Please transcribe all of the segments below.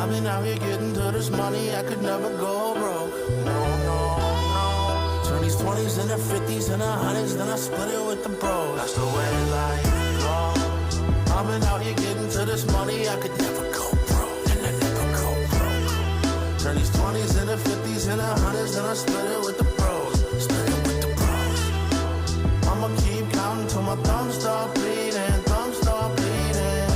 I've been out here getting to this money, I could never go broke. No, no, no. Turn these 20s into 50s and 100s, then I split it with the bros. That's the way life goes. I've been out here getting to this money, I could never go broke. And I never go broke. Turn these 20s into 50s and 100s, then I split it with the bros. Split it with the bros. I'ma keep counting till my thumbs start bleeding, thumbs start bleeding.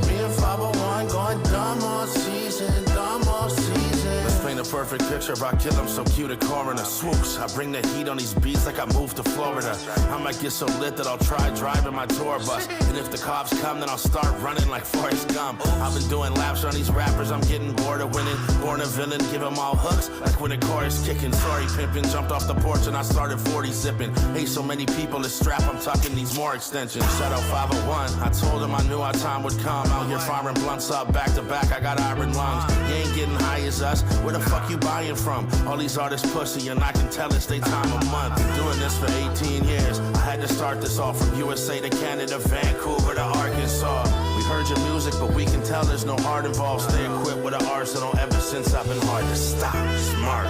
Me and 501 going dumb all season, dumb all season. Let's paint a perfect picture of I kill him so cute at coroner swoops. I bring the heat on these beats like I moved to Florida. I might get so lit that I'll try driving my tour bus. And if the cops come, then I'll start running like Forrest Gump. I've been doing laps on these rappers, I'm getting bored of winning. Born a villain, give them all hooks like when the chorus kicking. Sorry pimping, jumped off the porch and I started 40 zipping. Ain't so many people to strap, I'm talking these more extensions. Shout out 501, I told him I knew our time would come. Out here firing blunts up back to back, I got iron lungs. You ain't getting high as us, where the fuck you buying from? All these artists pussy and I can tell it's they time a month. Been doing this for 18 years, I had to start this off from USA to Canada, Vancouver to Arkansas. We heard your music but we can tell there's no heart involved. Stay equipped with an arsenal ever since I've been hard to stop. Smart.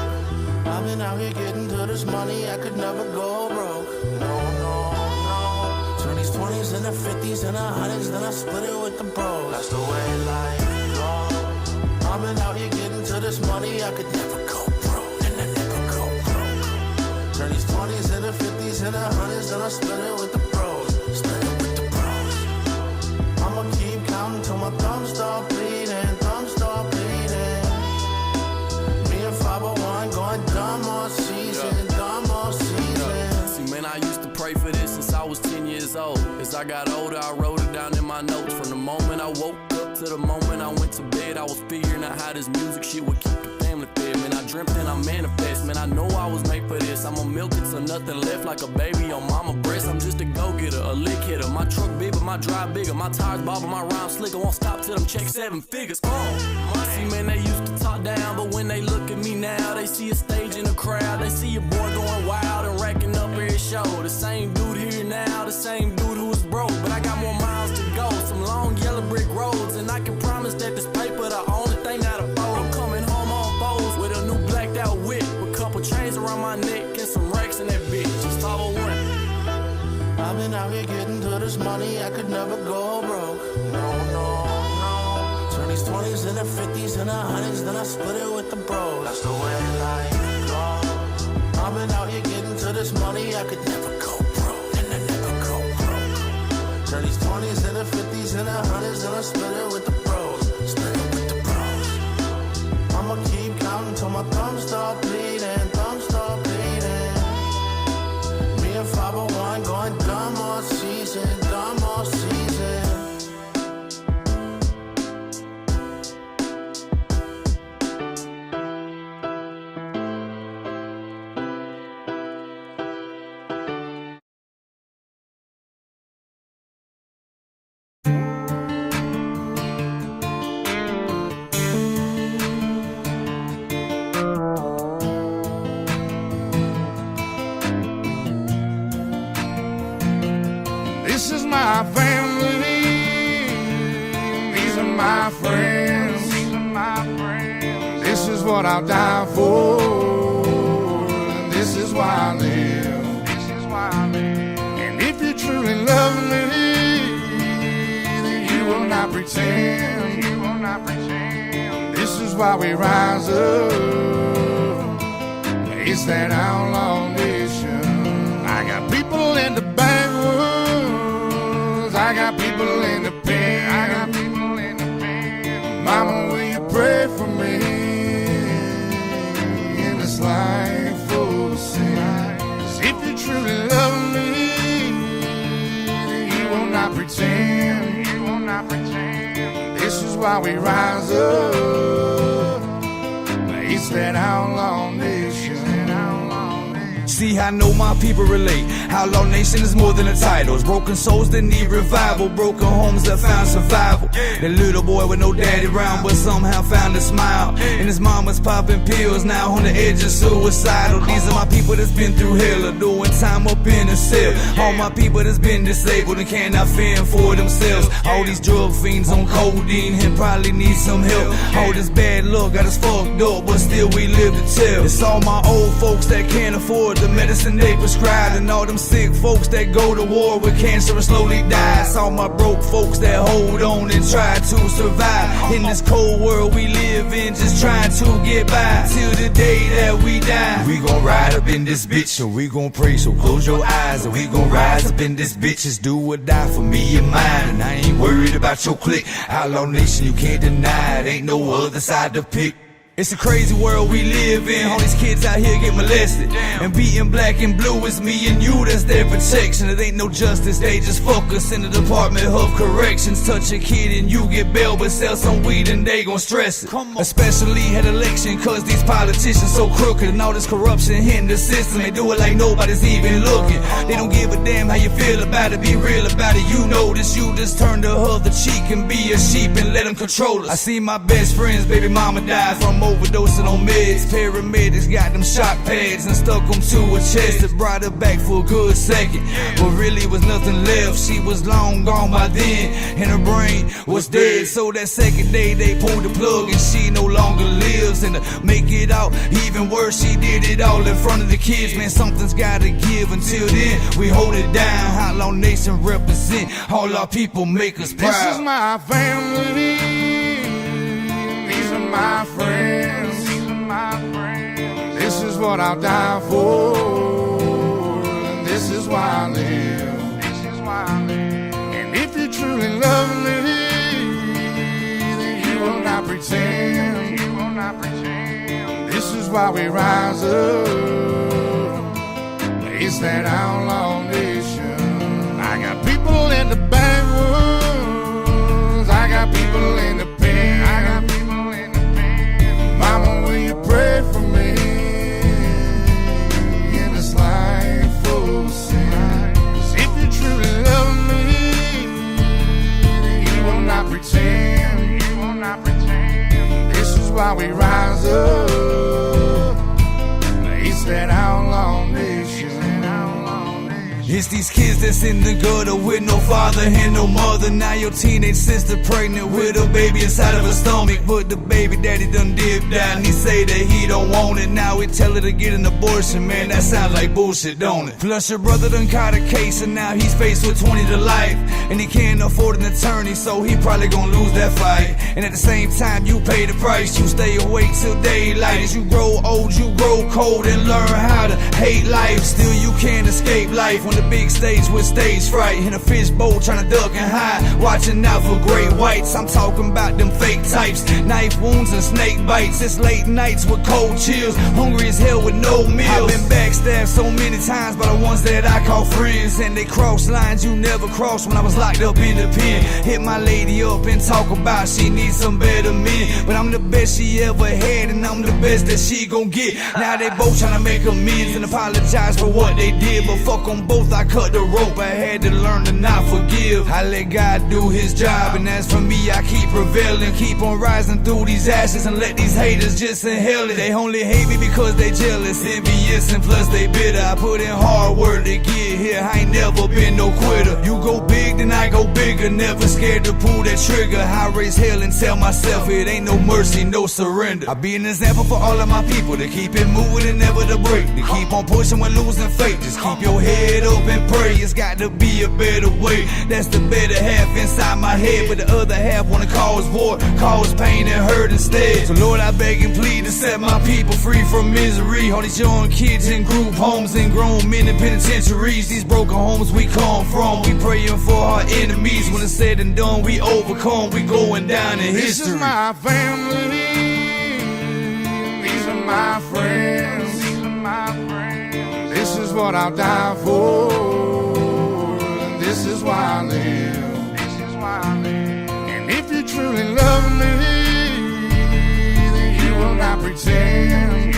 I've been out here getting to this money, I could never go broke. No, no, no. Turn these 20s into 50s and 100s, then I split it with the bros. That's the way life goes. I've been out here getting to this money, I could never go broke. And I never go broke. Turn these 20s into 50s and 100s, then I split it with the bros. Split it with the bros. I'ma keep counting till my thumbs start bleeding, thumbs start bleeding. 501 going dumb all season, dumb all season. See, man, I used to pray for this since I was 10 years old. As I got older, I wrote it down in my notes. From the moment I woke up to the moment I went to bed, I was figuring out how this music shit would keep the family fed. Man, I dreamt and I manifest. Man, I know I was made for this. I'ma milk it till nothing left, like a baby on mama breast. I'm just a go-getter, a lick hitter. My truck big, but my drive bigger. My tires bobble, my rhyme slicker. Won't stop till them check 7 figures. See, man, they used to talk down, but when they look at me now, they see a stage in a crowd. They see a boy going wild and racking up every show. The same dude here now, the same dude who was broke. But I got more miles to go, some long yellow brick roads. And I can promise that this paper the only thing that'll fold. I'm coming home on foes with a new blacked out whip, with a couple chains around my neck and some racks in that bitch. Just 501. I've been out here getting to this money, I could never go broke. No, no, no. Turn these 20s into 50s and 100s, then I split it with the bros. That's the way life goes. I've been out here getting to this money, I could never go broke. And I never go broke. Turn these 20s into 50s and 100s, then I split it with the bros. Split it with the bros. I'ma keep counting till my thumbs start bleeding, thumbs start bleeding. Me and 501 going dumb all season, dumb all season. This is my family, these are my friends, this is what I'll die for, this is why I live, and if you truly love me, then you will not pretend, this is why we rise up, it's that outlaw nation. I got people in the backwoods, I got people in the pen. Mama, will you pray for me in this life full of sin? 'Cause if you truly love me, then you will not pretend. This is why we rise up. It's that outlaw nation. See, I know my people relate. Outlaw Nation is more than a title. It's broken souls that need revival, broken homes that found survival. That little boy with no daddy around, but somehow found a smile. And his mama's popping pills, now on the edge of suicidal. These are my people that's been through hell or doing time up in a cell. All my people that's been disabled and cannot fend for themselves. All these drug fiends on codeine and probably need some help. All this bad luck got us fucked up, but still we live to tell. It's all my old folks that can't afford the medicine they prescribe, and all them sick folks that go to war with cancer and slowly die. It's all my broke folks that hold on and try to survive in this cold world we live in, just trying to get by till the day that we die. We gon' ride up in this bitch and we gon' pray, so close your eyes and we gon' rise up in this bitch. Just do or die for me and mine, and I ain't worried about your clique. Outlaw Nation, you can't deny it, ain't no other side to pick. It's a crazy world we live in. All these kids out here get molested and beaten black and blue. It's me and you that's their protection. It ain't no justice, they just fuck us in the Department of Corrections. Touch a kid and you get bail, but sell some weed and they gon' stress it. Especially at election, cause these politicians so crooked, and all this corruption in the system. They do it like nobody's even looking. They don't give a damn how you feel about it, be real about it. You know this, you just turn the other cheek and be a sheep and let them control us. I see my best friend's baby mama die from overdosing on meds. Paramedics got them shock pads and stuck them to her chest. It brought her back for a good second, but really was nothing left. She was long gone by then and her brain was dead. So that second day they pulled the plug and she no longer lives. And to make it out even worse, she did it all in front of the kids. Man, something's gotta give. Until then, we hold it down. Outlaw Nation represent all our people, make us proud. This is my family, these are my friends. This is what I'll die for, and this is why I live. And if you truly love me, then you will not pretend. This is why we rise up. It's that outlaw nation. I got people in the backwoods, I got people in the pen. Mama, will you pray for me in this life full of sin? 'Cause if you truly love me, then you will not pretend. This is why we rise up. It's that outlaw nation. It's these kids that's in the gutter with no father and no mother. Now your teenage sister pregnant with a baby inside of her stomach, but the baby daddy done dipped out and he say that he don't want it. Now we tell her to get an abortion, man, that sounds like bullshit, don't it? Plus your brother done caught a case and now he's faced with 20 to life, and he can't afford an attorney, so he probably gonna lose that fight. And at the same time you pay the price, you stay awake till daylight. As you grow old, you grow cold and learn how to hate life. Still you can't escape life when the big stage with stage fright, in a fishbowl trying to duck and hide, watching out for great whites. I'm talking about them fake types, knife wounds and snake bites. It's late nights with cold chills, hungry as hell with no meals. I've been backstabbed so many times by the ones that I call friends, and they cross lines you never crossed when I was locked up in the pen. Hit my lady up and talk about she needs some better men, but I'm the best she ever had and I'm the best that she gon' get. Now they both trying to make amends and apologize for what they did, but fuck them both, I cut the rope. I had to learn to not forgive. I let God do his job, and as for me, I keep prevailing, keep on rising through these ashes and let these haters just inhale it. They only hate me because they jealous, envious, and plus they bitter. I put in hard work to get here, I ain't never been no quitter. You go big, then I go bigger, never scared to pull that trigger. I raise hell and tell myself it ain't no mercy, no surrender. I be an example for all of my people to keep it moving and never to break, to keep on pushing when losing faith. Just keep your head up and pray. It's got to be a better way. That's the better half inside my head, but the other half wanna cause war, cause pain and hurt instead. So Lord, I beg and plead to set my people free from misery. All these young kids in group homes and grown men in penitentiaries. These broken homes we come from, we praying for our enemies. When it's said and done, we overcome, we going down in history. This is my family, these are my friends. This is what I'll die for, and this is why I live. And if you truly love me, then you will not pretend.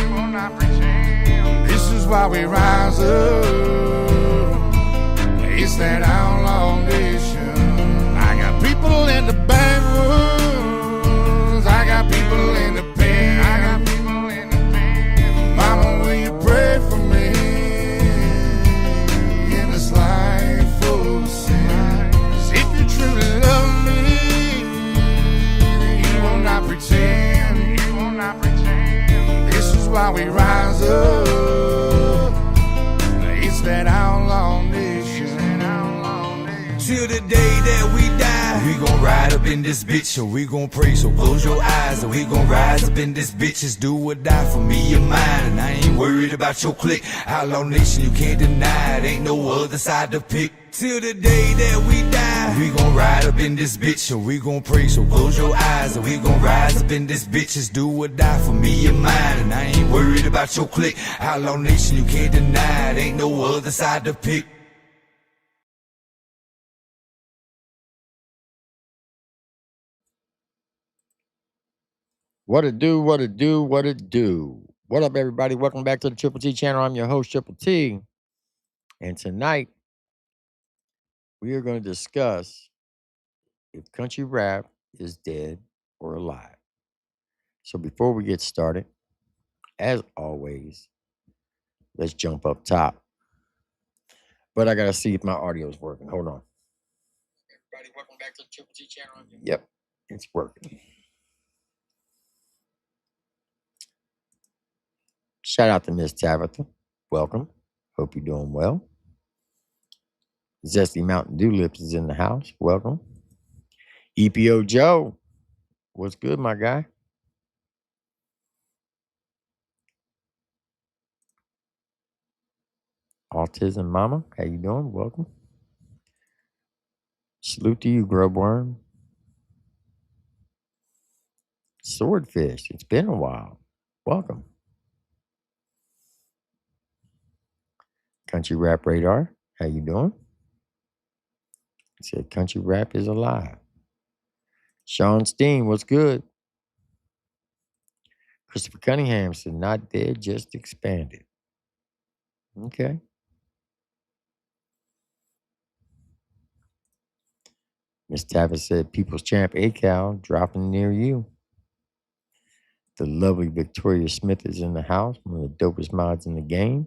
This is why we rise up. It's that outlaw nation. I got people in the back rooms. I got people in the pen. I got people in the pen. Mama, will you pray for me in this life full of sin? 'Cause if you truly love me, then you will not pretend. You will not pretend. This is why we rise up. It's that outlaw nation. Till the day that we die, we gon' ride up in this bitch, so we gon' pray, so close your eyes, and we gon' rise up in this bitch, just do or die for me and mine, and I ain't worried about your clique, outlaw nation, you can't deny it, ain't no other side to pick. Till the day that we die, we gon' ride up in this bitch, so we gon' pray, so close your eyes, and we gon' rise up in this bitch, just do or die for me and mine, and I ain't worried about your clique, outlaw nation, you can't deny it, ain't no other side to pick. What it do, what it do, what it do. What up, everybody? Welcome back to the Triple T channel. I'm your host, Triple T. And tonight, we are going to discuss if country rap is dead or alive. So before we get started, as always, let's jump up top. But I got to see if my audio is working. Hold on. Everybody, welcome back to the Triple T channel. Yep, it's working. Shout out to Miss Tabitha. Welcome. Hope you're doing well. Zesty Mountain Dew Lips is in the house. Welcome. EPO Joe. What's good, my guy? Autism Mama. How you doing? Welcome. Salute to you, Grubworm. Swordfish. It's been a while. Welcome. Country Rap Radar. How you doing? He said country rap is alive. Sean Steen, what's good? Christopher Cunningham said not dead, just expanded. Okay. Miss Tavis said People's Champ A-Cal dropping near you. The lovely Victoria Smith is in the house, one of the dopest mods in the game.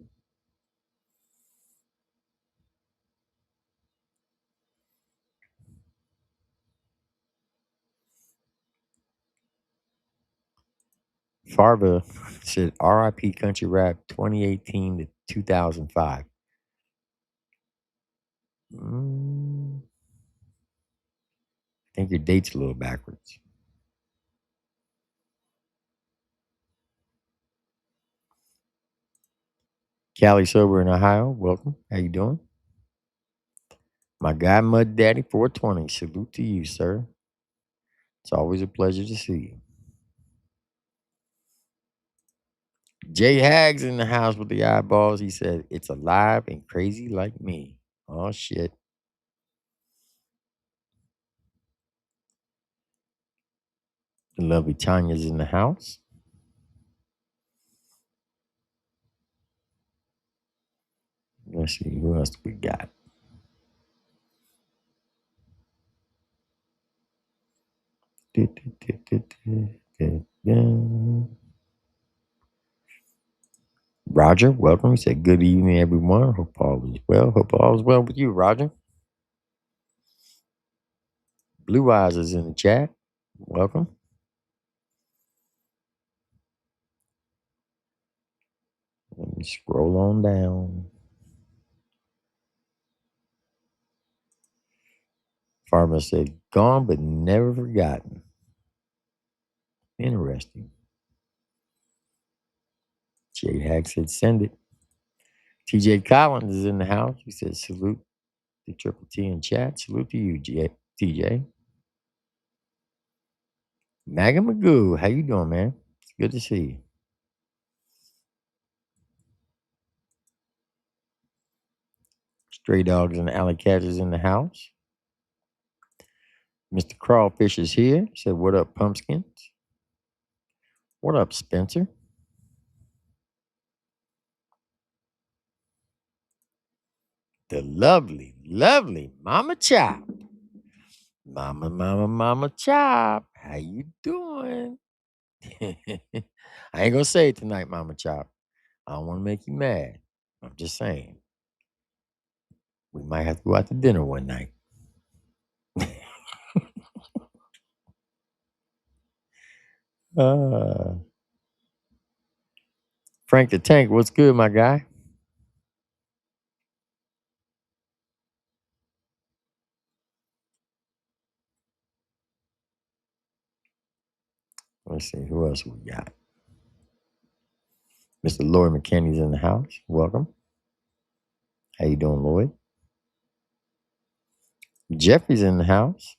Farva said RIP Country Rap 2018 to 2005. I think your date's a little backwards. Cali Sober in Ohio, welcome. How you doing? My guy Mud Daddy 420, salute to you, sir. It's always a pleasure to see you. Jay Hags in the house with the eyeballs. He said, it's alive and crazy like me. Oh, shit. The lovely Tanya's in the house. Let's see, who else we got? Roger, welcome. He said, good evening, everyone. Hope all is well. Hope all is well with you, Roger. Blue Eyes is in the chat. Welcome. Let me scroll on down. Farmer said, gone but never forgotten. Interesting. Jay Hack said, send it. TJ Collins is in the house. He said, salute to Triple T in chat. Salute to you, TJ. Maga Magoo, how you doing, man? It's good to see you. Stray Dogs and Alley Cats is in the house. Mr. Crawfish is here. He said, what up, Pumpkins? What up, Spencer? The lovely, lovely Mama Chop. Mama Chop. How you doing? I ain't gonna say it tonight, Mama Chop. I don't want to make you mad. I'm just saying. We might have to go out to dinner one night. uh, Frank the Tank, what's good, my guy? Let's see, who else we got? Mr. Lloyd McKinney's in the house. Welcome. How you doing, Lloyd? Jeffrey's in the house.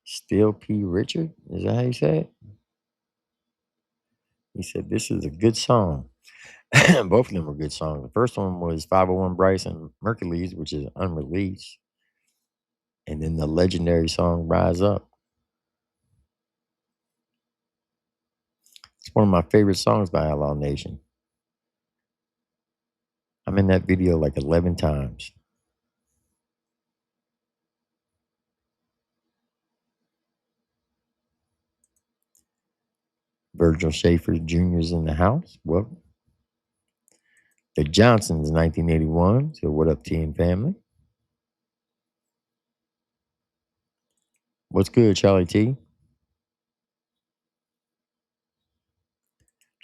Still P. Richard. Is that how you say it? He said, this is a good song. Both of them were good songs. The first one was 501 Bryce and Mercules, which is unreleased. And then the legendary song Rise Up. It's one of my favorite songs by Outlaw Nation. I'm in that video like 11 times. Virgil Schaefer Jr.'s in the house. Welcome. The Johnsons, 1981. So what up, T and family? What's good, Charlie T?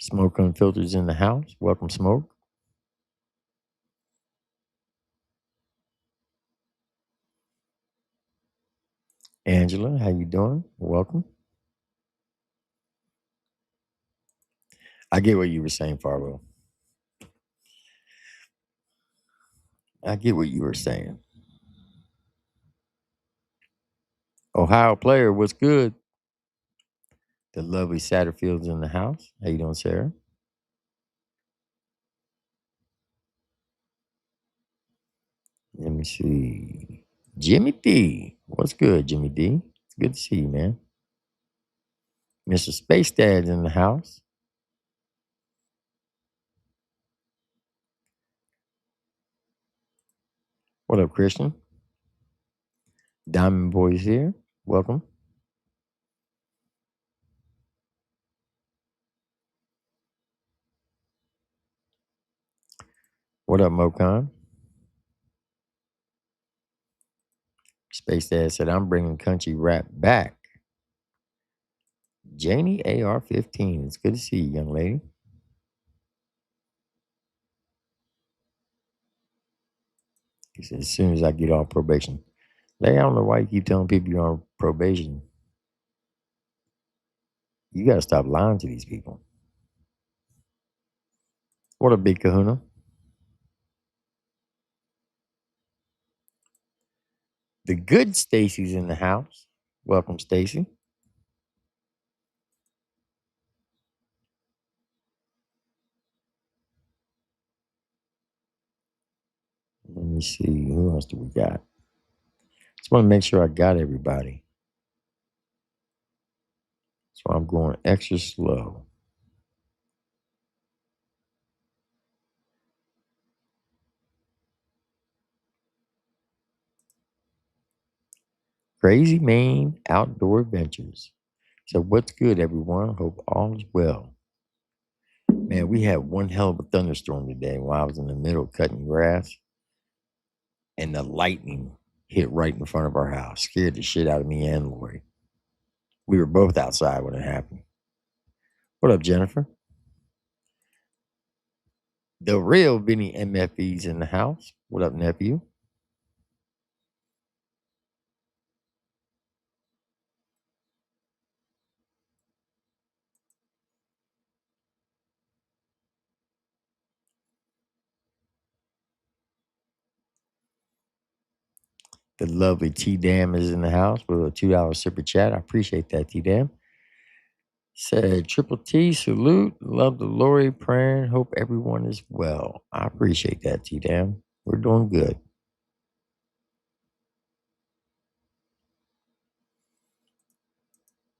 Smoke Unfiltered's in the house. Welcome, Smoke. Angela, how you doing? Welcome. I get what you were saying, Farwell. I get what you were saying. Ohio player, what's good? The lovely Satterfield's in the house. How you doing, Sarah? Let me see. Jimmy D. What's good, Jimmy D? It's good to see you, man. Mr. Space Dad's in the house. What up, Christian? Diamond Boy's here. Welcome. What up, Mokan? Space Dad said, I'm bringing country rap back. Janie AR-15. It's good to see you, young lady. He said, as soon as I get off probation. Larry, I don't know why you keep telling people you're on probation. You got to stop lying to these people. What a big kahuna. The good Stacy's in the house. Welcome, Stacy. Let me see. Who else do we got? Just want to make sure I got everybody. So I'm going extra slow. Crazy Maine Outdoor Adventures. So what's good, everyone? Hope all is well. Man, we had one hell of a thunderstorm today while I was in the middle cutting grass. And the lightning hit right in front of our house. Scared the shit out of me and Lori. We were both outside when it happened. What up, Jennifer? The real Vinny MFE's in the house. What up, nephew? The lovely T Dam is in the house with a $2 super chat. I appreciate that, T Dam. Said Triple T, salute. Love the Lori praying. Hope everyone is well. I appreciate that, T Dam. We're doing good.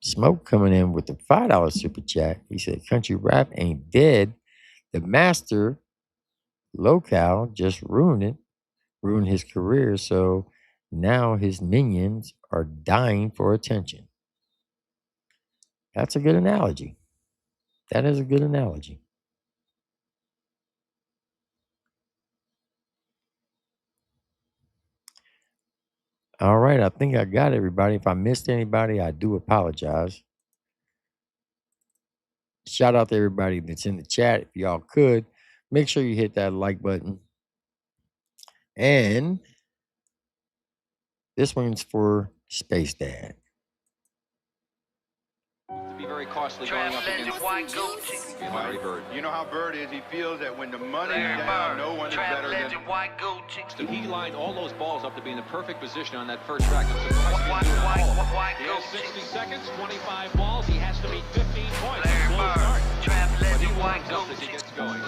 Smoke coming in with the $5 super chat. He said, country rap ain't dead. The master locale just ruined his career. So now his minions are dying for attention. That's a good analogy. That is a good analogy. All right, I think I got everybody. If I missed anybody, I do apologize. Shout out to everybody that's in the chat. If y'all could, make sure you hit that like button. And this one's for Space Dad. To be very costly going up against Larry Bird. You know how Bird is. He feels that when the money's down, no one is better than He lined all those balls up to be in the perfect position on that first track. I'm surprised he didn't do it all. He has 60 seconds, 25 balls. He has to meet 15 points. But he warms up as he gets going.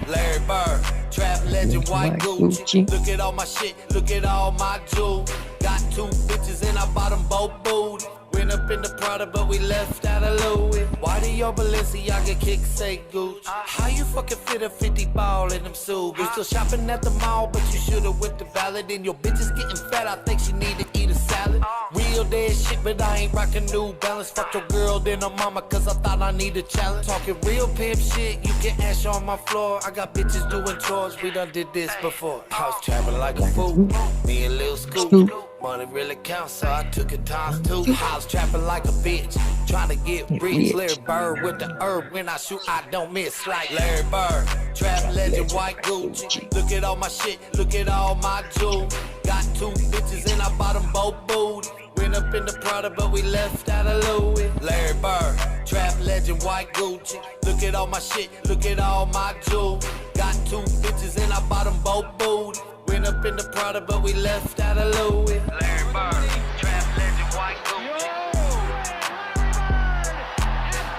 Larry Bird, trap legend, white Gucci. Look at all my shit, look at all my jewels. Got 2 bitches and I bought them both booty. Went up in the Prada, but we left out of Louis. Why do your Balenciaga kick say Gucci? How you fucking fit a 50 ball in them suits? We still shopping at the mall, but you should've went to Valid. And your bitch is getting fat, I think she need to eat a salad. Real dead shit, but I ain't rockin' New Balance. Fuck your girl, then her mama, cause I thought I need a challenge. Talking real pimp shit, you can ash on my floor. I got bitches doing chores, we done did this before. I was trapping like a fool, me and Lil Scoop. Money really counts, so I took it times 2. I was trapping like a bitch, trying to get rich. Larry Bird with the herb, when I shoot, I don't miss. Like Larry Bird, trap legend, white Gucci. Look at all my shit, look at all my jewels. Got 2 bitches and I bought them both booty. Went up in the Prada, but we left out of Louis. Larry Bird, trap legend, white Gucci. Look at all my shit, look at all my jewels. Got 2 bitches and I bought them both booty. Went up in the Prada, but we left out of Louis. Larry Bird, trap legend, white Gucci.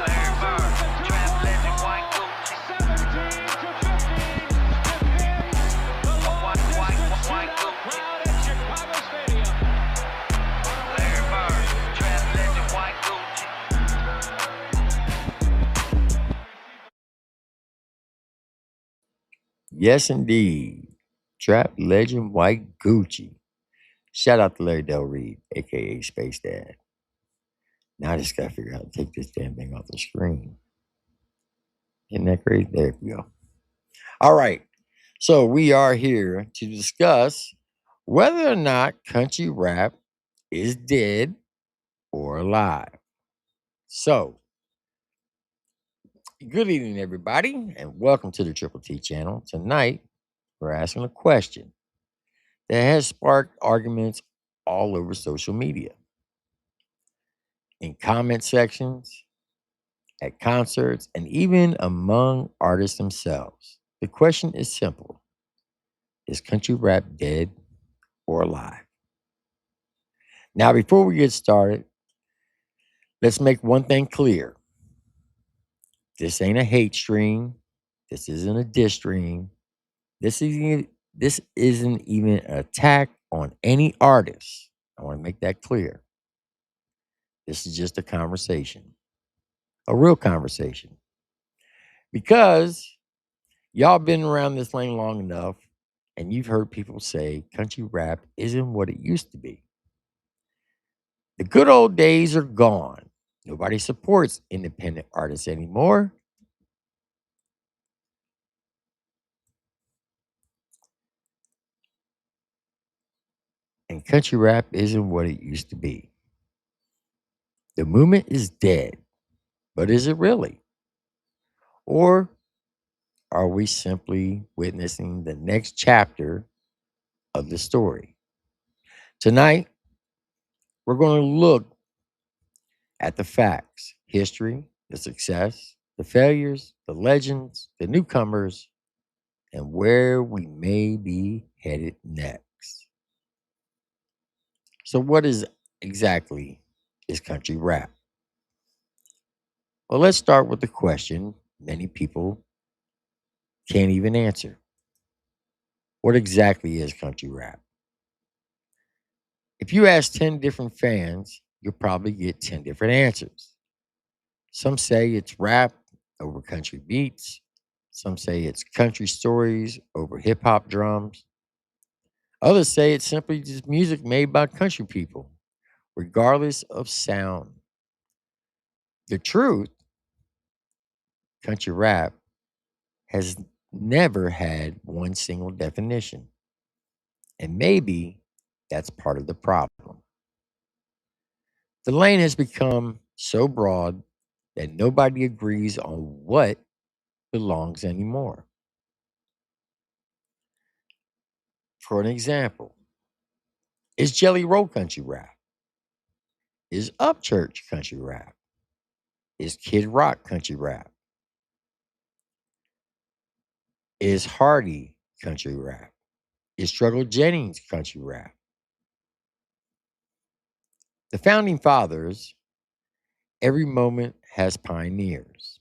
Larry Bird, trap legend, white Gucci. White Gucci. Larry Bird, trap legend, white Gucci. Yes, indeed. Trap legend, white Gucci. Shout out to Larry Del Reed, aka Space Dad. Now I just gotta figure out how to take this damn thing off the screen. Isn't that crazy? There we go. All right. So we are here to discuss whether or not country rap is dead or alive. So, good evening, everybody, and welcome to the Triple T channel. Tonight, we're asking a question that has sparked arguments all over social media, in comment sections, at concerts, and even among artists themselves. The question is simple: is country rap dead or alive? Now, before we get started, let's make one thing clear. This ain't a hate stream. This isn't a diss stream. This isn't even an attack on any artist. I want to make that clear. This is just a conversation, a real conversation. Because y'all been around this lane long enough and you've heard people say country rap isn't what it used to be. The good old days are gone. Nobody supports independent artists anymore. And country rap isn't what it used to be. The movement is dead. But is it really? Or are we simply witnessing the next chapter of the story? Tonight, we're going to look at the facts, history, the success, the failures, the legends, the newcomers, and where we may be headed next. So what exactly is country rap? Well, let's start with the question many people can't even answer. What exactly is country rap? If you ask 10 different fans you'll probably get 10 different answers. Some say it's rap over country beats. Some say it's country stories over hip hop drums. Others say it's simply just music made by country people, regardless of sound. The truth, country rap has never had one single definition. And maybe that's part of the problem. The lane has become so broad that nobody agrees on what belongs anymore. For an example, is Jelly Roll country rap? Is Upchurch country rap? Is Kid Rock country rap? Is Hardy country rap? Is Struggle Jennings country rap? The founding fathers, every moment has pioneers.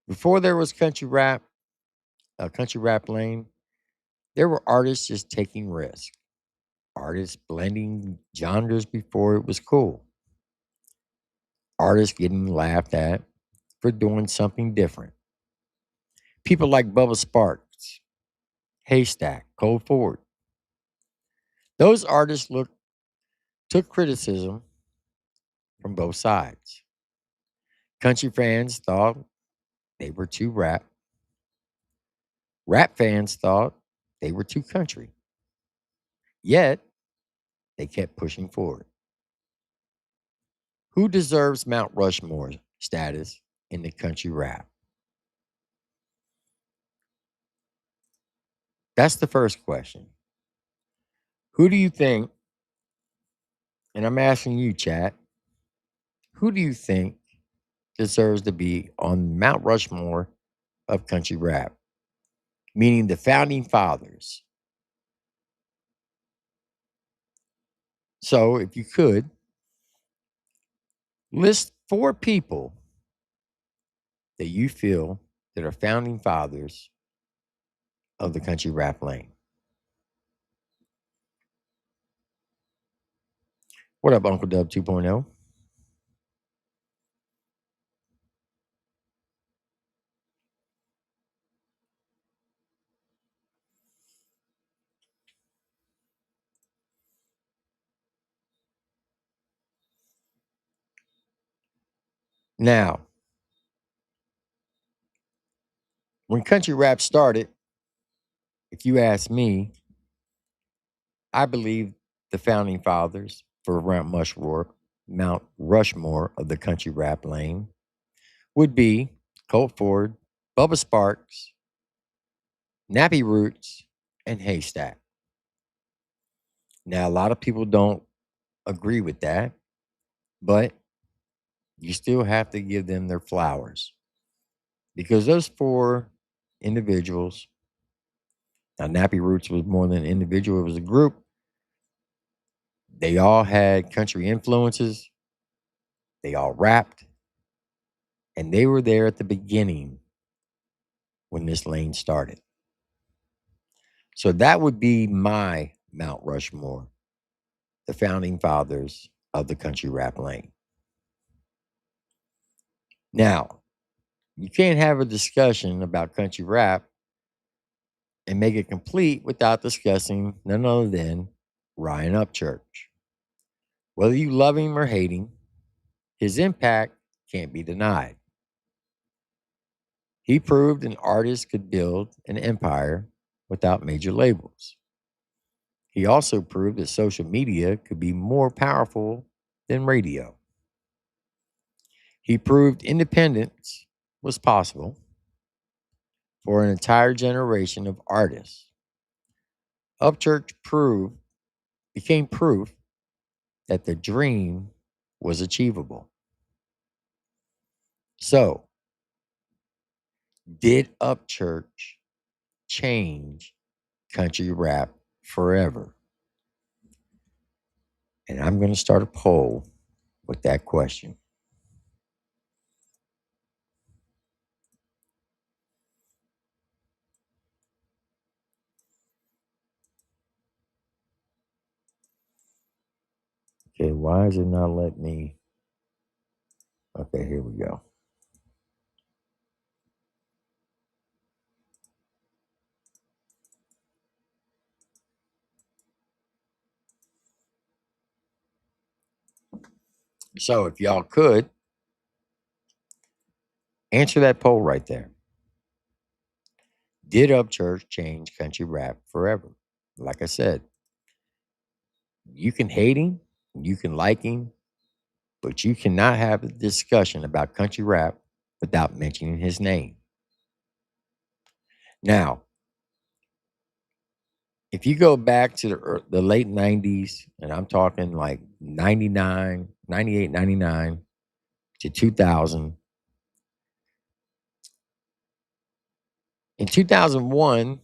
Before there was a country rap lane, there were artists just taking risks, artists blending genres before it was cool, artists getting laughed at for doing something different. People like Bubba Sparks, Haystack, Cold Ford. Those artists took criticism from both sides. Country fans thought they were too rap. Rap fans thought they were too country. Yet, they kept pushing forward. Who deserves Mount Rushmore status in the country rap? That's the first question. Who do you think, and I'm asking you, chat, who do you think deserves to be on Mount Rushmore of country rap? Meaning the founding fathers. So, if you could, list 4 people that you feel that are founding fathers of the country rap lane. What up, Uncle Dub 2.0? Now, when country rap started, if you ask me, I believe the founding fathers for Mount Rushmore of the country rap lane would be Colt Ford, Bubba Sparks, Nappy Roots, and Haystack. Now, a lot of people don't agree with that, but you still have to give them their flowers because those 4 individuals, now Nappy Roots was more than an individual, it was a group. They all had country influences, they all rapped, and they were there at the beginning when this lane started. So that would be my Mount Rushmore, the founding fathers of the country rap lane. Now, you can't have a discussion about country rap and make it complete without discussing none other than Ryan Upchurch. Whether you love him or hate him, his impact can't be denied. He proved an artist could build an empire without major labels. He also proved that social media could be more powerful than radio. He proved independence was possible for an entire generation of artists. Upchurch became proof that the dream was achievable. So, did Upchurch change country rap forever? And I'm going to start a poll with that question. Okay, why is it not letting me? Okay, here we go. So if y'all could answer that poll right there. Did Upchurch change country rap forever? Like I said, you can hate him, you can like him, but you cannot have a discussion about country rap without mentioning his name. Now, if you go back to the late 90s, and I'm talking like 99, 98, 99 to 2000, in 2001,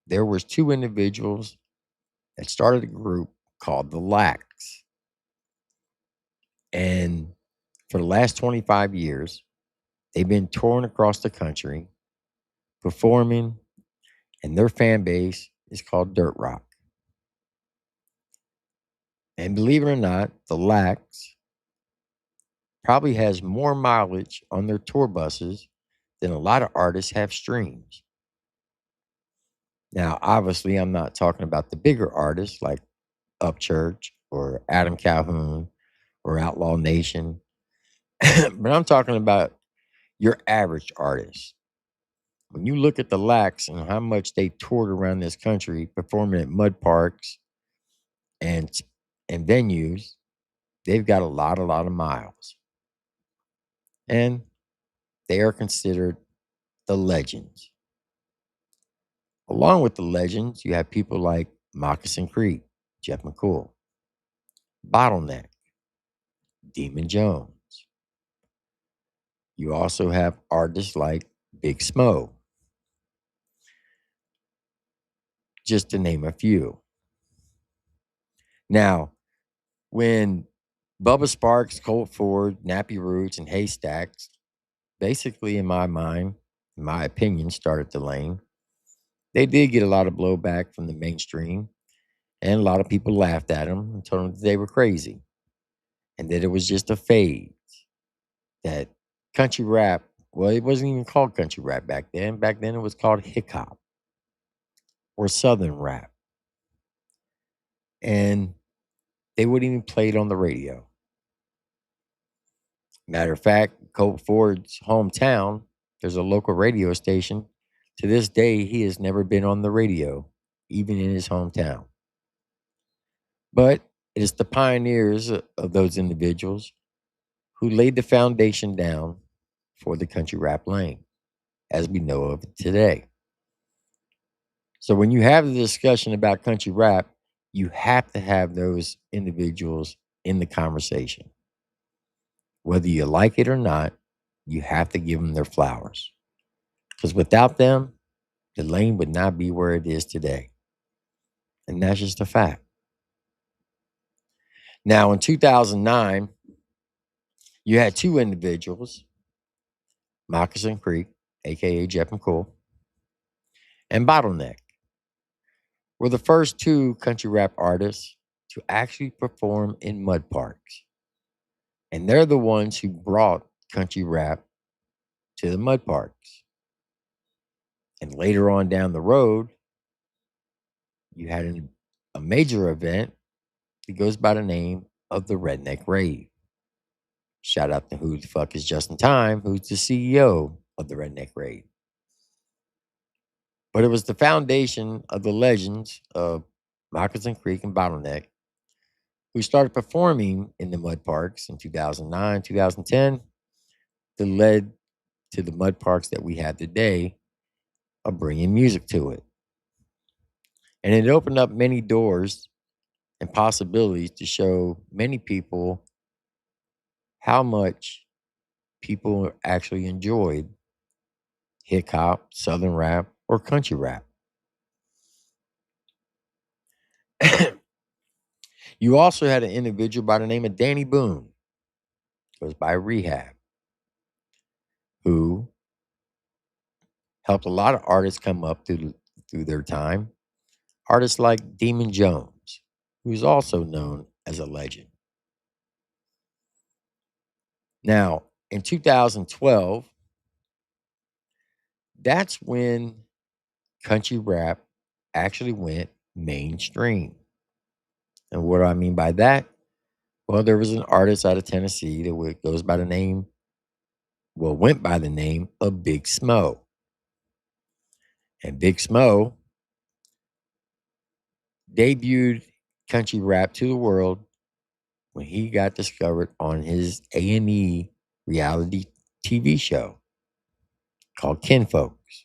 there was two individuals that started a group called the Lax. And for the last 25 years, they've been touring across the country, performing, and their fan base is called Dirt Rock. And believe it or not, the Lax probably has more mileage on their tour buses than a lot of artists have streams. Now, obviously, I'm not talking about the bigger artists like Upchurch or Adam Calhoun or Outlaw Nation, but I'm talking about your average artist. When you look at the Lax and how much they toured around this country performing at mud parks and venues, they've got a lot of miles. And they are considered the legends. Along with the legends, you have people like Moccasin Creek, Jeff McCool, Bottleneck, Demon Jones. You also have artists like Big Smo, just to name a few. Now, when Bubba Sparks, Colt Ford, Nappy Roots, and Haystacks, basically, in my mind, in my opinion, started the lane, they did get a lot of blowback from the mainstream, and a lot of people laughed at them and told them that they were crazy and that it was just a phase. That country rap, well, it wasn't even called country rap back then. Back then, it was called hip hop or southern rap. And they wouldn't even play it on the radio. Matter of fact, Colt Ford's hometown, there's a local radio station. To this day, he has never been on the radio, even in his hometown. But it is the pioneers of those individuals who laid the foundation down for the country rap lane, as we know of it today. So when you have the discussion about country rap, you have to have those individuals in the conversation. Whether you like it or not, you have to give them their flowers. Because without them, the lane would not be where it is today. And that's just a fact. Now, in 2009, you had two individuals, Moccasin Creek, a.k.a. Jeff McCool, and Bottleneck, were the first two country rap artists to actually perform in mud parks. And they're the ones who brought country rap to the mud parks. And later on down the road, you had a major event that goes by the name of the Redneck Rave. Shout out to who the fuck is Justin Time, who's the CEO of the Redneck Rave. But it was the foundation of the legends of Moccasin Creek and Bottleneck who started performing in the mud parks in 2009, 2010, that led to the mud parks that we have today of bringing music to it. And it opened up many doors and possibilities to show many people how much people actually enjoyed hip hop, southern rap, or country rap. You also had an individual by the name of Danny Boone, goes by Rehab, who helped a lot of artists come up through their time. Artists like Demon Jones, who's also known as a legend. Now, in 2012, that's when country rap actually went mainstream. And what do I mean by that? Well, there was an artist out of Tennessee that goes by the name, went by the name of Big Smo. And Big Smo debuted country rap to the world when he got discovered on his A&E reality TV show called Kinfolks.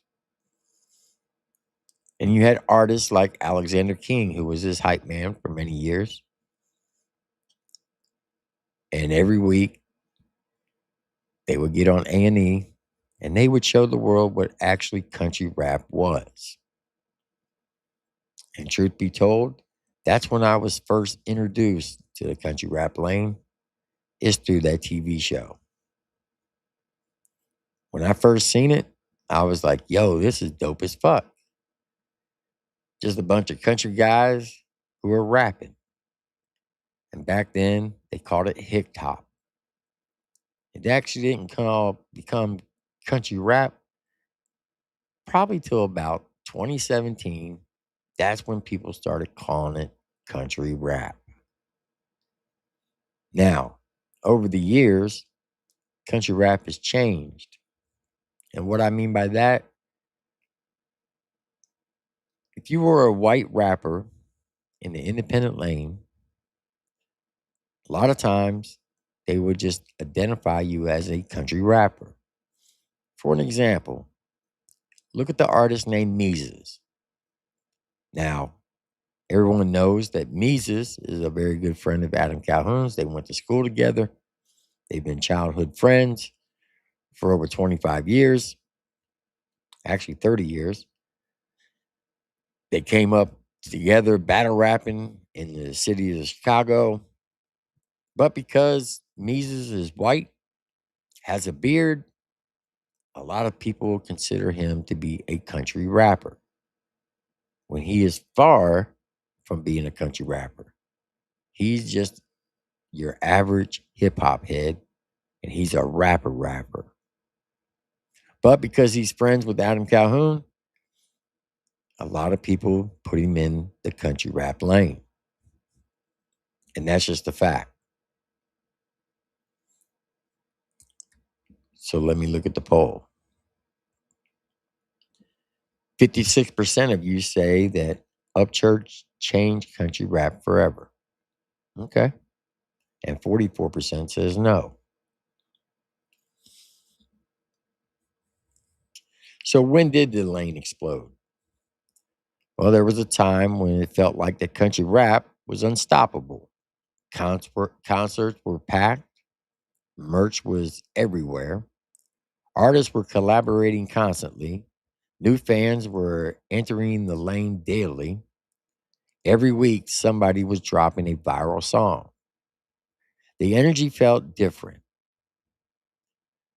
And you had artists like Alexander King, who was his hype man for many years. And every week they would get on A&E and they would show the world what actually country rap was. And truth be told, that's when I was first introduced to the country rap lane, is through that TV show. When I first seen it, I was like, yo, this is dope as fuck. Just a bunch of country guys who are rapping. And back then, they called it hip hop. It actually didn't become country rap probably till about 2017. That's when people started calling it country rap. Now, over the years, country rap has changed. And what I mean by that, if you were a white rapper in the independent lane, a lot of times they would just identify you as a country rapper. For an example, look at the artist named Mises. Now, everyone knows that Mises is a very good friend of Adam Calhoun's. They went to school together. They've been childhood friends for over 25 years, actually 30 years. They came up together battle rapping in the city of Chicago. But because Mises is white, has a beard, a lot of people consider him to be a country rapper when he is far from being a country rapper. He's just your average hip hop head, and he's a rapper. But because he's friends with Adam Calhoun, a lot of people put him in the country rap lane. And that's just a fact. So let me look at the poll. 56% of you say that Upchurch changed country rap forever. Okay. And 44% says no. So when did the lane explode? Well, there was a time when it felt like that country rap was unstoppable. Concerts were packed. Merch was everywhere. Artists were collaborating constantly. New fans were entering the lane daily. Every week, somebody was dropping a viral song. The energy felt different.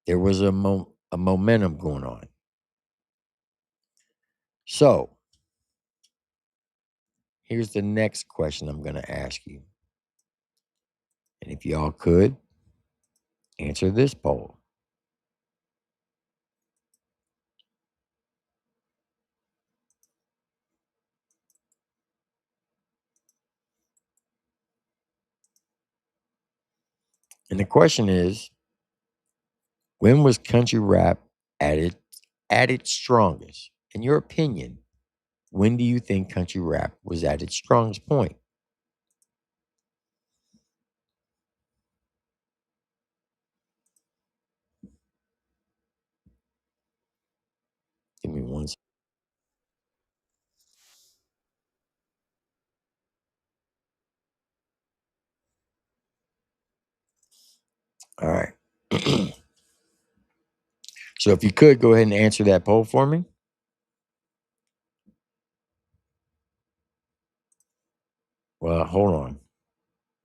There was a momentum going on. So, here's the next question I'm going to ask you. And if y'all could, answer this poll. And the question is, when was country rap at its strongest? In your opinion, when do you think country rap was at its strongest point? Give me one second. All right. So if you could go ahead and answer that poll for me. Well, hold on.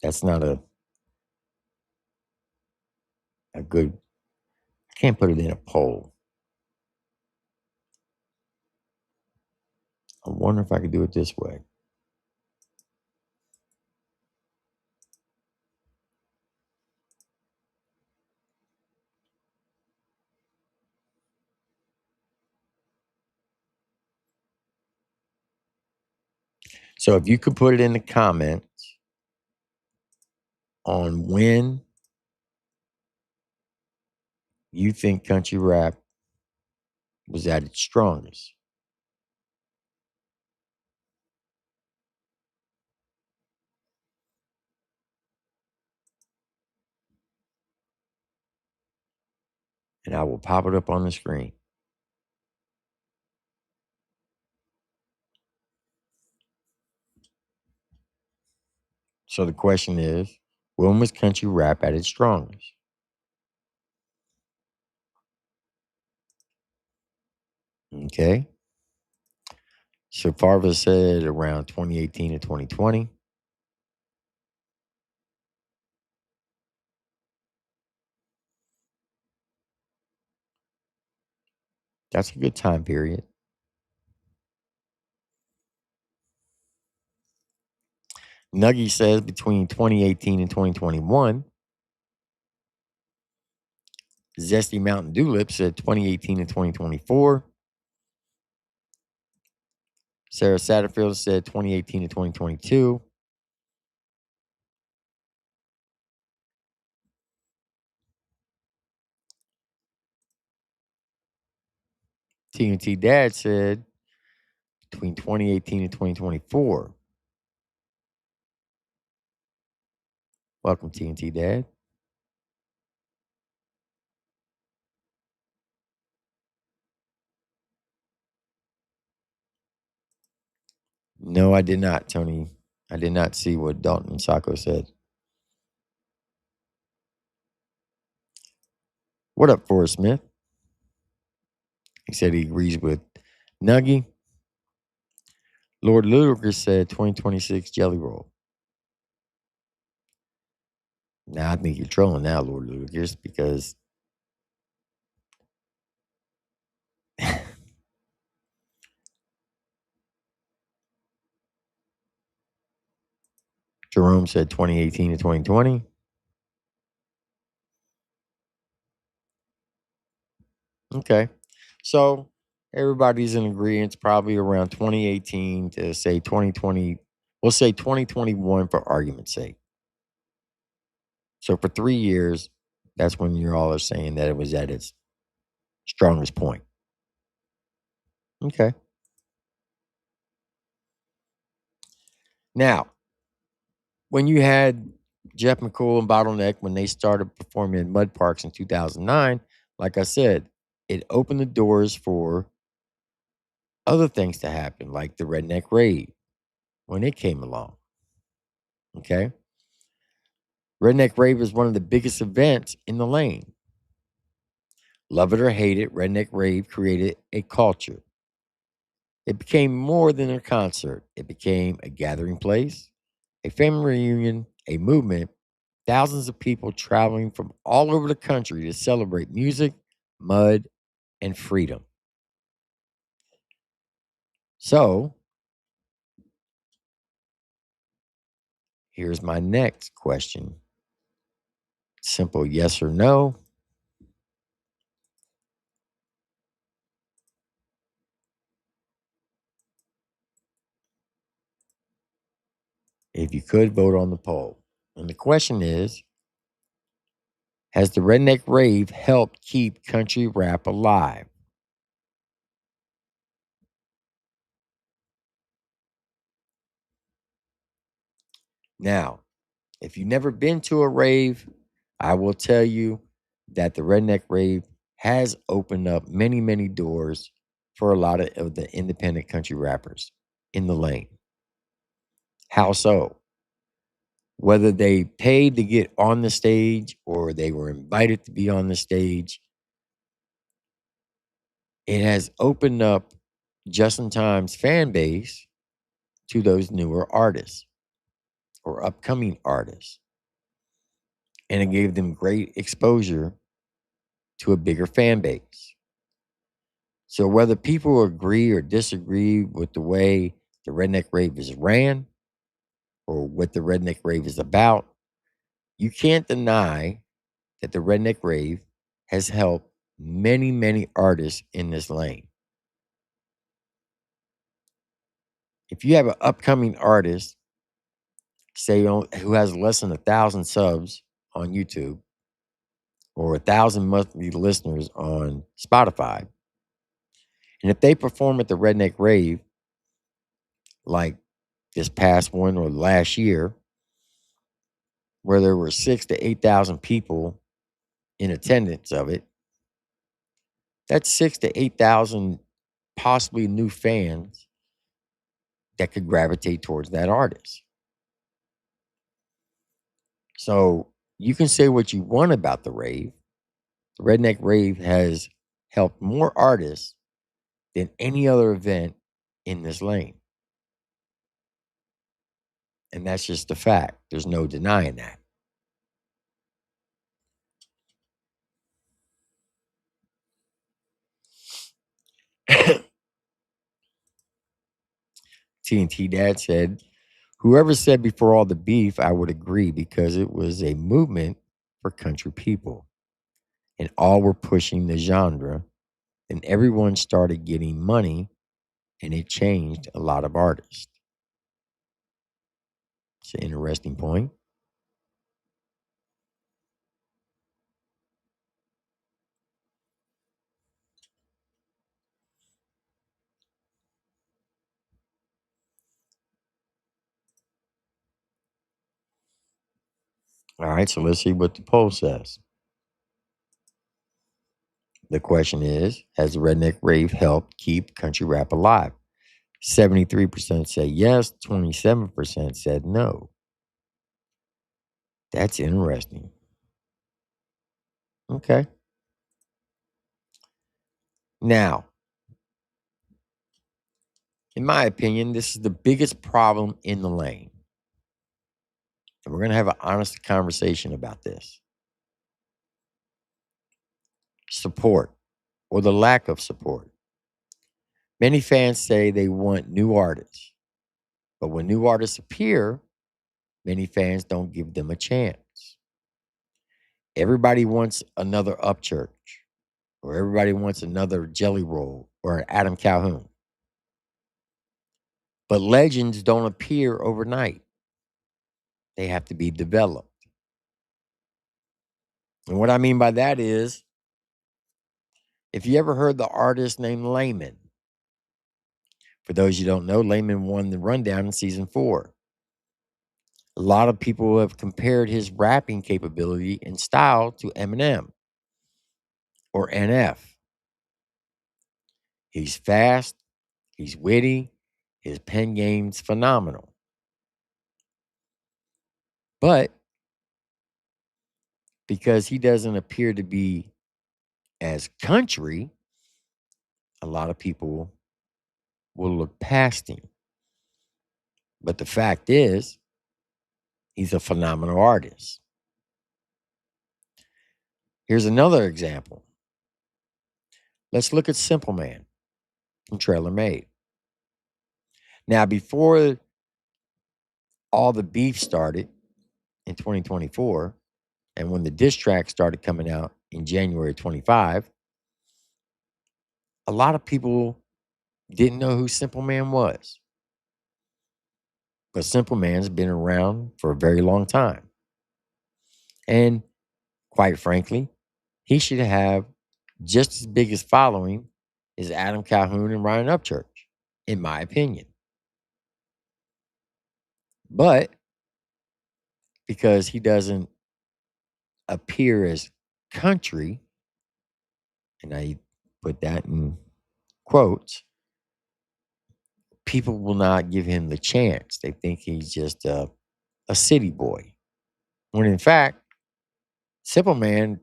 That's not a good, I can't put it in a poll. I wonder if I could do it this way. So if you could put it in the comments on when you think country rap was at its strongest. And I will pop it up on the screen. So the question is, when was country rap at its strongest? Okay. So Farva said around 2018 to 2020. That's a good time period. Nuggy says between 2018 and 2021. Zesty Mountain Dewlip said 2018 and 2024. Sarah Satterfield said 2018 to 2022. TNT Dad said between 2018 and 2024. Welcome, TNT Dad. No, I did not, Tony. I did not see what Dalton Sacco said. What up, Forrest Smith? He said he agrees with Nuggy. Lord Ludacris said 2026 Jelly Roll. Now, I think you're trolling now, Lord Ludacris, because Jerome said 2018 to 2020. Okay. So everybody's in agreement, probably around 2018 to say 2020. We'll say 2021 for argument's sake. So for 3 years, that's when you all are saying that it was at its strongest point. Okay. Now, when you had Jeff McCool and Bottleneck, when they started performing in Mud Parks in 2009, like I said, it opened the doors for other things to happen, like the Redneck Rave when it came along. Okay. Redneck Rave is one of the biggest events in the lane. Love it or hate it, Redneck Rave created a culture. It became more than a concert. It became a gathering place, a family reunion, a movement, thousands of people traveling from all over the country to celebrate music, mud, and freedom. So, here's my next question. Simple yes or no. If you could vote on the poll. And the question is, has the Redneck Rave helped keep country rap alive? Now, if you've never been to a rave, I will tell you that the Redneck Rave has opened up many, many doors for a lot of the independent country rappers in the lane. How so? Whether they paid to get on the stage or they were invited to be on the stage, it has opened up Just in Time's fan base to those newer artists or upcoming artists. And it gave them great exposure to a bigger fan base. So whether people agree or disagree with the way the Redneck Rave is ran or what the Redneck Rave is about, you can't deny that the Redneck Rave has helped many, many artists in this lane. If you have an upcoming artist, say who has less than 1,000 subs on YouTube or 1,000 monthly listeners on Spotify, and if they perform at the Redneck Rave, like this past one or last year, where there were 6,000 to 8,000 people in attendance of it, that's 6,000 to 8,000 possibly new fans that could gravitate towards that artist. So you can say what you want about the rave. The Redneck Rave has helped more artists than any other event in this lane. And that's just a fact. There's no denying that. TNT Dad said, whoever said before all the beef, I would agree because it was a movement for country people. And all were pushing the genre. And everyone started getting money. And it changed a lot of artists. It's an interesting point. All right, so let's see what the poll says. The question is, has the Redneck Rave helped keep country rap alive? 73% say yes, 27% said no. That's interesting. Okay. Now, in my opinion, this is the biggest problem in the lane. And we're going to have an honest conversation about this. Support, or the lack of support. Many fans say they want new artists. But when new artists appear, many fans don't give them a chance. Everybody wants another Upchurch, or everybody wants another Jelly Roll, or an Adam Calhoun. But legends don't appear overnight. They have to be developed. And what I mean by that is, if you ever heard the artist named Layman, for those you don't know, Layman won the rundown in season 4. A lot of people have compared his rapping capability and style to Eminem or NF. He's fast, he's witty, his pen game's phenomenal. But because he doesn't appear to be as country, a lot of people will look past him. But the fact is, he's a phenomenal artist. Here's another example. Let's look at Simple Man from Trailer Made. Now, before all the beef started in 2024, and when the diss track started coming out in January 25, a lot of people didn't know who Simple Man was. But Simple Man's been around for a very long time. And quite frankly, he should have just as big a following as Adam Calhoun and Ryan Upchurch, in my opinion. But because he doesn't appear as country, and I put that in quotes, people will not give him the chance. They think he's just a city boy. When in fact, Simple Man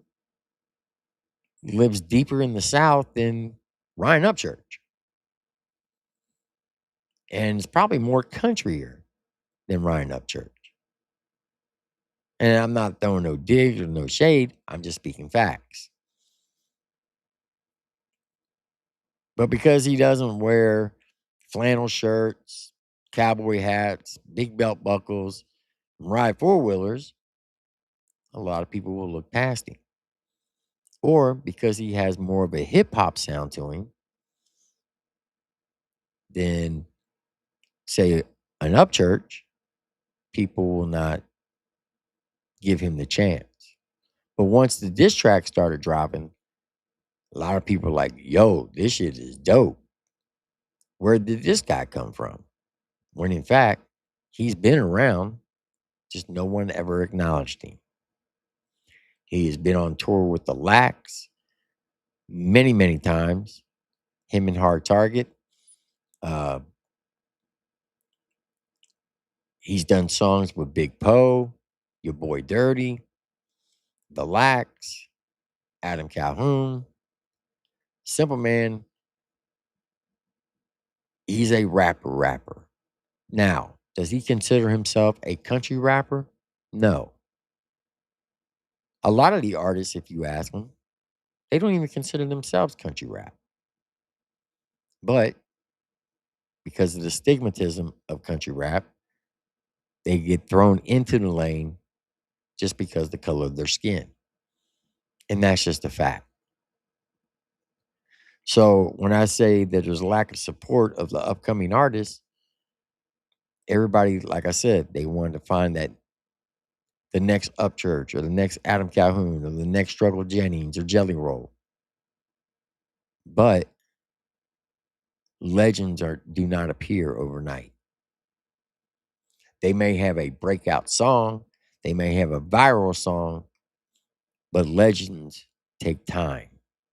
lives deeper in the South than Ryan Upchurch. And it's probably more countryer than Ryan Upchurch. And I'm not throwing no dig or no shade. I'm just speaking facts. But because he doesn't wear flannel shirts, cowboy hats, big belt buckles, and ride four-wheelers, a lot of people will look past him. Or because he has more of a hip-hop sound to him, then say an Upchurch, people will not give him the chance. But once the diss track started dropping, a lot of people are like, yo, this shit is dope. Where did this guy come from? When in fact, he's been around, just no one ever acknowledged him. He has been on tour with the Lax many, many times. Him and Hard Target. He's done songs with Big Poe, Your Boy Dirty, The Lax, Adam Calhoun. Simple Man, he's a rapper. Now, does he consider himself a country rapper? No. A lot of the artists, if you ask them, they don't even consider themselves country rap. But because of the stigmatism of country rap, they get thrown into the lane just because of the color of their skin. And that's just a fact. So when I say that there's a lack of support of the upcoming artists, everybody, like I said, they wanted to find that the next Upchurch or the next Adam Calhoun or the next Struggle Jennings or Jelly Roll. But legends do not appear overnight. They may have a breakout song, they may have a viral song, but legends take time.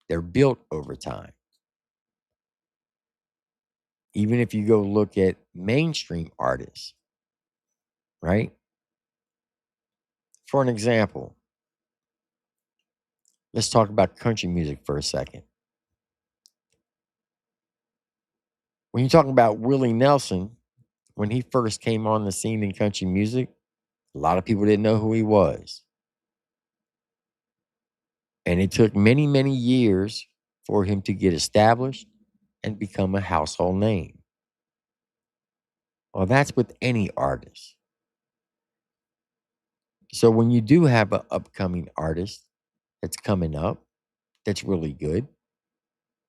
They're built over time. Even if you go look at mainstream artists, right? For an example, let's talk about country music for a second. When you're talking about Willie Nelson, when he first came on the scene in country music, a lot of people didn't know who he was. And it took many, many years for him to get established and become a household name. Well, that's with any artist. So when you do have an upcoming artist that's coming up, that's really good,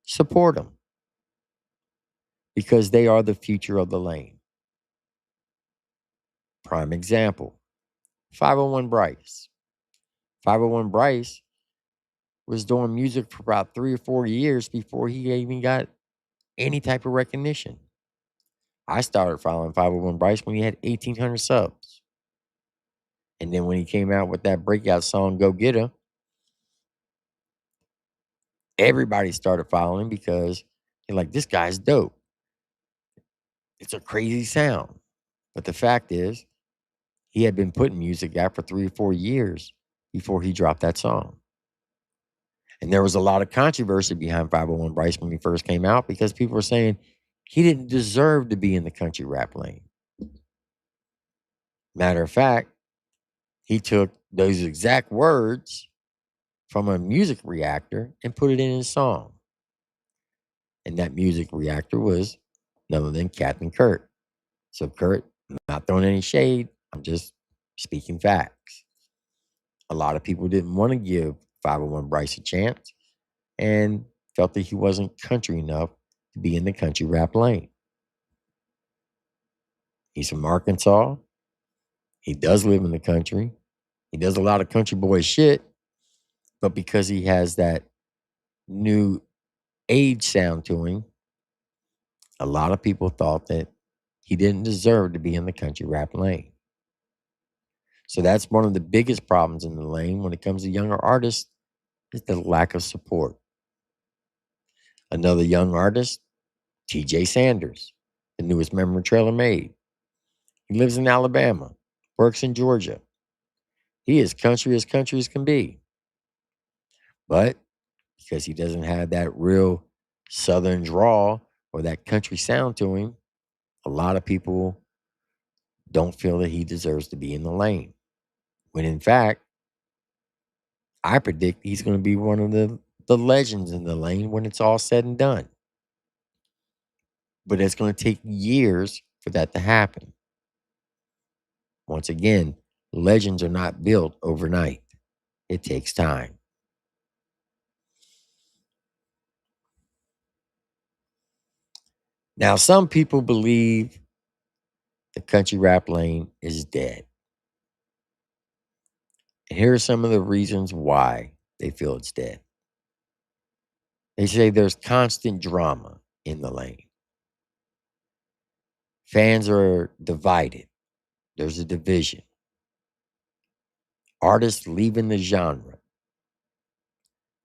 support them because they are the future of the lane. Prime example, 501 Bryce. 501 Bryce was doing music for about 3 or 4 years before he even got any type of recognition. I started following 501 Bryce when he had 1,800 subs. And then when he came out with that breakout song, Go Get 'Em, everybody started following because they're like, this guy's dope. It's a crazy sound. But the fact is, he had been putting music out for 3 or 4 years before he dropped that song. And there was a lot of controversy behind 501 Bryce when he first came out because people were saying he didn't deserve to be in the country rap lane. Matter of fact, he took those exact words from a music reactor and put it in his song. And that music reactor was none other than Captain Kurt. So Kurt, I'm not throwing any shade. I'm just speaking facts. A lot of people didn't want to give 501 Bryce a chance and felt that he wasn't country enough to be in the country rap lane. He's from Arkansas. He does live in the country. He does a lot of country boy shit, but because he has that new age sound to him, a lot of people thought that he didn't deserve to be in the country rap lane. So that's one of the biggest problems in the lane when it comes to younger artists is the lack of support. Another young artist, TJ Sanders, the newest member of Trailer Made. He lives in Alabama, works in Georgia. He is country as can be. But because he doesn't have that real southern drawl or that country sound to him, a lot of people don't feel that he deserves to be in the lane. When in fact, I predict he's going to be one of the legends in the lane when it's all said and done. But it's going to take years for that to happen. Once again, legends are not built overnight. It takes time. Now, some people believe the country rap lane is dead. And here are some of the reasons why they feel it's dead. They say there's constant drama in the lane. Fans are divided. There's a division. Artists leaving the genre.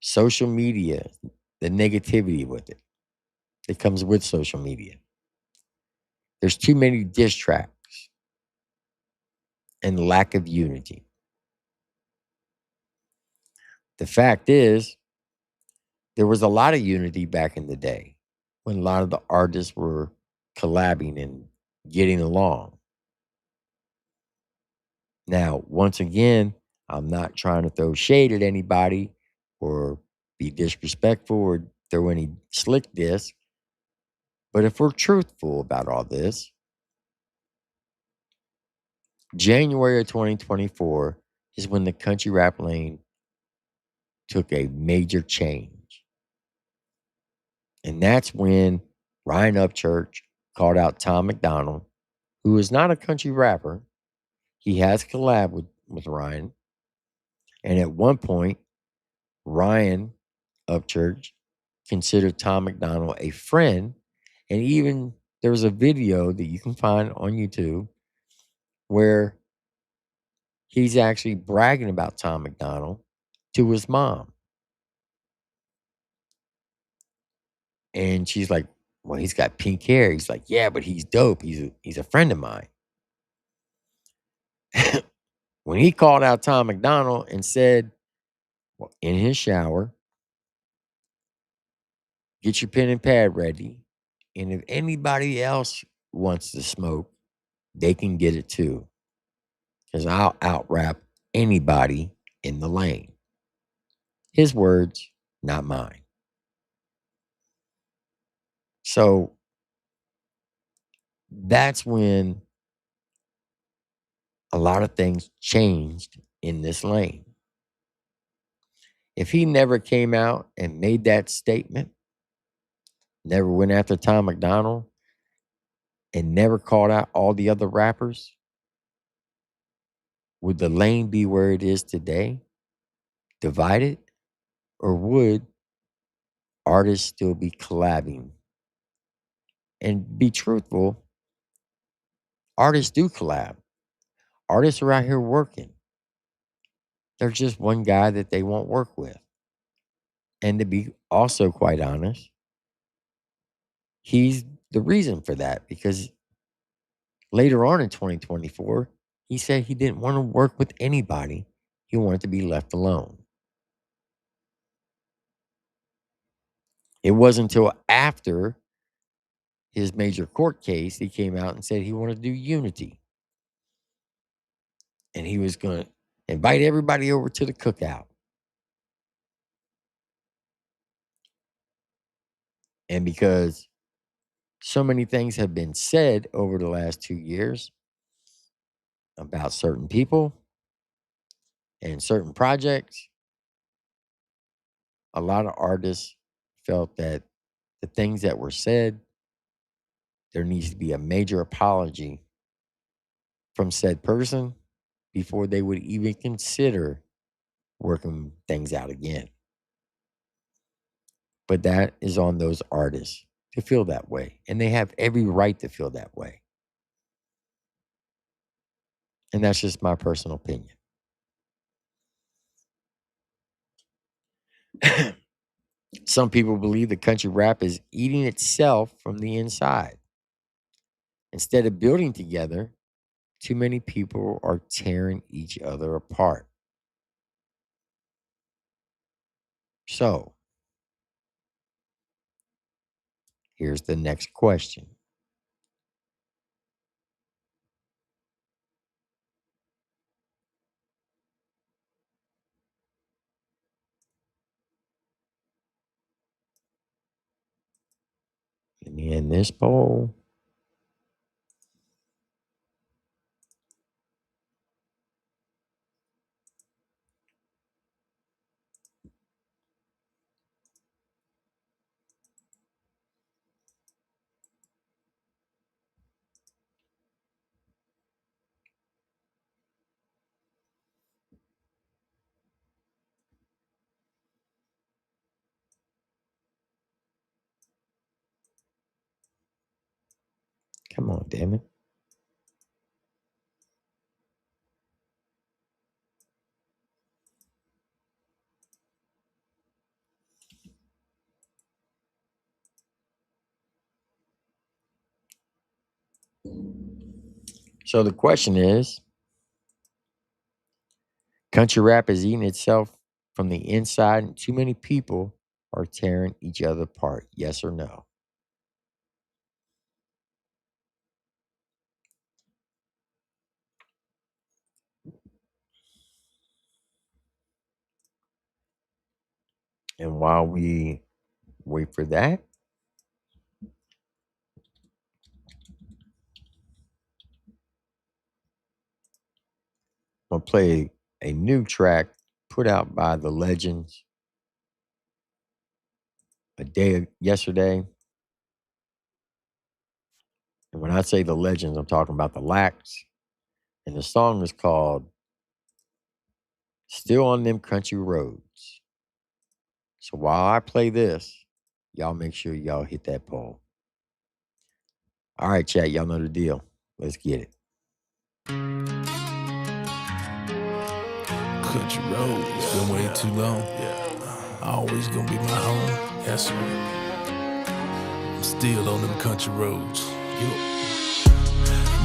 Social media, the negativity with it that comes with social media. There's too many diss tracks and lack of unity. The fact is, there was a lot of unity back in the day when a lot of the artists were collabing and getting along. Now, once again, I'm not trying to throw shade at anybody or be disrespectful or throw any slick diss. But if we're truthful about all this, January of 2024 is when the country rap lane took a major change. And that's when Ryan Upchurch called out Tom McDonald, who is not a country rapper. He has collabed with Ryan. And at one point, Ryan Upchurch considered Tom McDonald a friend. And even there was a video that you can find on YouTube where he's actually bragging about Tom McDonald to his mom. And she's like, well, he's got pink hair. He's like, yeah, but he's dope. He's a friend of mine. When he called out Tom McDonald and said, well, in his shower, get your pen and pad ready. And if anybody else wants to smoke, they can get it too. Because I'll out rap anybody in the lane. His words, not mine. So that's when a lot of things changed in this lane. If he never came out and made that statement, never went after Tom McDonald, and never called out all the other rappers, would the lane be where it is today, divided? Or would artists still be collabing? And be truthful, artists do collab. Artists are out here working. There's just one guy that they won't work with. And to be also quite honest, he's the reason for that, because later on in 2024, he said he didn't want to work with anybody. He wanted to be left alone. It wasn't until after his major court case he came out and said he wanted to do unity. And he was going to invite everybody over to the cookout. And because so many things have been said over the last 2 years about certain people and certain projects, a lot of artists felt that the things that were said, there needs to be a major apology from said person before they would even consider working things out again. But that is on those artists to feel that way. And they have every right to feel that way. And that's just my personal opinion. Some people believe the country rap is eating itself from the inside. Instead of building together, too many people are tearing each other apart. So, here's the next question. Let me end this poll. Come on, damn it. So the question is, country rap is eating itself from the inside and too many people are tearing each other apart. Yes or no? And while we wait for that, I'm going to play a new track put out by the Legends yesterday. And when I say the Legends, I'm talking about the Lax. And the song is called Still on Them Country Roads. So while I play this, y'all make sure y'all hit that poll. All right, chat, y'all know the deal. Let's get it. Country road, it's been way too long. Always gonna be my home. Yes, sir. I'm still on them country roads.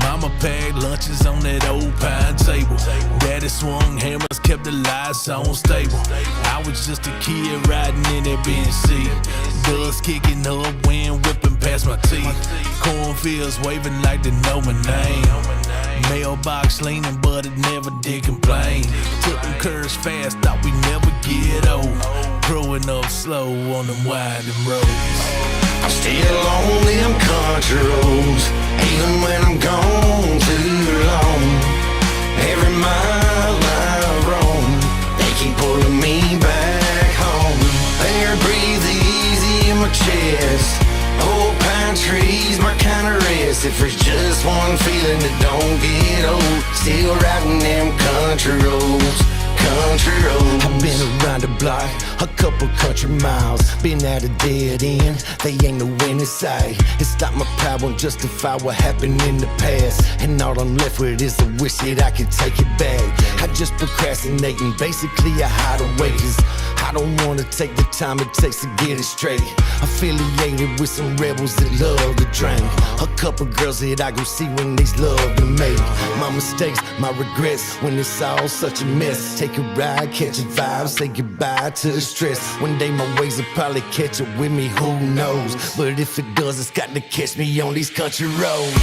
Mama packed lunches on that old pine table. Daddy swung hammers, kept the lights on stable. I was just a kid riding in that BNC. Dust kicking up, wind whipping past my teeth. Cornfields waving like they know my name. Mailbox leaning, but it never did complain. Took them curves fast, thought we never get old. Growing up slow on them winding roads. I'm still on them country roads, even when I'm gone too long. Every mile I roam, they keep pulling me back home. Air breathe easy in my chest. Old pine trees, my kind of rest. If there's just one feeling that don't get old, still riding them country roads. Country roads. I've been around the block, a couple country miles. Been at a dead end, they ain't no end in sight. It's like my pride won't justify what happened in the past. And all I'm left with is a wish that I could take it back. I just procrastinating, basically I hide away, 'cause I don't wanna take the time it takes to get it straight. Affiliated with some rebels that love to drink. A couple girls that I go see when they's love to make. My mistakes, my regrets, when it's all such a mess. Take a ride, catch a vibe, say goodbye to the stress. One day my ways will probably catch up with me, who knows? But if it does, it's got to catch me on these country roads.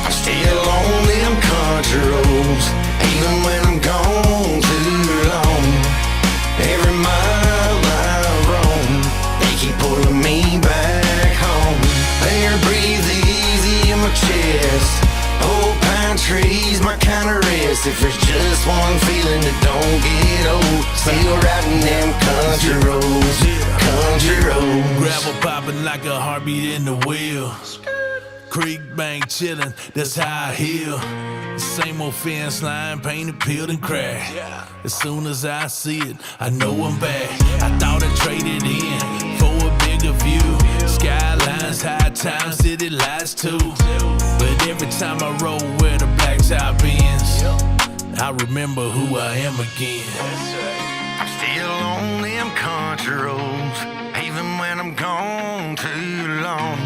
I'm still on them country roads, even when I'm gone too long. Every mile I roam, they keep pulling me back home. Air breathe easy in my chest. Old pine trees, my kind of rest. If there's just one feeling that don't get old, still riding them country roads. Country roads. Gravel popping like a heartbeat in the wheel. Creek bank chillin', that's how I heal. Same old fence line, painted, peeled, and cracked. As soon as I see it, I know I'm back. I thought I traded in for a bigger view. Skylines, high time, city lights too. But every time I roll where the black top ends, I remember who I am again. I'm still on them country roads, even when I'm gone too long.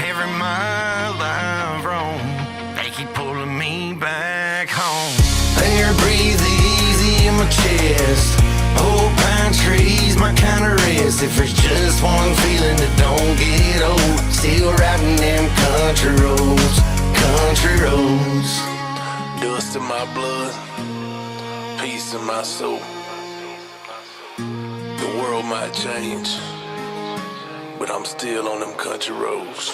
Every mile I've roamed, they keep pulling me back home. Air breathe easy in my chest. Old pine trees, my kind of rest. If there's just one feeling that don't get old, still riding them country roads. Country roads. Dust in my blood, peace in my soul. The world might change, but I'm still on them country roads.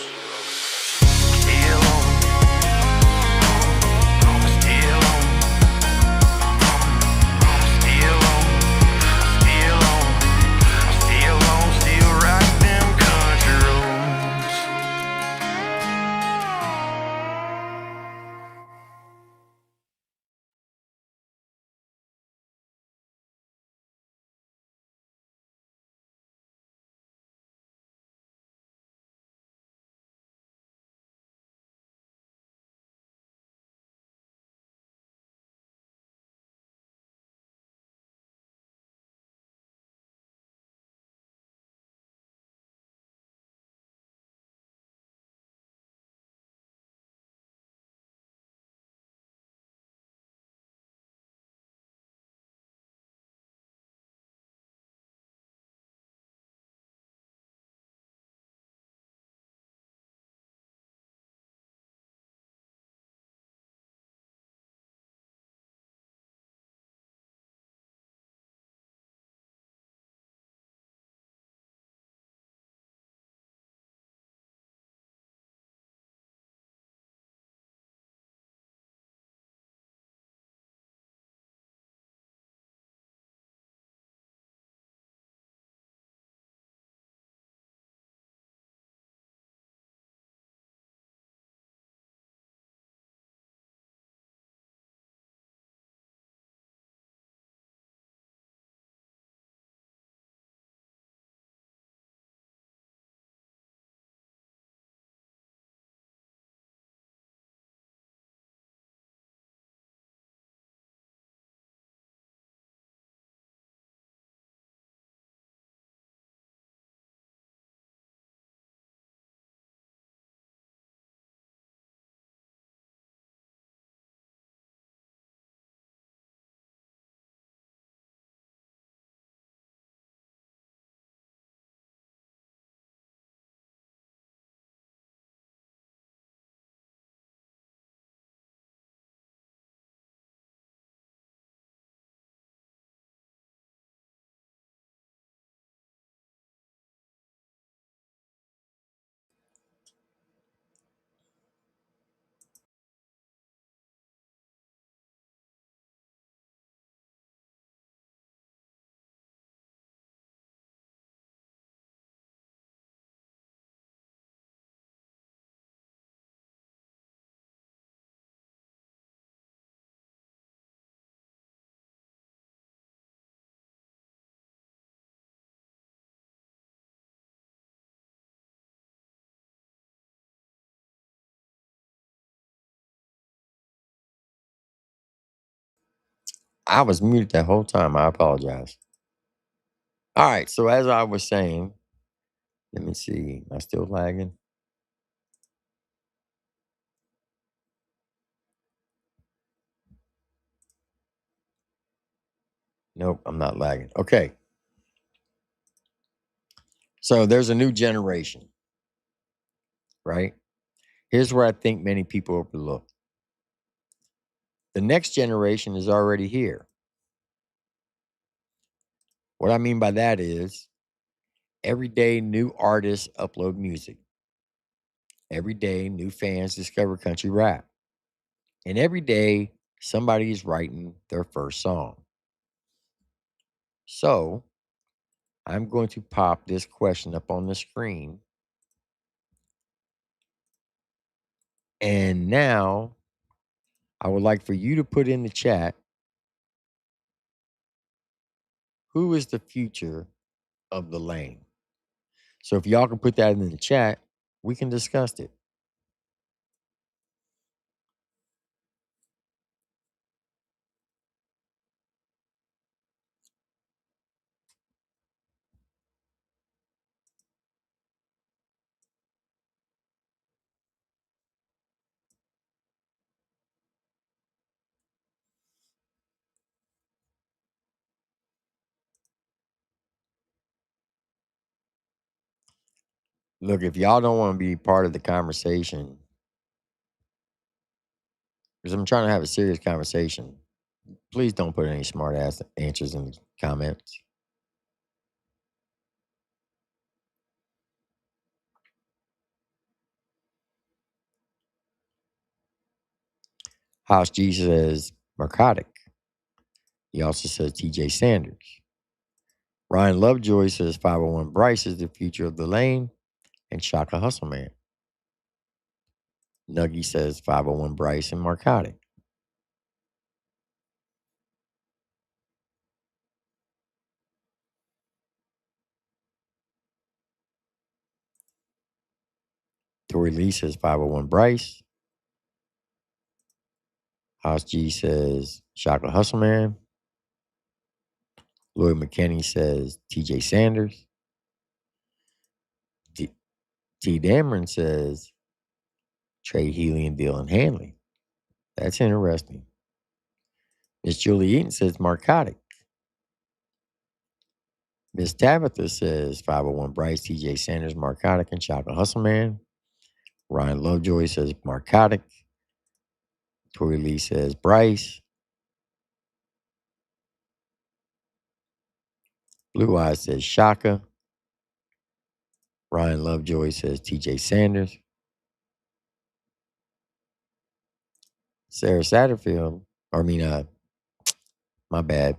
I was muted that whole time. I apologize. All right. So as I was saying, let me see. Am I still lagging? Nope, I'm not lagging. Okay. So there's a new generation, right? Here's where I think many people overlook. The next generation is already here. What I mean by that is every day new artists upload music. Every day new fans discover country rap. And every day somebody is writing their first song. So I'm going to pop this question up on the screen. And now I would like for you to put in the chat, who is the future of the lane? So if y'all can put that in the chat, we can discuss it. Look, if y'all don't want to be part of the conversation, because I'm trying to have a serious conversation, please don't put any smart ass answers in the comments. House G says narcotic. He also says TJ Sanders. Ryan Lovejoy says 501 Bryce is the future of the lane and Shaka Hustle Man. Nuggy says 501 Bryce and narcotic. Tori Lee says 501 Bryce. House G says Shaka Hustle Man. Lloyd McKinney says TJ Sanders. T. Dameron says Trey Healy and Dylan Hanley. That's interesting. Miss Julie Eaton says narcotic. Miss Tabitha says 501 Bryce, TJ Sanders, narcotic, and Shaka Hustle Man. Ryan Lovejoy says narcotic. Tori Lee says Bryce. Blue Eyes says Shaka. Ryan Lovejoy says TJ Sanders. Sarah Satterfield, my bad.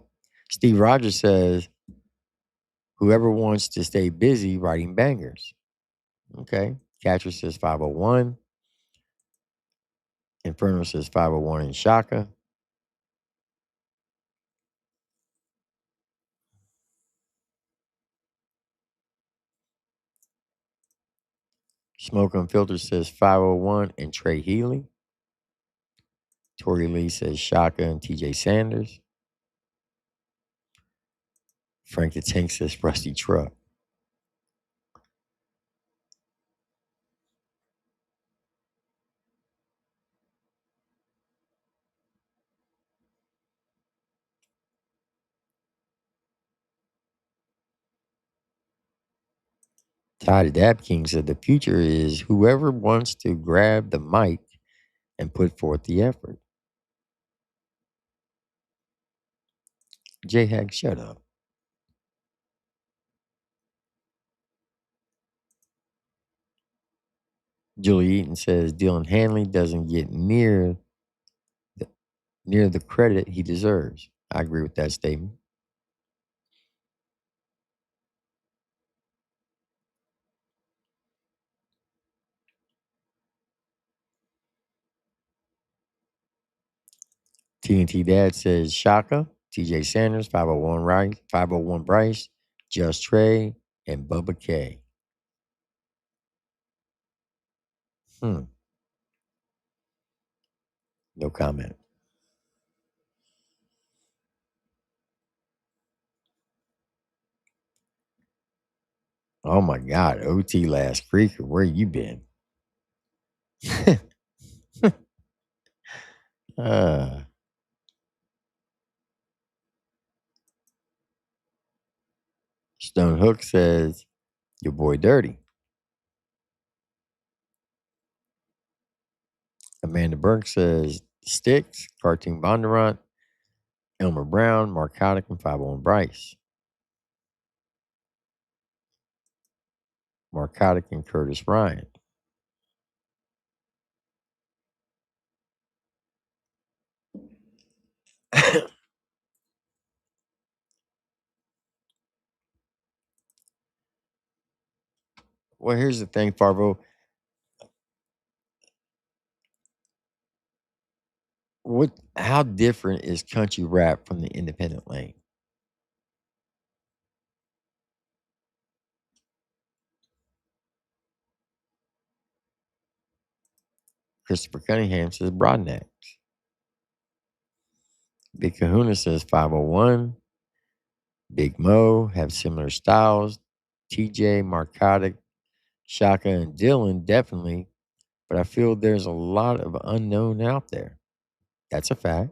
Steve Rogers says whoever wants to stay busy writing bangers. Okay. Catcher says 501. Inferno says 501 and Shaka. Smoke Unfiltered says 501 and Trey Healy. Tori Lee says Shaka and TJ Sanders. Frank the Tank says Rusty Truck. Todd Dab King said the future is whoever wants to grab the mic and put forth the effort. J Hack, shut up. Julie Eaton says Dylan Hanley doesn't get near the credit he deserves. I agree with that statement. TNT Dad says Shaka, TJ Sanders, 501 Bryce, Just Trey, and Bubba K. No comment. Oh my God, OT last creaker, where you been? uh, Stone Hook says, your boy dirty. Amanda Burke says, Sticks, Cartoon Bondurant, Elmer Brown, Mark Haddock, and 501 Bryce. Mark Haddock and Curtis Ryan. Well, here's the thing, Farvo. How different is country rap from the independent lane? Christopher Cunningham says Broadneck. Big Kahuna says 501. Big Mo have similar styles. TJ, Marcotic, Shaka, and Dylan definitely. But I feel there's a lot of unknown out there. That's a fact.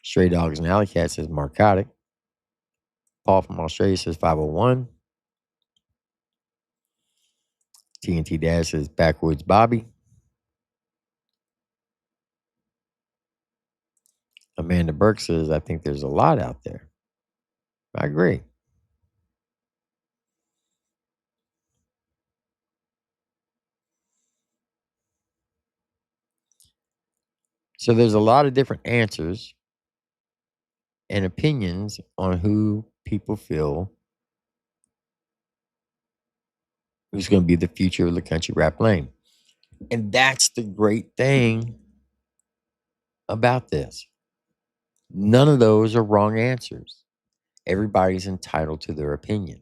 Stray Dogs and Alley Cat says Marcotic. Paul from Australia says 501. TNT Dad says Backwoods Bobby. Amanda Burke says, I think there's a lot out there. I agree. So there's a lot of different answers and opinions on who people feel who's going to be the future of the country rap lane. And that's the great thing about this. None of those are wrong answers. Everybody's entitled to their opinion.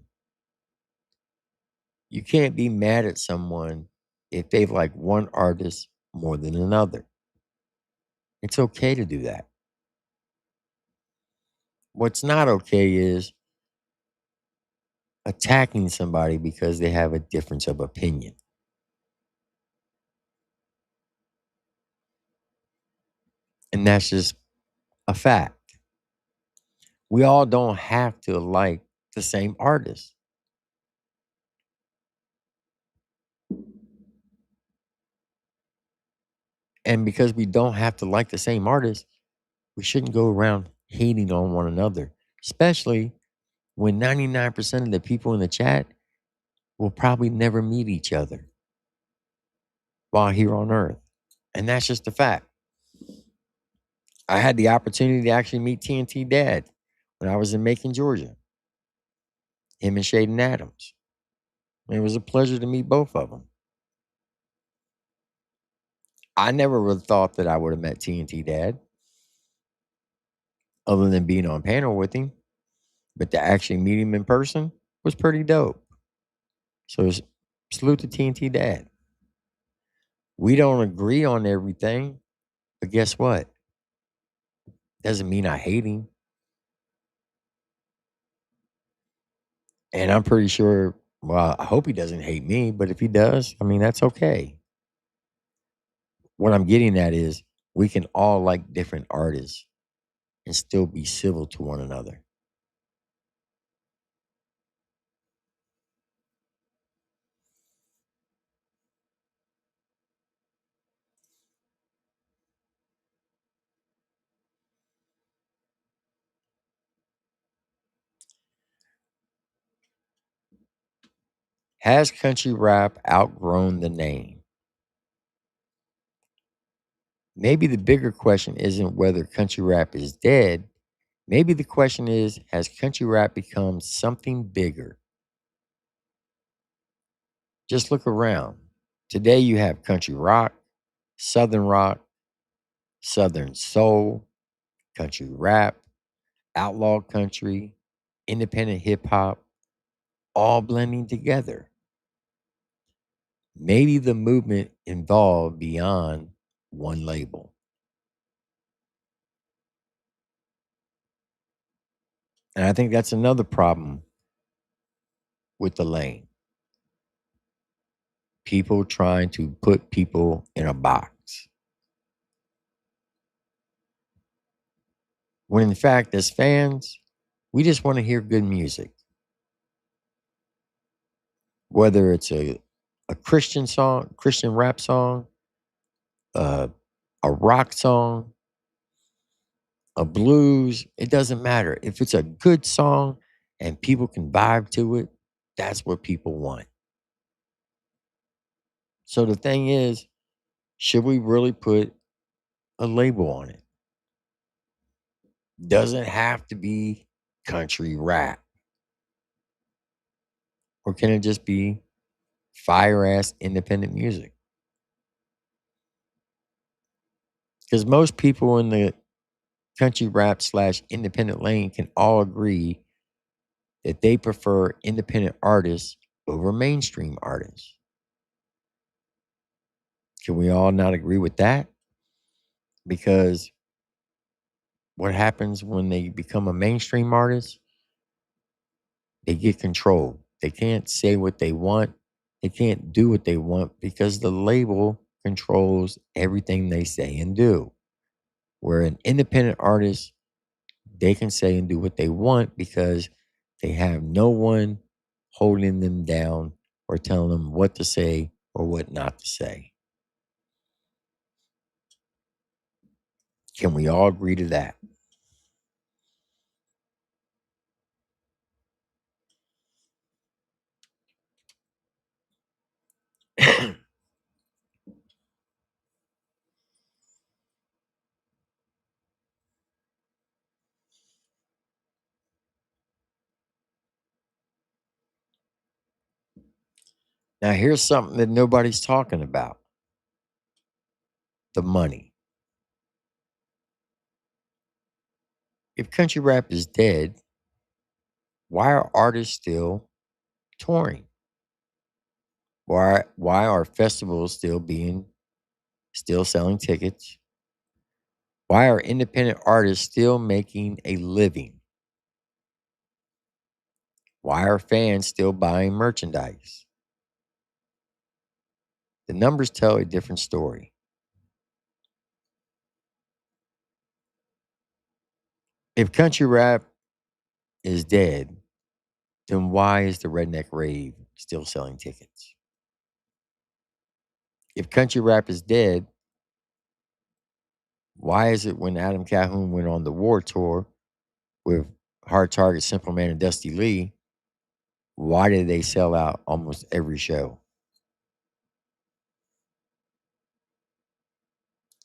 You can't be mad at someone if they like one artist more than another. It's okay to do that. What's not okay is attacking somebody because they have a difference of opinion. And that's just a fact. We all don't have to like the same artist. And because we don't have to like the same artist, we shouldn't go around hating on one another, especially when 99% of the people in the chat will probably never meet each other while here on Earth. And that's just a fact. I had the opportunity to actually meet TNT Dad when I was in Macon, Georgia. Him and Shaden Adams. And it was a pleasure to meet both of them. I never would have thought that I would have met TNT Dad other than being on panel with him. But to actually meet him in person was pretty dope. So salute to TNT Dad. We don't agree on everything, but guess what? Doesn't mean I hate him. And I'm pretty sure, well, I hope he doesn't hate me, but if he does, I mean, that's okay. What I'm getting at is we can all like different artists and still be civil to one another. Has country rap outgrown the name? Maybe the bigger question isn't whether country rap is dead. Maybe the question is, has country rap become something bigger? Just look around. Today you have country rock, southern soul, country rap, outlaw country, independent hip hop, all blending together. Maybe the movement evolved beyond one label. And I think that's another problem with the lane. People trying to put people in a box. When in fact, as fans, we just want to hear good music. Whether it's a Christian song, Christian rap song, uh, a rock song, a blues, it doesn't matter. If it's a good song and people can vibe to it, that's what people want. So the thing is, should we really put a label on it? Doesn't have to be country rap. Or can it just be fire ass independent music? Because most people in the country rap / independent lane can all agree that they prefer independent artists over mainstream artists. Can we all not agree with that? Because what happens when they become a mainstream artist? They get control. They can't say what they want. They can't do what they want because the label controls everything they say and do. Where an independent artist, they can say and do what they want because they have no one holding them down or telling them what to say or what not to say. Can we all agree to that? Now, here's something that nobody's talking about: the money. If country rap is dead, why are artists still touring? Why are festivals still selling tickets? Why are independent artists still making a living? Why are fans still buying merchandise? The numbers tell a different story. If country rap is dead, then why is the Redneck Rave still selling tickets? If country rap is dead, why is it when Adam Calhoun went on the war tour with Hard Target, Simple Man, and Dusty Lee, why did they sell out almost every show?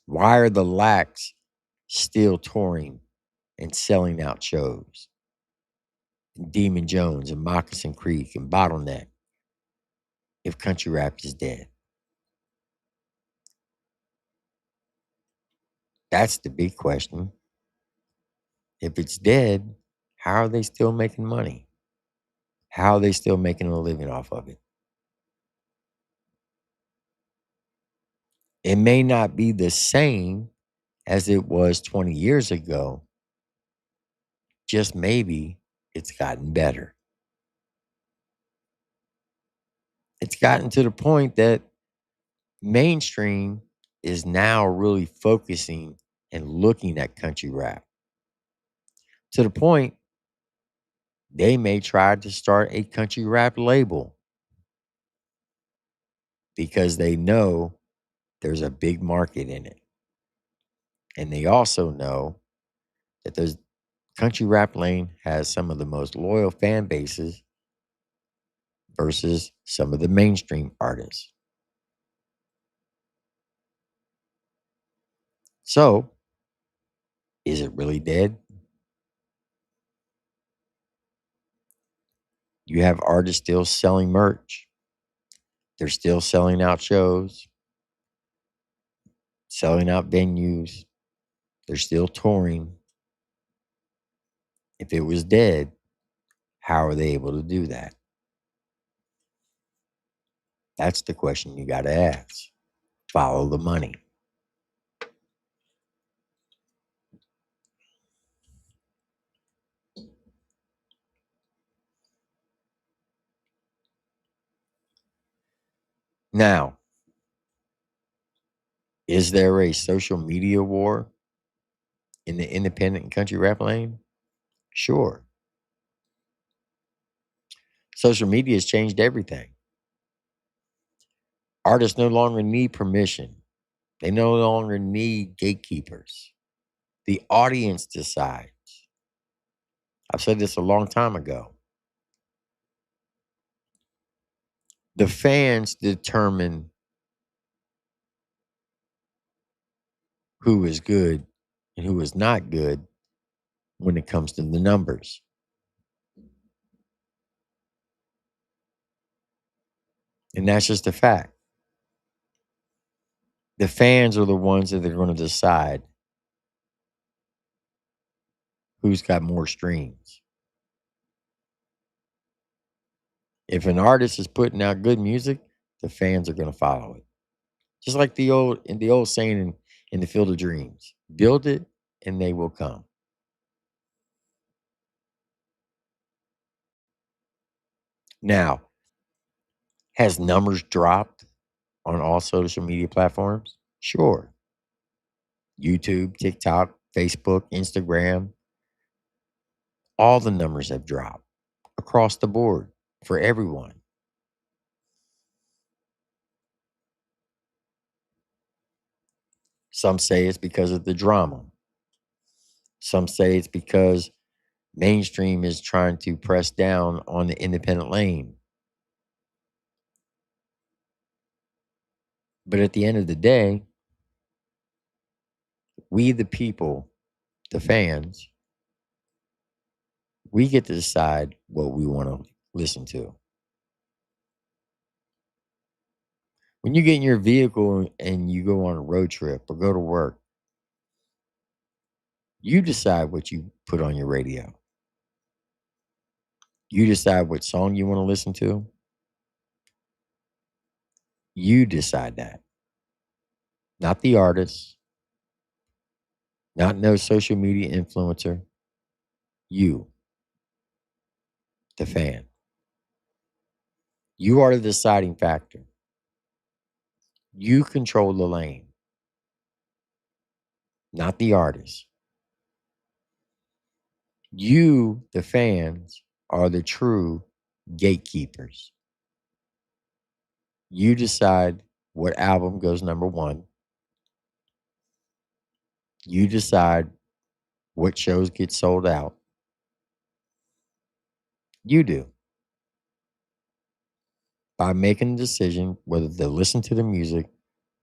Why are the Lacs still touring and selling out shows? And Demon Jones and Moccasin Creek and Bottleneck, if country rap is dead? That's the big question. If it's dead, how are they still making money? How are they still making a living off of it? It may not be the same as it was 20 years ago. Just maybe it's gotten better. It's gotten to the point that mainstream is now really focusing and looking at country rap. To the point, they may try to start a country rap label because they know there's a big market in it. And they also know that there's country rap lane has some of the most loyal fan bases versus some of the mainstream artists. So, is it really dead? You have artists still selling merch. They're still selling out shows, selling out venues. They're still touring. If it was dead, how are they able to do that? That's the question you got to ask. Follow the money. Now, is there a social media war in the independent and country rap lane? Sure. Social media has changed everything. Artists no longer need permission. They no longer need gatekeepers. The audience decides. I've said this a long time ago. The fans determine who is good and who is not good when it comes to the numbers. And that's just a fact. The fans are the ones that are going to decide who's got more streams. If an artist is putting out good music, the fans are going to follow it. Just like the old saying in the Field of Dreams, build it and they will come. Now, has numbers dropped on all social media platforms? Sure. YouTube, TikTok, Facebook, Instagram, all the numbers have dropped across the board for everyone. Some say it's because of the drama. Some say it's because mainstream is trying to press down on the independent lane. But at the end of the day, we the people, the fans, we get to decide what we want to listen to. When you get in your vehicle and you go on a road trip or go to work, you decide what you put on your radio. You decide what song you want to listen to. You decide that. Not the artist, not no social media influencer. You, the fan. You are the deciding factor. You control the lane, not the artist. You, the fans, are the true gatekeepers. You decide what album goes number one. You decide what shows get sold out. You do. By making a decision whether to listen to the music,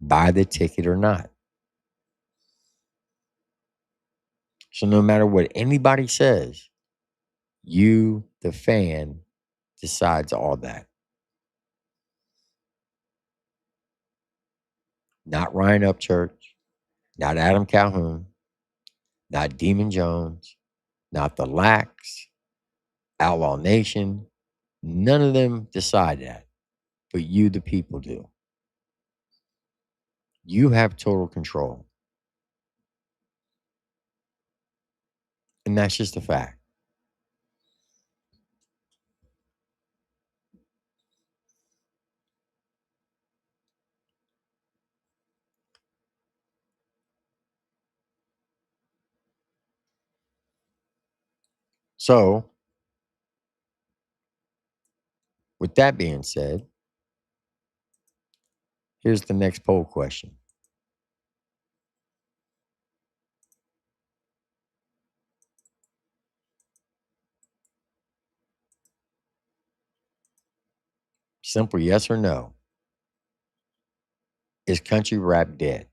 buy the ticket or not. So no matter what anybody says, you, the fan, decides all that. Not Ryan Upchurch, not Adam Calhoun, not Demon Jones, not the Lax, Outlaw Nation. None of them decide that, but you, the people, do. You have total control. And that's just a fact. So, with that being said, here's the next poll question. Simple yes or no. Is country rap dead?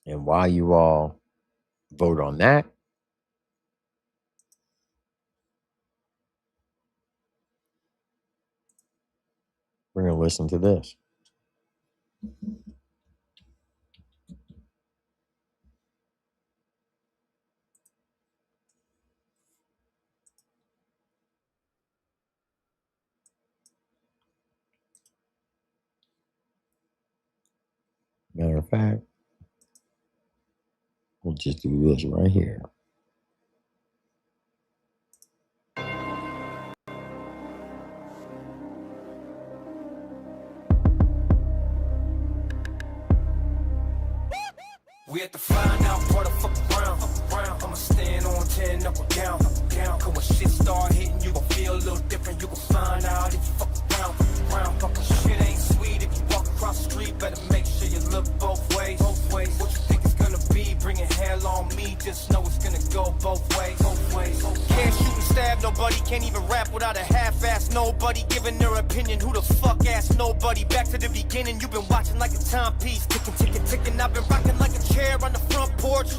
And while you all vote on that, we're going to listen to this. Matter of fact, we'll We'll just do this right here. We had to find out what the fuck around. I'ma stand on 10, knuckle down. Cause when shit start hitting, you gon' feel a little different. You gon' find out if you fuck around. Fucking shit ain't sweet. If you walk across the street, better make sure you look both ways. What you think it's gonna be? Bringing hell on me. Just know it's gonna go both ways. Can't shoot and stab nobody. Can't even rap without a half-ass nobody giving their opinion. Who the fuck asked nobody? Back to the beginning. You've been watching like a timepiece. Ticking. I've been rocking like a chair on the front porch.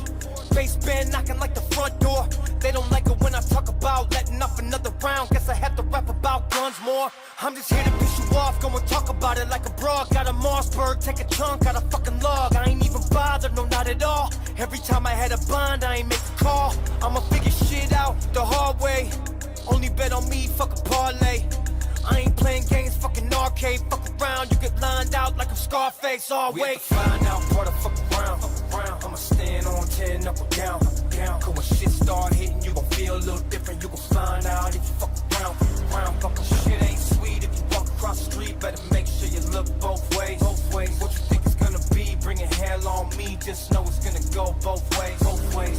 Bass band knocking like the front door. They don't like it when I talk about letting off another round. Guess I have to rap about guns more. I'm just here to piss you off. Go and talk about it like a broad. Got a Mossberg, take a chunk out a fucking log. I ain't even bothered, no, not at all. Every time I had a bond, I ain't make a call. I'ma figure shit out the hard way. Only bet on me, fuck a parlay. I ain't playing games, fucking arcade. Fuck around, you get lined out like I'm Scarface. Oh, wait. We have to find out what the fuck around. I'ma stand on 10, knuckle down. Cause when shit start hitting, you gon' feel a little different. You gon' find out if you fuck around. Fucking shit ain't sweet. If you walk across the street, better make sure you look both ways. What you think it's gonna be? Bringing hell on me. Just know it's gonna go both ways.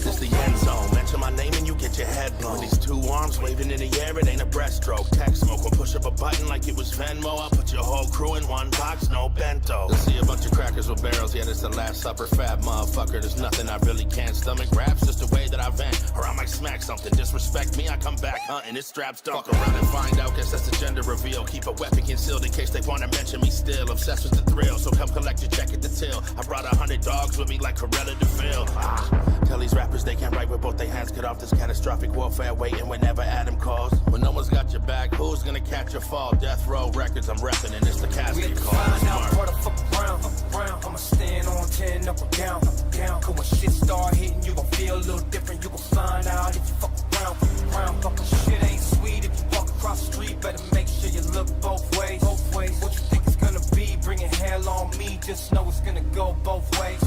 This the end zone. Mention my name and you get your head blown. These two arms waving in the air, it ain't a breaststroke. Text smoke or push up a button like it was Venmo. I'll put your whole crew in one box, no bento. Let's see a bunch of crackers with barrels. Yeah, this the last supper. Fat motherfucker, there's nothing I really can't stomach. Rap's just the way that I vent, or I might smack something. Disrespect me, I come back hunting. It's straps dunk around and find out. Guess that's the gender reveal. Keep a weapon concealed in case they wanna mention me still. Obsessed with the thrill, so come collect your check at the till. I brought 100 dogs with me like Corella DeVille. Tell these rappers they can't write with both their hands. Cut off this catastrophic warfare waiting whenever Adam calls. When no one's got your back, who's gonna catch your fall? Death Row Records, I'm repping, and it's the casket call. Find out what the fuck around. I'ma stand on 10, knuckle down. Cause when shit start hitting, you gon' feel a little different. You gon' find out if you fuck around. Fucking shit ain't sweet. If you walk across the street, better make sure you look both ways. What you think it's gonna be? Bringing hell on me. Just know it's gonna go both ways.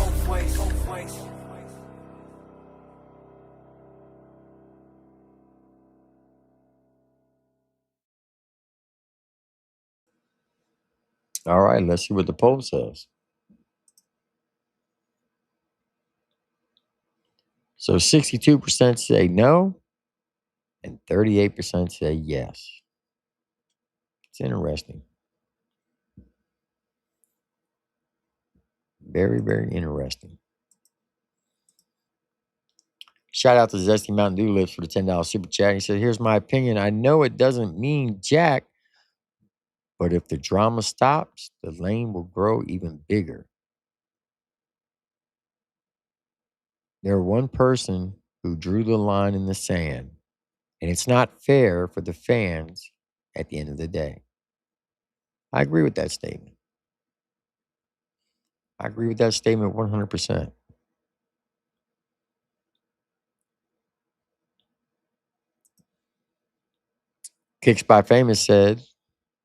All right, let's see what the poll says. So 62% say no, and 38% say yes. It's interesting. Very, very interesting. Shout out to Zesty Mountain Dew Lips for the $10 super chat. He said, here's my opinion. I know it doesn't mean jack, but if the drama stops, the lane will grow even bigger. They're one person who drew the line in the sand, and it's not fair for the fans at the end of the day. I agree with that statement. I agree with that statement 100%. Kicks by Famous said,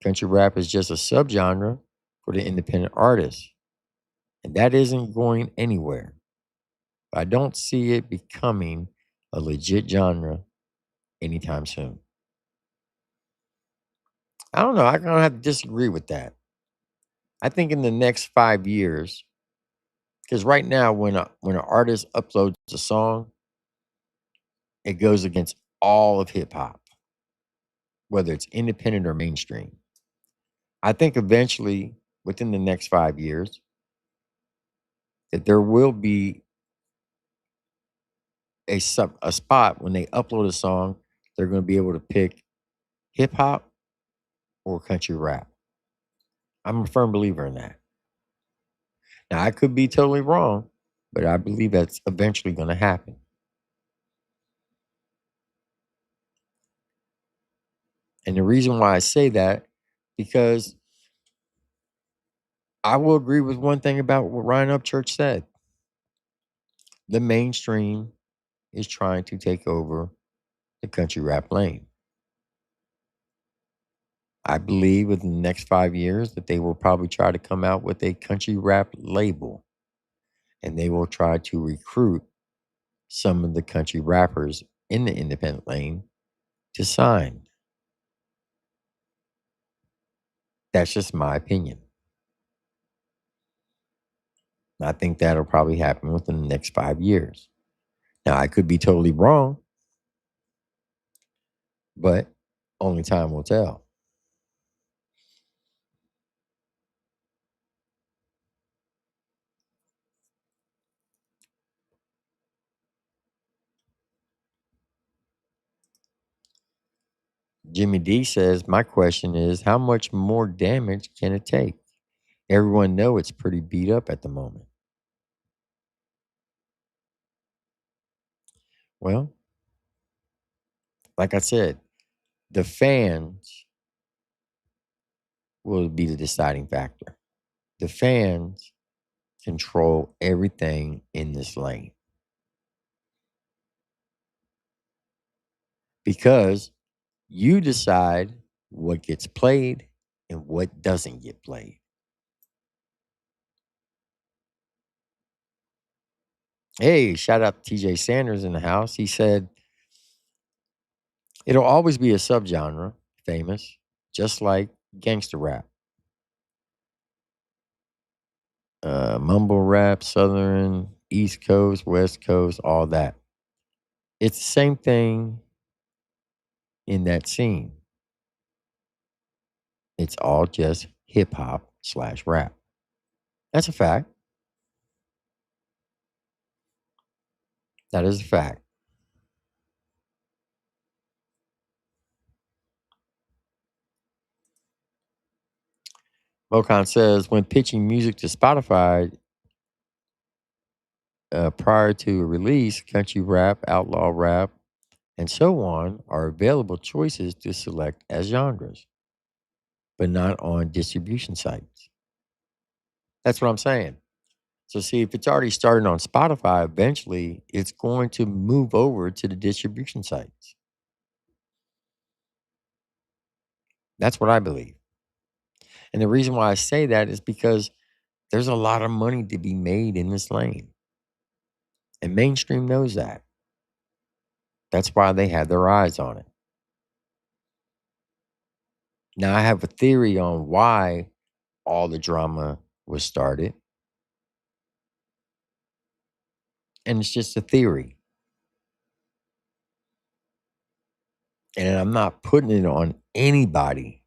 country rap is just a subgenre for the independent artist, and that isn't going anywhere. I don't see it becoming a legit genre anytime soon. I don't know. I'm going to have to disagree with that. I think in the next 5 years, because right now when an artist uploads a song, it goes against all of hip hop, whether it's independent or mainstream. I think eventually, within the next 5 years, that there will be a spot when they upload a song, they're going to be able to pick hip hop or country rap. I'm a firm believer in that. Now, I could be totally wrong, but I believe that's eventually going to happen. And the reason why I say that, because I will agree with one thing about what Ryan Upchurch said. The mainstream is trying to take over the country rap lane. I believe within the next 5 years that they will probably try to come out with a country rap label, and they will try to recruit some of the country rappers in the independent lane to sign. That's just my opinion. I think that'll probably happen within the next 5 years. Now, I could be totally wrong, but only time will tell. Jimmy D says, my question is, how much more damage can it take? Everyone know it's pretty beat up at the moment. Well, like I said, the fans will be the deciding factor. The fans control everything in this lane because you decide what gets played and what doesn't get played. Hey, shout out to TJ Sanders in the house. He said, it'll always be a subgenre, famous, just like gangster rap. Mumble rap, Southern, East Coast, West Coast, all that. It's the same thing in that scene. It's all just hip hop / rap. That's a fact. That is a fact. Mokan says, when pitching music to Spotify prior to a release, country rap, outlaw rap, and so on are available choices to select as genres, but not on distribution sites. That's what I'm saying. So, see, if it's already started on Spotify, eventually it's going to move over to the distribution sites. That's what I believe. And the reason why I say that is because there's a lot of money to be made in this lane. And mainstream knows that. That's why they have their eyes on it. Now, I have a theory on why all the drama was started. And it's just a theory. And I'm not putting it on anybody.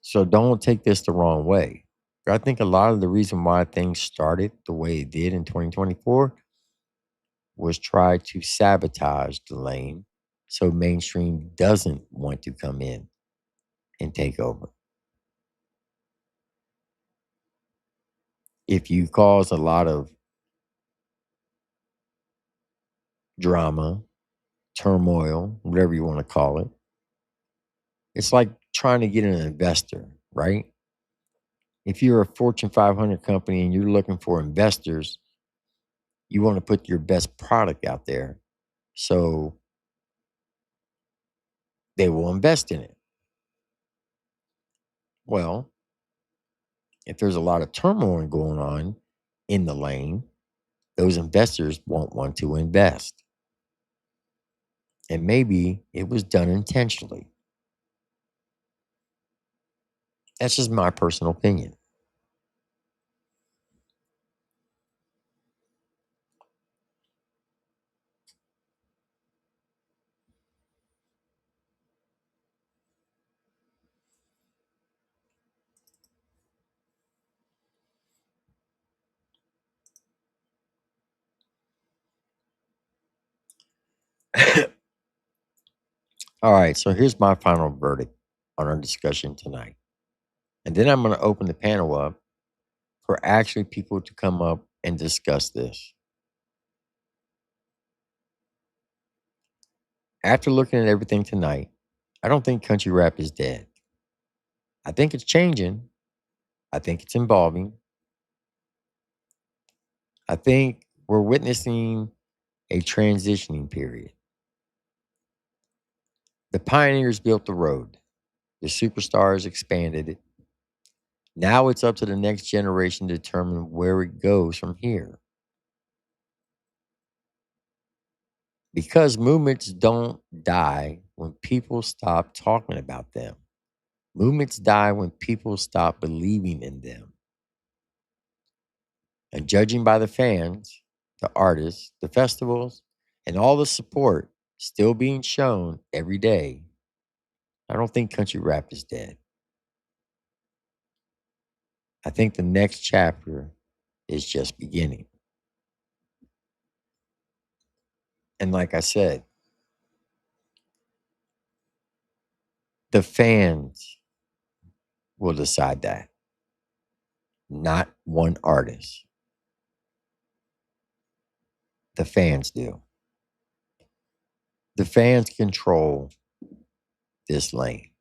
So don't take this the wrong way. I think a lot of the reason why things started the way it did in 2024 was try to sabotage the lane so mainstream doesn't want to come in and take over. If you cause a lot of drama, turmoil, whatever you want to call it, it's like trying to get an investor, right? If you're a Fortune 500 company and you're looking for investors, you want to put your best product out there so they will invest in it. Well, if there's a lot of turmoil going on in the lane, those investors won't want to invest. And maybe it was done intentionally. That's just my personal opinion. All right, so here's my final verdict on our discussion tonight. And then I'm going to open the panel up for actually people to come up and discuss this. After looking at everything tonight, I don't think country rap is dead. I think it's changing. I think it's evolving. I think we're witnessing a transitioning period. The pioneers built the road. The superstars expanded it. Now it's up to the next generation to determine where it goes from here. Because movements don't die when people stop talking about them. Movements die when people stop believing in them. And judging by the fans, the artists, the festivals, and all the support still being shown every day, I don't think country rap is dead. I think the next chapter is just beginning. And like I said, the fans will decide that, not one artist. The fans do. The fans control this lane.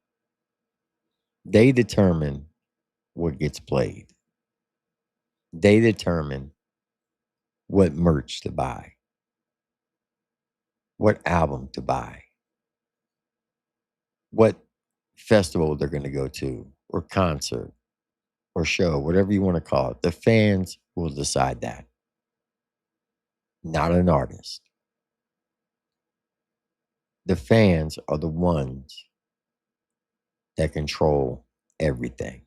They determine what gets played. They determine what merch to buy, what album to buy, what festival they're going to go to, or concert, or show, whatever you want to call it. The fans will decide that, not an artist. The fans are the ones that control everything.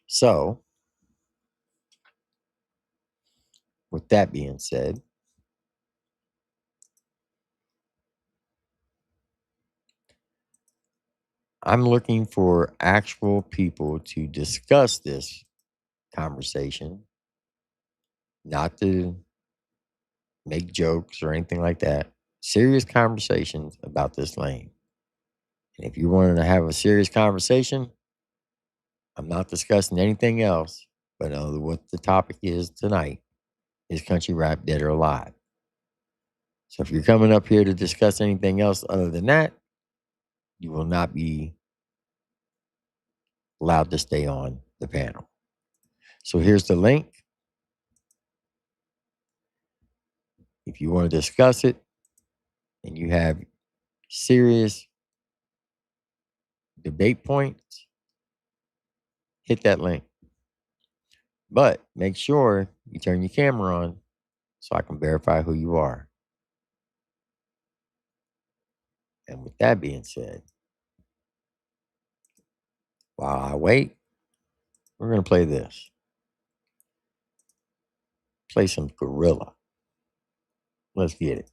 So, with that being said, I'm looking for actual people to discuss this conversation, not to make jokes or anything like that. Serious conversations about this lane. And if you wanted to have a serious conversation, I'm not discussing anything else, but what the topic is tonight is country rap dead or alive. So if you're coming up here to discuss anything else other than that, you will not be allowed to stay on the panel. So here's the link. If you want to discuss it and you have serious debate points, hit that link. But make sure you turn your camera on so I can verify who you are. And with that being said, while I wait, we're going to play this. Play some Gorilla. Let's get it.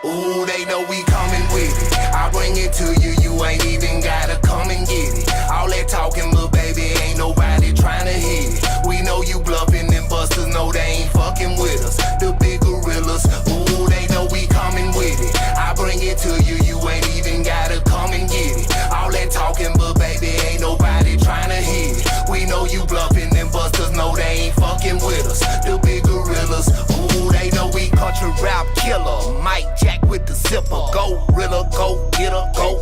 Ooh, they know we coming with it. I bring it to you, you ain't even gotta come and get it. All that talking, little baby, ain't nobody trying to hit it. We know you bluffing, them busters know they ain't fucking with us. The big gorillas, ooh, they know we coming with it. I bring it to you, you ain't even gotta come and get it. All that talking, but baby, ain't nobody trying to hit it. We know you bluffing, them busters know they ain't fucking with us. The big gorillas, ooh, they know we country rap killer. Mike Jack with the zipper, go Rilla, go get her, go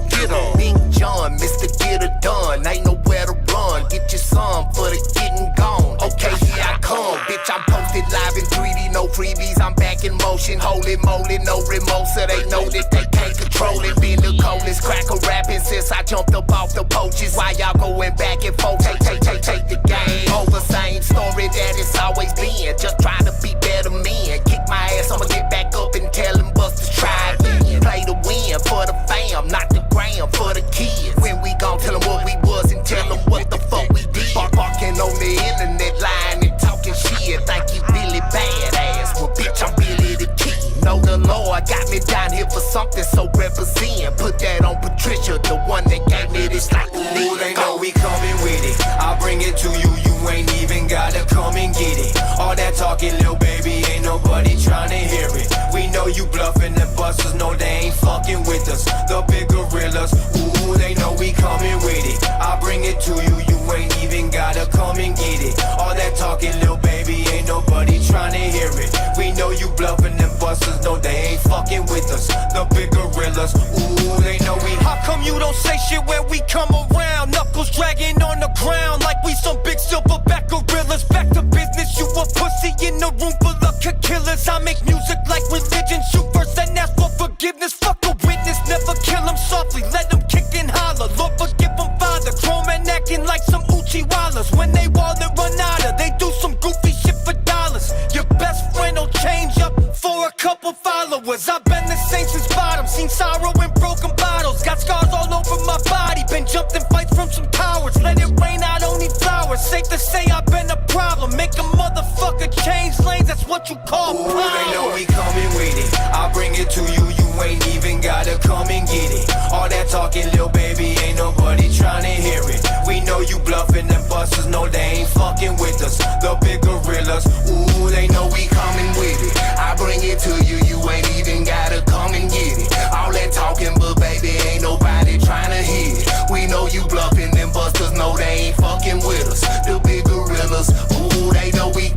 get her. Big John, Mr. Get Her Done, ain't nowhere to run. Get your son for the getting gone. Okay, here I come, bitch, I'm posted live in 3D, no freebies, I'm back in motion. Holy moly, no remote, so they know that they can't control it. Been the coldest cracker rapping since I jumped up off the poaches. Why y'all going back and forth? Take the game over. Same story that it's always been. Just trying to be better men. Kick my ass, I'ma get back up and tell them busters try again. Play to win for the fam, not the gram for the kids. When we gon' tell them what we was and tell them what the fuck we did. Barking on the internet line and talking shit. Think you really badass. Well, bitch, I'm Billy the Kid. Know the Lord got me down here for something, so represent. Put that on Patricia, the one that gave me this like the lead. They know we coming with it. I'll bring it to you, you ain't even gotta come and get it. All that talking, little baby, ain't nobody trying to hear it. We know you bluffing, the busters know they ain't fucking with us. The big gorillas, ooh, they know we coming with it. I'll bring it to you, you ain't even gotta come and get it. All that talking, little baby, ain't nobody trying to hear it. We know you bluffing, them busters know they ain't fucking with us. The big gorillas, ooh, they know we. How come you don't say shit when we come around? Knuckles dragging on the ground like we some big silverback gorillas. Back to business, you a pussy in the room full of could killers. I make music like religion. Shoot first and ask for forgiveness. Fuck a witness, never kill them softly. Let them kick and holler. Lord forgive them, Father. Chrome and acting like some Uchi Wallers. When they wall and run out of, they do some goofy shit for dollars. Your best friend will change up for a couple followers. I've been the same since bottom. Seen sorrow in broken bottles. Got scars all over my body. Been jumped in fights from some cowards. Let it rain, I don't need flowers. Safe to say I've been a problem. Make a motherfucker change lanes. That's what you call power. They know we coming with it. I'll bring it to you. You ain't even gotta come and get it. All that talking, little baby, ain't nobody trying to hear it. We know you bluffing, them busters know they ain't fucking with us. The big gorillas, ooh, they know we coming with it. I bring it to you, you ain't even gotta come and get it. All that talking, but baby, ain't nobody trying to hear it. We know you bluffing, them busters know they ain't fucking with us. The big gorillas, ooh, they know we.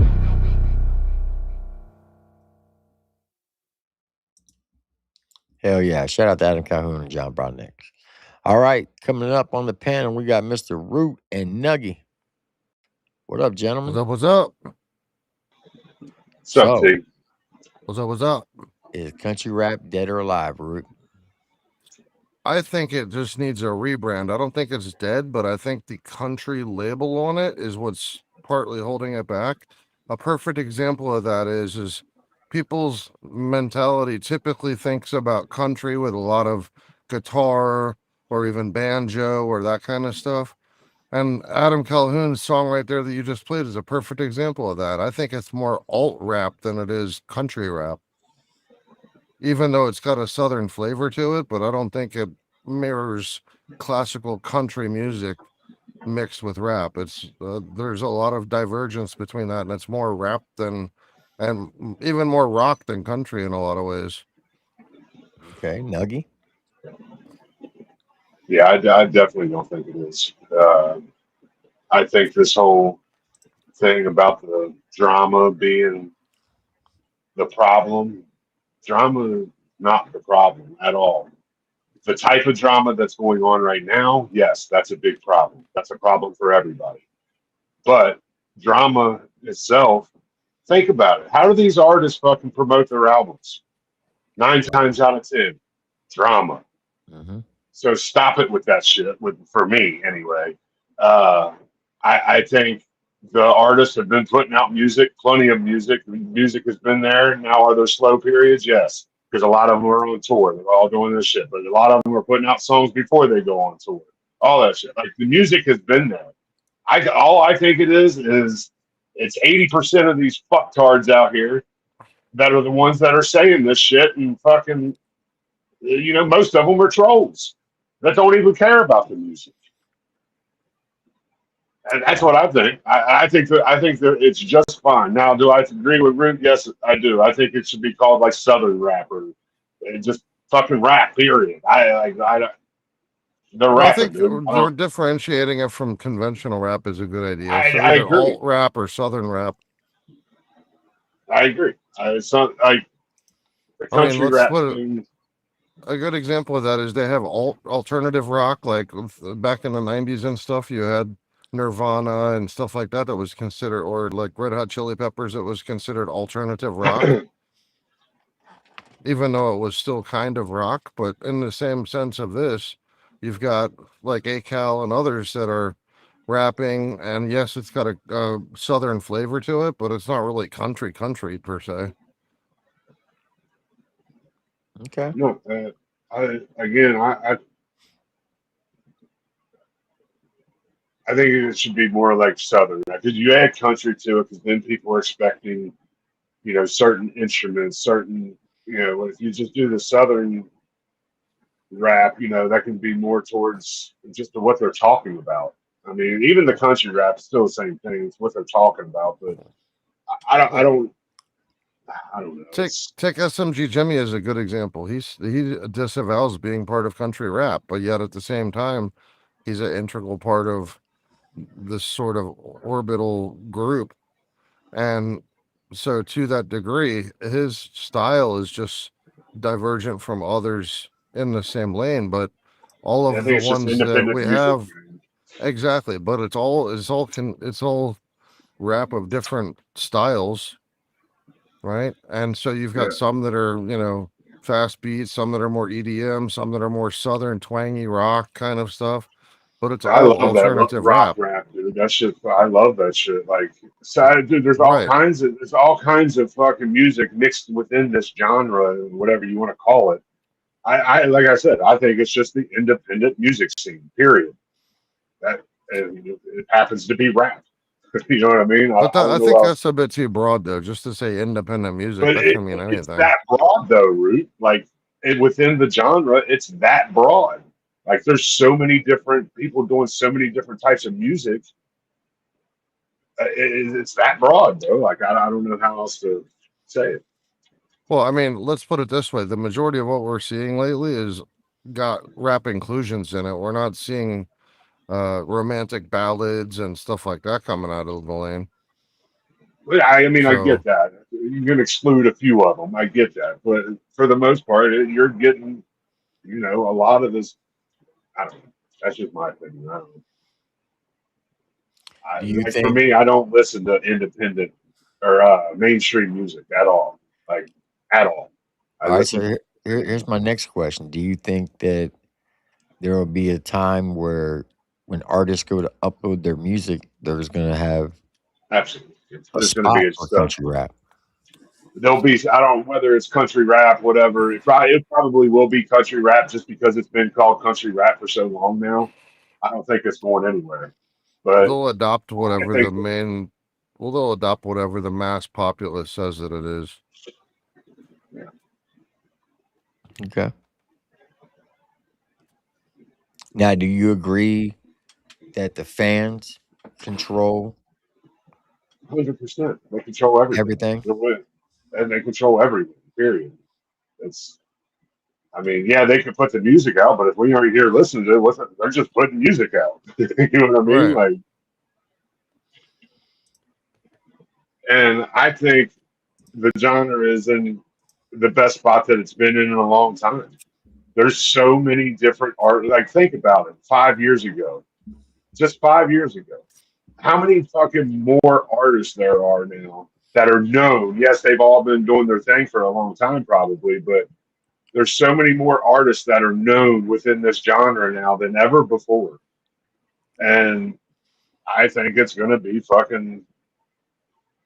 Hell yeah. Shout out to Adam Calhoun and John Brown next. All right. Coming up on the panel, we got Mr. Root and Nuggy. What up, gentlemen? What's up? What's up, T? What's up? Is country rap dead or alive, Root? I think it just needs a rebrand. I don't think it's dead, but I think the country label on it is what's partly holding it back. A perfect example of that is people's mentality typically thinks about country with a lot of guitar or even banjo or that kind of stuff. And Adam Calhoun's song right there that you just played is a perfect example of that. I think it's more alt rap than it is country rap, even though it's got a southern flavor to it, but I don't think it mirrors classical country music mixed with rap. It's there's a lot of divergence between that, and it's more rap than, and even more rock than country in a lot of ways. Okay, Nuggy? Yeah, I definitely don't think it is. I think this whole thing about the drama being the problem, drama not the problem at all. The type of drama that's going on right now, yes, that's a big problem. That's a problem for everybody. But drama itself, think about it. How do these artists fucking promote their albums? 9 times out of 10, drama. Mm-hmm. So stop it with that shit. For me, anyway. I think the artists have been putting out music, plenty of music. Music has been there. Now, are there slow periods? Yes, because a lot of them are on tour. They're all doing this shit. But a lot of them are putting out songs before they go on tour. All that shit. Like the music has been there. All I think it is it's 80% of these fucktards out here that are the ones that are saying this shit, and fucking, most of them are trolls that don't even care about the music. And that's what I think. I think that it's just fine. Now, do I agree with Root? Yes, I do. I think it should be called like Southern rap or just fucking rap. Period. They're I rapping, think dude. they're differentiating it from conventional rap is a good idea. So I either agree. alt rap or southern rap. I agree. It's not like the country let's rap put thing. a good example of that is they have alternative rock, like back in the 90s and stuff. You had Nirvana and stuff like that was considered, or like Red Hot Chili Peppers, it was considered alternative rock. Even though it was still kind of rock, but in the same sense of this, you've got like ACAL and others that are rapping, and yes, it's got a southern flavor to it, but it's not really country per se. Okay. No, I think it should be more like Southern, because you add country to it, because then people are expecting, certain instruments, certain, if you just do the Southern rap, that can be more towards just what they're talking about. I mean, even the country rap is still the same thing. It's what they're talking about, but I don't know. Take SMG Jimmy as a good example. He disavows being part of country rap, but yet at the same time, he's an integral part of this sort of orbital group. And so to that degree, his style is just divergent from others in the same lane, but all of the ones that we have, exactly, but it's all rap of different styles. right? And so you've got Yeah. some that are, fast beats, some that are more EDM, some that are more southern twangy rock kind of stuff, but it's I all love that alternative rock rap. rap, dude. That shit, I love that shit. Like, so, dude, Right. there's all kinds of fucking music mixed within this genre, whatever you want to call it. Like I said, I think it's just the independent music scene. Period. That and it happens to be rap. You know what I mean? But I I don't know think else. that's a bit too broad though, just to say independent music. But That can mean it's anything. that broad though, Root. Like within the genre, it's that broad. Like there's so many different people doing so many different types of music. It's that broad, though. Like I don't know how else to say it. Well, I mean, let's put it this way. The majority of what we're seeing lately is got rap inclusions in it. We're not seeing romantic ballads and stuff like that coming out of the lane. But I mean, I get So, that. You can exclude a few of them. I get that, but for the most part, you're getting, a lot of this. I don't know. That's just my opinion. I don't know. Do you Like for think? me, I don't listen to independent or mainstream music at all. Like at all. I All right, so listen. here's my next question. Do you think that there will be a time where when artists go to upload their music, there's going to have Absolutely. a There's going to spot be for stuff. country rap? There'll be, I don't know whether it's country rap, whatever. It probably will be country rap just because it's been called country rap for so long now. I don't think it's going anywhere. But they'll adopt I whatever think, they'll adopt whatever the mass populace says that it is. yeah, Okay. Now, do you agree that the fans control 100%. They control everything. everything? And they control everything, period. It's, I mean, yeah, they could put the music out, but if we aren't here listening to it, they're just putting music out. You know what I mean? Right. Like, and I think the genre is in the best spot that it's been in a long time. There's so many different art. Like, think about it. 5 years ago, just 5 years ago, how many fucking more artists there are now that are known? Yes, they've all been doing their thing for a long time, probably, but there's so many more artists that are known within this genre now than ever before. And I think it's going to be fucking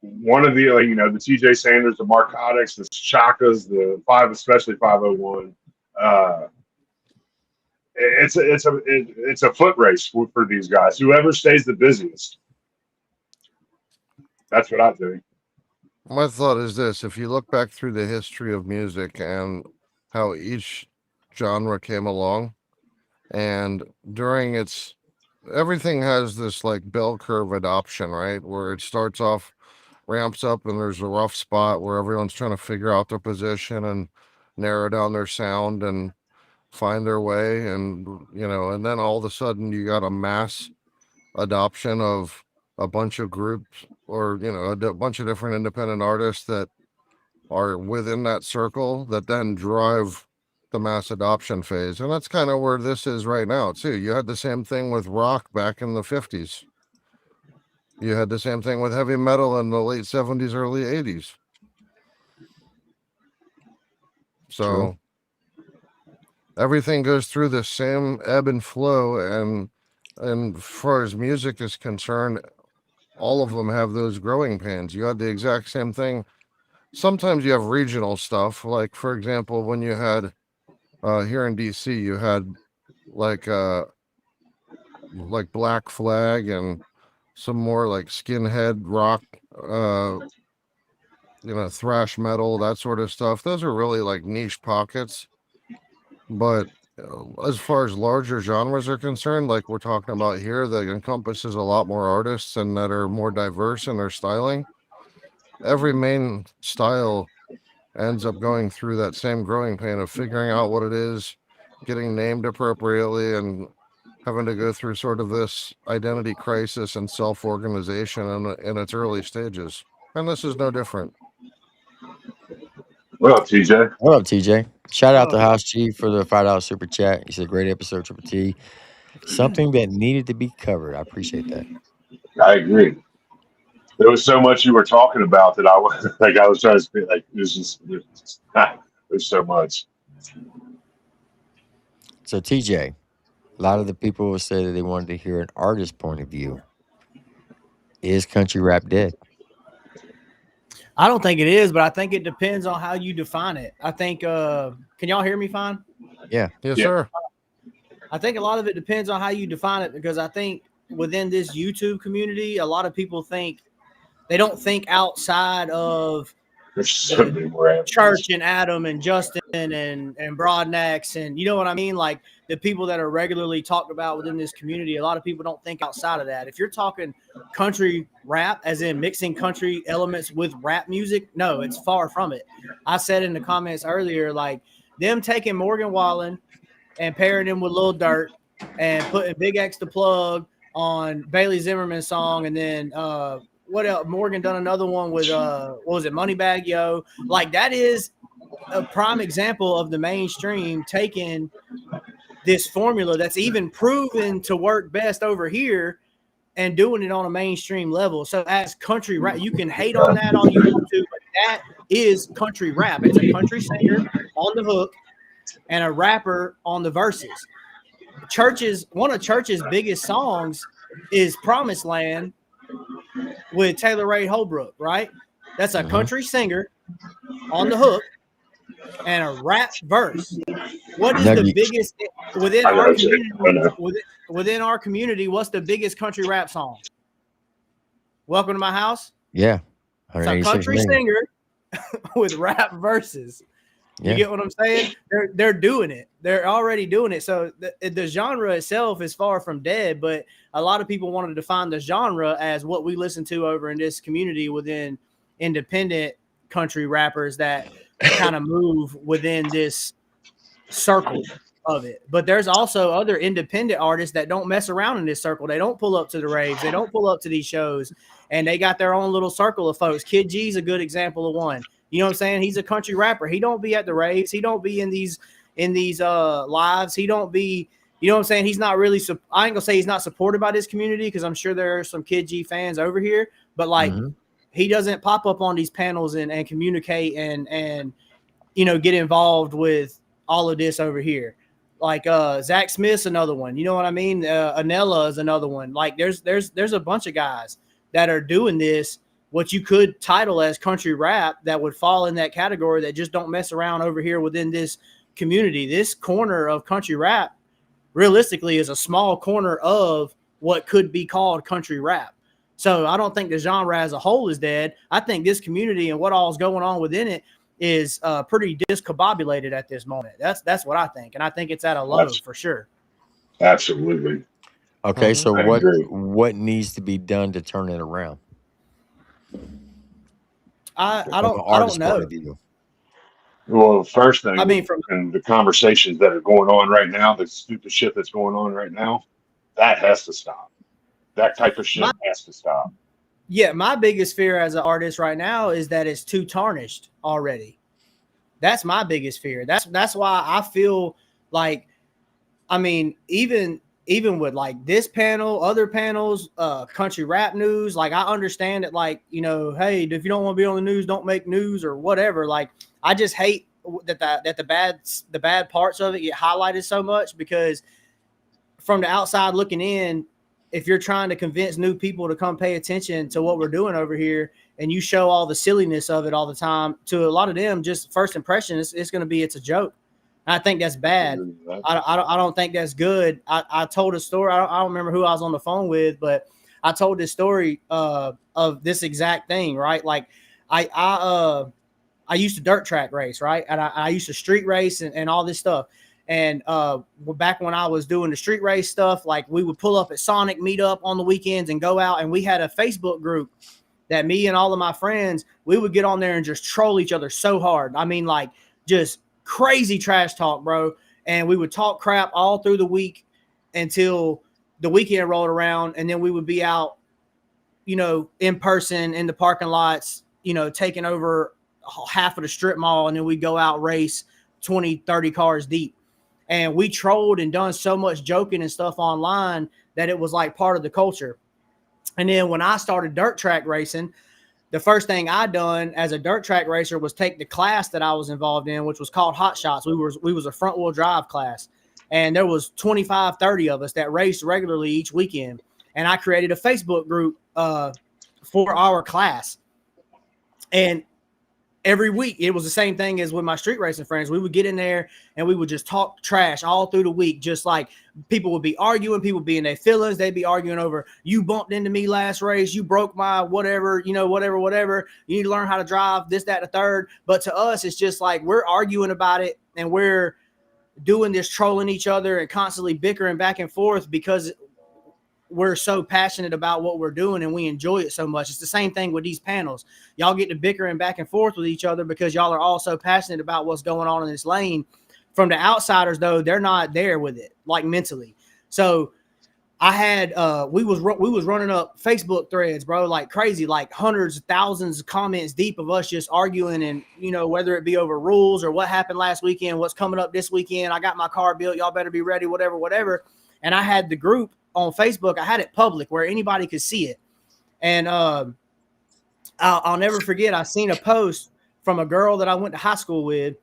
one of the, like, the TJ Sanders, the Marcotics, the Chakas, the five, especially 501. Uh, it's a foot race for these guys. Whoever stays the busiest. That's what I think. My thought is this: if you look back through the history of music and how each genre came along, and during its everything has this like bell curve adoption, right? Where it starts off, ramps up, and there's a rough spot where everyone's trying to figure out their position and narrow down their sound and find their way. And, and then all of a sudden you got a mass adoption of a bunch of groups or, a bunch of different independent artists that are within that circle that then drive the mass adoption phase. And that's kind of where this is right now, too. You had the same thing with rock back in the 50s. You had the same thing with heavy metal in the late 70s, early 80s. True. So everything goes through the same ebb and flow. And as far as music is concerned, all of them have those growing pains. You had the exact same thing. Sometimes you have regional stuff. Like, for example, when you had here in DC, you had like Black Flag and some more like skinhead rock, thrash metal, that sort of stuff. Those are really like niche pockets. But as far as larger genres are concerned, like we're talking about here, that encompasses a lot more artists and that are more diverse in their styling. Every main style ends up going through that same growing pain of figuring out what it is, getting named appropriately, and having to go through sort of this identity crisis and self-organization in its early stages. And this is no different. What up, TJ? What up, TJ? Shout out to House Chief for the $5 super chat. He said, "Great episode, Triple T. Something that needed to be covered." I appreciate that. I agree. There was so much you were talking about that I was like, I was trying to speak, like, there's so much. So TJ, a lot of the people will say that they wanted to hear an artist point of view. Is country rap dead? I don't think it is, but I think it depends on how you define it. I think can y'all hear me fine? Yeah. Yes, Yeah. sir. I think a lot of it depends on how you define it, because I think within this YouTube community, a lot of people think they don't think outside of There's so many more avenues. Church and Adam and Justin and Broadnax, and you know what I mean? Like the people that are regularly talked about within this community, a lot of people don't think outside of that. If you're talking country rap, as in mixing country elements with rap music, no, it's far from it. I said in the comments earlier, like them taking Morgan Wallen and pairing him with Lil Durk and putting Big X the Plug on Bailey Zimmerman's song, and then what else? Morgan done another one with what was it, Moneybag Yo? Like that is a prime example of the mainstream taking this formula that's even proven to work best over here and doing it on a mainstream level. So as country rap, you can hate on that all you want to, but that is country rap. It's a country singer on the hook and a rapper on the verses. One of Church's biggest songs is Promised Land with Taylor Ray Holbrook, right? That's a country singer on the hook and a rap verse. What is the biggest within our community? Within our community, what's the biggest country rap song? Welcome to My House. Yeah, it's a country singer with rap verses. You get what I'm saying? They're doing it. They're already doing it. So the genre itself is far from dead, but a lot of people want to define the genre as what we listen to over in this community within independent country rappers that kind of move within this circle of it. But there's also other independent artists that don't mess around in this circle. They don't pull up to the raves. They don't pull up to these shows, and they got their own little circle of folks. Kid G's a good example of one. You know what I'm saying? He's a country rapper. He don't be at the raves. He don't be in these lives. He don't be, you know what I'm saying? He's not really, I ain't gonna say he's not supported by this community, because I'm sure there are some Kid G fans over here, but like he doesn't pop up on these panels and communicate and you know, get involved with all of this over here. Like Zach Smith's another one. You know what I mean? Anella is another one. Like there's a bunch of guys that are doing this, what you could title as country rap, that would fall in that category, that just don't mess around over here within this community. This corner of country rap realistically is a small corner of what could be called country rap. So I don't think the genre as a whole is dead. I think this community and what all is going on within it is pretty discombobulated at this moment. That's what I think. And I think it's at a low for sure. Absolutely. Okay. So what needs to be done to turn it around? I don't know. Well, first thing, I mean, and the conversations that are going on right now, the stupid shit that's going on right now, that has to stop. That type of shit has to stop. Yeah, my biggest fear as an artist right now is that it's too tarnished already. That's my biggest fear. That's why I feel like, I mean, even with like this panel, other panels, country rap news, like I understand it, like, you know, hey, if you don't want to be on the news, don't make news or whatever. Like, I just hate that the bad parts of it get highlighted so much, because from the outside looking in, if you're trying to convince new people to come pay attention to what we're doing over here, and you show all the silliness of it all the time, to a lot of them, just first impression, it's going to be, it's a joke. I think that's bad. I don't think that's good. I told a story. I don't remember who I was on the phone with, but I told this story of this exact thing, right? Like I used to dirt track race, right? And I used to street race and all this stuff. And back when I was doing the street race stuff, like we would pull up at Sonic, meet up on the weekends and go out. And we had a Facebook group that me and all of my friends, we would get on there and just troll each other so hard. I mean, like just crazy trash talk, bro. And we would talk crap all through the week until the weekend rolled around. And then we would be out, you know, in person in the parking lots, you know, taking over half of the strip mall. And then we go out, race 20, 30 cars deep. And we trolled and done so much joking and stuff online that it was like part of the culture. And then when I started dirt track racing, the first thing I done as a dirt track racer was take the class that I was involved in, which was called Hot Shots. We was a front wheel drive class, and there was 25, 30 of us that raced regularly each weekend. And I created a Facebook group for our class. And every week it was the same thing as with my street racing friends. We would get in there and we would just talk trash all through the week. Just like people would be arguing, people would be in their feelings. They'd be arguing over, you bumped into me last race, you broke my whatever, whatever. You need to learn how to drive, this, that, the third. But to us, it's just like we're arguing about it and we're doing this, trolling each other and constantly bickering back and forth because we're so passionate about what we're doing and we enjoy it so much. It's the same thing with these panels. Y'all get to bickering back and forth with each other because y'all are all so passionate about what's going on in this lane. From the outsiders, though, they're not there with it, like mentally. So I had we was running up Facebook threads, bro, like crazy, like hundreds of thousands of comments deep of us just arguing, and whether it be over rules or what happened last weekend, what's coming up this weekend. I got my car built, y'all better be ready, whatever. And I had the group on Facebook. I had it public where anybody could see it. And I'll never forget, I seen a post from a girl that I went to high school with,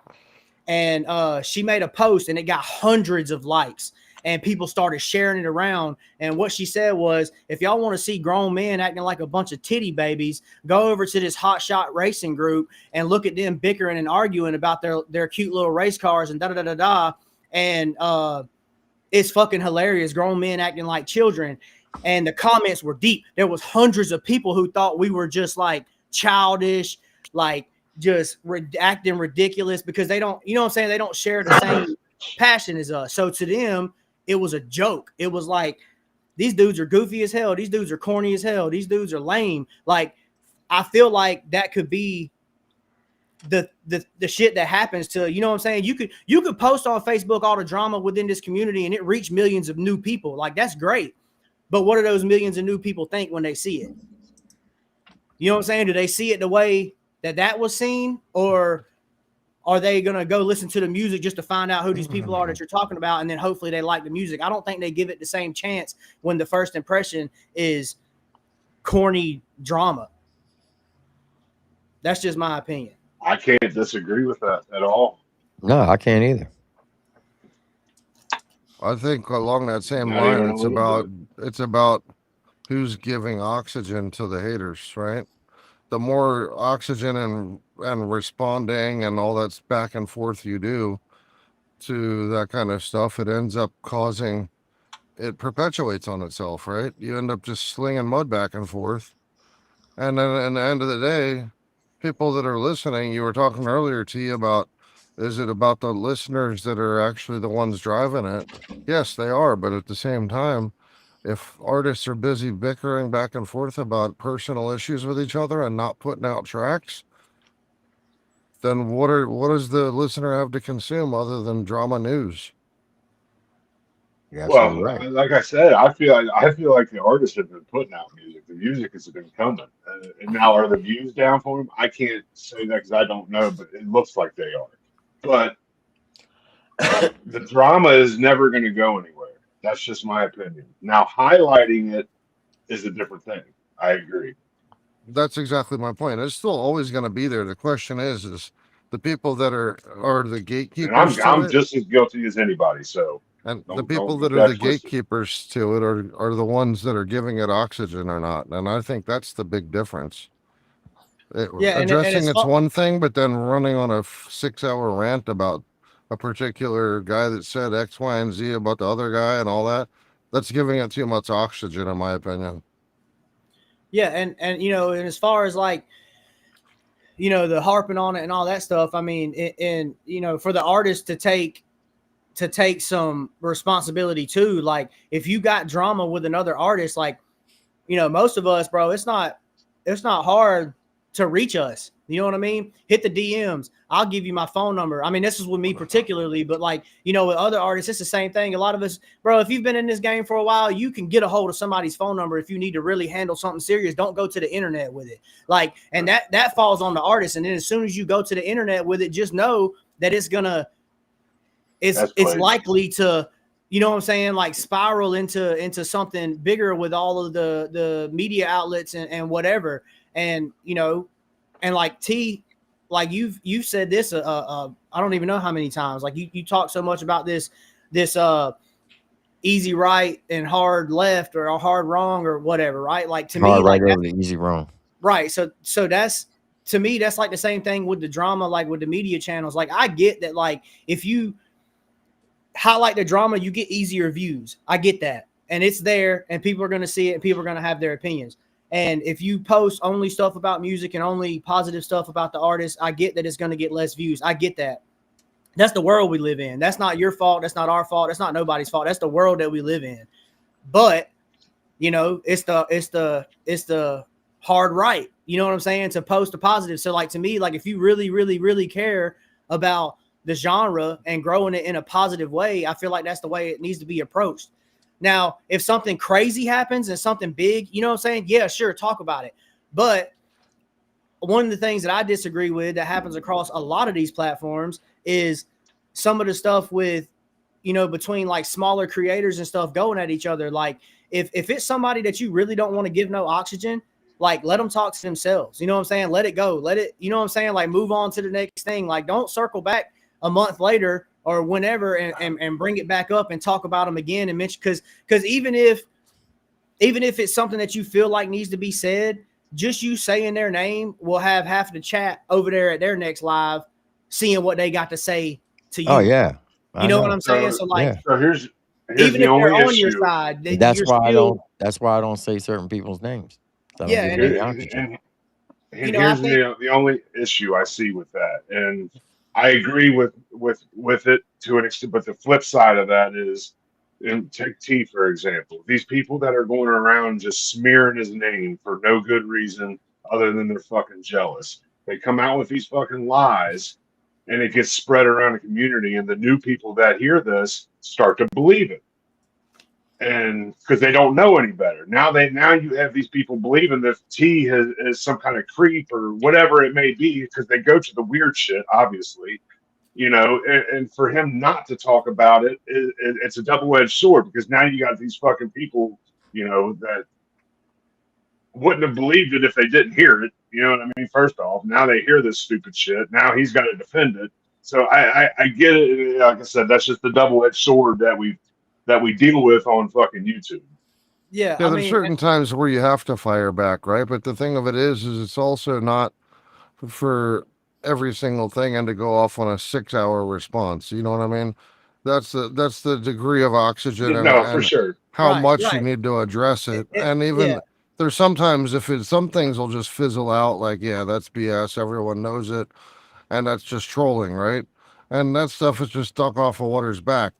and she made a post and it got hundreds of likes and people started sharing it around. And what she said was, if y'all want to see grown men acting like a bunch of titty babies, go over to this Hot Shot racing group and look at them bickering and arguing about their cute little race cars and da-da-da-da-da. And it's fucking hilarious. Grown men acting like children. And the comments were deep. There was hundreds of people who thought we were just like childish, like just acting ridiculous because they don't, you know what I'm saying? They don't share the same passion as us. So to them, it was a joke. It was like, these dudes are goofy as hell. These dudes are corny as hell. These dudes are lame. Like, I feel like that could be the shit that happens to, you know what I'm saying? You could post on Facebook all the drama within this community and it reach millions of new people. Like, that's great. But what do those millions of new people think when they see it? You know what I'm saying? Do they see it the way that was seen, or are they going to go listen to the music just to find out who these people are that you're talking about, and then hopefully they like the music? I don't think they give it the same chance when the first impression is corny drama. That's just my opinion. I can't disagree with that at all. No, I can't either. I think along that same Not line, even a little it's about who's giving oxygen to the haters, right? The more oxygen and responding and all that's back and forth you do to that kind of stuff, it ends up causing, it perpetuates on itself, right? You end up just slinging mud back and forth. And then at the end of the day, people that are listening, you were talking earlier, T, about, is it about the listeners that are actually the ones driving it? Yes, they are. But at the same time, if artists are busy bickering back and forth about personal issues with each other and not putting out tracks, then what does the listener have to consume other than drama news? You're Well, right. like I said, I feel like the artists have been putting out music. The music has been coming, and now are the views down for them? I can't say that because I don't know, but it looks like they are. But the drama is never going to go anywhere. That's just my opinion. Now, highlighting it is a different thing. I agree. That's exactly my point. It's still always going to be there. The question is the people that are the gatekeepers. And I'm just as guilty as anybody. So, and the people that are the gatekeepers to it are the ones that are giving it oxygen or not. And I think that's the big difference. Addressing it's one thing, but then running on a 6-hour rant about a particular guy that said X, Y, and Z about the other guy and all that, that's giving it too much oxygen, in my opinion. Yeah, and and as far as like, the harping on it and all that stuff, I mean, and for the artist to take some responsibility too. Like, if you got drama with another artist, like, most of us, bro, it's not hard to reach us. You know what I mean? Hit the DMs. I'll give you my phone number. I mean, this is with me particularly, but like, with other artists, it's the same thing. A lot of us, bro, if you've been in this game for a while, you can get a hold of somebody's phone number if you need to really handle something serious. Don't go to the internet with it. Like, and that falls on the artist. And then as soon as you go to the internet with it, just know that it's likely to you know what I'm saying, like spiral into something bigger with all of the media outlets and whatever. And, you know, and like T, like you've said this, I don't even know how many times, like you talk so much about this easy right and hard left or a hard wrong or whatever. Right. Like to me, Hard right like over the easy wrong. right. So that's, to me, that's like the same thing with the drama, like with the media channels. Like I get that, like if you highlight the drama, you get easier views. I get that. And it's there and people are going to see it and people are going to have their opinions. And if you post only stuff about music and only positive stuff about the artist, I get that it's going to get less views. I get that. That's the world we live in. That's not your fault. That's not our fault. That's not nobody's fault. That's the world that we live in. But, you know, it's the hard right. You know what I'm saying? To post a positive. So like to me, like if you really, really, really care about the genre and growing it in a positive way, I feel like that's the way it needs to be approached. Now, if something crazy happens and something big, you know what I'm saying? Yeah, sure, talk about it. But one of the things that I disagree with that happens across a lot of these platforms is some of the stuff with, you know, between like smaller creators and stuff going at each other. Like if it's somebody that you really don't want to give no oxygen, like let them talk to themselves. You know what I'm saying? Let it go. Let it, you know what I'm saying? Like move on to the next thing. Like don't circle back a month later or whenever and bring it back up and talk about them again and mention, because even if it's something that you feel like needs to be said, just you saying their name will have half the chat over there at their next live seeing what they got to say to you. Oh yeah, you know what I'm saying? So like, yeah. So here's even the if they're only on your issue. side, That's you're why still, that's why I don't say certain people's names. I don't yeah, give and, any oxygen. you know, I Here's think, the only issue I see with that, and I agree with it to an extent. But the flip side of that is, and take T for example. These people that are going around just smearing his name for no good reason other than they're fucking jealous. They come out with these fucking lies, and it gets spread around the community, and the new people that hear this start to believe it, and because they don't know any better. Now you have these people believing that T is some kind of creep or whatever it may be, because they go to the weird shit, obviously, you know. And for him not to talk about it's a double-edged sword, because now you got these fucking people, you know, that wouldn't have believed it if they didn't hear it. You know what I mean? First off, now they hear this stupid shit. Now he's got to defend it. So I get it. Like I said, that's just the double-edged sword that we deal with on fucking YouTube. yeah, Yeah, I there's mean, certain times where you have to fire back, right? But the thing of it is it's also not for every single thing and to go off on a 6-hour response. You know what I mean? That's the degree of oxygen No, for and sure. how right, much you right. need to address it. And Yeah, even there's sometimes if it's some things will just fizzle out like, yeah, that's BS. Everyone knows it. And that's just trolling, right? And that stuff is just stuck off a water's back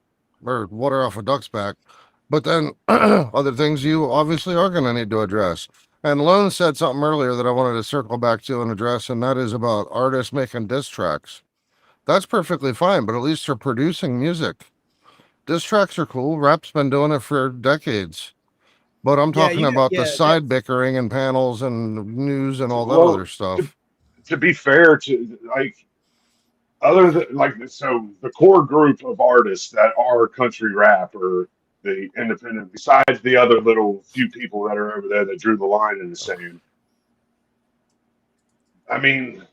or water off a duck's back. But then other things you obviously are going to need to address. And Lone said something earlier that I wanted to circle back to and address, and that is about artists making diss tracks. That's perfectly fine, but at least they're producing music. Diss tracks are cool. Rap's been doing it for decades. But I'm yeah, talking about the yeah, side bickering and panels and news and all that other Well, to, stuff. to be fair, to like other than like, so the core group of artists that are country rap or the independent, besides the other little few people that are over there that drew the line in the sand. I mean,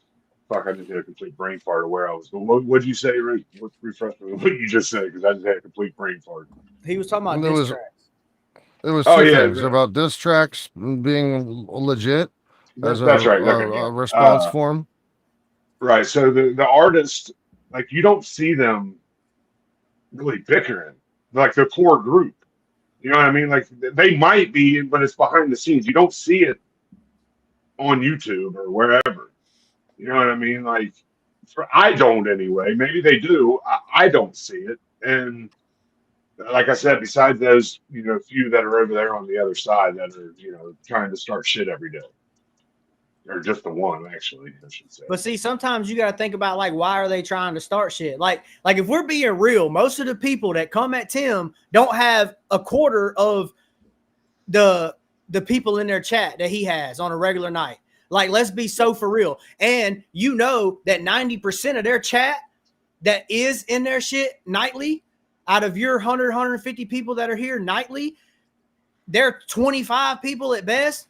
fuck, I just had a complete brain fart of where I was. But what'd you say, Rick? Refresh me. What you just said? Because I just had a complete brain fart. he was talking about And diss tracks. There was Oh two yeah, things about diss tracks being legit as that's right. Okay, a yeah. response form. Right. So the artist, like, you don't see them really bickering, like the core group. You know what I mean? Like they might be, but it's behind the scenes. You don't see it on YouTube or wherever. You know what I mean? Like, I don't anyway. Maybe they do. I don't see it. And like I said, besides those, you know, few that are over there on the other side that are, you know, trying to start shit every day, or just the one, actually, I should say. But see, sometimes you got to think about, like, why are they trying to start shit? Like if we're being real, most of the people that come at Tim don't have a quarter of the people in their chat that he has on a regular night. Like, let's be so for real. And you know that 90% of their chat that is in their shit nightly Out of your 100, 150 people that are here nightly, they're 25 people at best.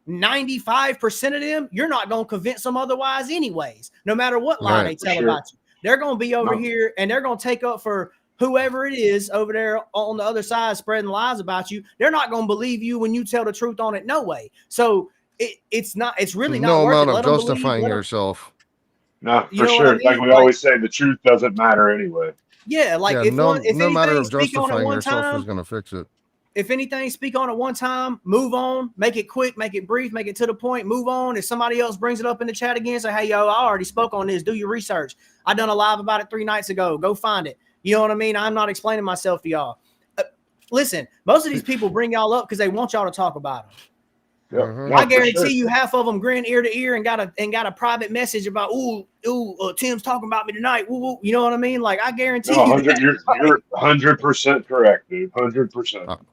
95% of them, you're not going to convince them otherwise anyways, no matter what lie they tell about you. They're going to be over here and they're going to take up for whoever it is over there on the other side spreading lies about you. They're not going to believe you when you tell the truth on it. No way. So it's really not no worth amount it. of justifying yourself. No, You for know what I sure. mean? Like we always say, the truth doesn't matter anyway. Yeah, like Yeah, if no anything, matter of speak on it justifying one yourself time. is going to fix it. If anything, speak on it one time, move on, make it quick, make it brief, make it to the point, move on. If somebody else brings it up in the chat again, say, hey, yo, I already spoke on this. Do your research. I done a live about it 3 nights ago. Go find it. You know what I mean? I'm not explaining myself to y'all. Listen, most of these people bring y'all up because they want y'all to talk about them. No, I guarantee you half of them grin ear to ear and got a private message about, Tim's talking about me tonight. Ooh, you know what I mean? Like, I guarantee you that. You're 100% correct, dude. 100%.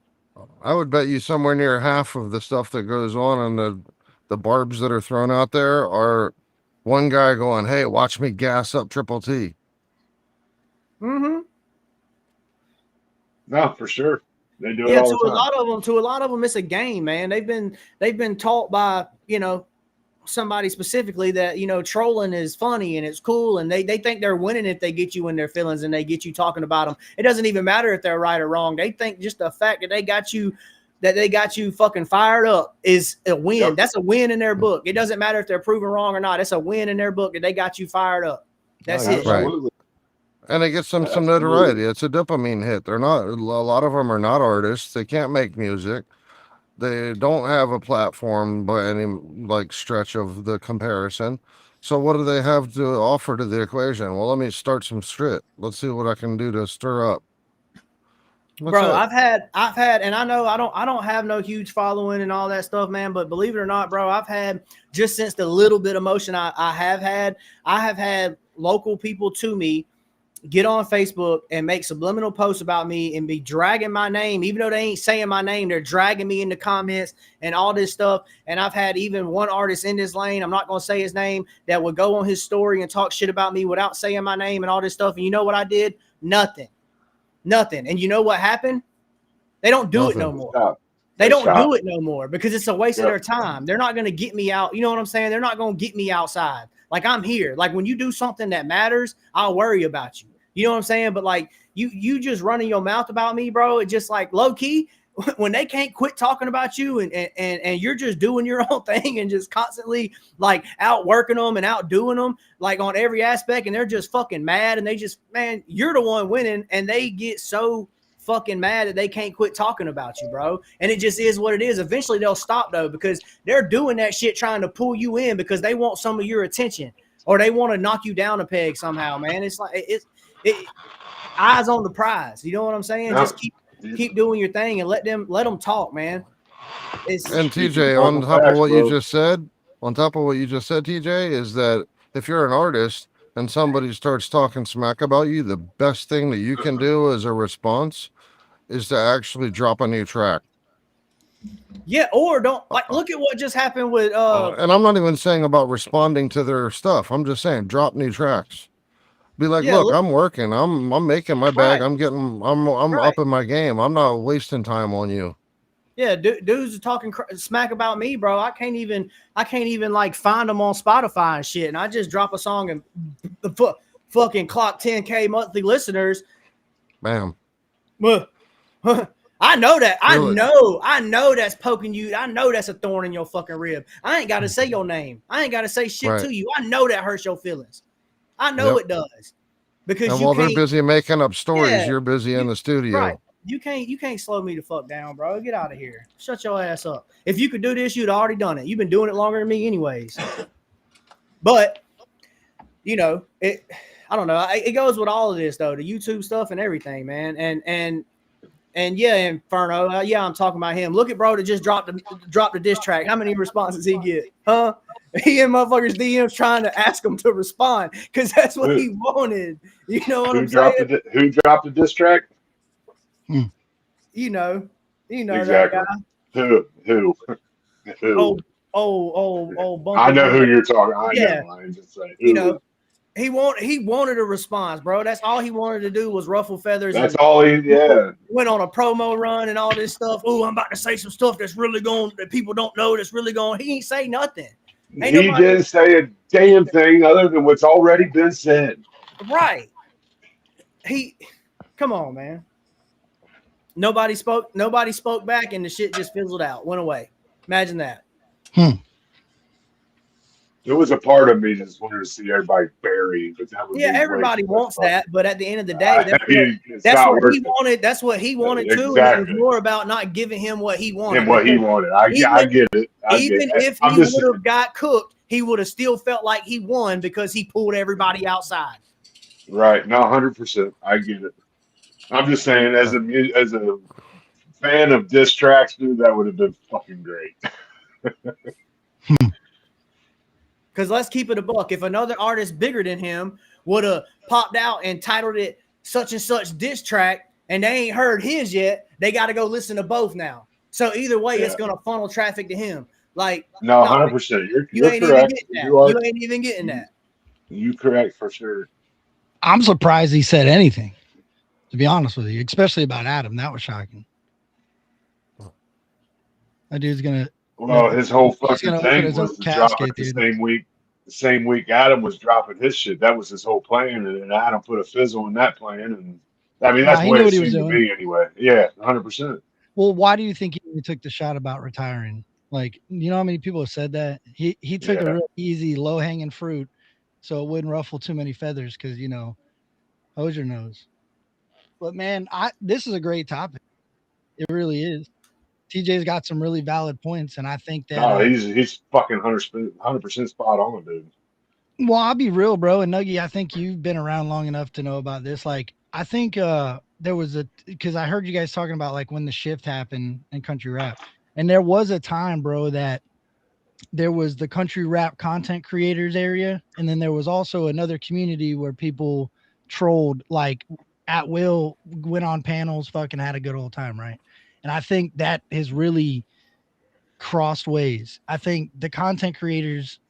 I would bet you somewhere near half of the stuff that goes on and the barbs that are thrown out there are one guy going, hey, watch me gas up Triple T. Mm-hmm. No, for sure. They do it all the time. To a lot of them, it's a game, man. They've been taught by, somebody specifically that, trolling is funny and it's cool. And they think they're winning if they get you in their feelings and they get you talking about them. It doesn't even matter if they're right or wrong. They think just the fact that they got you fucking fired up is a win. Yep. That's a win in their book. It doesn't matter if they're proven wrong or not. It's a win in their book that they got you fired up. That's it. Right. And it gets them some notoriety. It's a dopamine hit. A lot of them are not artists. They can't make music. They don't have a platform by any stretch of the comparison. So what do they have to offer to the equation? Well, let me start some shit. Let's see what I can do to stir up. Bro, I've had, and I know I don't have no huge following and all that stuff, man. But believe it or not, bro, I've had, just since the little bit of motion I have had local people to me get on Facebook and make subliminal posts about me and be dragging my name, even though they ain't saying my name, they're dragging me in the comments and all this stuff. And I've had even one artist in this lane, I'm not going to say his name, that would go on his story and talk shit about me without saying my name and all this stuff. And you know what I did? Nothing. And you know what happened? They don't do it no more. They don't do it no more because it's a waste of their time. They're not going to get me out. You know what I'm saying? They're not going to get me outside. Like, I'm here. Like, when you do something that matters, I'll worry about you. You know what I'm saying? But like, you just running your mouth about me, bro. It's just like low key when they can't quit talking about you and you're just doing your own thing and just constantly like outworking them and outdoing them like on every aspect. And they're just fucking mad. And they just, man, you're the one winning. And they get so fucking mad that they can't quit talking about you, bro. And it just is what it is. Eventually they'll stop though, because they're doing that shit trying to pull you in because they want some of your attention or they want to knock you down a peg somehow, man. It's like eyes on the prize. You know what I'm saying? Just keep doing your thing and let them talk, man. And TJ, on top of what you just said, TJ, is that if you're an artist and somebody starts talking smack about you, the best thing that you can do as a response is to actually drop a new track. Yeah, or don't look at what just happened with and I'm not even saying about responding to their stuff. I'm just saying drop new tracks. Be like, look, I'm working. I'm making my bag. I'm up in my game. I'm not wasting time on you. Yeah, dudes are talking smack about me, bro. I can't even like find them on Spotify and shit. And I just drop a song and fucking clock 10K monthly listeners. Bam. I know that. I know that's poking you. I know that's a thorn in your fucking rib. I ain't got to say your name. I ain't got to say shit to you. I know that hurts your feelings. I know it does. Because while they're busy making up stories, you're busy in the studio. Right. You can't slow me the fuck down, bro. Get out of here. Shut your ass up. If you could do this, you'd already done it. You've been doing it longer than me anyways. But I don't know. It goes with all of this though, the YouTube stuff and everything, man. And yeah, Inferno. I'm talking about him. Look at bro that just dropped the diss track. How many responses he get? Huh? He in motherfuckers DMs trying to ask him to respond because that's what he wanted. You know what I'm saying? Who dropped the diss track? You know exactly. That guy. Who? Oh, I know who you're talking. I know. I'm just saying. He wanted a response, bro. That's all he wanted to do was ruffle feathers. That's and all he. Yeah. Went on a promo run and all this stuff. Oh, I'm about to say some stuff that's really going that people don't know. That's really going. He ain't say nothing. Ain't He nobody didn't say a damn thing other than what's already been said. right. Come on, man. Nobody spoke back, and the shit just fizzled out, went away. Imagine that. There was a part of me that just wanted to see everybody buried, but that would Yeah, be way everybody too much wants fun. that, but at the end of the day, It's that's not what he worth it. wanted. That's what he wanted too, and it was Exactly. more about not giving him what he wanted. And what he wanted. I get it. Even if I'm he just would have got cooked, he would have still felt like he won because he pulled everybody outside. right. No, 100%. I get it. I'm just saying, as a fan of diss tracks, dude, that would have been fucking great. Because let's keep it a buck. If another artist bigger than him would have popped out and titled it such and such diss track, and they ain't heard his yet, they got to go listen to both now. So either way, it's going to funnel traffic to him. Like, no, 100%. You You're ain't even correct. getting that. You are. You ain't even getting that. You correct for sure. I'm surprised he said anything, to be honest with you, especially about Adam. That was shocking. That dude's gonna. Well, his whole fucking open thing his own was to drop it casket, the dude. same week. The same week Adam was dropping his shit. That was his whole plan, and then Adam put a fizzle in that plan. And I mean, that's the he way knew it what he was seemed to doing. me, anyway. Yeah, 100%. Well, why do you think he took the shot about retiring? Like, you know how many people have said that? He took a real easy, low hanging fruit, so it wouldn't ruffle too many feathers. Because Hosier knows. But man, this is a great topic. It really is. TJ's got some really valid points, and I think that. No, he's fucking 100% spot on, dude. Well, I'll be real, bro. And Nuggy, I think you've been around long enough to know about this. Like, I think there was because I heard you guys talking about like when the shift happened in country rap, and there was a time, bro, that there was the country rap content creators area, and then there was also another community where people trolled like at will, went on panels, fucking had a good old time, right? And I think that has really crossed ways. I think the content creators,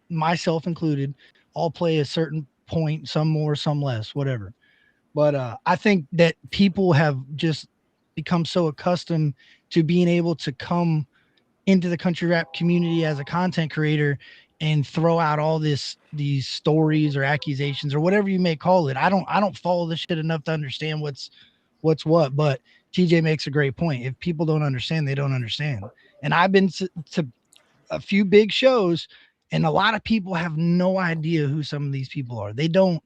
myself included, all play a certain point, some more, some less, whatever. But I think that people have just become so accustomed to being able to come into the country rap community as a content creator and throw out all these stories or accusations or whatever you may call it. I don't follow this shit enough to understand what's what, but TJ makes a great point. If people don't understand, they don't understand. And I've been to a few big shows, and a lot of people have no idea who some of these people are. They don't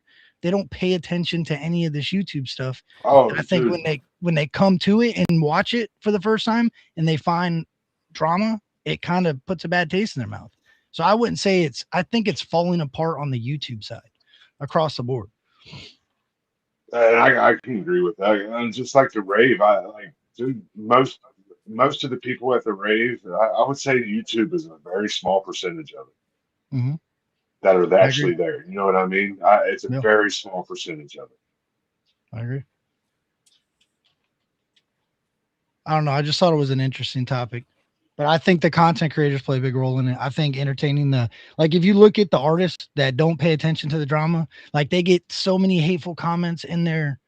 pay attention to any of this YouTube stuff. Oh, and I think dude. when they come to it and watch it for the first time and they find drama, it kind of puts a bad taste in their mouth. So I wouldn't say I think it's falling apart on the YouTube side across the board. And I can agree with that. And just like the rave, dude, most of the people at the rave, I would say YouTube is a very small percentage of it Mm-hmm. that are actually there. You know what I mean? It's a very small percentage of it. I agree. I don't know. I just thought it was an interesting topic. But I think the content creators play a big role in it. I think entertaining if you look at the artists that don't pay attention to the drama, like they get so many hateful comments in there.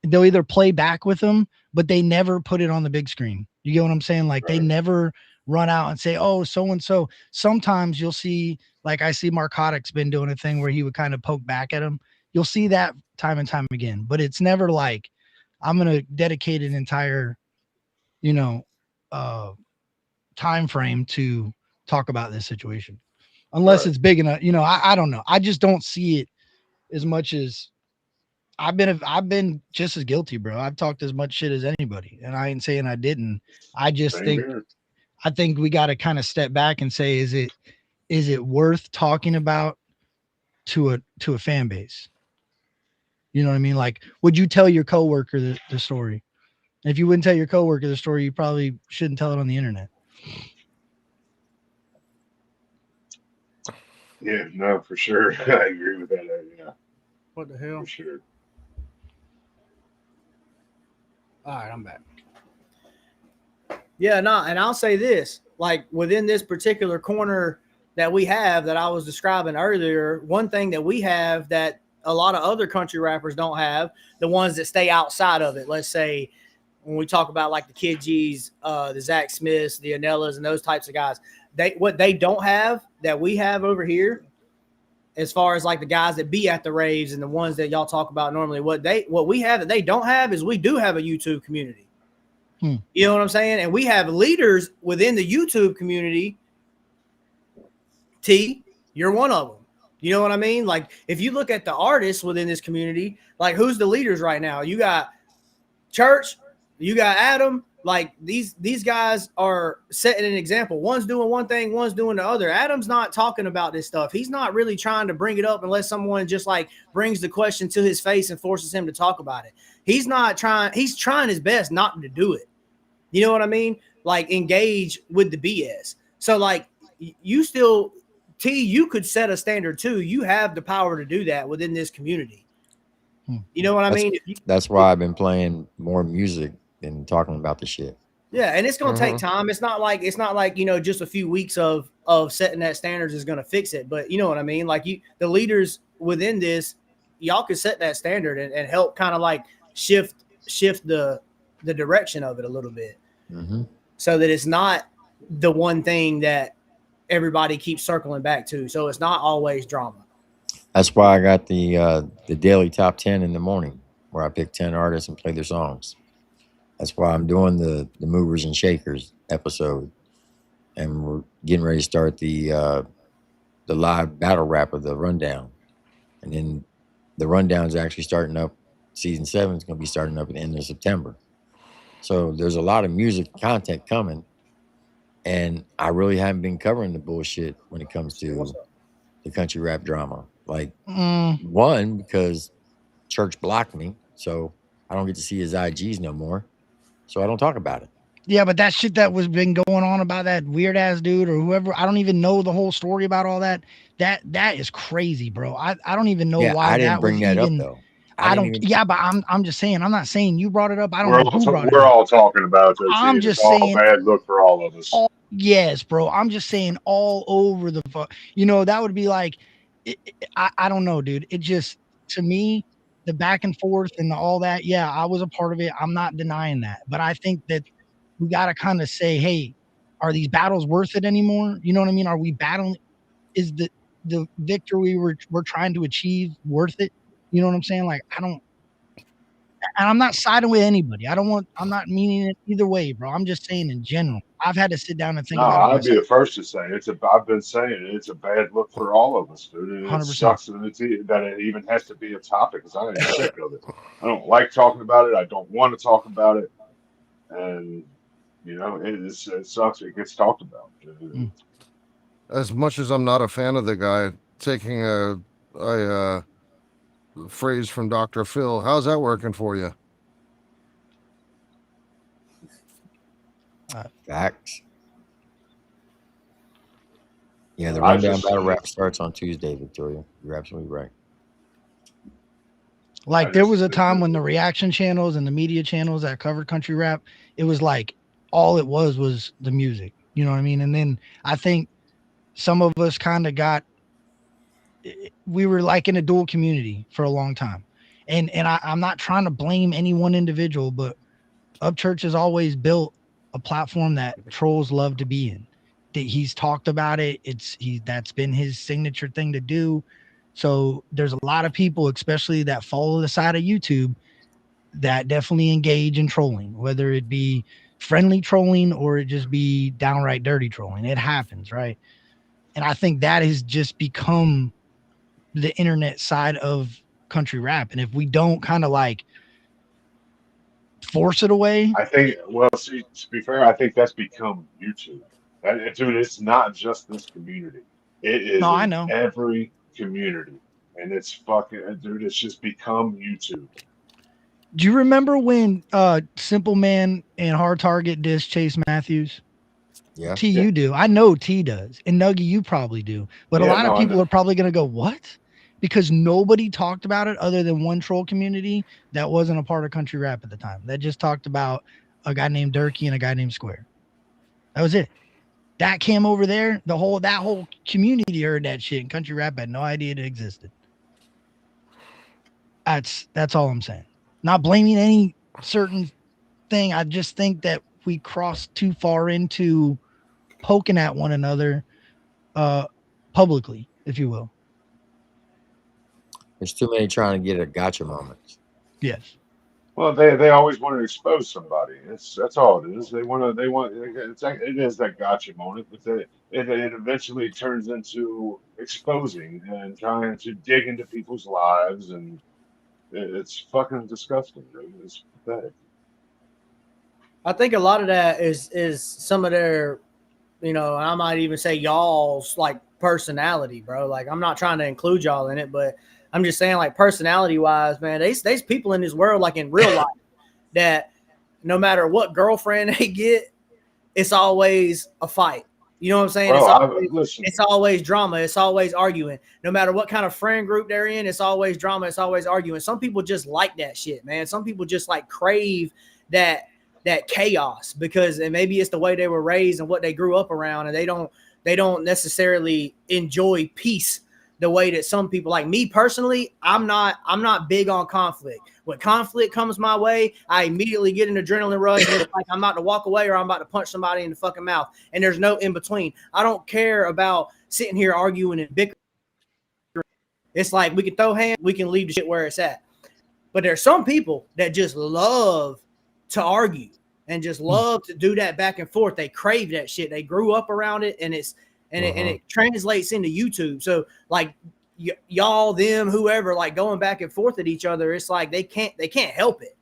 They'll either play back with them, but they never put it on the big screen. You get what I'm saying? Like they never run out and say, oh, so-and-so. Sometimes you'll see, like I see Marcotic's been doing a thing where he would kind of poke back at him. You'll see that time and time again, but it's never like, I'm going to dedicate an entire, time frame to talk about this situation, unless it's big enough. I don't know. I just don't see it as much as I've been just as guilty, bro. I've talked as much shit as anybody, and I ain't saying I didn't. I just I think we got to kind of step back and say, is it worth talking about to a fan base? You know what I mean? Like, would you tell your coworker the story? If you wouldn't tell your coworker the story, you probably shouldn't tell it on the internet. Yeah, no, for sure. I agree with that. Yeah. What the hell? For sure. All right, I'm back. Yeah, no, and I'll say this, like within this particular corner that we have that I was describing earlier, one thing that we have that a lot of other country rappers don't have, the ones that stay outside of it. Let's say when we talk about like the Kid G's, the Zach Smiths, the Anellas, and those types of guys, what they don't have that we have over here, as far as like the guys that be at the raves and the ones that y'all talk about normally, what we have that they don't have is we do have a YouTube community. You know what I'm saying? And we have leaders within the YouTube community. T, you're one of them. You know what I mean? Like if you look at the artists within this community, like who's the leaders right now? You got Church, you got Adam. Like these guys are setting an example. One's doing one thing, one's doing the other. Adam's not talking about this stuff. He's not really trying to bring it up unless someone just like brings the question to his face and forces him to talk about it. He's not trying. He's trying his best not to do it. You know what I mean? Like engage with the BS. So like you still, T, you could set a standard too. You have the power to do that within this community. You know what I mean? That's why I've been playing more music than talking about the shit. Yeah, and it's gonna take time. It's not like just a few weeks of setting that standards is gonna fix it. But you know what I mean? Like the leaders within this, y'all can set that standard and help kind of like shift the direction of it a little bit, so that it's not the one thing that everybody keeps circling back to. So it's not always drama. That's why I got the daily top 10 in the morning, where I pick 10 artists and play their songs. That's why I'm doing the movers and shakers episode, and we're getting ready to start the live battle rap of the rundown, and then the rundown's actually starting up. Season 7 is going to be starting up at the end of September. So there's a lot of music content coming, and I really haven't been covering the bullshit when it comes to the country rap drama. Like, one, because Church blocked me, so I don't get to see his IGs no more, so I don't talk about it. Yeah, but that shit that was been going on about that weird ass dude or whoever, I don't even know the whole story about all that. That is crazy, bro. I don't even know why I didn't bring that up though. I don't. Yeah, but I'm just saying. I'm not saying you brought it up. I don't We're know who brought it we're up. all talking about this. I'm just it's all saying. Bad look for all of us. Yes, bro. I'm just saying all over the that would be like, I don't know, dude. It just, to me, the back and forth and all that. Yeah, I was a part of it. I'm not denying that. But I think that we got to kind of say, hey, are these battles worth it anymore? You know what I mean? Are we battling? Is the victory we're trying to achieve worth it? You know what I'm saying? Like, I don't, and I'm not siding with anybody. I'm not meaning it either way, bro. I'm just saying in general. I've had to sit down and think about it I'd be the first to say I've been saying it's a bad look for all of us, dude. And 100%. It sucks that it even has to be a topic, because I am sick of it. I don't like talking about it. I don't want to talk about it, and it sucks. It gets talked about. As much as I'm not a fan of the guy, taking a phrase from Dr. Phil, how's that working for you? Facts. Yeah, the rundown battle rap starts on Tuesday, Victoria. You're absolutely right. Like, there was a time when the reaction channels and the media channels that covered country rap, it was like all it was the music. You know what I mean? And then I think some of us kind of we were like in a dual community for a long time. And I'm not trying to blame any one individual, but Upchurch has always built a platform that trolls love to be in. He's talked about it. That's been his signature thing to do. So there's a lot of people, especially that follow the side of YouTube, that definitely engage in trolling, whether it be friendly trolling or it just be downright dirty trolling. It happens, right? And I think that has just become the internet side of country rap. And if we don't kind of like force it away, I think, see, to be fair, I think that's become YouTube. Dude, it's not just this community. It is I know. Every community. And it's fucking, dude, it's just become YouTube. Do you remember when Simple Man and Hard Target dissed Chase Matthews? Yeah. T, you do. I know T does. And Nuggy, you probably do. But a lot of people are probably going to go, what? Because nobody talked about it other than one troll community that wasn't a part of country rap at the time. That just talked about a guy named Durkee and a guy named Square. That was it. that cam over there, that whole community heard that shit, and country rap had no idea it existed. That's all I'm saying. Not blaming any certain thing. I just think that we crossed too far into poking at one another publicly, if you will. There's too many trying to get a gotcha moments. Yes. Well, they always want to expose somebody. That's all it is. It is that gotcha moment, but it eventually turns into exposing and trying to dig into people's lives, and it's fucking disgusting, dude. It's pathetic. I think a lot of that is some of their, and I might even say y'all's like personality, bro. Like I'm not trying to include y'all in it, but I'm just saying like personality wise, man, there's people in this world like in real life that no matter what girlfriend they get, it's always a fight. You know what I'm saying? Bro, listen. It's always drama. It's always arguing. No matter what kind of friend group they're in, it's always drama. It's always arguing. Some people just like that shit, man. Some people just like crave that chaos because and maybe it's the way they were raised and what they grew up around, and they don't necessarily enjoy peace the way that some people like me personally. I'm not big on conflict. When conflict comes my way, I immediately get an adrenaline rush and it's like I'm about to walk away or I'm about to punch somebody in the fucking mouth, and there's no in between. I don't care about sitting here arguing and bickering. It's like we can throw hands, we can leave the shit where it's at. But there's some people that just love to argue and just love to do that back and forth. They crave that shit. They grew up around it, and it translates into YouTube. So like y'all, them, whoever, like going back and forth at each other, it's like they can't help it.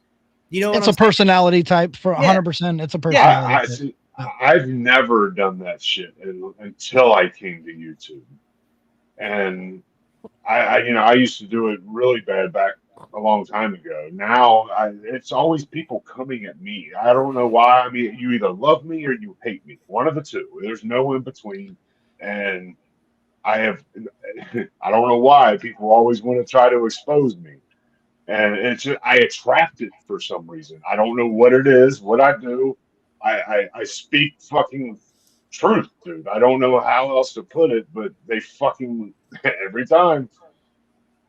You know, it's a personality type for 100%. It's a personality. I've never done that shit until I came to YouTube, and I used to do it really bad back a long time ago. Now it's always people coming at me. I don't know why. I mean, you either love me or you hate me. One of the two. There's no in between. And I don't know why people always want to try to expose me. And it's just, I attract it for some reason. I don't know what it is, what I do. I speak fucking truth, dude. I don't know how else to put it, but they fucking every time.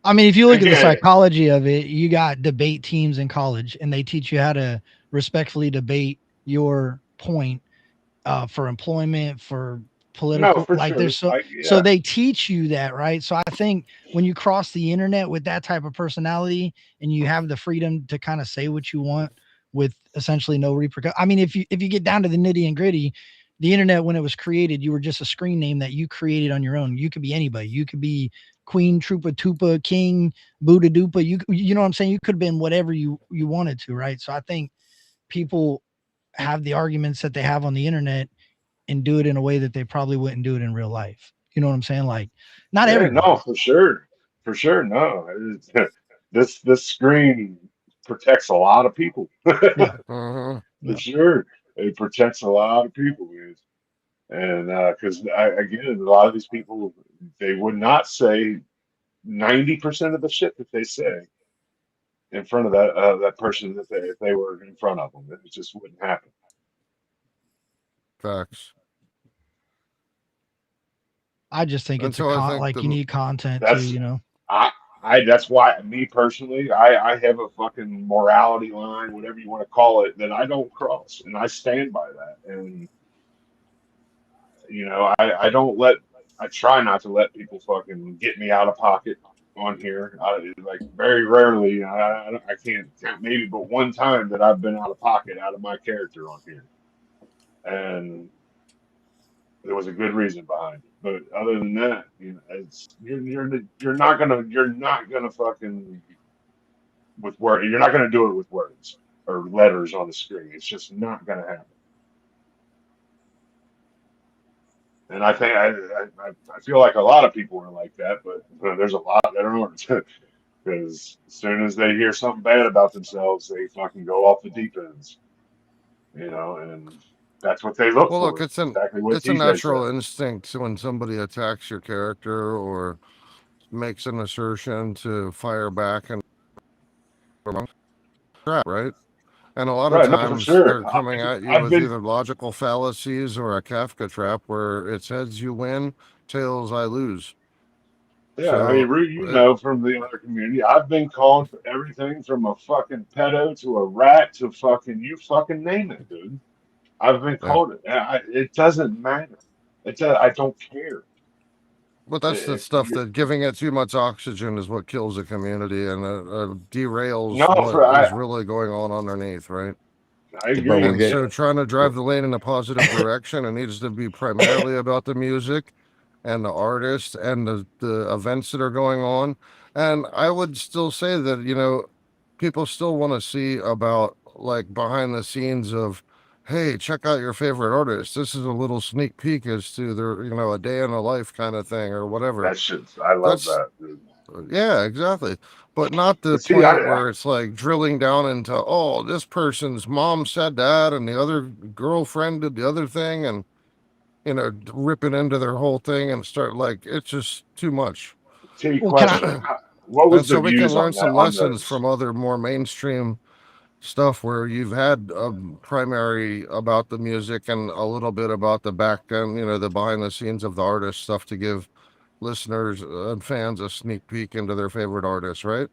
I mean, if you look at the psychology of it, you got debate teams in college, and they teach you how to respectfully debate your point for employment, for political. There's so they teach you that, right? So I think when you cross the internet with that type of personality, and you have the freedom to kind of say what you want with essentially no repercussion. I mean, if you get down to the nitty and gritty, the internet when it was created, you were just a screen name that you created on your own. You could be anybody. You could be Queen, Troopa, Tupa, King, Buddha Dupa. You know what I'm saying? You could have been whatever you wanted to, right? So I think people have the arguments that they have on the internet and do it in a way that they probably wouldn't do it in real life. You know what I'm saying? Like, not everybody. No, for sure. No, this screen protects a lot of people. For sure, it protects a lot of people, man. And because again, a lot of these people, they would not say 90% of the shit that they say in front of that person that if they were in front of them. It just wouldn't happen. Facts. I just think it's you need content too, you know. That's why me personally, I have a fucking morality line, whatever you want to call it, that I don't cross, and I stand by that. And I try not to let people fucking get me out of pocket on here. Like very rarely, I can't count maybe but one time that I've been out of pocket out of my character on here, and there was a good reason behind it. But other than that, you're not gonna fucking with word. You're not gonna do it with words or letters on the screen. It's just not gonna happen. And I think I feel like a lot of people are like that, but there's a lot that aren't. Because as soon as they hear something bad about themselves, they fucking go off the deep ends. And that's what they look for. Look, it's a natural instinct when somebody attacks your character or makes an assertion to fire back and right. And a lot of Right, no, for times sure. they're coming at you I've with been either logical fallacies or a Kafka trap where it's heads you win, tails I lose. Yeah, I mean, So Rue, you know from the other community, I've been called for everything from a fucking pedo to a rat to fucking you fucking name it, dude. I've been yeah. called it. It doesn't matter. I don't care. But that's the If stuff you that giving it too much oxygen is what kills a community and derails no, what for is really going on underneath, right? I But we're agree. And getting so trying to drive the lane in a positive direction, it needs to be primarily about the music and the artist and the events that are going on. And I would still say that, people still want to see about like behind the scenes of, hey, check out your favorite artist. This is a little sneak peek as to their, a day in a life kind of thing or whatever. That shit's. I love That's that, dude. yeah, exactly. But not the But see, point where it's like drilling down into, oh, this person's mom said that and the other girlfriend did the other thing and, ripping into their whole thing and start like, it's just too much. Well, can I? question. What And was the so we can views learn on that some on lessons those? from other more mainstream stuff where you've had a primary about the music and a little bit about the back end, the behind the scenes of the artist stuff to give listeners and fans a sneak peek into their favorite artists, right?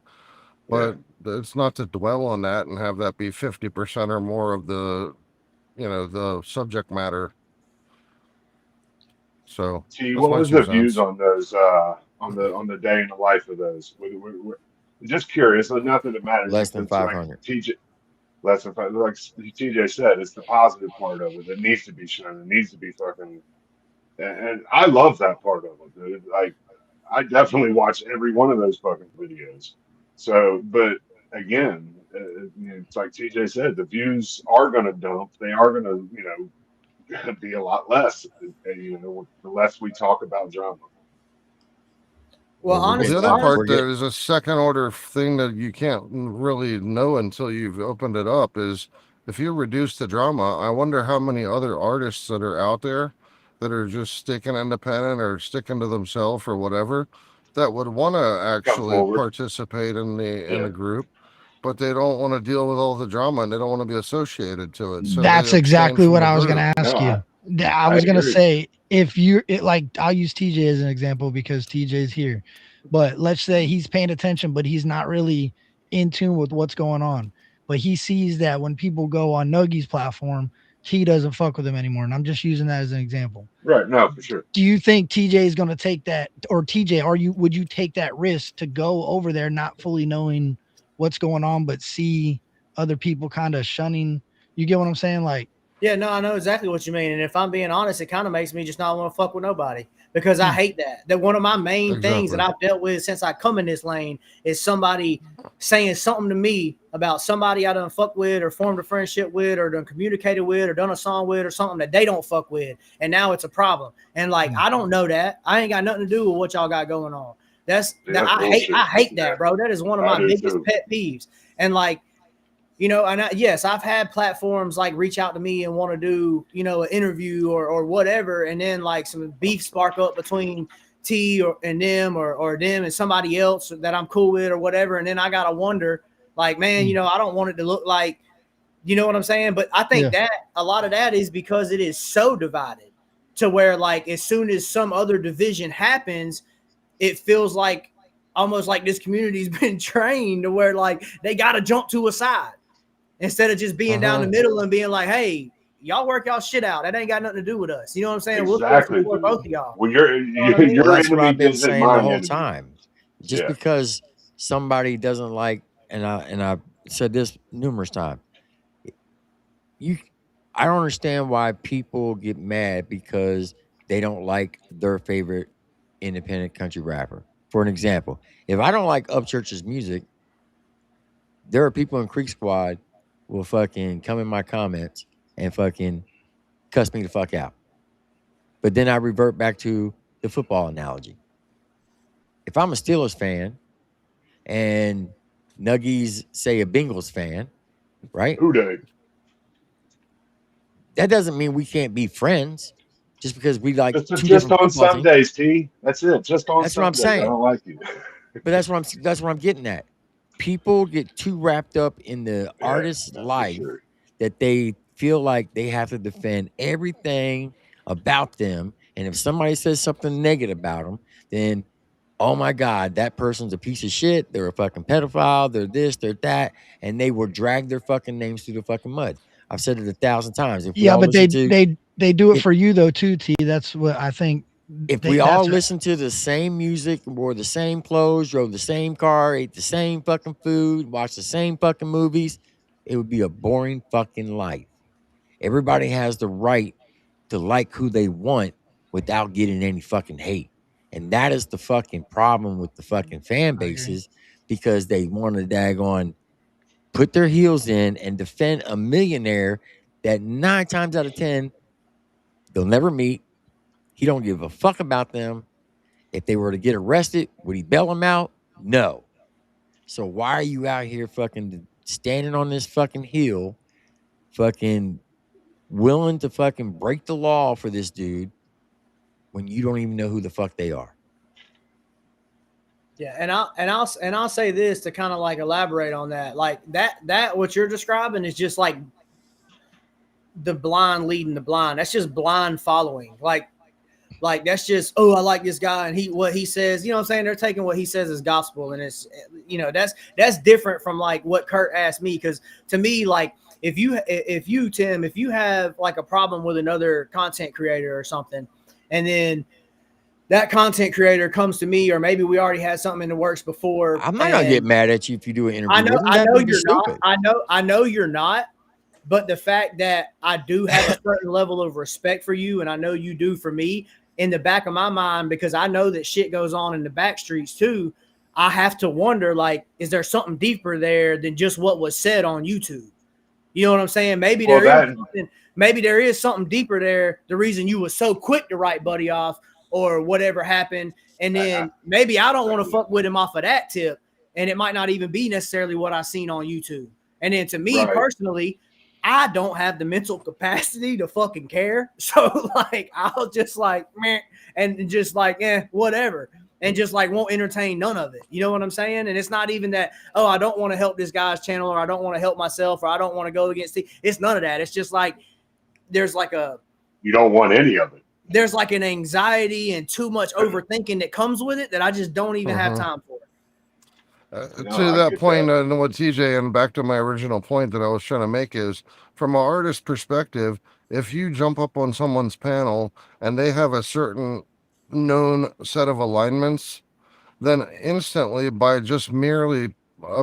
Yeah. But it's not to dwell on that and have that be 50% or more of the subject matter. So T, that's what my was two the views cents. on those? On the day in the life of those. Just curious. Not that it matters less if than it's like 500. TJ. Less than five, like TJ said, it's the positive part of it that needs to be shown. It needs to be fucking. And I love that part of it, dude. Like I definitely watch every one of those fucking videos. So, but again, it's like TJ said, the views are going to dump. They are going to, be a lot less. The less we talk about drama. Well, Well, the honestly, other We're part get that is a second order thing that you can't really know until you've opened it up is if you reduce the drama, I wonder how many other artists that are out there that are just sticking independent or sticking to themselves or whatever that would want to Come actually forward. participate in the Yeah. group, but they don't want to deal with all the drama and they don't want to be associated to it. So they That's abstain exactly from what the I was going group. to No, ask you. I I was going to agree. say, if like, I'll use TJ as an example because TJ's here. But let's say he's paying attention, but he's not really in tune with what's going on. But he sees that when people go on Nuggy's platform, he doesn't fuck with him anymore. And I'm just using that as an example. Right. No, for sure. Do you think TJ is going to take that, or TJ, would you take that risk to go over there not fully knowing what's going on, but see other people kind of shunning? You get what I'm saying? Like, yeah, no, I know exactly what you mean. And if I'm being honest, it kind of makes me just not want to fuck with nobody because I hate that. That one of my main things that Exactly. I've dealt with since I come in this lane is somebody saying something to me about somebody I done fuck with or formed a friendship with or done communicated with or done a song with or something that they don't fuck with. And now it's a problem. And like, I don't know that. I ain't got nothing to do with what y'all got going on. Yeah, that's I bullshit. hate Yeah, that, bro. That is one of I my do biggest too. pet peeves. And like, yes, I've had platforms like reach out to me and want to do, an interview or whatever, and then like some beef spark up between T and them or them and somebody else that I'm cool with or whatever, and then I gotta wonder, like, man, I don't want it to look like, you know what I'm saying? But I think that a lot of that is because it is so divided to where like as soon as some other division happens, it feels like almost like this community's been trained to where like they gotta jump to a side instead of just being down the middle and being like, hey, y'all work y'all shit out. That ain't got nothing to do with us. You know what I'm saying? We'll still Exactly, support dude. both of y'all. When You know what I mean? Well, your that's what enemy I've been isn't saying the my whole enemy. time. Just Yeah. because somebody doesn't like, and I've said this numerous times, I don't understand why people get mad because they don't like their favorite independent country rapper. For an example, if I don't like Upchurch's music, there are people in Creek Squad will fucking come in my comments and fucking cuss me the fuck out. But then I revert back to the football analogy. If I'm a Steelers fan and Nuggies say a Bengals fan, right? Who dey? That doesn't mean we can't be friends just because we like two Just different on football teams. Sundays, T. That's it. Just on That's what I'm Sundays. I saying. don't like you. But that's what I'm getting at. people get too wrapped up in the Yeah, artist's that's for life sure. that they feel like they have to defend everything about them. And if somebody says something negative about them, then oh my God, that person's a piece of shit. They're a fucking pedophile. They're this, they're that. And they will drag their fucking names through the fucking mud. I've said it 1,000 times. If we Yeah, all but listen to they do it if for you though too, T. That's what I think. if They we all that's listen to the same music, wore the same clothes, drove the same car, ate the same fucking food, watched the same fucking movies, it would be a boring fucking life. Everybody has the right to like who they want without getting any fucking hate. And that is the fucking problem with the fucking fan I agree. bases because they want to daggone put their heels in and defend a millionaire that 9 times out of 10 they'll never meet. He don't give a fuck about them. If they were to get arrested, would he bail them out? No. So why are you out here fucking standing on this fucking hill, fucking willing to fucking break the law for this dude when you don't even know who the fuck they are? Yeah, and I'll say this to kind of like elaborate on that. Like that what you're describing is just like the blind leading the blind. That's just blind following. Like that's just, oh, I like this guy and what he says, you know what I'm saying? They're taking what he says as gospel, and it's, you know, that's different from like what Kurt asked me. Cause to me, like if you Tim, if you have like a problem with another content creator or something, and then that content creator comes to me, or maybe we already had something in the works before. I'm not gonna get mad at you if you do an interview with him. I That know would be you're stupid. not. I know you're not. But the fact that I do have a certain level of respect for you, and I know you do for me, in the back of my mind, because I know that shit goes on in the back streets too, I have to wonder, like, is there something deeper there than just what was said on YouTube? You know what I'm saying? Maybe Well, there is something deeper there. The reason you was so quick to write Buddy off or whatever happened. And then maybe I don't want to fuck with him off of that tip. And it might not even be necessarily what I seen on YouTube. And then to me personally, I don't have the mental capacity to fucking care. So like, I'll just like, meh, and just like, whatever. And just like won't entertain none of it. You know what I'm saying? And it's not even that, oh, I don't want to help this guy's channel, or I don't want to help myself, or I don't want to go against it. It's none of that. It's just like, there's like you don't want any of it. There's like an anxiety and too much overthinking that comes with it that I just don't even have time for. To that point, and what TJ, and back to my original point that I was trying to make is, from an artist perspective, if you jump up on someone's panel and they have a certain known set of alignments, then instantly, by just merely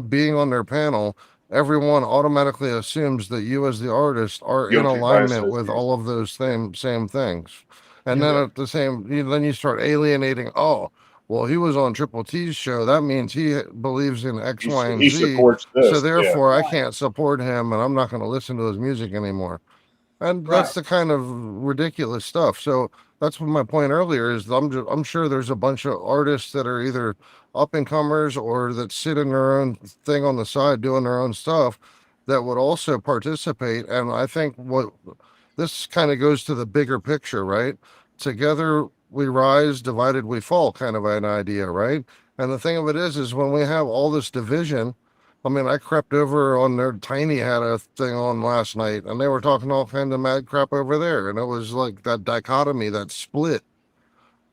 being on their panel, everyone automatically assumes that you as the artist are in Guilty by alignment with association. all of those same things. And then at the same, then you start alienating, oh, well, he was on Triple T's show. That means he believes in X, Y, and He Z. supports So this. therefore, I can't support him, and I'm not going to listen to his music anymore. And that's the kind of ridiculous stuff. So that's what my point earlier is. I'm sure there's a bunch of artists that are either up and comers or that sit in their own thing on the side doing their own stuff that would also participate. And I think what this kind of goes to the bigger picture, right? Together we rise, divided we fall, kind of an idea, right? And the thing of it is when we have all this division, I mean, I crept over on their Tiny had a thing on last night, and they were talking all kind of mad crap over there, and it was like that dichotomy, that split.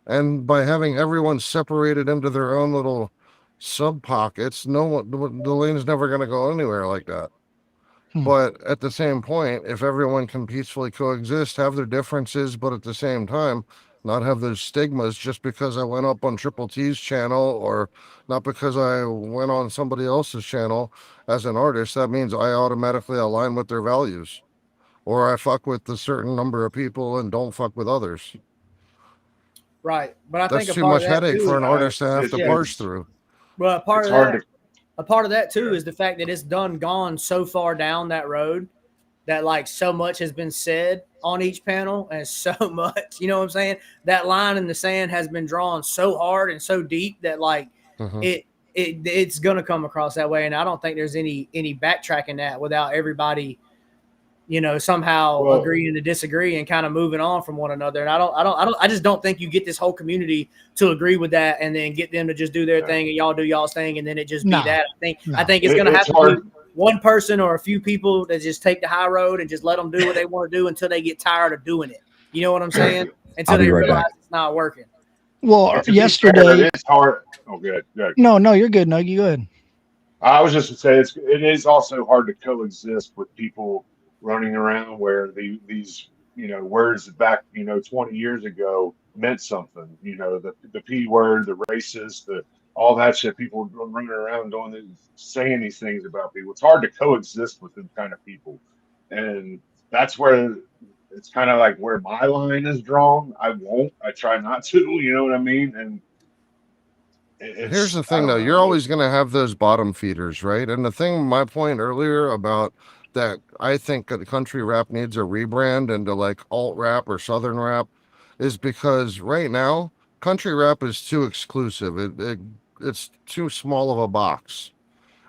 And by having everyone separated into their own little sub pockets, no one, the lane's never going to go anywhere like that. But at the same point, if everyone can peacefully coexist, have their differences, but at the same time, not have those stigmas just because I went up on Triple T's channel or not because I went on somebody else's channel as an artist, that means I automatically align with their values. Or I fuck with a certain number of people and don't fuck with others. Right. But I That's think too much headache for an artist to have to parse through. Well, a part of that too is the fact that it's gone so far down that road that like so much has been said on each panel, and so much, you know what I'm saying? That line in the sand has been drawn so hard and so deep that like it's gonna come across that way. And I don't think there's any backtracking that without everybody somehow Well, agreeing to disagree and kind of moving on from one another. And I just don't think you get this whole community to agree with that and then get them to just do their thing and y'all do y'all's thing and then it just be Nah, that. I nah. think it's gonna have it's to hard. be one person or a few people that just take the high road and just let them do what they want to do until they get tired of doing it. You know what I'm saying? Until I'll be they right realize back. it's not working. Well, And to be fair, yesterday. it is hard. Oh, good, good. No, you're good, Nuggy. Good. I was just to say it is also hard to coexist with people running around where these words back 20 years ago meant something. The p word, the racist, the all that shit. People running around doing saying these things about people. It's hard to coexist with them kind of people, and that's where it's kind of like where my line is drawn. I won't. I try not to. You know what I mean? And Here's it's the I thing, though. don't You're know. always going to have those bottom feeders, right? And the thing, my point earlier about that, I think that country rap needs a rebrand into like alt rap or southern rap, is because right now country rap is too exclusive. It's too small of a box.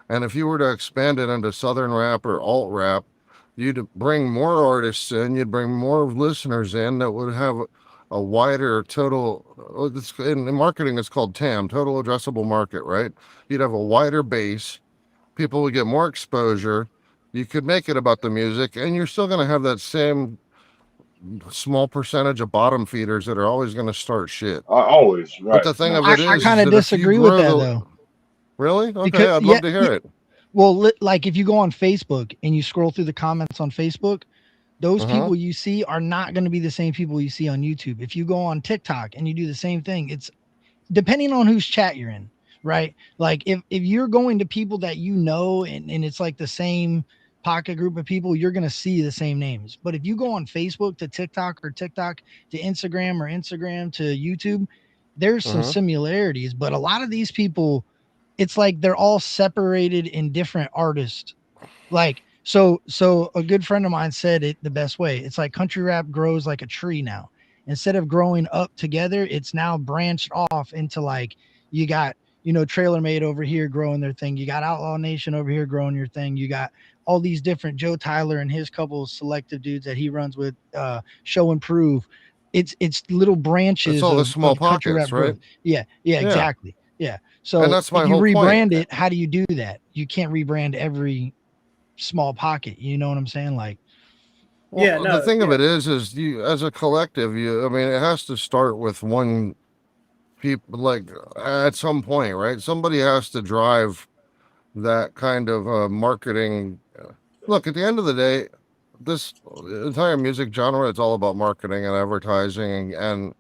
And if you were to expand it into southern rap or alt rap, you'd bring more artists in, you'd bring more listeners in that would have a wider total. In marketing, it's called TAM, total addressable market, right? You'd have a wider base, people would get more exposure. You could make it about the music, and you're still going to have that same small percentage of bottom feeders that are always going to start shit. Always But right. the thing No, of for it I sure. is kind of that if you disagree with grow that the though. really Because okay, I'd love to hear it. well, like if you go on Facebook and you scroll through the comments on Facebook, those Uh-huh. people you see are not going to be the same people you see on YouTube. If you go on TikTok and you do the same thing, it's depending on whose chat you're in, right? Like if you're going to people that you know and it's like the same pocket group of people, you're going to see the same names. But if you go on Facebook to TikTok or TikTok to Instagram or Instagram to YouTube, there's some Uh-huh. similarities, but a lot of these people, it's like they're all separated in different artists. Like so a good friend of mine said it the best way. It's like country rap grows like a tree now. Instead of growing up together, it's now branched off into like you got, Trailer Made over here growing their thing. You got Outlaw Nation over here growing your thing. You got all these different Joe Tyler and his couple of selective dudes that he runs with Show and Prove. It's little It's branches all the of small country rap pockets, right? growth. Yeah, Yeah. exactly. Yeah. And So that's if my you whole point. rebrand it, how do you do that? You can't rebrand every small pocket. You know what I'm saying? Like, Yeah, Well, the no, thing of yeah. it is you as a collective, I mean, it has to start with one people like at some point, right? Somebody has to drive that kind of marketing. Look, at the end of the day, this entire music genre, it's all about marketing and advertising and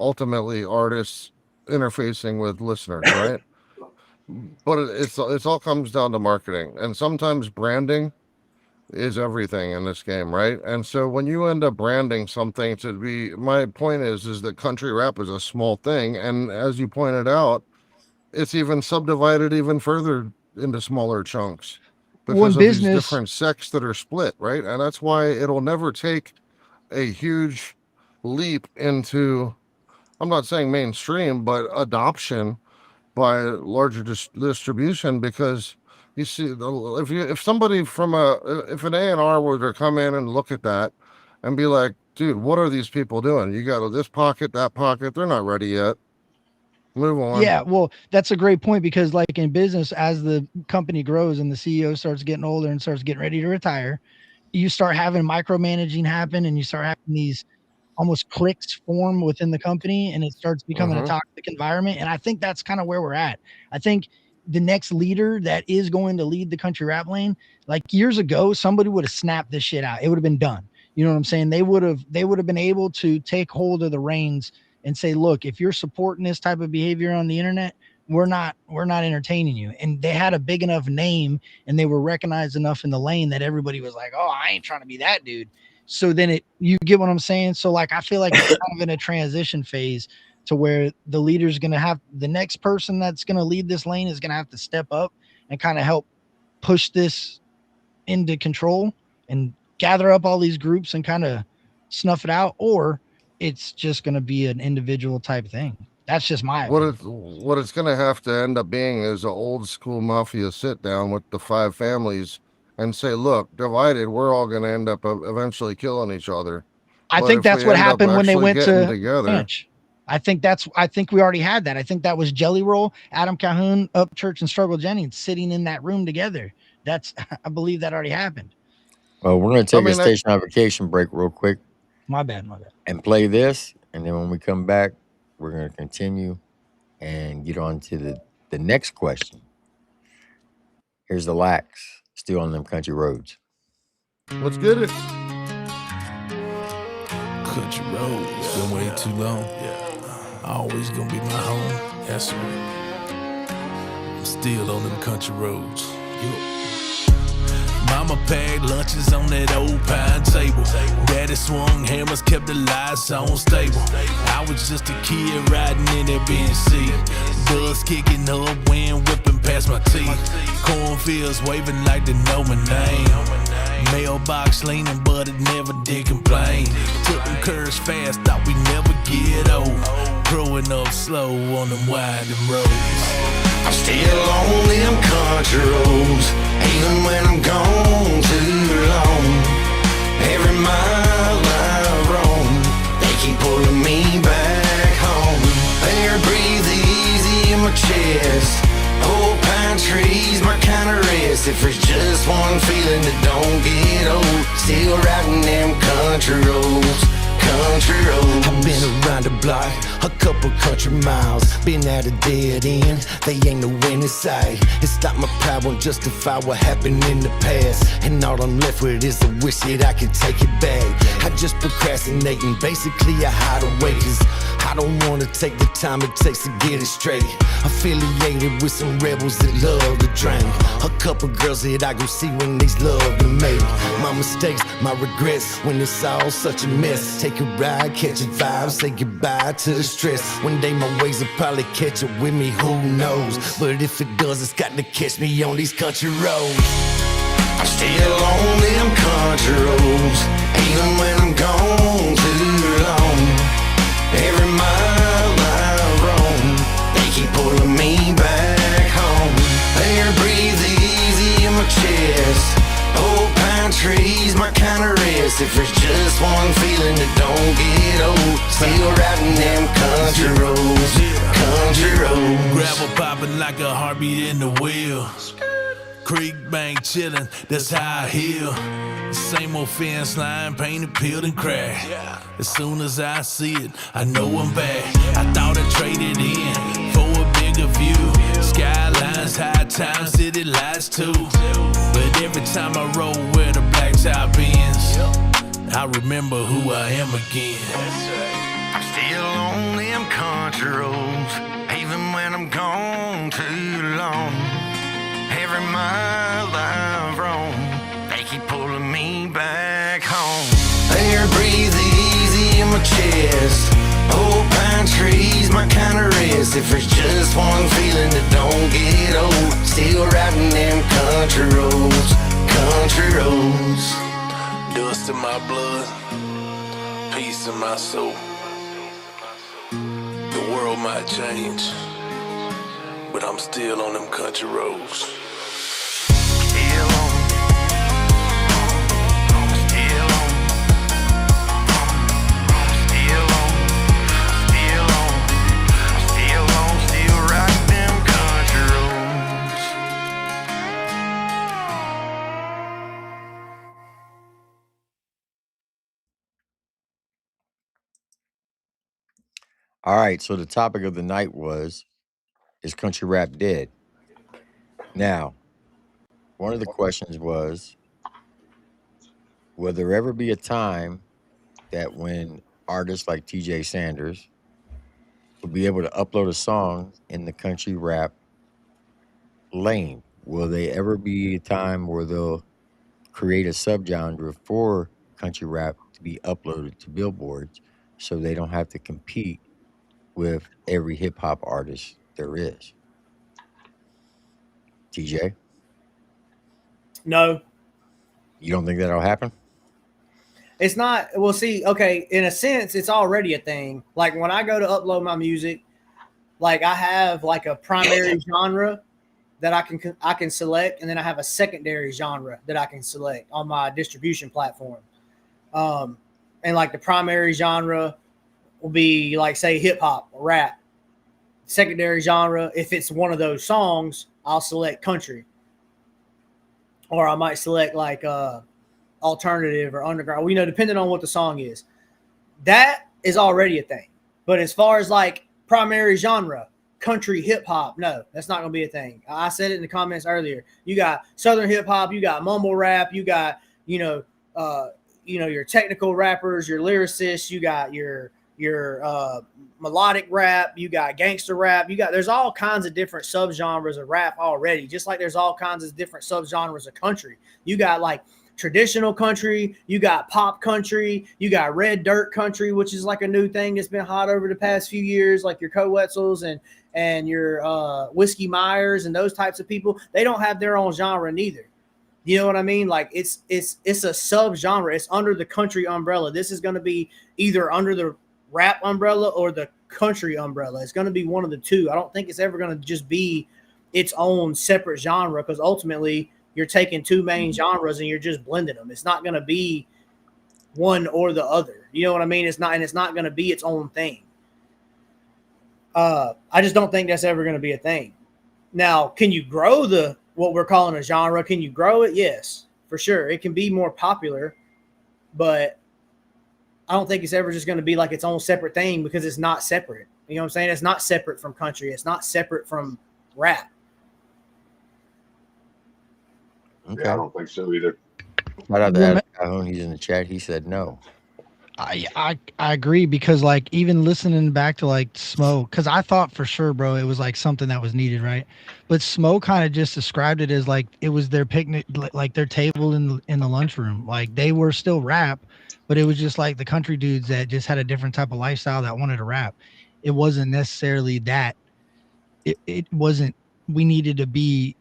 ultimately artists interfacing with listeners, right? But it's all comes down to marketing and sometimes branding is everything in this game, right? And so when you end up branding something to be, my point is that country rap is a small thing, and as you pointed out, it's even subdivided even further into smaller chunks one because of these business, different sects that are split, right? And that's why it'll never take a huge leap into, I'm not saying mainstream, but adoption by larger distribution because you see if somebody from if an A&R were to come in and look at that and be like, dude, what are these people doing? You got this pocket, that pocket, they're not ready yet, move on. yeah, well, that's a great point because, like in business, as the company grows and the CEO starts getting older and starts getting ready to retire, you start having micromanaging happen and you start having these almost cliques form within the company and it starts becoming a Uh-huh. toxic environment. And I think that's kind of where we're at. I think the next leader that is going to lead the country rap lane, like years ago, somebody would have snapped this shit out. It would have been done. You know what I'm saying? They would have been able to take hold of the reins and say, look, if you're supporting this type of behavior on the internet, we're not entertaining you. And they had a big enough name and they were recognized enough in the lane that everybody was like, oh, I ain't trying to be that dude. So then you get what I'm saying? So like I feel like it's kind of in a transition phase to where the leader's gonna have the next person that's gonna lead this lane is gonna have to step up and kind of help push this into control and gather up all these groups and kind of snuff it out, or it's just gonna be an individual type thing. That's just my opinion. What it's going to have to end up being is an old school mafia sit down with the five families and say, look, divided, we're all going to end up eventually killing each other. I But think if that's we what end up happened when they actually went getting to together, ranch. I think we already had that. I think that was Jelly Roll, Adam Calhoun, Upchurch, and Struggle Jennings sitting in that room together. That's I believe that already happened. Well, we're going to I take a mean, station identification break real quick My bad. and play this. And then when we come back, we're going to continue and get on to the next question. Here's the Lax, still on them country roads. let's get it. Country roads, been way too long. Always gonna be my home. Yes, sir. I'm still on them country roads. Mama packed lunches on that old pine table. Daddy swung hammers, kept the lights on stable. I was just a kid riding in that BNC. Dust kicking up, wind whipping past my teeth. Cornfields waving like they know my name. Mailbox leaning, but it never did complain. Took them curves fast, thought we never get old. Growing up slow on them winding roads. I'm still on them country roads, even when I'm gone too long. Every mile I roam, they keep pulling me back home. Air breathe easy in my chest. Old pine trees, my kind of rest. If there's just one feeling that don't get old, still riding them country roads. Country roads. I've been around the block, a couple country miles, been at a dead end, they ain't no end in sight. It's like my pride won't justify what happened in the past, and all I'm left with is a wish that I could take it back. I just procrastinating, basically a hideaway, cause I don't wanna take the time it takes to get it straight. Affiliated with some rebels that love to drink, a couple girls that I go see when they's love to make. My mistakes, my regrets, when it's all such a mess. Take a ride, catch a vibe, say goodbye to the stress. One day my ways will probably catch up with me, who knows? But if it does, it's got to catch me on these country roads. I'm still on them country roads, even when I'm gone too long. Every mile I roam, they keep pulling me back home. Air breathe easy in my chest. Old pine trees, my kind of rest. If there's just one feeling that don't get old, still riding them country roads. Country roads. Gravel popping like a heartbeat in the wheel. Creek bank chillin', that's how I heal. Same old fence line, painted, peeled, and cracked. As soon as I see it, I know I'm back. I thought I traded in for a bigger view. Skylines, high times, city lights too. But every time I roll where the black top ends, I remember who I am again. I'm still on them country roads, even when I'm gone too long. Every mile I've roamed, they keep pulling me back home. Air breathe easy in my chest. Old pine trees, my kind of rest. If there's just one feeling that don't get old, still riding them country roads. Country roads. Dust in my blood, peace in my soul. The world might change, but I'm still on them country roads. All right, so the topic of the night was, is country rap dead? Now, one of the questions was, will there ever be a time that when artists like TJ Sanders will be able to upload a song in the country rap lane? Will they ever be a time where they'll create a subgenre for country rap to be uploaded to billboards so they don't have to compete with every hip hop artist there is? TJ? No. You don't think that'll happen? It's not. Well, see, okay, in a sense, it's already a thing. Like when I go to upload my music, like I have like a primary genre, that I can select, and then I have a secondary genre that I can select on my distribution platform. And like the primary genre will be like, say, hip hop or rap. Secondary genre, if it's one of those songs, I'll select country, or I might select like alternative or underground. Well, depending on what the song is. That is already a thing. But as far as like primary genre, country, hip hop, no, that's not going to be a thing. I said it in the comments earlier. You got Southern hip hop, you got mumble rap, you got your technical rappers, your lyricists, you got your melodic rap, you got gangster rap, there's all kinds of different subgenres of rap already, just like there's all kinds of different subgenres of country. You got like traditional country, you got pop country, you got red dirt country, which is like a new thing that's been hot over the past few years, like your Coetzels and your Whiskey Myers and those types of people. They don't have their own genre neither. You know what I mean? Like it's a subgenre. It's under the country umbrella. This is going to be either under the rap umbrella or the country umbrella. It's going to be one of the two. I don't think it's ever going to just be its own separate genre, because ultimately you're taking two main genres and you're just blending them. It's not going to be one or the other. You know what I mean? It's not going to be its own thing. I just don't think that's ever going to be a thing. Now, can you grow what we're calling a genre? Can you grow it? Yes, for sure. It can be more popular, but I don't think it's ever just going to be like its own separate thing, because it's not separate. You know what I'm saying? It's not separate from country. It's not separate from rap. Okay. Yeah, I don't think so either. Shout out to Adam Calhoun. He's in the chat. He said no. I agree, because like even listening back to like Smo, because I thought for sure, bro, it was like something that was needed, right? But Smo kind of just described it as like it was their picnic, like their table in the lunchroom. Like they were still rap, but it was just like the country dudes that just had a different type of lifestyle that wanted to rap. It wasn't necessarily that. It wasn't. We needed to be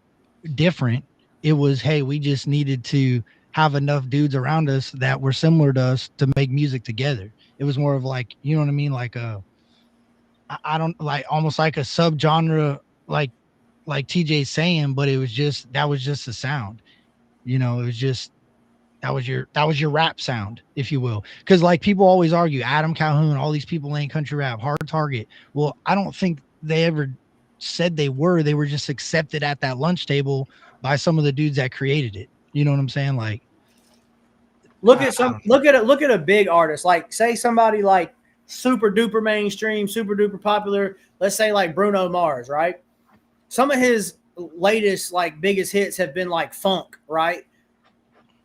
different. It was, hey, we just needed to have enough dudes around us that were similar to us to make music together. It was more of like, you know what I mean? Like I don't like, almost like a subgenre, like TJ's saying, but it was just, that was just the sound, it was just, that was your rap sound, if you will. Cause like people always argue Adam Calhoun, all these people ain't country rap, Hard Target. Well, I don't think they ever said they were just accepted at that lunch table by some of the dudes that created it. You know what I'm saying? Like, look at a big artist, like say somebody like super duper mainstream, super duper popular. Let's say like Bruno Mars, right? Some of his latest like biggest hits have been like funk, right?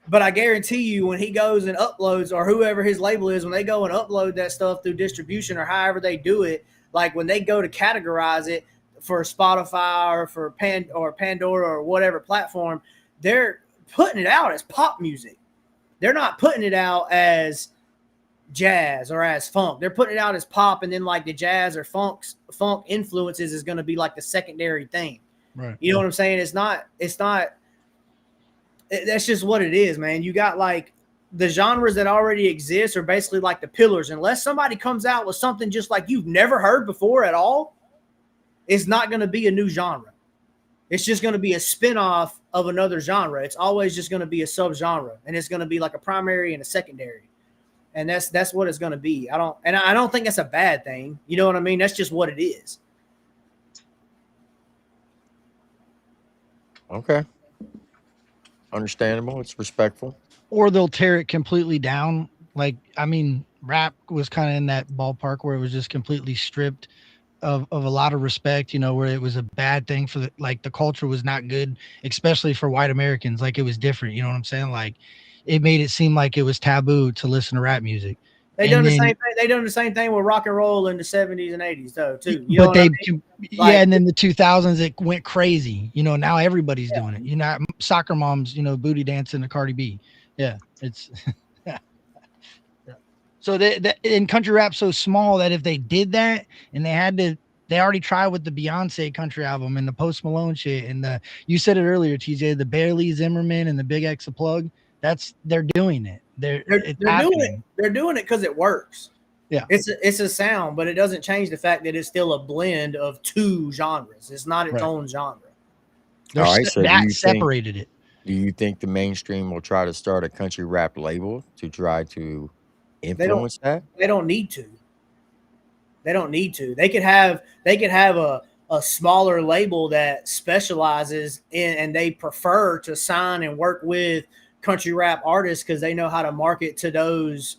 But I guarantee you, when he goes and uploads, or whoever his label is, when they go and upload that stuff through distribution or however they do it, like when they go to categorize it for Spotify or for Pandora or whatever platform, they're putting it out as pop music. They're not putting it out as jazz or as funk. They're putting it out as pop, and then like the jazz or funk influences is going to be like the secondary thing. Right. You know what I'm saying? It's not. That's just what it is, man. You got like the genres that already exist are basically like the pillars. Unless somebody comes out with something just like you've never heard before at all, it's not going to be a new genre. It's just going to be a spin-off of another genre. It's always just going to be a subgenre, and it's going to be like a primary and a secondary. And that's what it's going to be. I don't think that's a bad thing. You know what I mean? That's just what it is. Okay. Understandable. It's respectful. Or they'll tear it completely down. Like, I mean, rap was kind of in that ballpark where it was just completely stripped of a lot of respect, where it was a bad thing for the culture was not good, especially for white Americans. Like it was different. You know what I'm saying? Like it made it seem like it was taboo to listen to rap music. They done the same thing. They done the same thing with rock and roll in the 70s and 80s though, too. You but know what I mean? And then the 2000s, it went crazy. Now everybody's doing it. Soccer moms, booty dancing to Cardi B. Yeah, it's So in country rap so small that if they did that and they already tried with the Beyonce country album and the Post Malone shit and you said it earlier, TJ, the Barely Zimmerman and the Big X a Plug. They're doing it. They're doing it. They're doing it because it works. Yeah, it's a sound, but it doesn't change the fact that it's still a blend of two genres. It's not its own genre. They're All right. So that separated it. do you think the mainstream will try to start a country rap label to try to They don't. influence that? They don't need to. They don't need to. They could have a smaller label that specializes in, and they prefer to sign and work with country rap artists because they know how to market to those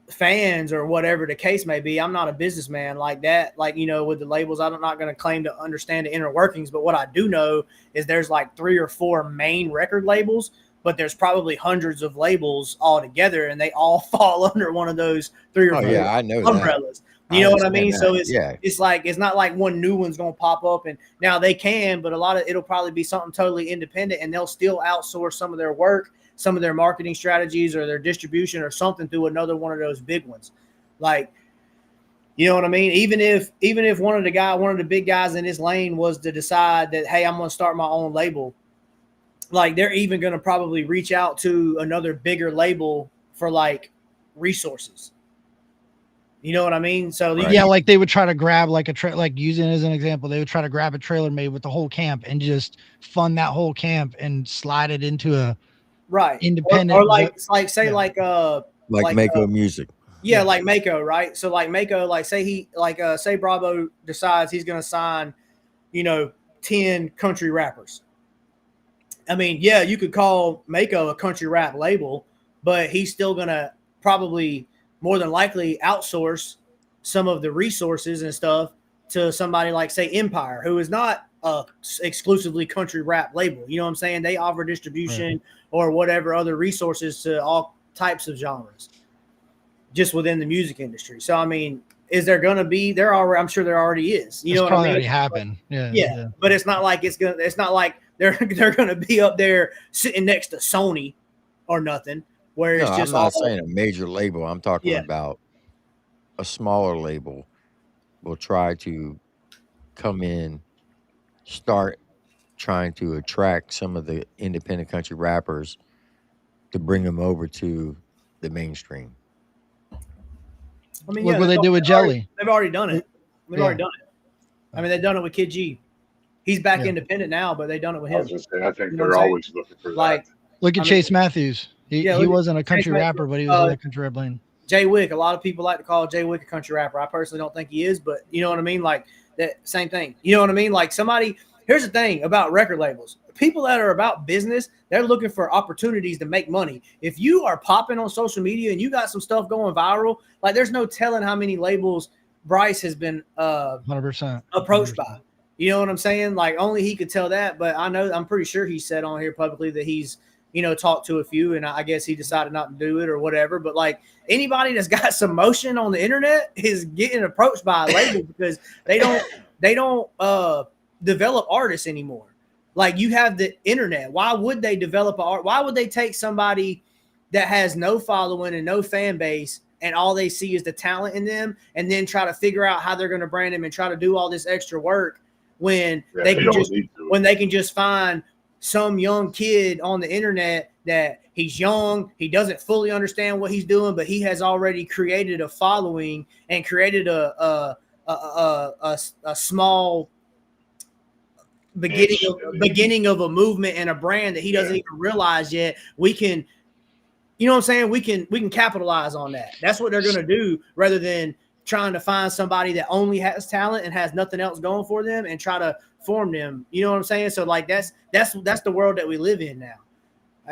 fans or whatever the case may be. I'm not a businessman like that. Like, with the labels, I'm not going to claim to understand the inner workings. But what I do know is there's like 3 or 4 main record labels, but there's probably hundreds of labels all together, and they all fall under one of those 3 or Oh 4 yeah, I know that. umbrellas. I You know what I understand mean? So that. it's like it's not like one new one's going to pop up, and now they can, but a lot of it'll probably be something totally independent, and they'll still outsource some of their work, some of their marketing strategies or their distribution or something through another one of those big ones. Like, you know what I mean? Even if one of the big guys in this lane was to decide that, hey, I'm going to start my own label, like they're even going to probably reach out to another bigger label for like resources. You know what I mean? So yeah, like they would try to grab like like using it as an example, they would try to grab a trailer made with the whole camp and just fund that whole camp and slide it into a independent or like say yeah. like Mako Music. Yeah, like Mako, right? So like Mako, like say Bravo decides he's going to sign, 10 country rappers. I mean, yeah, you could call Mako a country rap label, but he's still going to probably more than likely outsource some of the resources and stuff to somebody like, say, Empire, who is not a exclusively country rap label. You know what I'm saying? They offer distribution or whatever other resources to all types of genres just within the music industry. So, I mean, is there going to be I'm sure there already is. You know what I mean? Already happened. Yeah. But it's not like it's not like they're going to be up there sitting next to Sony or nothing. Where it's just I'm not saying a major label. I'm talking about a smaller label will try to come in, start trying to attract some of the independent country rappers to bring them over to the mainstream. I mean, look what they did with Jelly. They've already done it. Already done it. I mean, they've done it with Kid G. He's back independent now, but they've done it with him. I was just saying, I think they're always looking for that. Look at Chase Matthews. He wasn't a country rapper, but he was in a country rap lane. Jay Wick. A lot of people like to call Jay Wick a country rapper. I personally don't think he is, but you know what I mean? Like that same thing. You know what I mean? Like here's the thing about record labels. People that are about business, they're looking for opportunities to make money. If you are popping on social media and you got some stuff going viral, like there's no telling how many labels Bryce has been 100% approached by. You know what I'm saying? Like only he could tell that, but I'm pretty sure he said on here publicly that he's talked to a few, and I guess he decided not to do it or whatever. But like anybody that's got some motion on the internet is getting approached by a label because they don't develop artists anymore. Like you have the internet. Why would they develop art? Why would they take somebody that has no following and no fan base and all they see is the talent in them and then try to figure out how they're going to brand them and try to do all this extra work when they can just find some young kid on the internet that he's young, he doesn't fully understand what he's doing, but he has already created a following and created a small beginning of a movement and a brand that he doesn't even realize yet. We can, you know what I'm saying? We can capitalize on that. That's what they're going to do rather than trying to find somebody that only has talent and has nothing else going for them and try to form them. You know what I'm saying? So like that's the world that we live in now.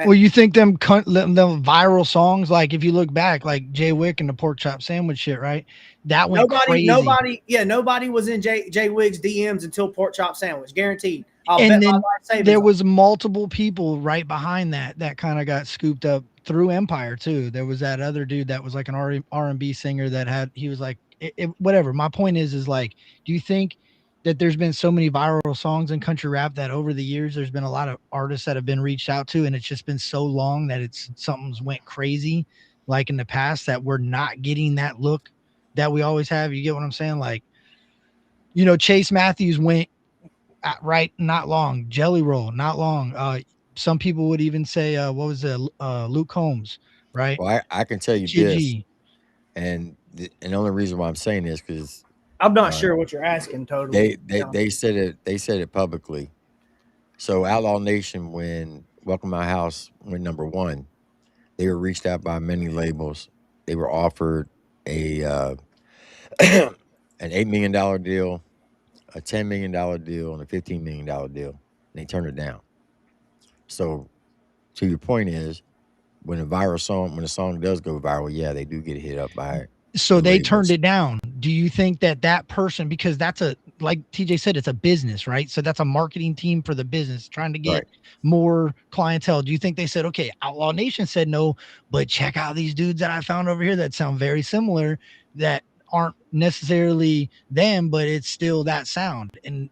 Well, you think them viral songs, like if you look back, like Jay Wick and the pork chop sandwich shit, right? That went crazy. Nobody was in Jay Wick's DMs until pork chop sandwich, guaranteed. And then there was multiple people right behind that kind of got scooped up through Empire too. There was that other dude that was like an R&B singer that he was like whatever. My point is like, do you think that there's been so many viral songs in country rap that over the years there's been a lot of artists that have been reached out to, and it's just been so long that something's went crazy like in the past that we're not getting that look that we always have? You get what I'm saying? Like, Chase Matthews went right not long. Jelly Roll not long. Some people would even say what was it, Luke Combs, right? Well, I can tell you this, and the only reason why I'm saying this because I'm not sure what you're asking. Totally, they said it publicly So Outlaw Nation, when Welcome to My House went number one, they were reached out by many labels. They were offered a an $8 million deal, a $10 million deal, and a $15 million deal. And they turned it down. So to your point is, when a song does go viral, yeah, they do get hit up by So the they turned labels. it down. Do you think that that person, because that's a, like TJ said, it's a business, right? So that's a marketing team for the business trying to get Right. more clientele. Do you think they said, okay, Outlaw Nation said no, but check out these dudes that I found over here that sound very similar, that aren't necessarily them, but it's still that sound. And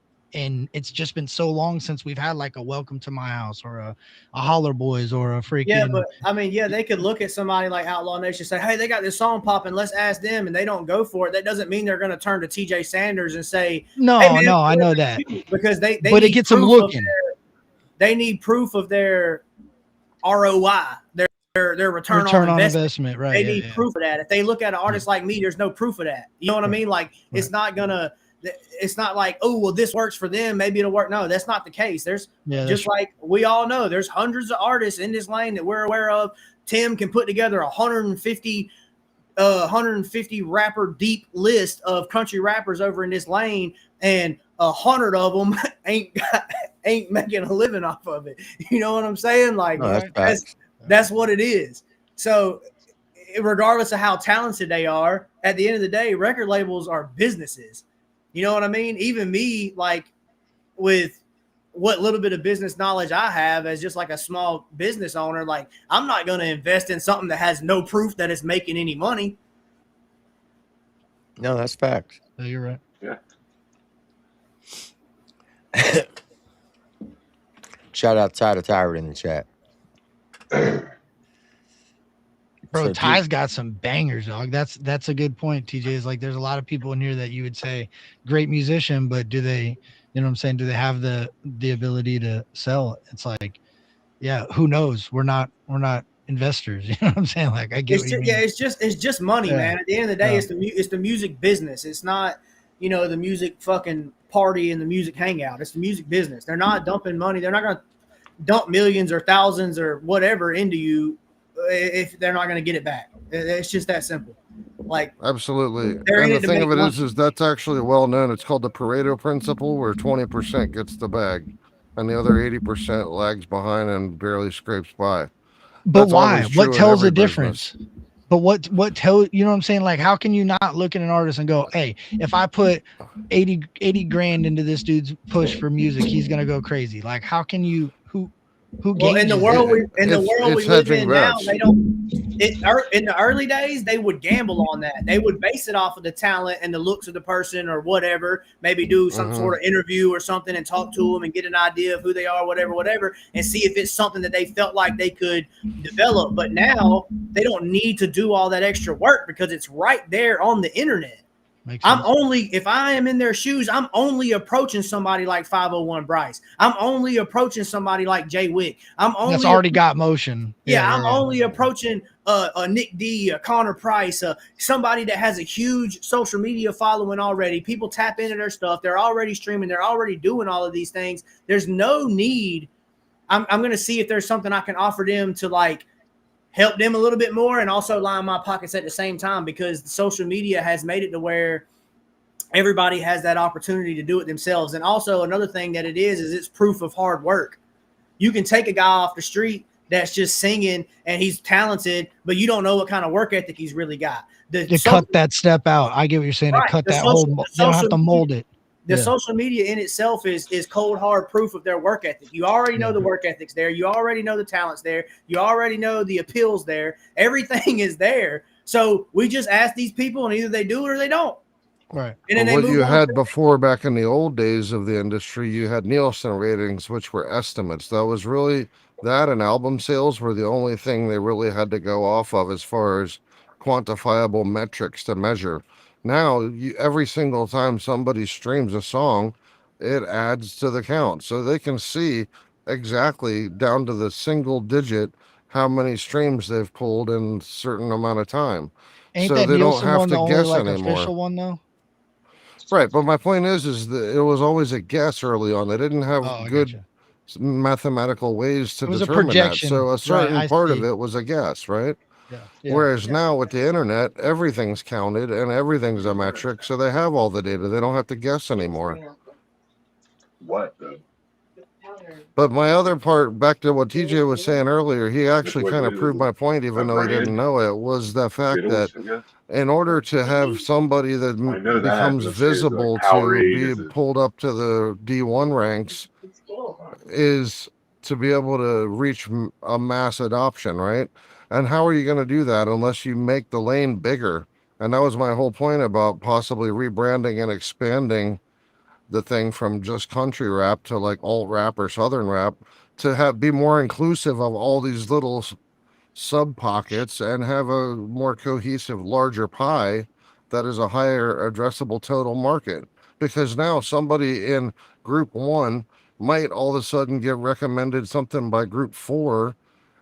it's just been so long since we've had like a Welcome to My House or a Holler Boys or a Yeah, freaking, but I mean, yeah, they could look at somebody like Outlaw Nation and say, hey, they got this song popping. Let's ask them. And they don't go for it. That doesn't mean they're going to turn to TJ Sanders and say, hey, no, man, no, I know that, because they but it need gets them proof of looking. they need proof of their ROI, their return on investment. Right? They Yeah, need yeah. proof of that. If they look at an artist like me, there's no proof of that. You know what I mean? Like it's not gonna. It's not like, oh well, this works for them. Maybe it'll work. No, that's not the case. There's just like we all know, there's hundreds of artists in this lane that we're aware of. Tim can put together 150 rapper deep list of country rappers over in this lane, and 100 of them ain't making a living off of it. You know what I'm saying? Like No, that's that's what it is. So regardless of how talented they are, at the end of the day, record labels are businesses. You know what I mean? Even me, like with what little bit of business knowledge I have as just like a small business owner, like I'm not going to invest in something that has no proof that it's making any money. No, that's facts. Oh, you're right. Yeah. Shout out Ty the Tyrant in the chat. Bro, So, Ty's got some bangers, dog. That's a good point, TJ. Is like there's a lot of people in here that you would say great musician, but do they, you know what I'm saying? Do they have the ability to sell? It's like, yeah, who knows? We're not investors. You know what I'm saying? Like I get what you mean. Yeah, it's just money, Yeah. man. At the end of the day, Yeah. it's the music business. It's not, the music fucking party and the music hangout. It's the music business. They're not dumping money. They're not going to dump millions or thousands or whatever into you if they're not going to get it back. It's just that simple. Like absolutely. they're in And it the to thing make of it money. is that's actually well known. It's called the Pareto principle, where 20% gets the bag and the other 80% lags behind and barely scrapes by. But That's why? always What true in tells every the difference? business. But what tell, you know what I'm saying? Like, how can you not look at an artist and go, hey, if I put 80 grand into this dude's push for music, he's gonna go crazy. Like, how can you who Well, in the gauges world that? we live in now, they don't. In the early days, they would gamble on that. They would base it off of the talent and the looks of the person or whatever. Maybe do some sort of interview or something and talk to them and get an idea of who they are, whatever, and see if it's something that they felt like they could develop. But now they don't need to do all that extra work because it's right there on the internet. If I am in their shoes, I'm only approaching somebody like 501 Bryce. I'm only approaching somebody like Jay Wick. That's already got motion. I'm only approaching a Nick D, a Connor Price, somebody that has a huge social media following already. People tap into their stuff. They're already streaming. They're already doing all of these things. There's no need. I'm going to see if there's something I can offer them to like help them a little bit more and also line my pockets at the same time, because social media has made it to where everybody has that opportunity to do it themselves. And also another thing that it is it's proof of hard work. You can take a guy off the street that's just singing and he's talented, but you don't know what kind of work ethic he's really got. To cut that step out. I get what you're saying. Right. To cut that whole, they don't have to mold it. The social media in itself is cold, hard proof of their work ethic. You already know the work ethic's there. You already know the talent's there. You already know the appeal's there. Everything is there. So we just ask these people and either they do it or they don't. Right. And then what you had before, back in the old days of the industry, you had Nielsen ratings, which were estimates. That was really, that and album sales were the only thing they really had to go off of as far as quantifiable metrics to measure. Now, every single time somebody streams a song, it adds to the count. So they can see exactly down to the single digit how many streams they've pulled in a certain amount of time. Ain't so that they Nielsen don't have one to the only guess like anymore. official one though? Right, but my point is that it was always a guess early on. They didn't have good mathematical ways to It was a determine that. projection, So a right? certain I part of see. it was a guess, right? Yeah. Whereas now with the internet, everything's counted and everything's a metric, so they have all the data. They don't have to guess anymore. What the? But my other part, back to what TJ was saying earlier, he actually Which kind of way proved my point, even though he didn't brand? know it, was the fact that Skittles, I guess. in order to have somebody that I know that, becomes but I'm saying is it like visible to Powerade? be Is it? pulled up to the D1 ranks is to be able to reach a mass adoption, right? And how are you going to do that unless you make the lane bigger? And that was my whole point about possibly rebranding and expanding the thing from just country rap to like alt rap or southern rap to have be more inclusive of all these little sub pockets and have a more cohesive, larger pie that is a higher addressable total market. Because now somebody in group one might all of a sudden get recommended something by group four,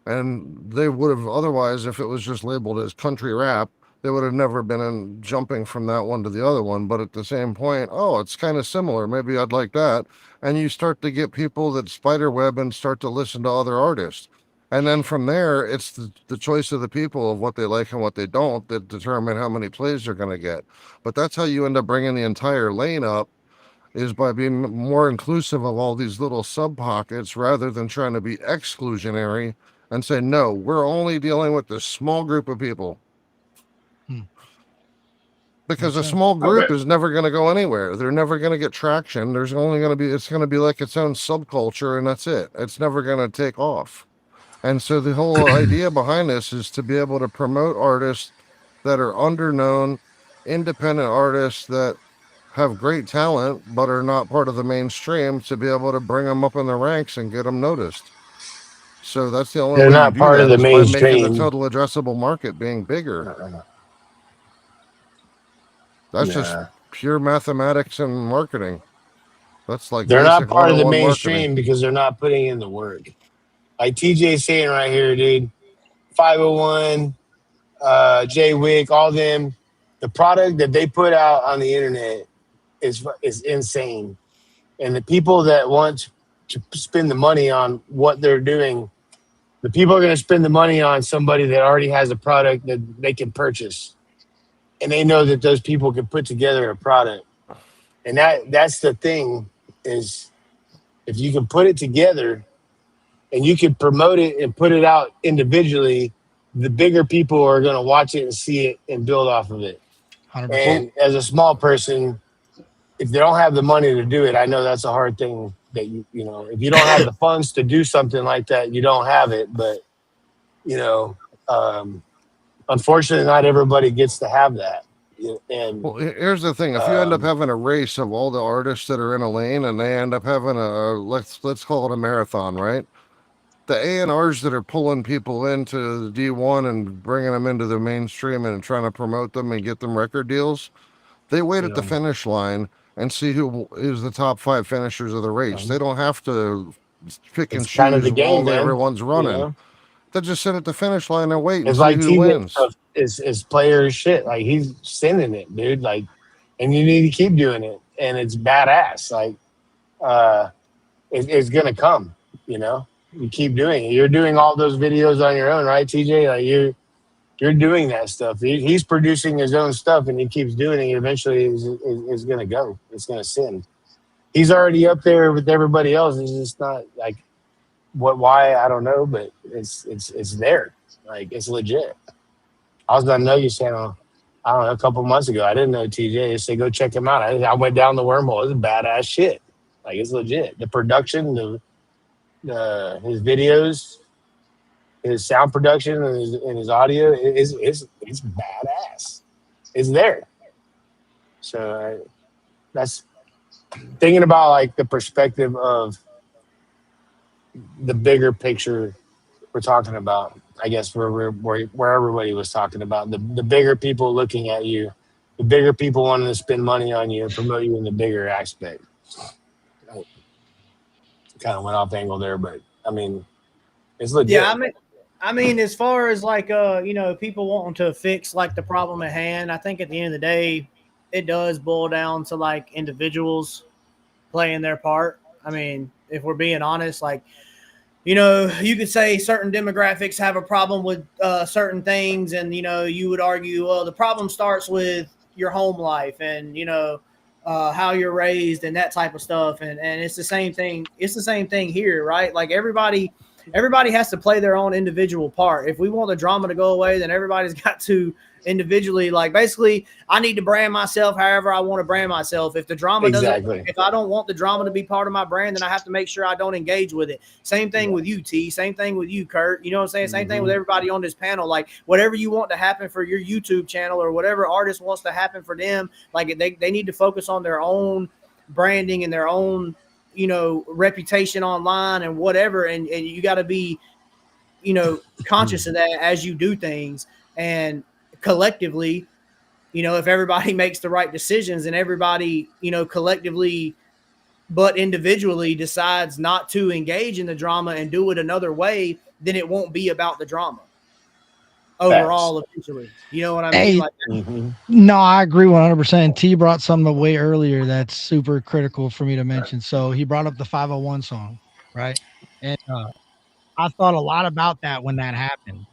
and they would have otherwise, if it was just labeled as country rap, they would have never been in jumping from that one to the other one. But at the same point, oh, it's kind of similar. Maybe I'd like that. And you start to get people that spiderweb and start to listen to other artists. And then from there, it's the choice of the people of what they like and what they don't that determine how many plays they're going to get. But that's how you end up bringing the entire lane up, is by being more inclusive of all these little sub pockets rather than trying to be exclusionary and say, no, we're only dealing with this small group of people. Because a small group is never going to go anywhere. They're never going to get traction. There's only going to be, it's going to be like its own subculture, and that's it. It's never going to take off. And so the whole idea behind this is to be able to promote artists that are underknown, independent artists that have great talent but are not part of the mainstream, to be able to bring them up in the ranks and get them noticed. So that's the only They're way you not do part of that, the is by making the mainstream. total addressable market being bigger. That's just Nah. pure mathematics and marketing. That's like They're not basic part of the 101 marketing. mainstream because they're not putting in the work. Like TJ's saying right here, dude. 501, Jay Wick, all them. The product that they put out on the internet is insane. And the people that want to spend the money on what they're doing, the people are going to spend the money on somebody that already has a product that they can purchase. And they know that those people can put together a product. And that's the thing, is if you can put it together and you can promote it and put it out individually, the bigger people are going to watch it and see it and build off of it. 100%. And as a small person, if they don't have the money to do it, I know that's a hard thing that you know, if you don't have the funds to do something like that, you don't have it. But, you know, unfortunately, not everybody gets to have that. And well, here's the thing: if you end up having a race of all the artists that are in a lane, and they end up having a let's call it a marathon, right? The A&Rs that are pulling people into the D1 and bringing them into the mainstream and trying to promote them and get them record deals, they wait at the finish line and see who is the top 5 finishers of the race. They don't have to pick and it's kind of the choose game, while man. everyone's running. You know? They just sit at the finish line and wait and It's see like who wins. stuff is player shit. Like, he's sending it, dude. Like, and you need to keep doing it, and it's badass. Like, it's gonna come. You know, you keep doing it. You're doing all those videos on your own, right, TJ? Like, you're doing that stuff. He's producing his own stuff, and he keeps doing it. Eventually, is gonna go. It's gonna send. He's already up there with everybody else. It's just not like why I don't know, but it's there. Like, it's legit. I was on Nugget channel, I don't know, a couple months ago. I didn't know TJ. They said go check him out. I went down the wormhole. It's badass shit. Like, it's legit. The production, his videos, his sound production, and his audio it's badass. It's there. So that's thinking about, like, the perspective of the bigger picture we're talking about. I guess where everybody was talking about the bigger people looking at you, the bigger people wanting to spend money on you and promote you in the bigger aspect. Kind of went off angle there, but I mean, it's legit. Yeah, I mean, as far as like you know, people wanting to fix like the problem at hand, I think at the end of the day, it does boil down to like individuals playing their part. I mean, if we're being honest, like, you know, you could say certain demographics have a problem with certain things, and you know, you would argue, well, the problem starts with your home life and you know how you're raised and that type of stuff, and it's the same thing. It's the same thing here, right? Like everybody has to play their own individual part. If we want the drama to go away, then everybody's got to individually, like, basically I need to brand myself however I want to brand myself. If the drama doesn't, if I don't want the drama to be part of my brand, then I have to make sure I don't engage with it. Same thing with you, T. Same thing with you, Kurt. You know what I'm saying? Same thing with everybody on this panel. Like, whatever you want to happen for your YouTube channel or whatever artist wants to happen for them, like they need to focus on their own branding and their own, you know, reputation online and whatever. And you got to be, you know, conscious of that as you do things. And collectively, you know, if everybody makes the right decisions and everybody, you know, collectively but individually decides not to engage in the drama and do it another way, then it won't be about the drama overall eventually. You know what I mean? Like, no, I agree 100%. T brought something way earlier that's super critical for me to mention. So he brought up the 501 song, right? And I thought a lot about that when that happened.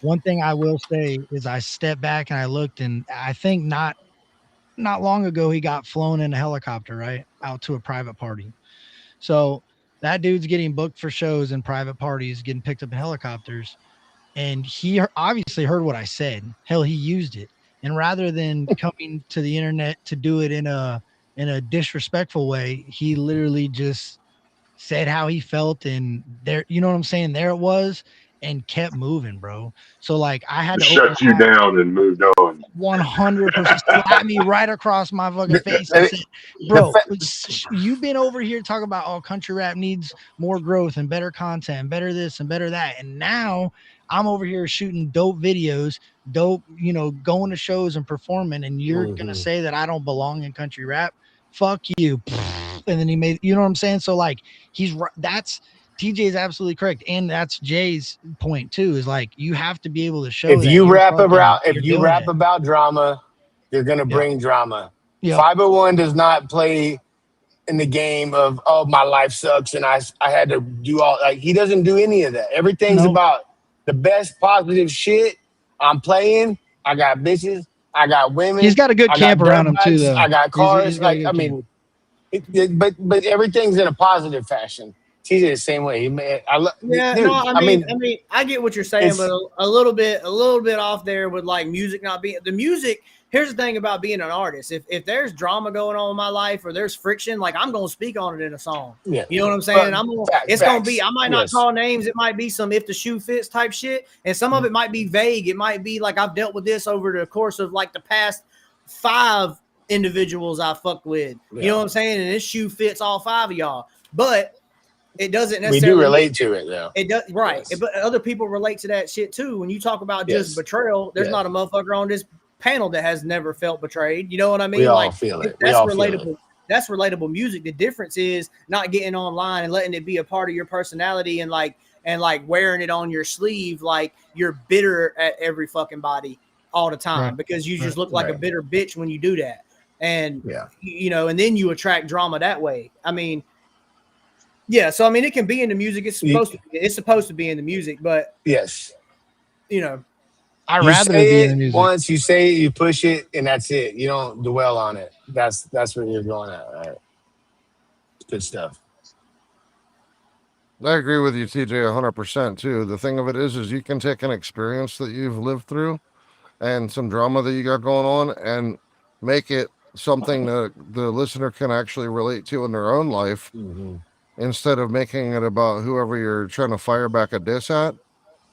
One thing I will say is I stepped back and I looked, and I think not long ago he got flown in a helicopter, right, out to a private party. So that dude's getting booked for shows and private parties, getting picked up in helicopters, and he obviously heard what I said. Hell, he used it, and rather than coming to the internet to do it in a disrespectful way, he literally just said how he felt, and there, you know what I'm saying? There it was, and kept moving, bro. So like I had to shut you down and moved on. 100% slap me right across my fucking face and said, bro, you've been over here talking about, oh, country rap needs more growth and better content and better this and better that. And now I'm over here shooting dope videos, dope, you know, going to shows and performing. And you're going to say that I don't belong in country rap? Fuck you. And then he made, you know what I'm saying? So like that's TJ is absolutely correct, and that's Jay's point too. Is like you have to be able to show If that you rap you're about drama, you're gonna bring drama. Yep. 501 does not play in the game of, oh, my life sucks and I had to do all, like, he doesn't do any of that. Everything's about the best positive shit. I'm playing. I got bitches. I got women. He's got a good I camp got around him too, bikes, though. I got cars. Got like, I mean, but everything's in a positive fashion. TJ the same way. He made, yeah, dude, no, I mean, I get what you're saying, but a little bit off there with like music not being the music. Here's the thing about being an artist. If there's drama going on in my life or there's friction, like I'm gonna speak on it in a song. Yeah. You know what I'm saying? It's gonna be, I might not Yes. call names, it might be some if the shoe fits type shit, and some of it might be vague. It might be like I've dealt with this over the course of like the past 5 individuals I fucked with. Yeah. You know what I'm saying? And this shoe fits all 5 of y'all. But it doesn't We necessarily do relate to it though. It does, right? Yes. But other people relate to that shit too. When you talk about just Yes. betrayal, there's Yes. not a motherfucker on this panel that has never felt betrayed. You know what I mean? We all like feel it. We that's all feel relatable. it. That's relatable music. The difference is not getting online and letting it be a part of your personality and like wearing it on your sleeve like you're bitter at every fucking body all the time because you just look like a bitter bitch when you do that. And you know, and then you attract drama that way. I mean, yeah, so I mean, it can be in the music. It's supposed to be in the music, but yes, you know, I'd you rather say it be it in the music. once, you say it, you push it, and that's it. You don't dwell on it. That's where you're going at, right? Good stuff. I agree with you, TJ, 100% too. The thing of it is you can take an experience that you've lived through and some drama that you got going on and make it something that the listener can actually relate to in their own life instead of making it about whoever you're trying to fire back a diss at.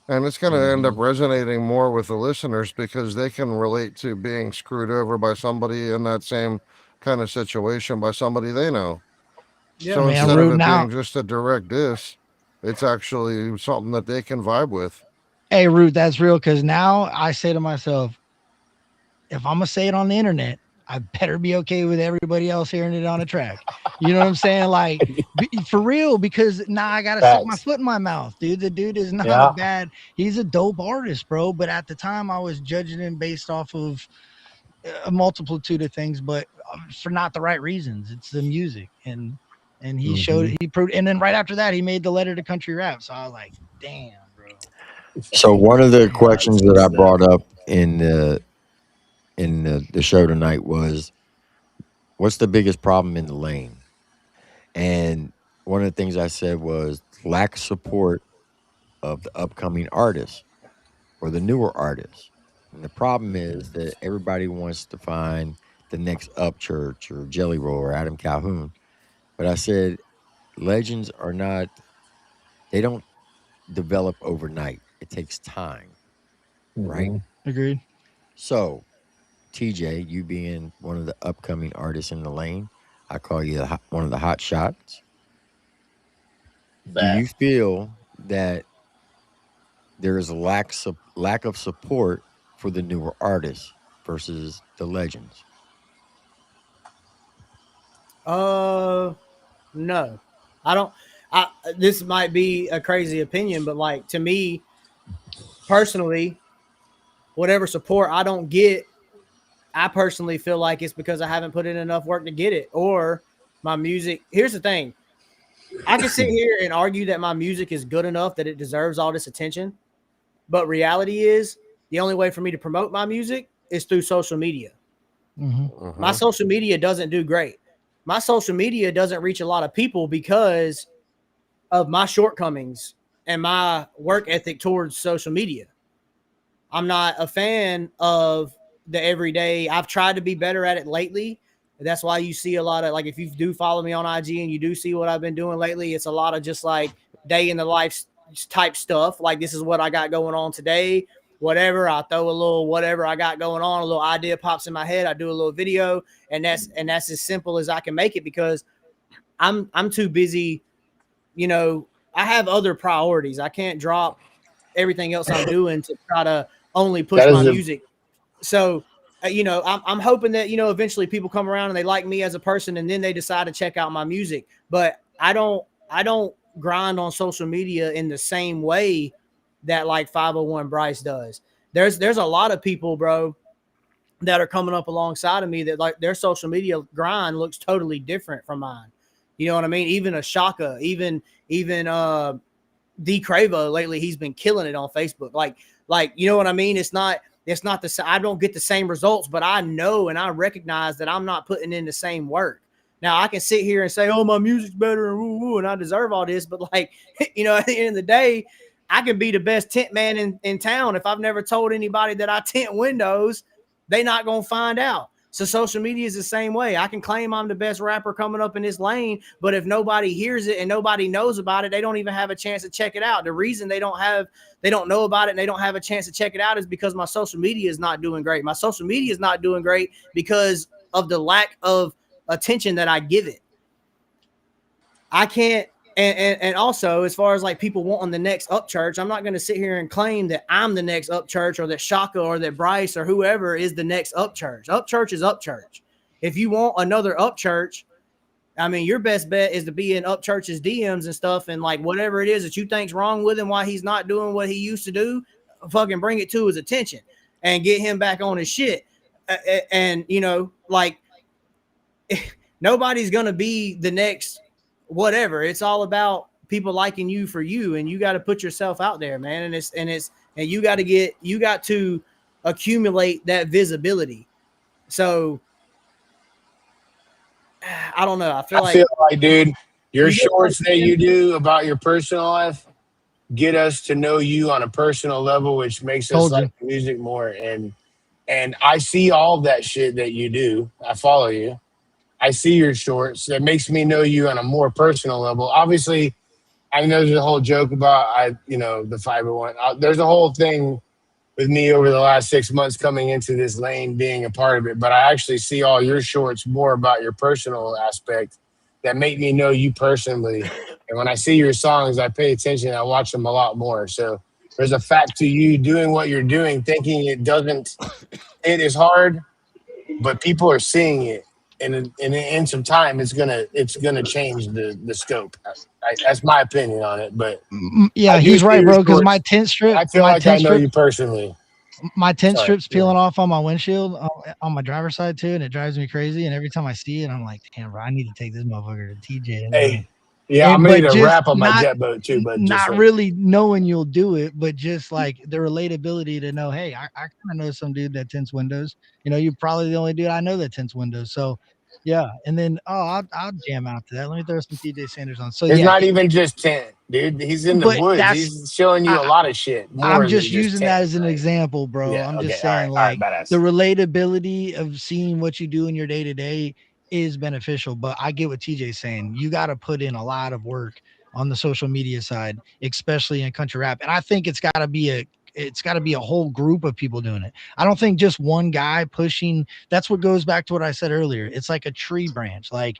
And it's going to end up resonating more with the listeners because they can relate to being screwed over by somebody in that same kind of situation by somebody they know. Yeah, so man, instead of Rude, it now- being just a direct diss, it's actually something that they can vibe with. Hey, Root, that's real. Because now I say to myself, if I'm gonna say it on the internet, I better be okay with everybody else hearing it on a track. You know what I'm saying? Like, for real, because now I gotta stick my foot in my mouth, dude. The dude is not a bad. He's a dope artist, bro. But at the time, I was judging him based off of a multitude of things, but for not the right reasons. It's the music, and and he showed, he proved, and then right after that, he made the letter to country rap. So I was like, damn, bro. So one of the questions that I brought up in the show tonight was, what's the biggest problem in the lane? And one of the things I said was lack of support of the upcoming artists or the newer artists. And the problem is that everybody wants to find the next Upchurch or Jelly Roll or Adam Calhoun. But I said legends are not, they don't develop overnight. It takes time, right? Agreed. So, TJ, you being one of the upcoming artists in the lane, I call you one of the hot shots. Do you feel that there is a lack of support for the newer artists versus the legends? No, I don't. This might be a crazy opinion, but like to me personally, whatever support I don't get, I personally feel like it's because I haven't put in enough work to get it, or my music. Here's the thing. I can sit here and argue that my music is good enough that it deserves all this attention. But reality is the only way for me to promote my music is through social media. My social media doesn't do great. My social media doesn't reach a lot of people because of my shortcomings and my work ethic towards social media. I'm not a fan of the everyday. I've tried to be better at it lately. That's why you see a lot of, like, if you do follow me on IG and you do see what I've been doing lately, it's a lot of just like day in the life type stuff. Like, this is what I got going on today, whatever. I throw a little whatever I got going on, a little idea pops in my head, I do a little video, and that's as simple as I can make it, because I'm too busy. You know, I have other priorities. I can't drop everything else I'm doing to try to only push my music. So you know, I'm hoping that, you know, eventually people come around and they like me as a person, and then they decide to check out my music. But I don't grind on social media in the same way that like 501 Bryce does. There's a lot of people, bro, that are coming up alongside of me that like their social media grind looks totally different from mine. You know what I mean? Even a Shaka, even D Crava lately, he's been killing it on Facebook. Like, you know what I mean? It's not the, I don't get the same results, but I know and I recognize that I'm not putting in the same work. Now I can sit here and say, oh, my music's better and woo woo, and I deserve all this. But like, you know, at the end of the day, I can be the best tent man in town. If I've never told anybody that I tint windows, they not going to find out. So social media is the same way. I can claim I'm the best rapper coming up in this lane, but if nobody hears it and nobody knows about it, they don't even have a chance to check it out. The reason they don't know about it and they don't have a chance to check it out is because my social media is not doing great. My social media is not doing great because of the lack of attention that I give it. I can't. And also, as far as like people wanting the next Upchurch, I'm not going to sit here and claim that I'm the next Upchurch or that Shaka or that Bryce or whoever is the next Upchurch. Upchurch is Upchurch. If you want another Upchurch, I mean, your best bet is to be in Upchurch's DMs and stuff, and like whatever it is that you think's wrong with him, why he's not doing what he used to do, fucking bring it to his attention and get him back on his shit. And you know, like nobody's going to be the next whatever. It's all about people liking you for you, and you got to put yourself out there, man. And you got to accumulate that visibility. So I don't know. I feel like, dude, your shorts that you do about your personal life get us to know you on a personal level, which makes us like music more. And I see all that shit that you do. I follow you. I see your shorts. That makes me know you on a more personal level. Obviously, I know there's a whole joke about the 501. There's a whole thing with me over the last 6 months coming into this lane, being a part of it. But I actually see all your shorts more about your personal aspect that make me know you personally. And when I see your songs, I pay attention. I watch them a lot more. So there's a fact to you doing what you're doing, thinking it is hard, but people are seeing it. And in some time, it's gonna change the scope. That's my opinion on it. But yeah, he's right, bro. Because my tent strip, I feel like I know you personally. My tent Sorry. strips peeling off on my windshield on my driver's side too, and it drives me crazy. And every time I see it, I'm like, damn, bro, I need to take this motherfucker to TJ. Hey, yeah, I'm And gonna need but a just wrap on my jet boat too, but just not like really knowing you'll do it, but just like the relatability to know, hey, I kind of know some dude that tints windows. You know, you're probably the only dude I know that tints windows. So yeah, and then I'll jam out to that. Let me throw some TJ Sanders on. So it's yeah, not even just tent, dude. He's in the but woods. that's He's showing you a lot of shit I'm more than just just using that tent. as an example, bro. Yeah. I'm Okay. just saying, All right. like, the Badass. relatability of seeing what you do in your day to day is beneficial. But I get what TJ's saying. You got to put in a lot of work on the social media side, especially in country rap. And I think it's got to be a whole group of people doing it. I don't think just one guy pushing. That's what goes back to what I said earlier. It's like a tree branch. Like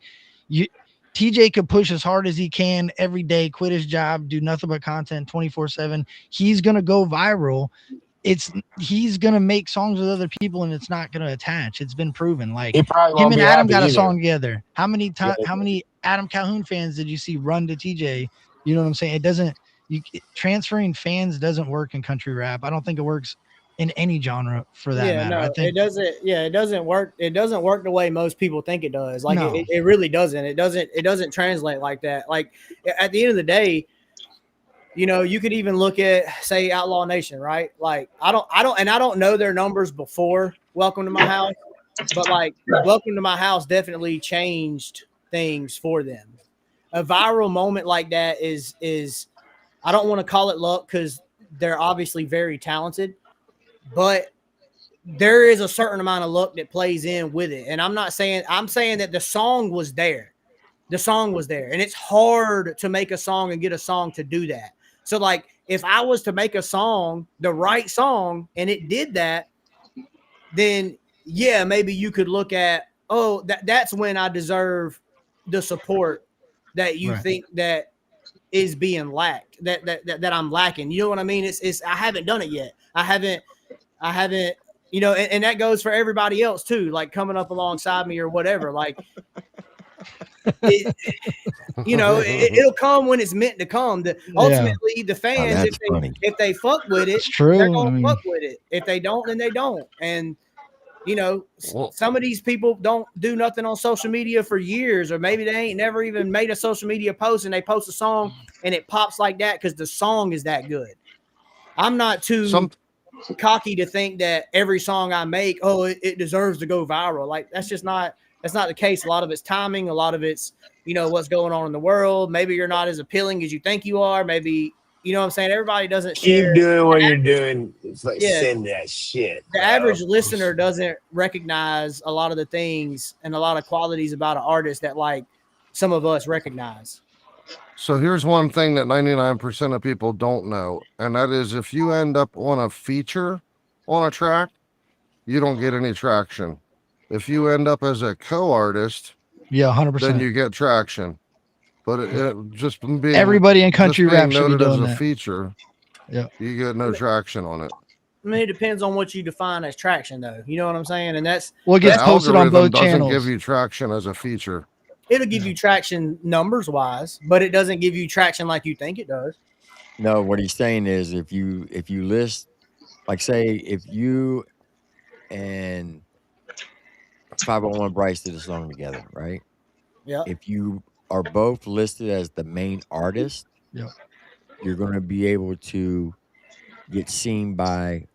you, TJ could push as hard as he can every day, quit his job, do nothing but content 24/7. He's going to go viral. He's going to make songs with other people and it's not going to attach. It's been proven. Like He probably him won't and be Adam happy got a either. song together. How many Yeah. Adam Calhoun fans did you see run to TJ? You know what I'm saying? It doesn't, transferring fans doesn't work in country rap. I don't think it works in any genre for that Yeah, matter. I no, it think doesn't. Yeah, it doesn't work. It doesn't work the way most people think it does. Like no. it really doesn't. It doesn't. It doesn't translate like that. Like at the end of the day, you know, you could even look at say Outlaw Nation, right? Like I don't know their numbers before Welcome to My House, but like Welcome to My House definitely changed things for them. A viral moment like that is I don't want to call it luck because they're obviously very talented, but there is a certain amount of luck that plays in with it. And I'm saying that the song was there. The song was there. And it's hard to make a song and get a song to do that. So like if I was to make a song, the right song, and it did that, then yeah, maybe you could look at, oh, that's when I deserve the support that you think that is being lacked, that I'm lacking. You know what I mean? It's I haven't done it yet. I haven't, you know, and that goes for everybody else too, like coming up alongside me or whatever. Like, you know, it'll come when it's meant to come. Ultimately, the fans, if they fuck with it, it's true. they're gonna fuck with it. If they don't, then they don't. And you know, some of these people don't do nothing on social media for years, or maybe they ain't never even made a social media post and they post a song and it pops like that because the song is that good. I'm not too cocky to think that every song I make, it deserves to go viral. Like that's not the case. A lot of it's timing, a lot of it's, you know, what's going on in the world. Maybe you're not as appealing as you think you are. Maybe, you know what I'm saying? Everybody doesn't share. Keep doing what you're doing. It's like Yeah. send that shit. The bro. average listener doesn't recognize a lot of the things and a lot of qualities about an artist that like some of us recognize. So here's one thing that 99% of people don't know, and that is if you end up on a feature on a track, you don't get any traction. If you end up as a co-artist, yeah, 100%, then you get traction. But it just being everybody in country rap should be noted as doing a that. feature, yeah, you get no traction on it. I mean, it depends on what you define as traction, though. You know what I'm saying? And that's well, it gets posted on both doesn't channels. give you traction as a feature. It'll give you traction numbers wise, but it doesn't give you traction like you think it does. No, what he's saying is if you list, like say if you and 501 Bryce did a song together, right? Yeah. If you are both listed as the main artist, yeah, you're going to be able to get seen by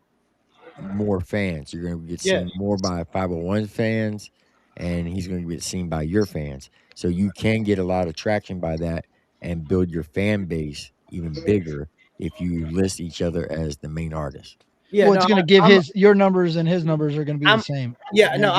more fans. You're going to get seen more by 501 fans, and he's going to get seen by your fans. So you can get a lot of traction by that and build your fan base even bigger if you list each other as the main artist. Yeah, well, it's going to give your numbers and his numbers are going to be the same. Yeah, no,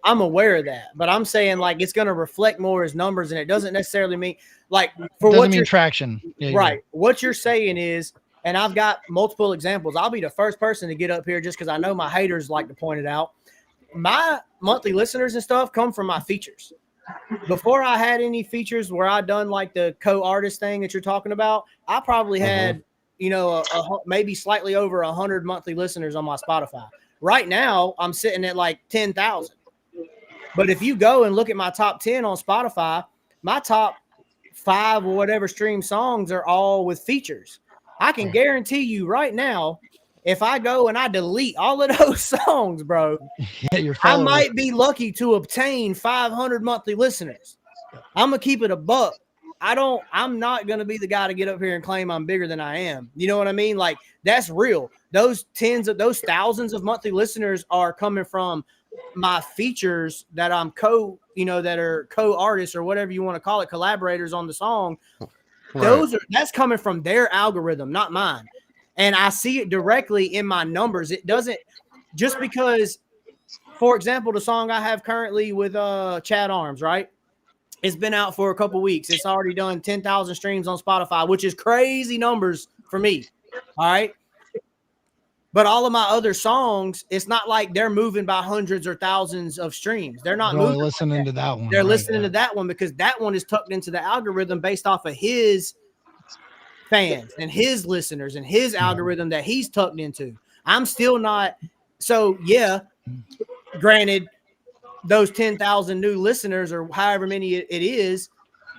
I'm aware of that, but I'm saying like it's going to reflect more as numbers, and it doesn't necessarily mean like for doesn't what mean you're traction. Yeah, right. What you're saying is, and I've got multiple examples. I'll be the first person to get up here just because I know my haters like to point it out. My monthly listeners and stuff come from my features. Before I had any features where I done like the co-artist thing that you're talking about, I probably had, you know, maybe slightly over 100 monthly listeners on my Spotify. Right now, I'm sitting at like 10,000. But if you go and look at my top 10 on Spotify, my top 5 or whatever stream songs are all with features. I can guarantee you right now, if I go and I delete all of those songs, bro, Yeah, your I followers. might be lucky to obtain 500 monthly listeners. I'm gonna keep it a buck. I'm not gonna be the guy to get up here and claim I'm bigger than I am. You know what I mean? Like, that's real. Those thousands of monthly listeners are coming from my features that I'm that are co-artists or whatever you want to call it, collaborators on the song. Right. That's coming from their algorithm, not mine. And I see it directly in my numbers. It doesn't just because, for example, the song I have currently with Chad Arms, right? It's been out for a couple weeks. It's already done 10,000 streams on Spotify, which is crazy numbers for me. All right. But all of my other songs, it's not like they're moving by hundreds or thousands of streams. They're not They're only moving. listening to that one. They're right, listening yeah. to that one because that one is tucked into the algorithm based off of his fans and his listeners and his algorithm that he's tucked into. I'm still not. So, yeah, granted, those 10,000 new listeners or however many it is,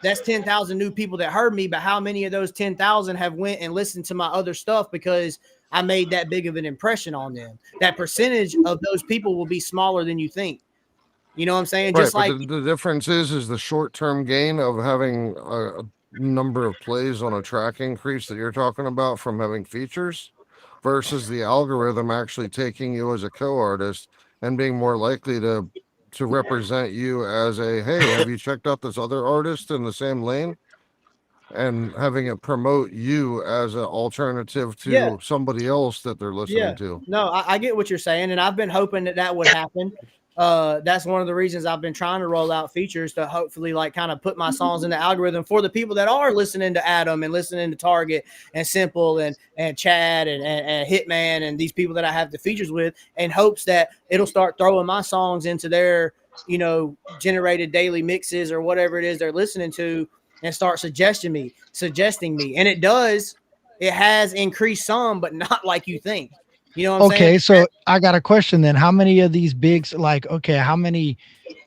that's 10,000 new people that heard me. But how many of those 10,000 have went and listened to my other stuff because I made that big of an impression on them? That percentage of those people will be smaller than you think. You know what I'm saying? Right, Just but like the difference is the short-term gain of having a number of plays on a track increase that you're talking about from having features versus the algorithm actually taking you as a co-artist and being more likely to represent you as a, hey, have you checked out this other artist in the same lane? And having it promote you as an alternative to somebody else that they're listening to. No, I get what you're saying, and I've been hoping that would happen. That's one of the reasons I've been trying to roll out features to hopefully like kind of put my songs in the algorithm for the people that are listening to Adam and listening to Target and Simple and Chad and Hitman and these people that I have the features with, in hopes that it'll start throwing my songs into their generated daily mixes or whatever it is they're listening to and start suggesting me. And it does. It has increased some, but not like you think. You know what I'm saying? Okay, so I got a question then. How many of these bigs, how many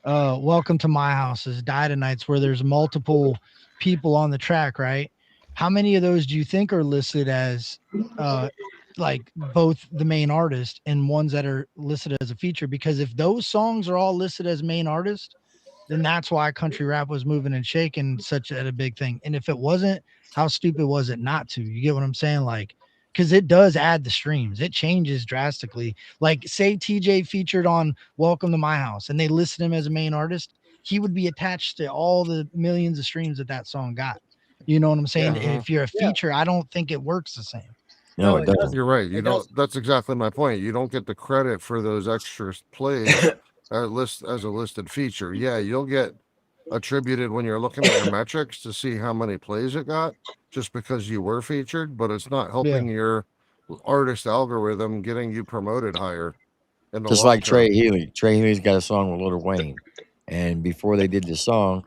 Welcome to My Houses, Dynamites, where there's multiple people on the track, right? How many of those do you think are listed as both the main artist and ones that are listed as a feature? Because if those songs are all listed as main artist, then that's why country rap was moving and shaking such a big thing. And if it wasn't, how stupid was it not to? You get what I'm saying? Like, because it does add the streams. It changes drastically. Like, say TJ featured on Welcome to My House and they listed him as a main artist, he would be attached to all the millions of streams that song got. You know what I'm saying? Yeah. If you're a feature, I don't think it works the same. No, it doesn't. You're right. You don't. That's exactly my point. You don't get the credit for those extra plays as a listed feature. Yeah, you'll get attributed when you're looking at your metrics to see how many plays it got just because you were featured, but it's not helping your artist algorithm getting you promoted higher. In the Just long like term. Trey Healy. Trey Healy's got a song with Lil Wayne, and before they did the song,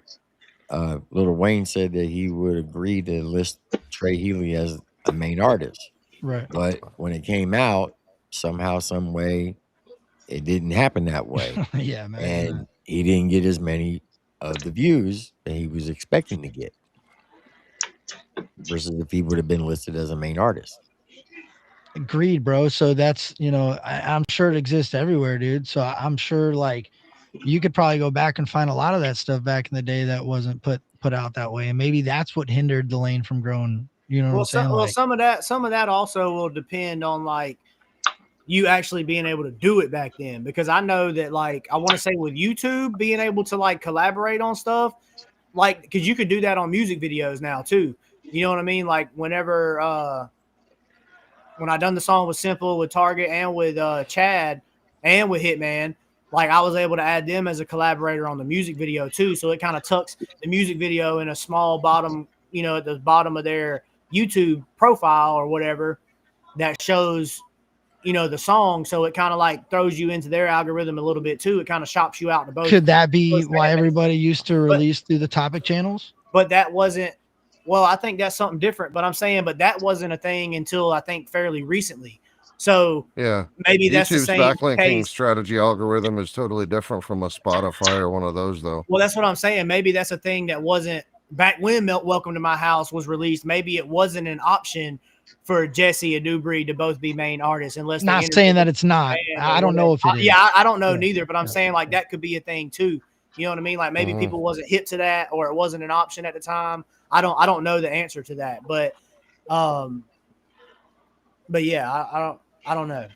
Lil Wayne said that he would agree to list Trey Healy as a main artist. Right. But when it came out, somehow, some way, it didn't happen that way. Yeah, man. And he didn't get as many of the views that he was expecting to get versus if he would have been listed as a main artist. Agreed, bro. So that's, I'm sure it exists everywhere, dude. So I'm sure like you could probably go back and find a lot of that stuff back in the day that wasn't put out that way. And maybe that's what hindered the lane from growing. You know what I'm saying? Some of that also will depend on like you actually being able to do it back then, because I know that like I want to say with YouTube being able to like collaborate on stuff, like because you could do that on music videos now too. You know what I mean? Like whenever when I done the song with Simple, with Target, and with Chad, and with Hitman, like I was able to add them as a collaborator on the music video too. So it kind of tucks the music video in a small bottom, at the bottom of their YouTube profile or whatever that shows, the song. So it kind of like throws you into their algorithm a little bit too. It kind of shops you out to both. Could that be why everybody used to release through the topic channels? But that wasn't. Well, I think that's something different, but I'm saying, but that wasn't a thing until I think fairly recently. So yeah, maybe that's the YouTube's same backlinking case. strategy algorithm is totally different from a Spotify or one of those, though. Well, that's what I'm saying. Maybe that's a thing that wasn't back when Welcome to My House was released. Maybe it wasn't an option for Jesse and New Breed to both be main artists unless they Not saying that it's not. I don't know if it is. Yeah, I don't know Yeah. neither, but I'm saying like that could be a thing too. You know what I mean? Like maybe people wasn't hip to that or it wasn't an option at the time. I don't know the answer to that, but yeah, I don't know.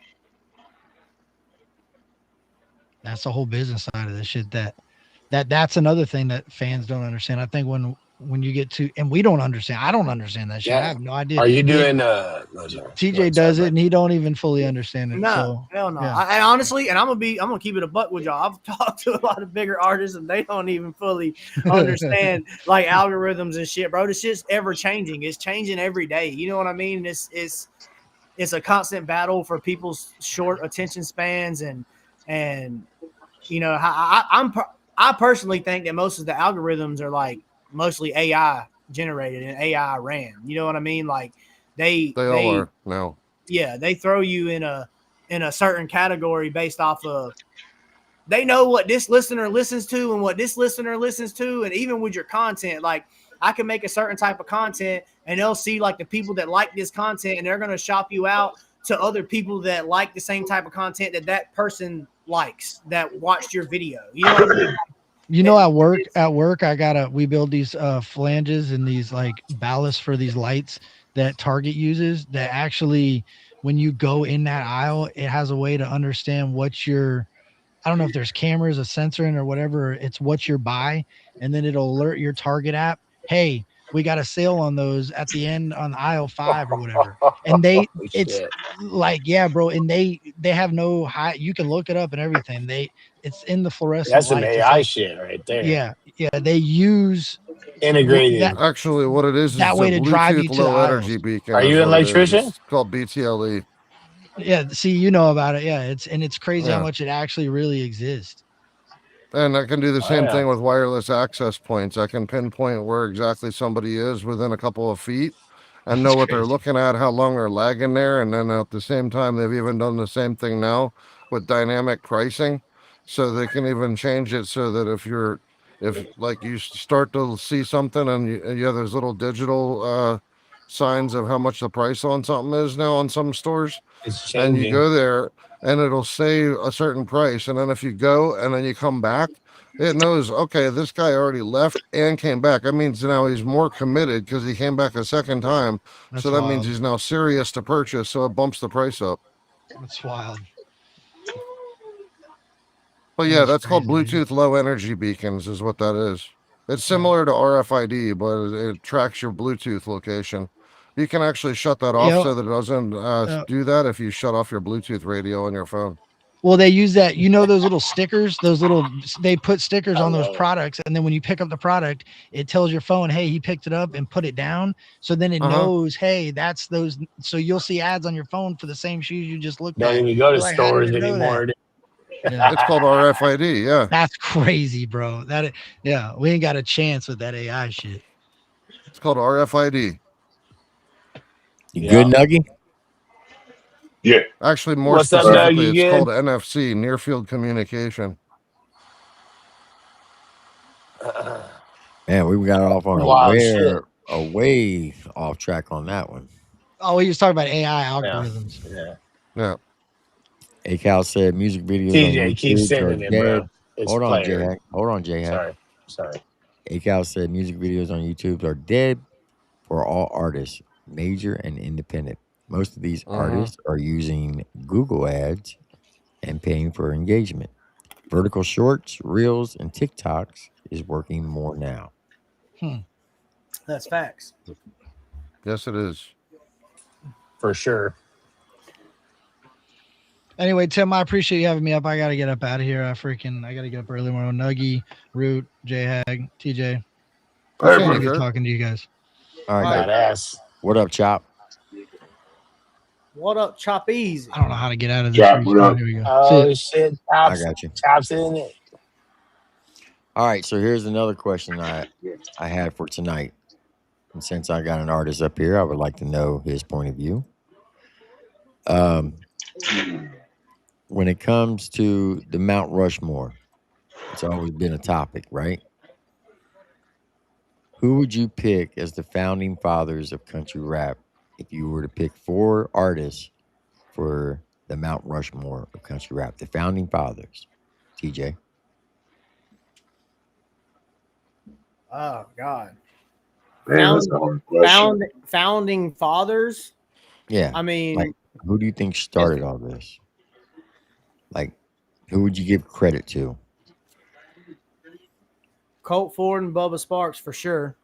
That's the whole business side of this shit. That's another thing that fans don't understand. I think when you get to, and we don't understand. I don't understand that shit. I Yeah. have no idea. Are you doing TJ does it and he don't even fully understand it. No, So hell no. yeah. I honestly, and I'm gonna keep it a buck with y'all. I've talked to a lot of bigger artists and they don't even fully understand like algorithms and shit, bro. This shit's ever changing. It's changing every day. You know what I mean? It's a constant battle for people's short attention spans and you know, I personally think that most of the algorithms are like mostly AI generated and AI ran. You know what I mean? Like they all are now. Yeah, they throw you in a certain category based off of they know what this listener listens to and what this listener listens to, and even with your content, like I can make a certain type of content and they'll see like the people that like this content and they're gonna shop you out to other people that like the same type of content that person likes that watched your video. You know what I mean? You know, at work, we build these flanges and these like ballasts for these lights that Target uses that actually, when you go in that aisle, it has a way to understand what your, I don't know if there's cameras, a sensor in or whatever, it's what you're buy. And then it'll alert your Target app. Hey, we got a sale on those at the end on aisle 5 or whatever. And it's like, yeah, bro. And they have no high, you can look it up and everything. It's in the fluorescent That's some lights. It's AI like, shit right there. yeah. They use integrated. Actually, what it is that a way to drive you Bluetooth to the low energy aisles. beacon. Are you an electrician? It's called BTLE. Yeah, see, you know about it. Yeah, it's crazy how Yeah. much it actually really exists. And I can do the same yeah. thing with wireless access points. I can pinpoint where exactly somebody is within a couple of feet and know That's what they're crazy. looking at, how long they're lagging there. And then at the same time, they've even done the same thing now with dynamic pricing. So they can even change it so that if like you start to see something and you have those little digital signs of how much the price on something is now on some stores, It's and you changing. go there and it'll say a certain price, and then if you go and then you come back, it knows, okay, this guy already left and came back. That means now he's more committed because he came back a second time. That's So that means wild. he's now serious to purchase, so it bumps the price up. That's wild. But That yeah, is that's called crazy, man. Bluetooth low energy beacons is what that is. It's similar to RFID, but it tracks your Bluetooth location. You can actually shut that off Yeah. so that it doesn't do that if you shut off your Bluetooth radio on your phone. Well, they use that, you know, those little stickers, they put stickers I on those love it. products. And then when you pick up the product, it tells your phone, hey, he picked it up and put it down. So then it knows, hey, that's those. So you'll see ads on your phone for the same shoes you just looked Don't at. even go to You're like, how did stores it know that? anymore. Yeah. It's called RFID. Yeah. That's crazy, bro. Yeah, we ain't got a chance with that AI shit. It's called RFID. You good, Nuggy? Yeah. Actually, more What's up, specifically, Doug? You it's good? called NFC, near field communication. Man, we got off on Wild shit. a way off track on that one. Oh, he was talking about AI Yeah. algorithms. Yeah. Yeah. Acal said music videos on TJ, keep YouTube are sending it, bro. dead. It's Hold on, player. J-Hack. Hold on, J-Hack. Sorry. Acal said music videos on YouTube are dead for all artists, major and independent. Most of these artists are using Google ads and paying for engagement. Vertical shorts, reels, and TikToks is working more now. That's facts. Yes, it is. For sure. Anyway, Tim, I appreciate you having me up. I gotta get up out of here. I gotta get up early tomorrow. Nuggy, Root, J Hag, TJ. Appreciate Good it. talking to you guys. All right, Badass. what up, Chop? What up, Chop Easy? I don't know how to get out of this. Chop, what up? Here we go. Oh shit. I got you. Chops in it. All right, so here's another question I had for tonight. And since I got an artist up here, I would like to know his point of view. When it comes to the Mount Rushmore, it's always been a topic, right? Who would you pick as the founding fathers of country rap if you were to pick 4 artists for the Mount Rushmore of country rap, the founding fathers, TJ? Oh God. Man, that's a hard question. Founding fathers. Yeah. I Like, mean, who do you think it's started all this? Like, who would you give credit to? Colt Ford and Bubba Sparks for sure.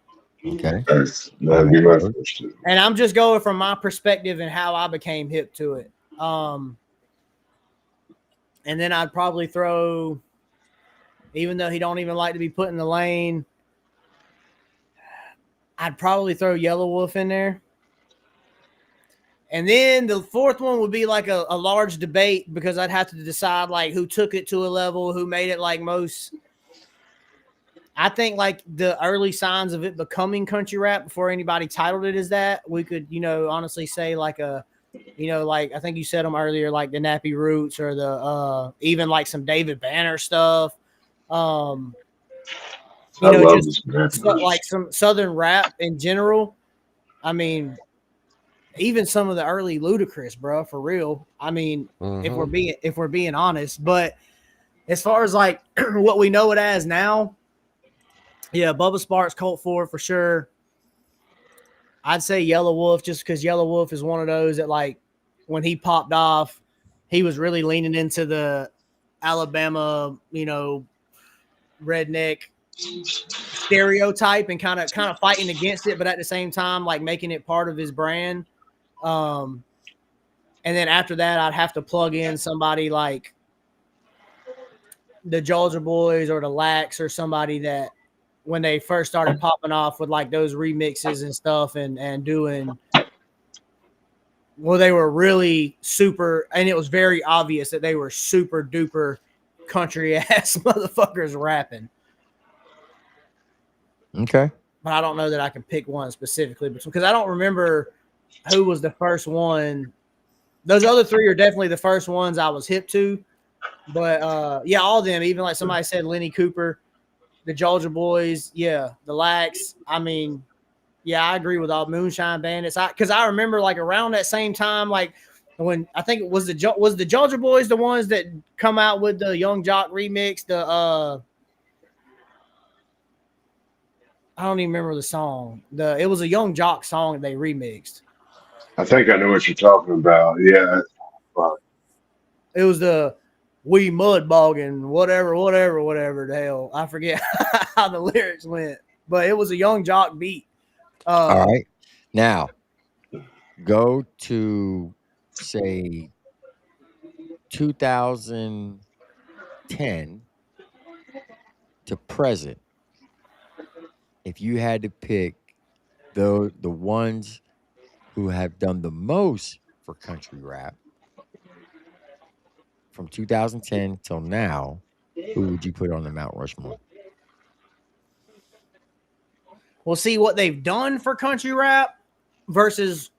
Okay. That'd be my first two. And I'm just going from my perspective and how I became hip to it. And then I'd probably throw, even though he don't even like to be put in the lane, I'd probably throw Yellow Wolf in there. And then the fourth one would be like a large debate because I'd have to decide like who took it to a level, who made it like most. I think like the early signs of it becoming country rap before anybody titled it as that, we could, honestly say like like I think you said them earlier, like the Nappy Roots or the even like some David Banner stuff. Like some Southern rap in general. I mean, even some of the early Ludacris, bro, for real. I mean, if we're being honest, but as far as like what we know it as now, yeah, Bubba Sparks, Colt Ford for sure. I'd say Yellow Wolf just because Yellow Wolf is one of those that like when he popped off, he was really leaning into the Alabama, redneck stereotype and kind of fighting against it, but at the same time, like making it part of his brand. And then after that, I'd have to plug in somebody like the Georgia Boys or the Lax or somebody that when they first started popping off with like those remixes and stuff and doing, well, they were really super, and it was very obvious that they were super duper country ass motherfuckers rapping. Okay. But I don't know that I can pick one specifically because I don't remember who was the first one. Those other three are definitely the first ones I was hip to. But yeah, all of them, even like somebody said, Lenny Cooper, the Georgia Boys, yeah, the Lax. I mean, yeah, I agree with all Moonshine Bandits. Because I remember like around that same time, like when I think it was the Georgia Boys, the ones that come out with the Young Jock remix, I don't even remember the song. It was a Young Jock song that they remixed. I think I know what you're talking about. Yeah. It was the We Mud Bogging, whatever the hell. I forget how the lyrics went, but it was a Young Jock beat. All right. Now, go to, say, 2010 to present. If you had to pick the ones who have done the most for country rap from 2010 till now, who would you put on the Mount Rushmore? We'll see what they've done for country rap versus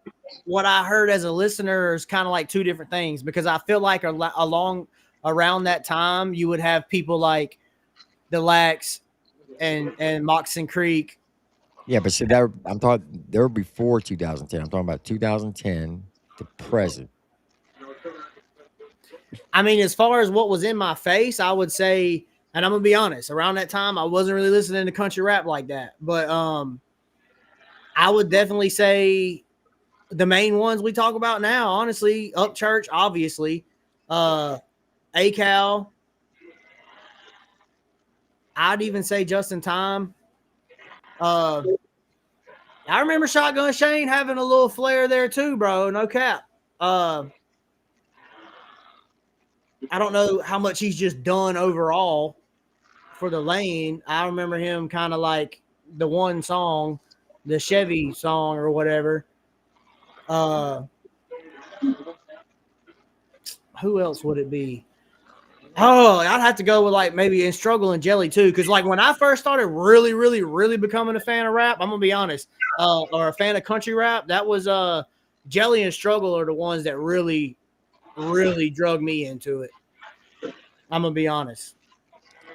what I heard as a listener is kind of like two different things because I feel like around that time you would have people like the Lax and Moxon Creek. Yeah, but see that I'm talking they were before 2010. I'm talking about 2010 to present. I mean, as far as what was in my face, I would say, and I'm gonna be honest, around that time I wasn't really listening to country rap like that. But I would definitely say the main ones we talk about now, honestly, Upchurch, obviously, ACAL. I'd even say Just in Time. I remember Shotgun Shane having a little flair there too, bro. No cap. I don't know how much he's just done overall for the lane. I remember him kind of like the one song, the Chevy song or whatever. Who else would it be? Oh, I'd have to go with like maybe In Struggle and Jelly too. Cause like when I first started really, really, really becoming a fan of rap, I'm gonna be honest, or a fan of country rap, that was Jelly and Struggle are the ones that really, really drug me into it. I'm gonna be honest.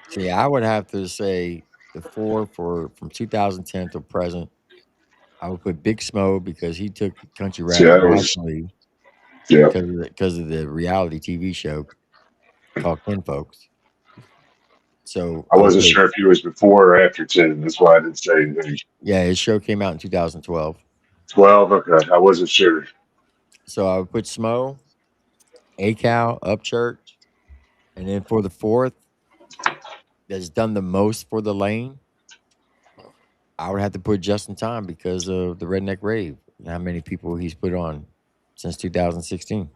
See, I would have to say the 4 from 2010 to present. I would put Big Smo because he took country See, rap that was nationally yeah. because of the reality TV show called Ken Folks. So I I would wasn't put sure if he was before or after 10. That's why I didn't say anything. yeah, his show came out in 2012. 12. Okay, I wasn't sure. So I would put Smo, ACAL, Upchurch, and then for the fourth that's done the most for the lane, I would have to put Just in Time because of the Redneck Rave and how many people he's put on since 2016.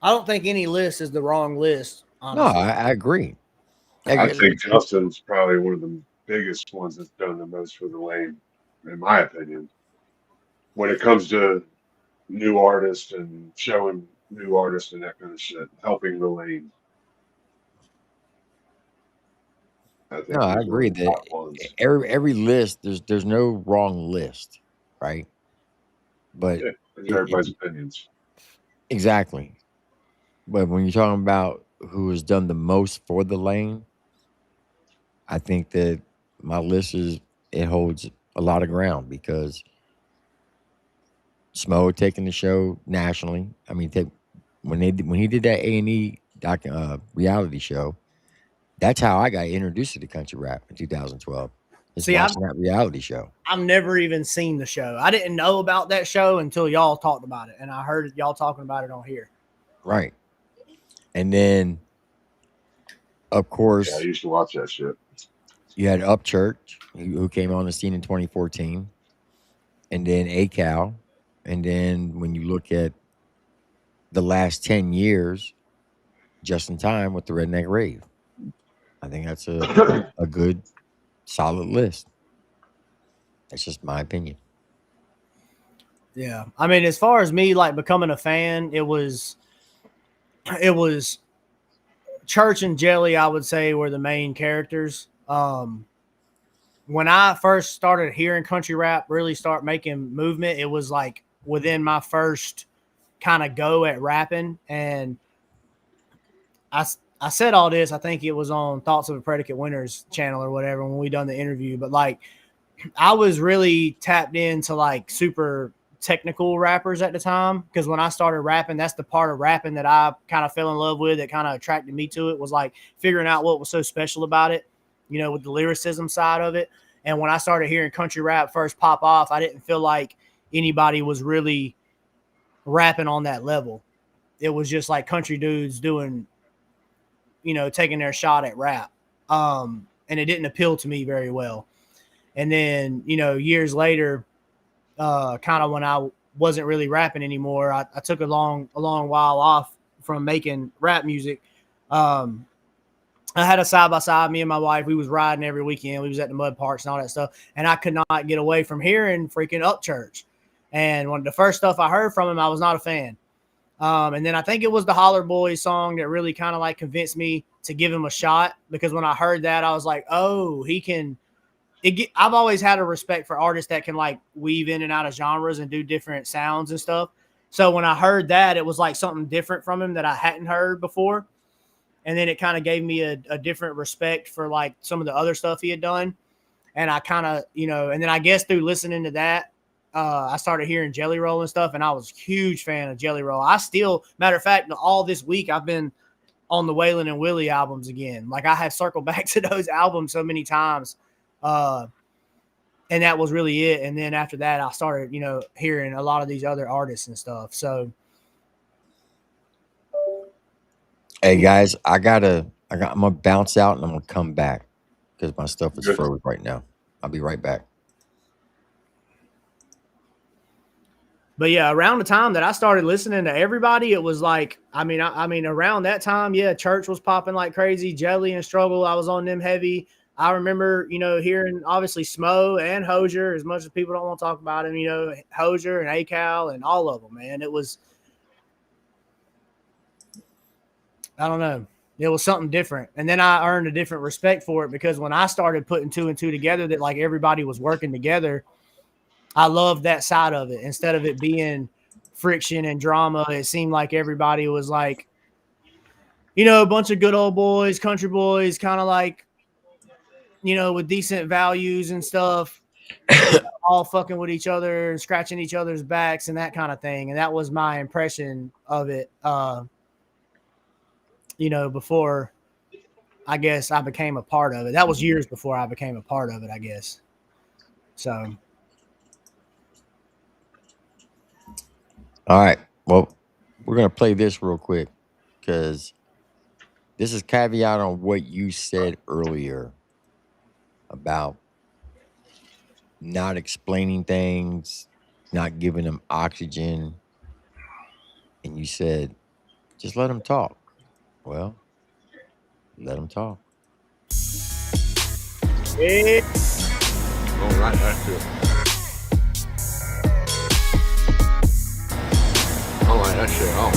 I don't think any list is the wrong list, No, honestly. I agree. I think Justin's probably one of the biggest ones that's done the most for the lane, in my opinion. When it comes to new artists and showing new artists and that kind of shit, helping the lane. I No, think I he's one of agree the that top ones. every list there's no wrong list, right? But Yeah, there's everybody's opinions. exactly. But when you're talking about who has done the most for the lane, I think that my list it holds a lot of ground because Smo taking the show nationally. I mean, when he did that A&E reality show, that's how I got introduced to the country rap in 2012. Is See, watching that reality show. I've never even seen the show. I didn't know about that show until y'all talked about it, and I heard y'all talking about it on here. Right. And then, of Yeah, I course, used to watch that shit. you had Upchurch, who came on the scene in 2014, and then ACAL. And then when you look at the last 10 years, Just in Time with the Redneck Rave. I think that's a good, solid list. That's just my opinion. Yeah. I mean, as far as me like becoming a fan, it was Church and Jelly, I would say, were the main characters. When I first started hearing country rap really start making movement, it was like within my first kind of go at rapping. And I said all this, I think it was on Thoughts of a Predicate Winners channel or whatever when we done the interview. But like I was really tapped into like super technical rappers at the time because when I started rapping, that's the part of rapping that I kind of fell in love with that kind of attracted me to it was like figuring out what was so special about it, you know, with the lyricism side of it. And when I started hearing country rap first pop off, I didn't feel like anybody was really rapping on that level. It was just like country dudes doing, you know, taking their shot at rap. And it didn't appeal to me very well. And then, you know, years later, kind of when I wasn't really rapping anymore, I took a long while off from making rap music. I had a side by side, me and my wife, we was riding every weekend. We was at the mud parks and all that stuff. And I could not get away from hearing freaking Upchurch. And when the first stuff I heard from him, I was not a fan. And then I think it was the Holler Boys song that really kind of like convinced me to give him a shot because when I heard that, I was like, oh, he can. I've always had a respect for artists that can like weave in and out of genres and do different sounds and stuff. So when I heard that, it was like something different from him that I hadn't heard before. And then it kind of gave me a different respect for like some of the other stuff he had done. And I kind of, you know, and then I guess through listening to that, I started hearing Jelly Roll and stuff. And I was a huge fan of Jelly Roll. I still, matter of fact, all this week I've been on the Waylon and Willie albums again. Like I have circled back to those albums so many times. And that was really it. And then after that, I started, you know, hearing a lot of these other artists and stuff. So, Hey guys, I'm gonna bounce out and I'm gonna come back because my stuff is froze right now. I'll be right back. but yeah, around the time that I started listening to everybody, it was like, I mean, around that time, yeah, Church was popping like crazy. Jelly and Struggle, I was on them heavy. I remember, you know, hearing obviously Smo and Hozier, as much as people don't want to talk about him, you know, Hozier and ACAL and all of them, man. It was, I don't know. It was something different. And then I earned a different respect for it because when I started putting two and two together that like everybody was working together, I loved that side of it. Instead of it being friction and drama, it seemed like everybody was like you know, a bunch of good old boys, country boys, kind of like, you know, with decent values and stuff, all fucking with each other and scratching each other's backs and that kind of thing. And that was my impression of it, you know, before I guess I became a part of it. That was years before I became a part of it, I guess. So. All right. Well, we're going to play this real quick because this is caveat on what you said earlier about not explaining things, not giving them oxygen. And you said, just let them talk. Well, let them talk. Yeah. All right, that's it. All right, that's it. Oh.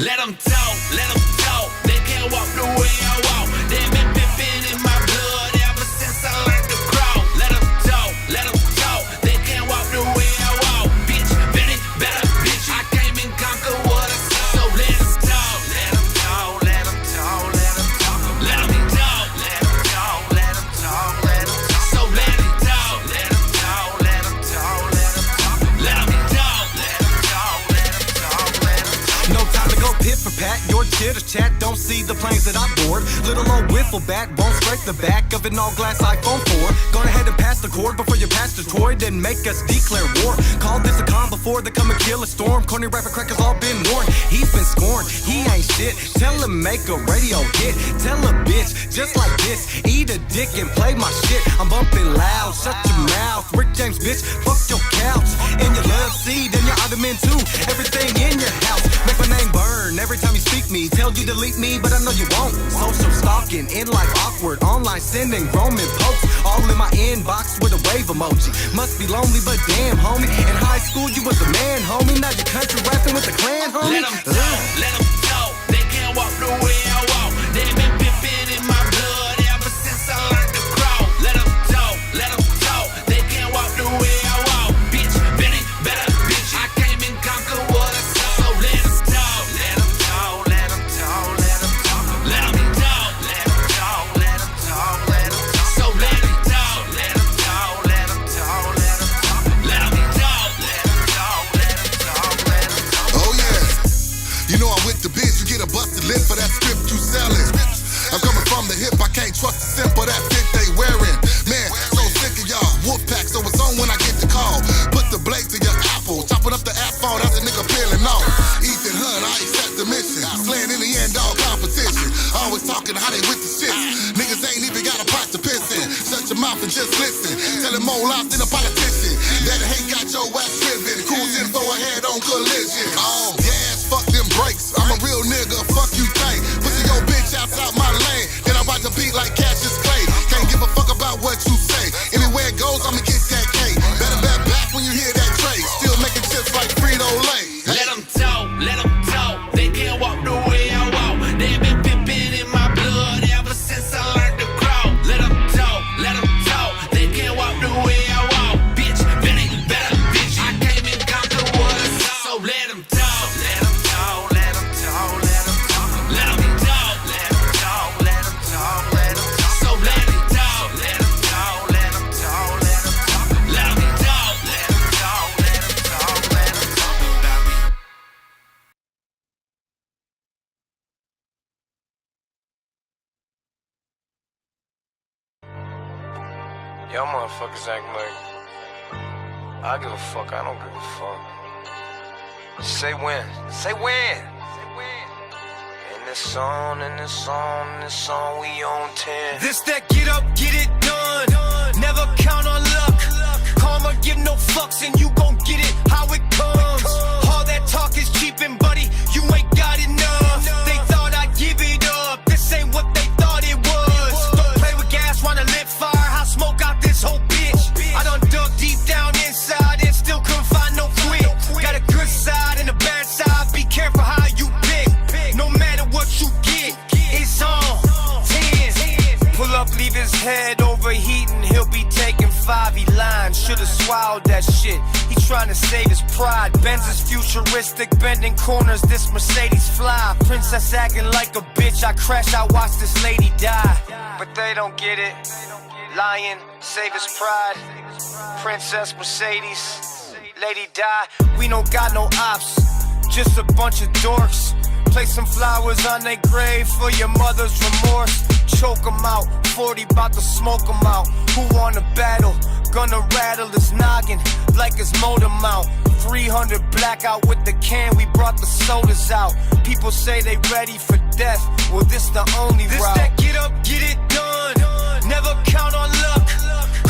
Let them talk, they can't walk the way I walk. They've been pimping in my blood ever since I learned to crawl. Let them talk, they can't walk the way I walk. Bitch, better, bitch, I came and conquered what I saw. So let them talk, let them talk, let them talk, let them talk. Let them talk, let them talk, let them talk, let them talk. So let them talk, let them talk, let them talk, let them talk. Let them talk, let them talk, let them talk, let them talk. No time to go pit for pat, your chitter chat don't see the planes that I board. Little old wiffle bat won't scrape the back of an all glass iPhone 4. Go ahead and pass the cord before you pass the Troy, then make us declare war. Call this a calm before they come and kill a storm. Corny rapper crackers all been warned. He's been scorned, he ain't shit. Tell him make a radio hit. Tell a bitch just like this, eat a dick and play my shit. I'm bumping loud, shut your mouth. Rick James bitch, fuck your couch. And your love seed and your ottoman too. Everything in your house, make my name burn every time you speak me. Tell you delete me, but I know you won't. Social stalking, in life awkward, online sending Roman posts, all in my inbox with a wave emoji. Must be lonely, but damn, homie. In high school, you was a man, homie. Now you country rapping with the clan, homie. Let them talk, they can't walk the way I walk. They've been pimping in my blood ever since I learned to crawl. Let them talk, they can't walk the way I walk. Bitch, better, bitch, I came and conquered what I saw. So let them talk, let them talk, let them talk, let them talk. Let them talk, let them talk, let them talk, let them talk. So let them talk, let them talk, let them talk, let them talk. Let them talk, let them talk, let them talk, let them talk. Oh yeah, you know I'm with the bitch. You get a busted lip for that script you selling. I'm coming from the hip, I can't trust the simple that fit they wearing. Man, so sick of y'all, wolf pack, so it's on when I get the call. Put the blades in your apple, chopping up the asphalt, that's a nigga peeling off. Ethan Hunt, I accept the mission, slaying in the end all competition. Always talking how they with the shit. Niggas ain't even got a pot to piss in. Shut your mouth and just listen. Telling more lies than a politician. That hate got your ass driven. Cruising for a head on collision. Oh, yes, fuck them brakes. I'm a real nigga, fuck you think. Pussy your bitch outside my lane. Then I ride the beat like Cassius Clay. Can't give a fuck about what you say. Anywhere it goes, I'ma get that K. Better back when you hear that trace. Still making chips like Frito-Lay. Let them talk, they can't walk the way I walk. They've been pimping in my blood ever since I learned to crawl. Let them talk, they can't walk the way I walk. Bitch, better, bitch, I came and conquered what I saw. So let them talk, let them talk, let them talk, let them talk. Let them talk, let them talk, let them talk, let them talk. So let them talk, let them talk, let them talk, let them talk. Let them talk, let them talk, let them talk, let them talk about me. Y'all motherfuckers act like I give a fuck. I don't give a fuck. Say when. Say when. In this song, we on 10. This that get up, get it done. Never count on luck. Karma give no fucks and you gon' get it how it comes. All that talk is cheapin', buddy. You ain't got enough. They thought I'd give it up. This ain't what they thought it was. Don't play with gas, wanna lit fire. I'll smoke out this whole bitch. I done dug deep down inside and still couldn't find no quit. Got a good side and a bad side. bed overheating, he'll be taking 5 lines. Should've swallowed that shit. He trying to save his pride. Benz is futuristic, bending corners. This Mercedes fly. Princess acting like a bitch. I crash, I watch this lady die. But they don't get it. Lion, save his pride. Princess Mercedes, lady die. We don't got no ops, just a bunch of dorks. Place some flowers on their grave for your mother's remorse. Choke 'em out, 40 bout to smoke 'em out. Who wanna battle? Gonna rattle his noggin like his motor mount. 300 blackout with the can, we brought the sodas out. People say they ready for death, well this the only route. This that get up, get it done, never count on luck.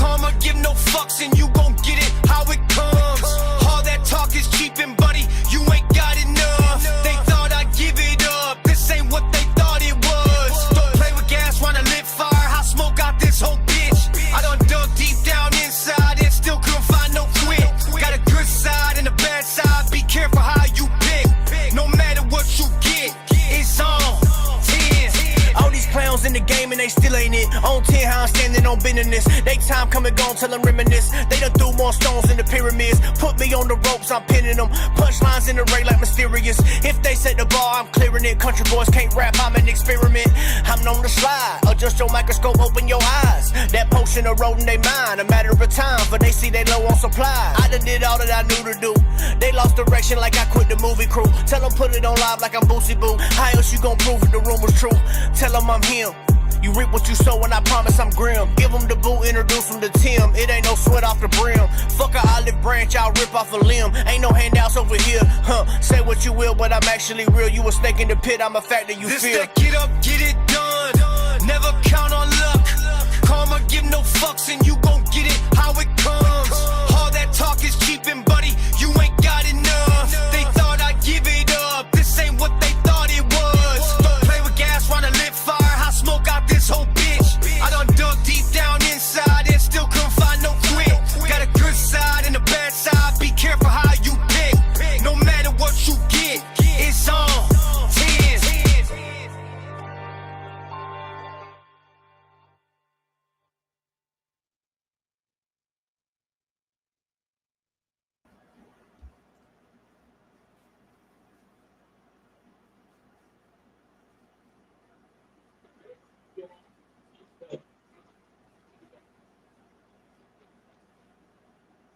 Karma give no fucks and you gon' get it how it comes. All that talk is cheapin', buddy, you ain't got enough. They thought I'd give it up, this ain't what they thought it was. Don't play with gas, wanna lit fire, hot smoke out this whole bitch. I done dug deep down inside and still couldn't find no quit. Got a good side and a bad side, be careful how you pick. No matter what you get, it's on 10. All these clowns in the game and they still ain't it. On 10, how I'm standing on business. They time come and gone till I'm reminisce. They done threw more stones in the pyramids. Put me on the ropes, I'm pinning them. Punchlines in the ray like mysterious. If they set the bar, I'm clearing it. Country boys can't rap, I'm an experiment. I'm known to slide. Adjust your microscope, open your eyes. That potion eroding they mind. A matter of time, but they see they low on supply. I done did all that I knew to do. They lost direction like I quit the movie crew. Tell them put it on live like I'm Boosie Boo. How else you gon' prove it the rumor's true? Tell them I'm him. You reap what you sow and I promise I'm grim. Give them the boot, introduce them to Tim. It ain't no sweat off the brim. Fuck a olive branch, I'll rip off a limb. Ain't no handouts over here, huh? Say what you will, but I'm actually real. You a snake in the pit, I'm a fact that you This feel. that get up, get it done, never count on luck. Karma give no fucks and you gon' get it how it comes. All that talk is cheapin', buddy, you ain't got enough. They thought I'd give it up, this ain't what they thought it was. Don't play with gas, wanna lit fire, hot smoke out this whole bitch. I done dug deep down inside and still couldn't find no quit. Got a good side and a bad side, be careful how you pick. No matter what you get, it's on 10.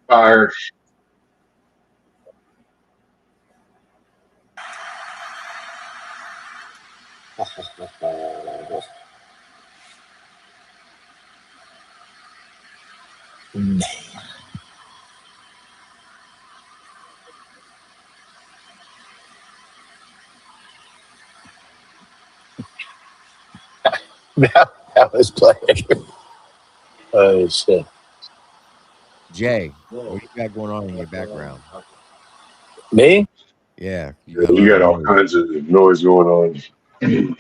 Fire. That was playing. Oh shit. Jay, what you got going on in your background? Me? Yeah, You got all kinds of noise going on.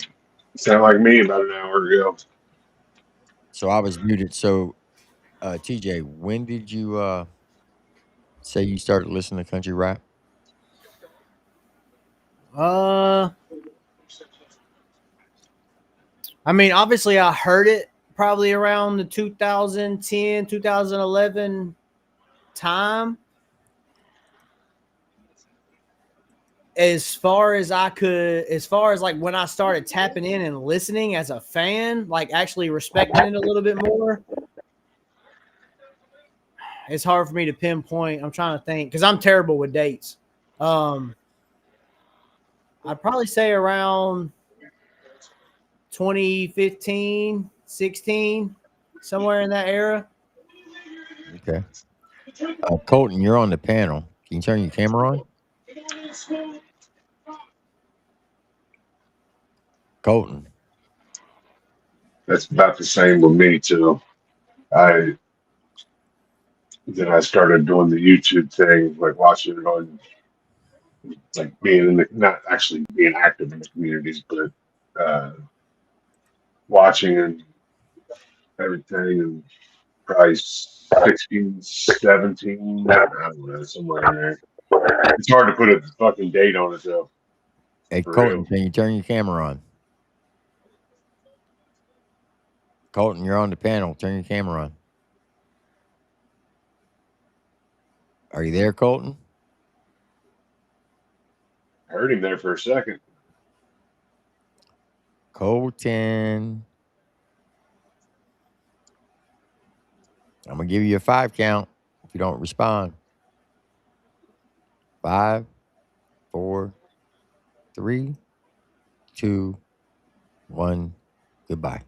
Sound like me about an hour ago. So I was muted. So, TJ, when did you say you started listening to country rap? I mean, obviously, I heard it probably around the 2010, 2011 time. As far as like when I started tapping in and listening as a fan, like actually respecting it a little bit more, it's hard for me to pinpoint. I'm trying to think because I'm terrible with dates. I'd probably say around 2015, 16, somewhere in that era. Okay. Colton, you're on the panel. Can you turn your camera on? Colton. That's about the same with me too. I started doing the YouTube thing, like watching it on, like being in the, not actually being active in the communities, but watching and everything, and probably 16, 17, I don't know, somewhere in there. It's hard to put a fucking date on it though. Hey, For Colton, real. can you turn your camera on? Colton, you're on the panel. Turn your camera on. Are you there, Colton? I heard him there for a second. Colton. I'm going to give you a 5 count if you don't respond. 5, 4, 3, 2, 1. Goodbye.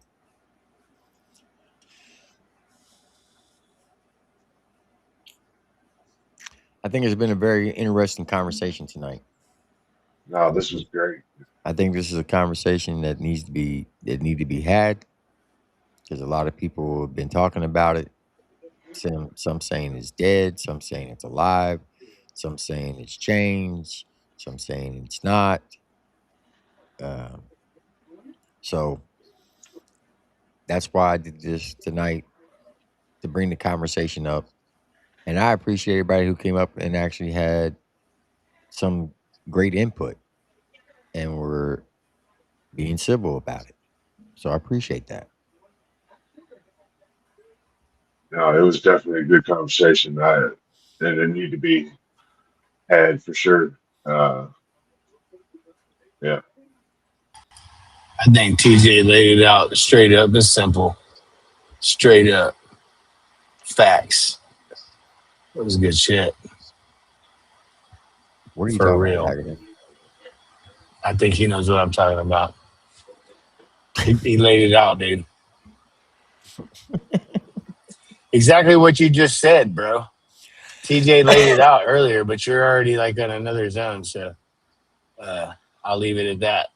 I think it's been a very interesting conversation tonight. No, this was great. I think this is a conversation that need to be had, because a lot of people have been talking about it. Some saying it's dead, some saying it's alive, some saying it's changed, some saying it's not. So that's why I did this tonight, to bring the conversation up. And I appreciate everybody who came up and actually had some great input and were being civil about it. So I appreciate that. No, it was definitely a good conversation. And it need to be had for sure. Yeah. I think TJ laid it out straight up and simple. Straight up. Facts. It was good shit. What are you For talking real. about, Haggerty? I think he knows what I'm talking about. He laid it out, dude. Exactly what you just said, bro. TJ laid it out earlier, but you're already like on another zone, so I'll leave it at that.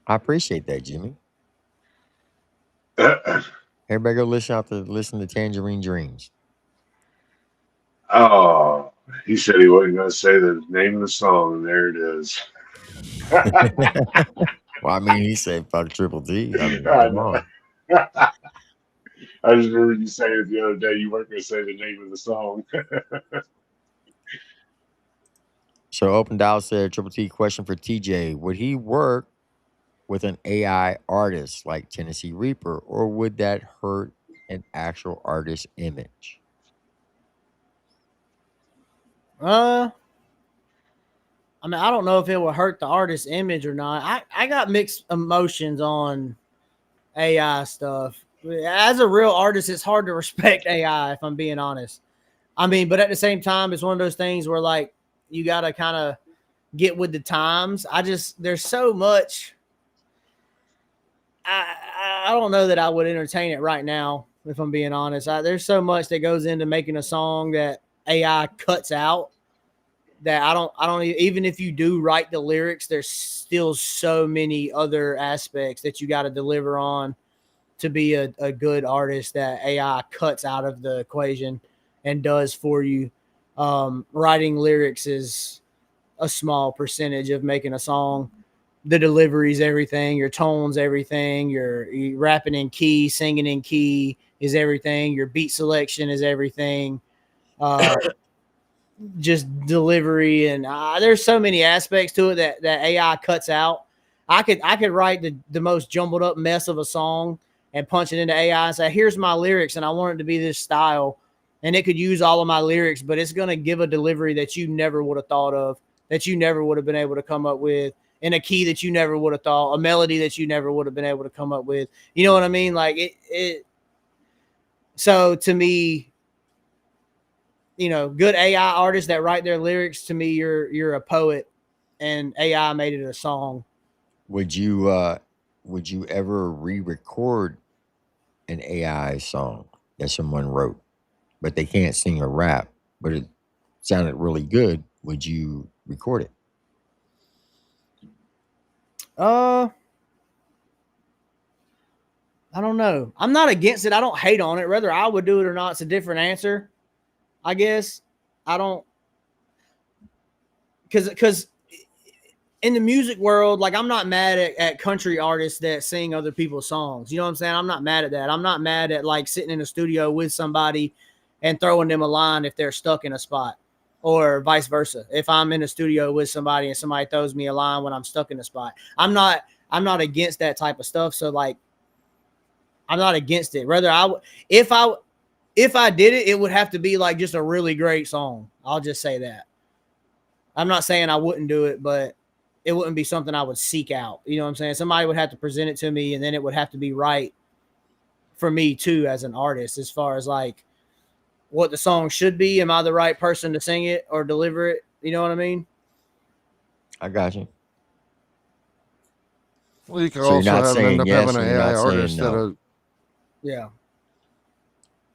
I appreciate that, Jimmy. Everybody go listen to Tangerine Dreams. Oh, he said he wasn't going to say the name of the song, and there it is. Well, I mean, he said fuck Triple T. I mean, I come know. on. I just remember you saying it the other day. You weren't going to say the name of the song. So Open Dial said, Triple T, question for TJ. Would he work with an AI artist like Tennessee Reaper, or would that hurt an actual artist's image? I mean, I don't know if it will hurt the artist's image or not. I got mixed emotions on AI stuff. As a real artist, it's hard to respect AI, if I'm being honest. I mean, but at the same time, it's one of those things where, like, you got to kind of get with the times. There's so much. I don't know that I would entertain it right now, if I'm being honest. There's so much that goes into making a song that AI cuts out, that I don't even if you do write the lyrics, there's still so many other aspects that you got to deliver on to be a good artist that AI cuts out of the equation and does for you. Writing lyrics is a small percentage of making a song. The delivery is everything. Your tone's everything. Your rapping in key, singing in key is everything. Your beat selection is everything. Just delivery, and there's so many aspects to it that AI cuts out. I could write the most jumbled up mess of a song and punch it into AI and say, here's my lyrics, and I want it to be this style, and it could use all of my lyrics, but it's going to give a delivery that you never would have thought of, that you never would have been able to come up with, in a key that you never would have thought, a melody that you never would have been able to come up with. You know what I mean? Like it. So to me, you know, good AI artists that write their lyrics, to me, you're a poet, and AI made it a song. Would you ever re-record an AI song that someone wrote, but they can't sing or rap, but it sounded really good? Would you record it? I don't know. I'm not against it. I don't hate on it. Whether I would do it or not, it's a different answer, I guess. I don't, because in the music world, like, I'm not mad at country artists that sing other people's songs. You know what I'm saying? I'm not mad at that. I'm not mad at, like, sitting in a studio with somebody and throwing them a line if they're stuck in a spot, or vice versa. If I'm in a studio with somebody and somebody throws me a line when I'm stuck in a spot, I'm not against that type of stuff. So, like, I'm not against it. Rather, if I did it, it would have to be like just a really great song. I'll just say that. I'm not saying I wouldn't do it, but it wouldn't be something I would seek out. You know what I'm saying? Somebody would have to present it to me, and then it would have to be right for me too as an artist, as far as like what the song should be. Am I the right person to sing it or deliver it? You know what I mean? I got you. Well, you could So you're also not end saying up having yes an and you're AI not saying artist that no. Yeah.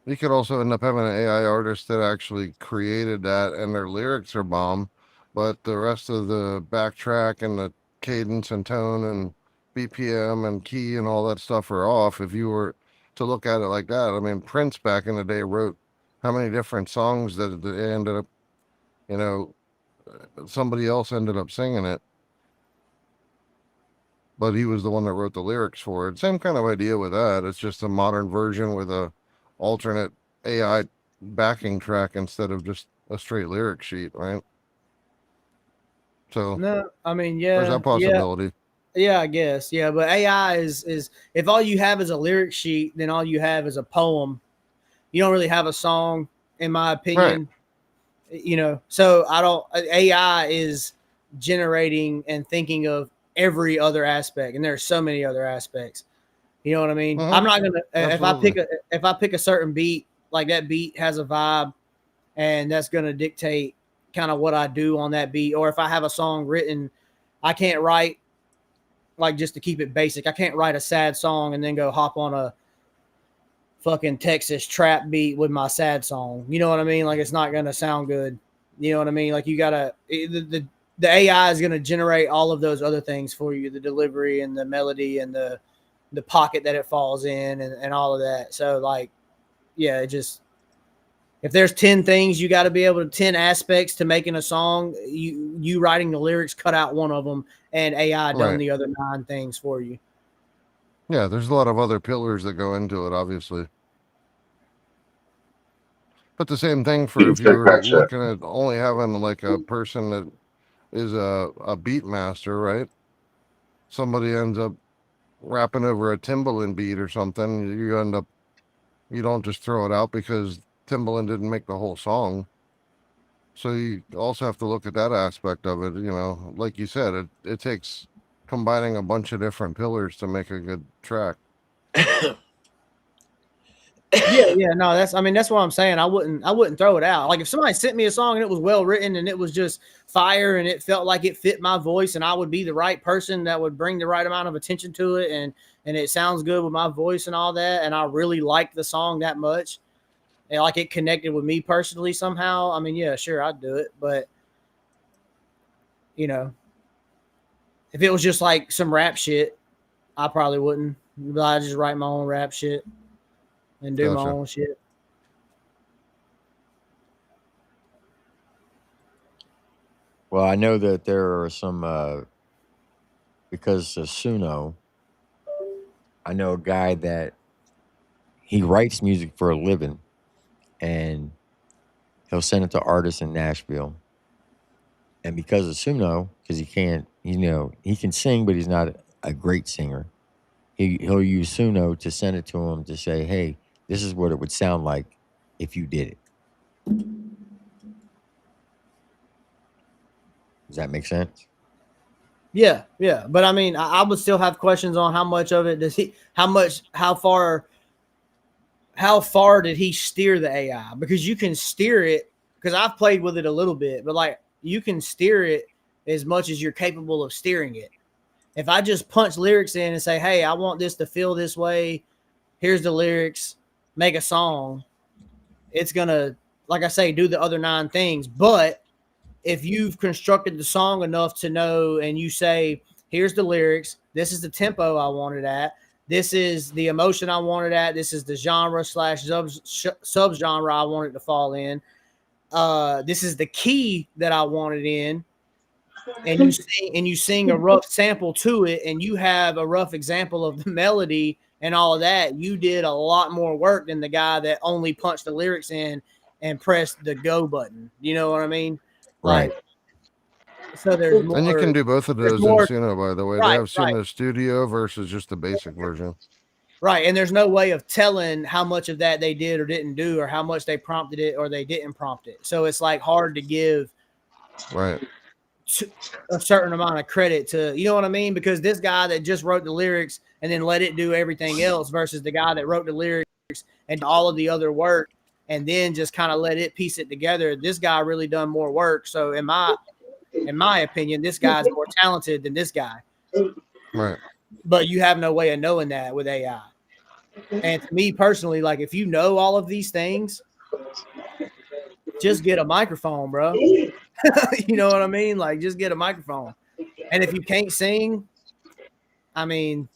you could also end up having an AI artist that actually created that, and their lyrics are bomb, but the rest of the backtrack and the cadence and tone and BPM and key and all that stuff are off. If you were to look at it like that, I mean, Prince back in the day wrote how many different songs that they ended up, you know, somebody else ended up singing it, but he was the one that wrote the lyrics for it. Same kind of idea with that. It's just a modern version with a alternate AI backing track instead of just a straight lyric sheet, right? So No, I mean, there's yeah, that possibility. yeah, I guess, yeah. But AI is if all you have is a lyric sheet, then all you have is a poem. You don't really have a song, in my Right. opinion. You know, so I don't. AI is generating and thinking of every other aspect, and there's so many other aspects. You know what I mean? I'm not gonna Absolutely. if I pick a certain beat, like that beat has a vibe, and that's gonna dictate kind of what I do on that beat. Or if I have a song written, I can't write like just to keep it basic. I can't write a sad song and then go hop on a fucking Texas trap beat with my sad song. You know what I mean? Like it's not gonna sound good. You know what I mean? Like you gotta the AI is gonna generate all of those other things for you, the delivery and the melody and the pocket that it falls in and all of that. So like, yeah, it just if there's 10 things you got to be able to 10 aspects to making a song, you writing the lyrics cut out one of them and AI done Right. the other 9 things for you. Yeah, there's a lot of other pillars that go into it, obviously. But the same thing for if you Take were that shit. looking at only having like a person that is a beat master, right? Somebody ends up rapping over a Timbaland beat or something. You don't just throw it out because Timbaland didn't make the whole song. So you also have to look at that aspect of it. Like you said, it takes combining a bunch of different pillars to make a good track. Yeah, no, that's what I'm saying. I wouldn't throw it out. Like if somebody sent me a song and it was well written and it was just fire and it felt like it fit my voice and I would be the right person that would bring the right amount of attention to it and it sounds good with my voice and all that and I really liked the song that much and like it connected with me personally somehow. I mean, yeah, sure, I'd do it, but you know, if it was just like some rap shit, I probably wouldn't. I just write my own rap shit and do my Gotcha. own shit. Well, I know that there are some because of Suno. I know a guy that he writes music for a living, and he'll send it to artists in Nashville. And because of Suno, because he can't, he can sing, but he's not a great singer. He'll use Suno to send it to him to say, "Hey, this is what it would sound like if you did it." Does that make sense? Yeah, yeah. But I mean, I would still have questions on how much of it does he, how far did he steer the AI? Because you can steer it, because I've played with it a little bit, but like you can steer it as much as you're capable of steering it. If I just punch lyrics in and say, hey, I want this to feel this way, here's the lyrics, make a song, it's going to, like I say, do the other 9 things. But if you've constructed the song enough to know and you say, here's the lyrics, this is the tempo I want it at, this is the emotion I want it at, this is the genre / subgenre I want it to fall in, this is the key that I want it in, and you sing a rough sample to it and you have a rough example of the melody and all of that, you did a lot more work than the guy that only punched the lyrics in and pressed the go button. You know what I mean? Right. Like, so there's And you can more. do both of There's those in more. Suno, by the way. They Right, have right. Suno Studio versus just the basic version. Right, and there's no way of telling how much of that they did or didn't do, or how much they prompted it or they didn't prompt it. So it's like hard to give Right. a certain amount of credit to, you know what I mean? Because this guy that just wrote the lyrics and then let it do everything else versus the guy that wrote the lyrics and all of the other work and then just kind of let it piece it together. This guy really done more work. So in my opinion, this guy's more talented than this guy. Right. But you have no way of knowing that with AI. And to me personally, like if you know all of these things, just get a microphone, bro. You know what I mean? Like just get a microphone. And if you can't sing, I mean,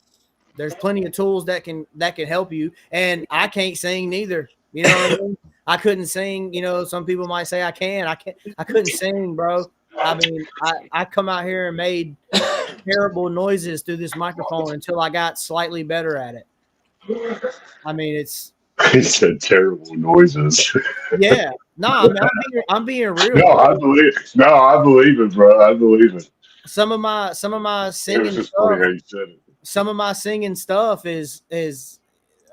there's plenty of tools that can help you. And I can't sing neither. You know what I mean? I couldn't sing. You know, some people might say I can. I couldn't sing, bro. I mean, I come out here and made terrible noises through this microphone until I got slightly better at it. I mean, He said terrible noises. Yeah. No, I mean, I'm being real. No, I believe it, bro. I believe it. Some of my singing It was just stuff, funny how you said it. some of my singing stuff is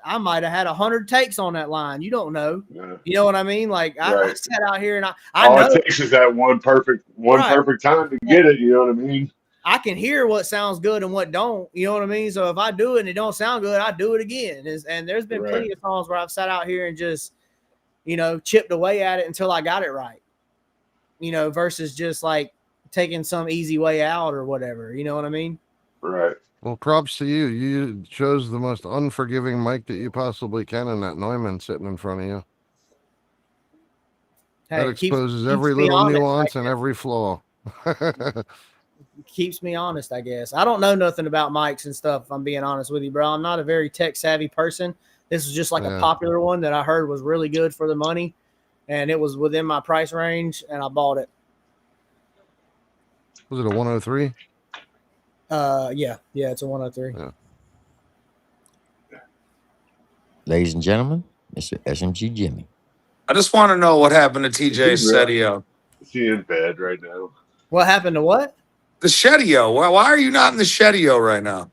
I might have had 100 takes on that line. You don't know. Yeah. You know what I mean? Like I Right. sat out here and I All know it takes is that one perfect time to get it. You know what I mean? I can hear what sounds good and what don't. You know what I mean? So if I do it and it don't sound good, I do it again. And there's been plenty of songs where I've sat out here and just, you know, chipped away at it until I got it right. You know, versus just like taking some easy way out or whatever. You know what I mean? Right. Well, props to you. You chose the most unforgiving mic that you possibly can in that Neumann sitting in front of you. Hey, That exposes every little nuance and every flaw. Keeps me honest, I guess. I don't know nothing about mics and stuff, if I'm being honest with you, bro. I'm not a very tech savvy person. This was just like a popular one that I heard was really good for the money, and it was within my price range, and I bought it. Was it a 103? Yeah, it's a 103. Yeah. Ladies and gentlemen, Mr. SMG Jimmy. I just want to know what happened to TJ Setio. Is he in bed right now? What happened to what? The Shedio. Why are you not in the Shedio right now?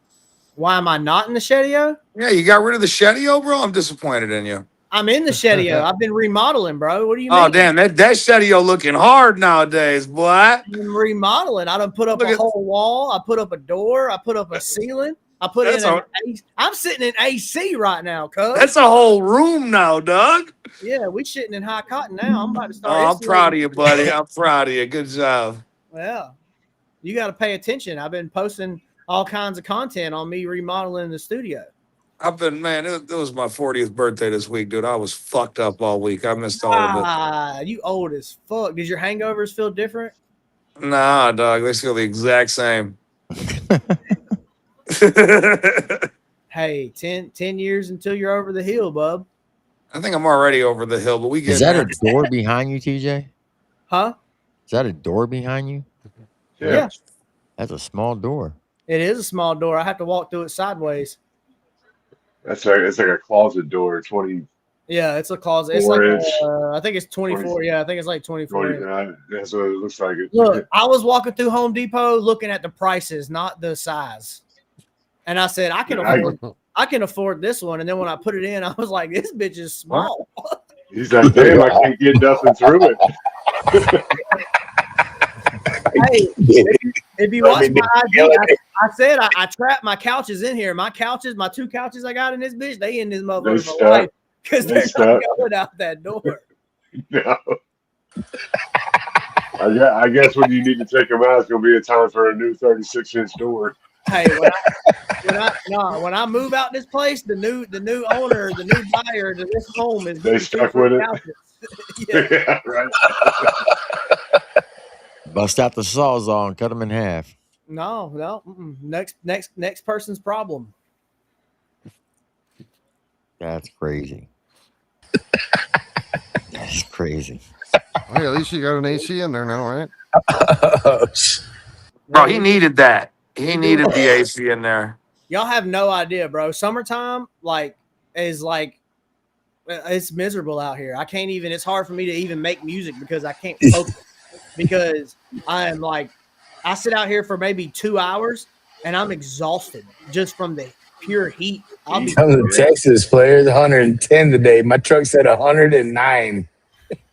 Why am I not in the Shedio? Yeah, you got rid of the Shedio, bro? I'm disappointed in you. I'm in the Shedio. I've been remodeling, bro. What do you mean? Oh, damn. That Shedio looking hard nowadays, boy. I'm remodeling. I done put up a whole wall. I put up a door. I put up a ceiling. I put in I'm sitting in AC right now, cuz. That's a whole room now, Doug. Yeah, we sitting in high cotton now. I'm about to start. Oh, I'm proud of you, buddy. I'm proud of you. Good job. Well, you got to pay attention. I've been posting all kinds of content on me remodeling the studio. I've been, man, it was my 40th birthday this week, dude. I was fucked up all week. I missed all of it. You old as fuck. Does your hangovers feel different? Nah, dog. They feel the exact same. Hey, 10 years until you're over the hill, bub. I think I'm already over the hill, but we get Is that a door behind you, TJ? Huh? Is that a door behind you? Yeah. That's a small door. It is a small door. I have to walk through it sideways. That's right. It's like a closet door. 20. Yeah, it's a closet. It's like I think it's 24. 20, yeah, I think it's like 24. 20, that's what it looks like. Look, I was walking through Home Depot looking at the prices, not the size. And I said, I can afford this one. And then when I put it in, I was like, this bitch is small. He's like, damn, I can't get nothing through it. Hey, if you watch my IG, I said I trapped my couches in here. My two couches I got in this bitch, they in this motherfucker for life because they're not going out that door. No. I guess when you need to take them out, it's gonna be a time for a new 36-inch door. Hey, when I move out this place, the new owner, the new buyer to this home is they stuck with it. Yeah, right. Bust out the sawzall and cut them in half. No. Next person's problem. That's crazy. That's crazy. Hey, at least you got an AC in there now, right? Bro, he needed that. He needed the AC in there. Y'all have no idea, bro. Summertime is it's miserable out here. I can't even. It's hard for me to even make music because I can't focus. Because I sit out here for maybe 2 hours and I'm exhausted just from the pure heat, I'll be Some of the good. Texas players, 110 today. My truck said 109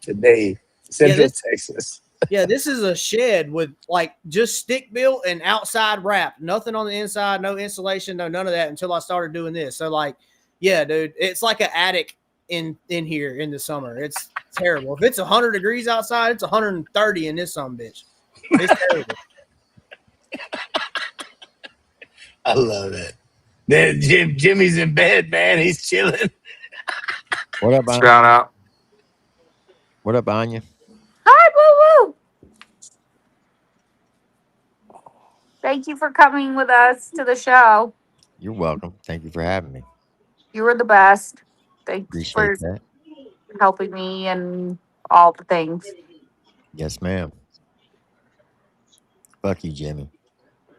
today. Central Texas. Yeah, this is a shed with like just stick built and outside wrap. Nothing on the inside, no insulation, no none of that until I started doing this. So like, yeah, dude, it's like an attic in here in the summer. It's terrible. If it's 100 degrees outside, it's 130 in this bitch. It's terrible. I love it. Then Jimmy's in bed, man. He's chilling. What up, Anya? Shout out. What up, Anya? Hi, woo woo. Thank you for coming with us to the show. You're welcome. Thank you for having me. You were the best. Thanks Appreciate for that. helping me and all the things. Yes, ma'am. Fuck you, Jimmy.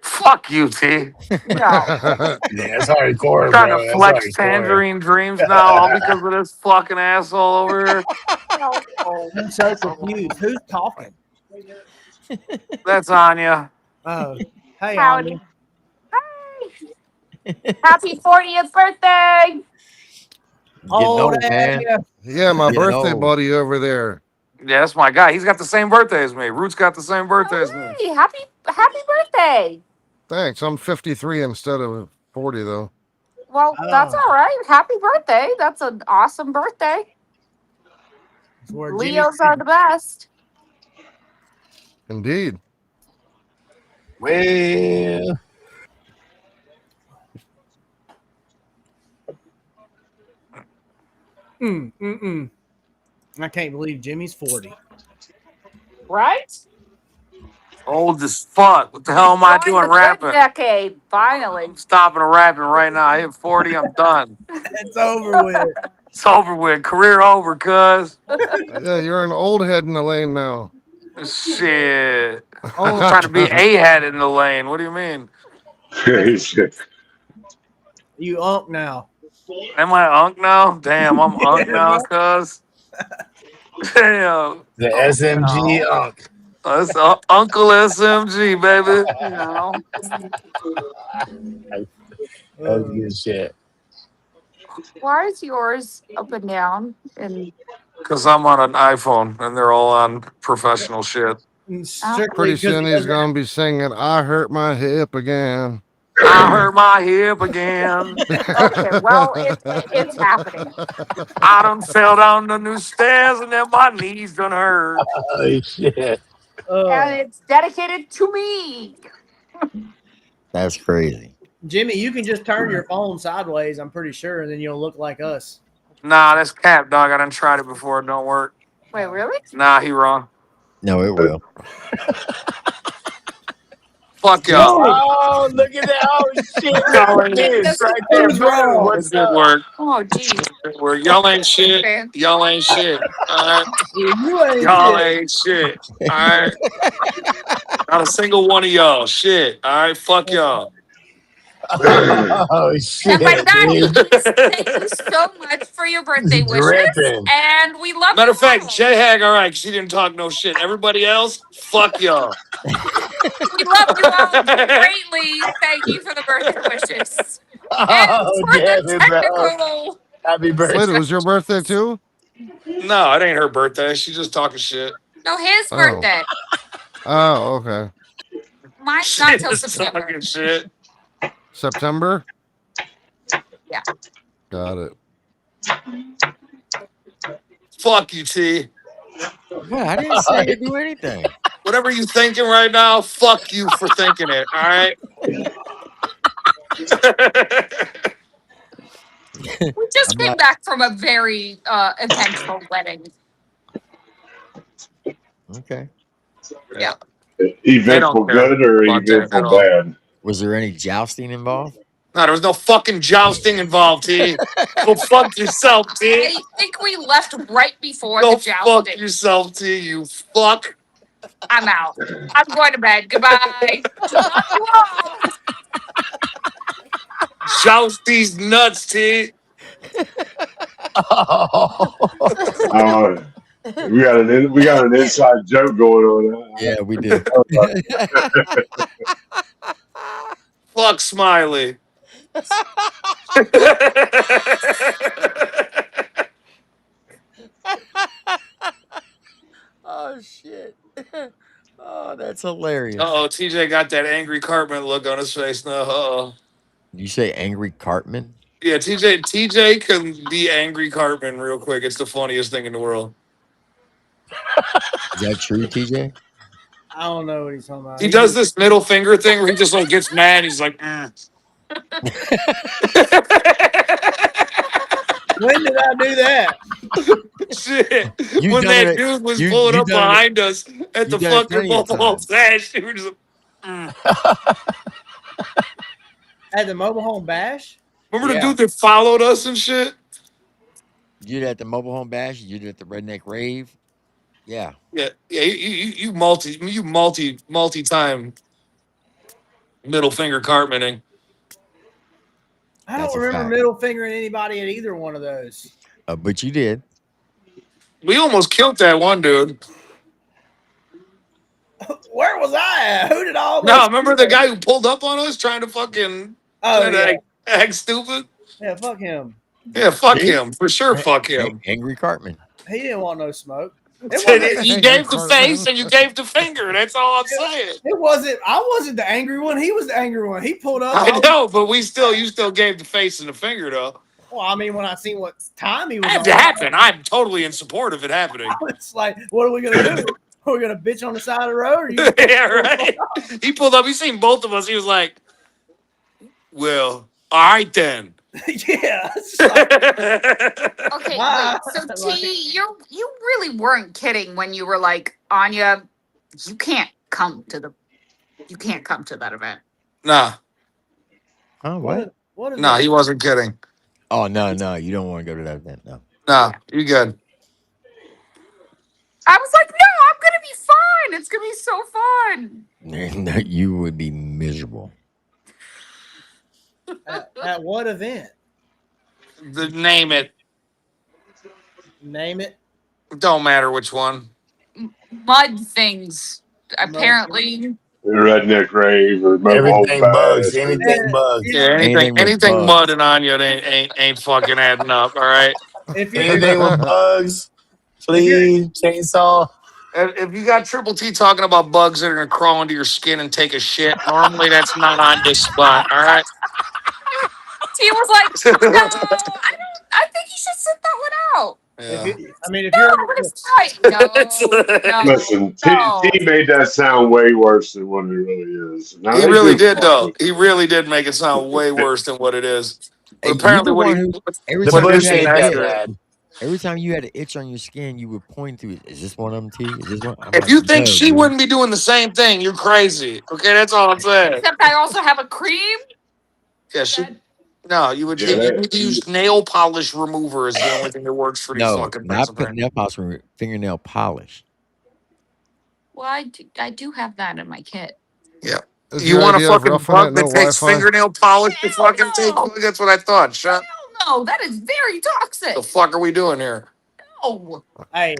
Fuck you, T. Yeah, that's hardcore, Trying bro. to That's flex hardcore. tangerine dreams now, all because of this fucking asshole over here. I'm so confused. Who's talking? That's Anya. Oh, hey, Howdy. Anya. Hi. Happy 40th birthday. Old, man. Yeah, my Getting birthday old. buddy over there. Yeah, that's my guy. He's got the same birthday as me. Root's got the same birthday as me. Hey, happy birthday. Thanks. I'm 53 instead of 40 though. Well, that's all right. Happy birthday. That's an awesome birthday. Leos are the best. Indeed. Well, I can't believe Jimmy's 40. Right? Old as fuck. What the hell am I Join doing the good rapping? decade, finally. I'm stopping rapping right now. I hit 40. I'm done. It's over with. It's over with. Career over, cuz. Yeah, you're an old head in the lane now. Shit. I'm trying to be a head in the lane. What do you mean? You unk now. Am I unk now? Damn, I'm unk now, cuz. Damn. the SMG Unk. That's Uncle SMG, baby. You know. That's good shit. Why is yours up and down? And Because I'm on an iPhone and they're all on professional shit. Pretty soon he's gonna be singing "I hurt my hip again." I hurt my hip again. okay, well, it's happening. I done fell down the new stairs and then my knees done hurt. Oh shit. And it's dedicated to me. That's crazy. Jimmy, you can just turn your phone sideways, I'm pretty sure, and then you'll look like us. Nah, that's cap, dog. I done tried it before. It don't work. Wait, really? Nah, he wrong. No, it will. Fuck y'all. Oh, look at that. Oh, shit. This right there. Boom. What's It up? work. Oh, geez. It work. Y'all ain't shit. Y'all ain't shit. All right. You ain't Y'all shit. ain't shit. All right. Not a single one of y'all. Shit. All right. Fuck y'all. Oh, shit. And by that, dude. thank you so much for your birthday wishes. Dripping. And we love Matter you of fact, all. J Hag, all right, she didn't talk no shit. Everybody else, fuck y'all. We love you all greatly. Thank you for the birthday wishes. Oh, For damn the it, bro. technical. Happy birthday. Wait, it was your birthday too? No, it ain't her birthday. She's just talking shit. No, his Oh. birthday. Oh, okay. Mine's not till Just September. talking shit. September? Yeah. Got it. Fuck you, T. Yeah, I didn't say to do anything. Whatever you thinking right now, fuck you for thinking it, all right? We just came back from a very eventful wedding. Okay. Yeah. Eventful good or eventful bad? Was there any jousting involved? No, there was no fucking jousting involved, T. Go fuck yourself, T. I think we left right before Go the jousting. fuck yourself, T, you fuck. I'm out. I'm going to bed. Goodbye. Love you all. Joust these nuts, T. We got an inside joke going on. Yeah, we do. Fuck Smiley. Oh shit. Oh, that's hilarious. Oh, TJ got that angry Cartman look on his face now. Uh-oh. You say angry Cartman? Yeah, TJ can be angry Cartman real quick. It's the funniest thing in the world. Is that true, TJ? I don't know what he's talking about. He does this middle finger thing where he just like gets mad. He's like, When did I do that? shit. You When done that it. dude was You pulling you up done it. behind us at You the done it fucking plenty of mobile home times. bash, we were just like, At the mobile home bash? remember the Yeah. dude that followed us and shit? You did it at the mobile home bash. You did it at the redneck rave. Yeah. Yeah, you multi time middle finger Cartmaning. I That's don't a remember fact. middle fingering anybody at either one of those. But you did. We almost killed that one dude. Where was I at? Who did I almost No, remember the kill? guy who pulled up on us trying to Oh, yeah. act stupid? Yeah, fuck him. Yeah, fuck See? him. For sure, fuck him. Angry Cartman. He didn't want no smoke. It wasn't. You gave the face and you gave the finger. That's all I'm saying. It wasn't. I wasn't the angry one. He was the angry one. He pulled up. I know, but you still gave the face and the finger though. Well, I mean, when I seen what time he was Had on, to happen. I'm totally in support of it happening. it's like, what are we gonna do? Are we gonna bitch on the side of the road? Or you Yeah, right. He pulled up. He seen both of us. He was like, "Well, all right then." Yeah. Okay, wait. So T, you really weren't kidding when you were like, Anya, you can't come to that event. Nah, Oh, what? What is nah, that? he wasn't kidding. Oh, no. You don't want to go to that event. No. Nah, you good. I was like, no, I'm gonna be fine. It's gonna be so fun. No, you would be miserable. At what event? Name it. Name it. Don't matter which one. Mud things. Apparently. Redneck rave or mobile Everything home bugs. bash. Anything bugs. Yeah, anything mud and Anya ain't fucking adding up. All right. Anything with bugs, fleas, chainsaw. If you got Triple T talking about bugs that are gonna crawl into your skin and take a shit, normally that's not on this spot. All right. He was like, no, I think you should sit that one out. Yeah. If No, you're it's fine. No. Listen, T made that sound way worse than what it really is. Now, He they really do did fuck though. with He really did make it sound way worse than what it is. But Hey, you apparently, the what one he who every The time you bush had ain't an that itch, bad. every time you had an itch on your skin, you would point to it. Is this one of them, T? Is this one? I'm If like, you think no, she dude. wouldn't be doing the same thing, you're crazy. Okay, that's all I'm saying. Except I also have a cream. Yeah, no, you would Yeah, you need to use nail polish remover is the only thing that works for these No, fucking not things. put nail polish, fingernail polish. Well, I do have that in my kit. Yeah. Is You the want a idea of fucking roughing bug it that no takes Wi-Fi? fingernail polish to fucking take? no. That's what I thought. Shut. No, that is very toxic. The fuck are we doing here? No. Hey,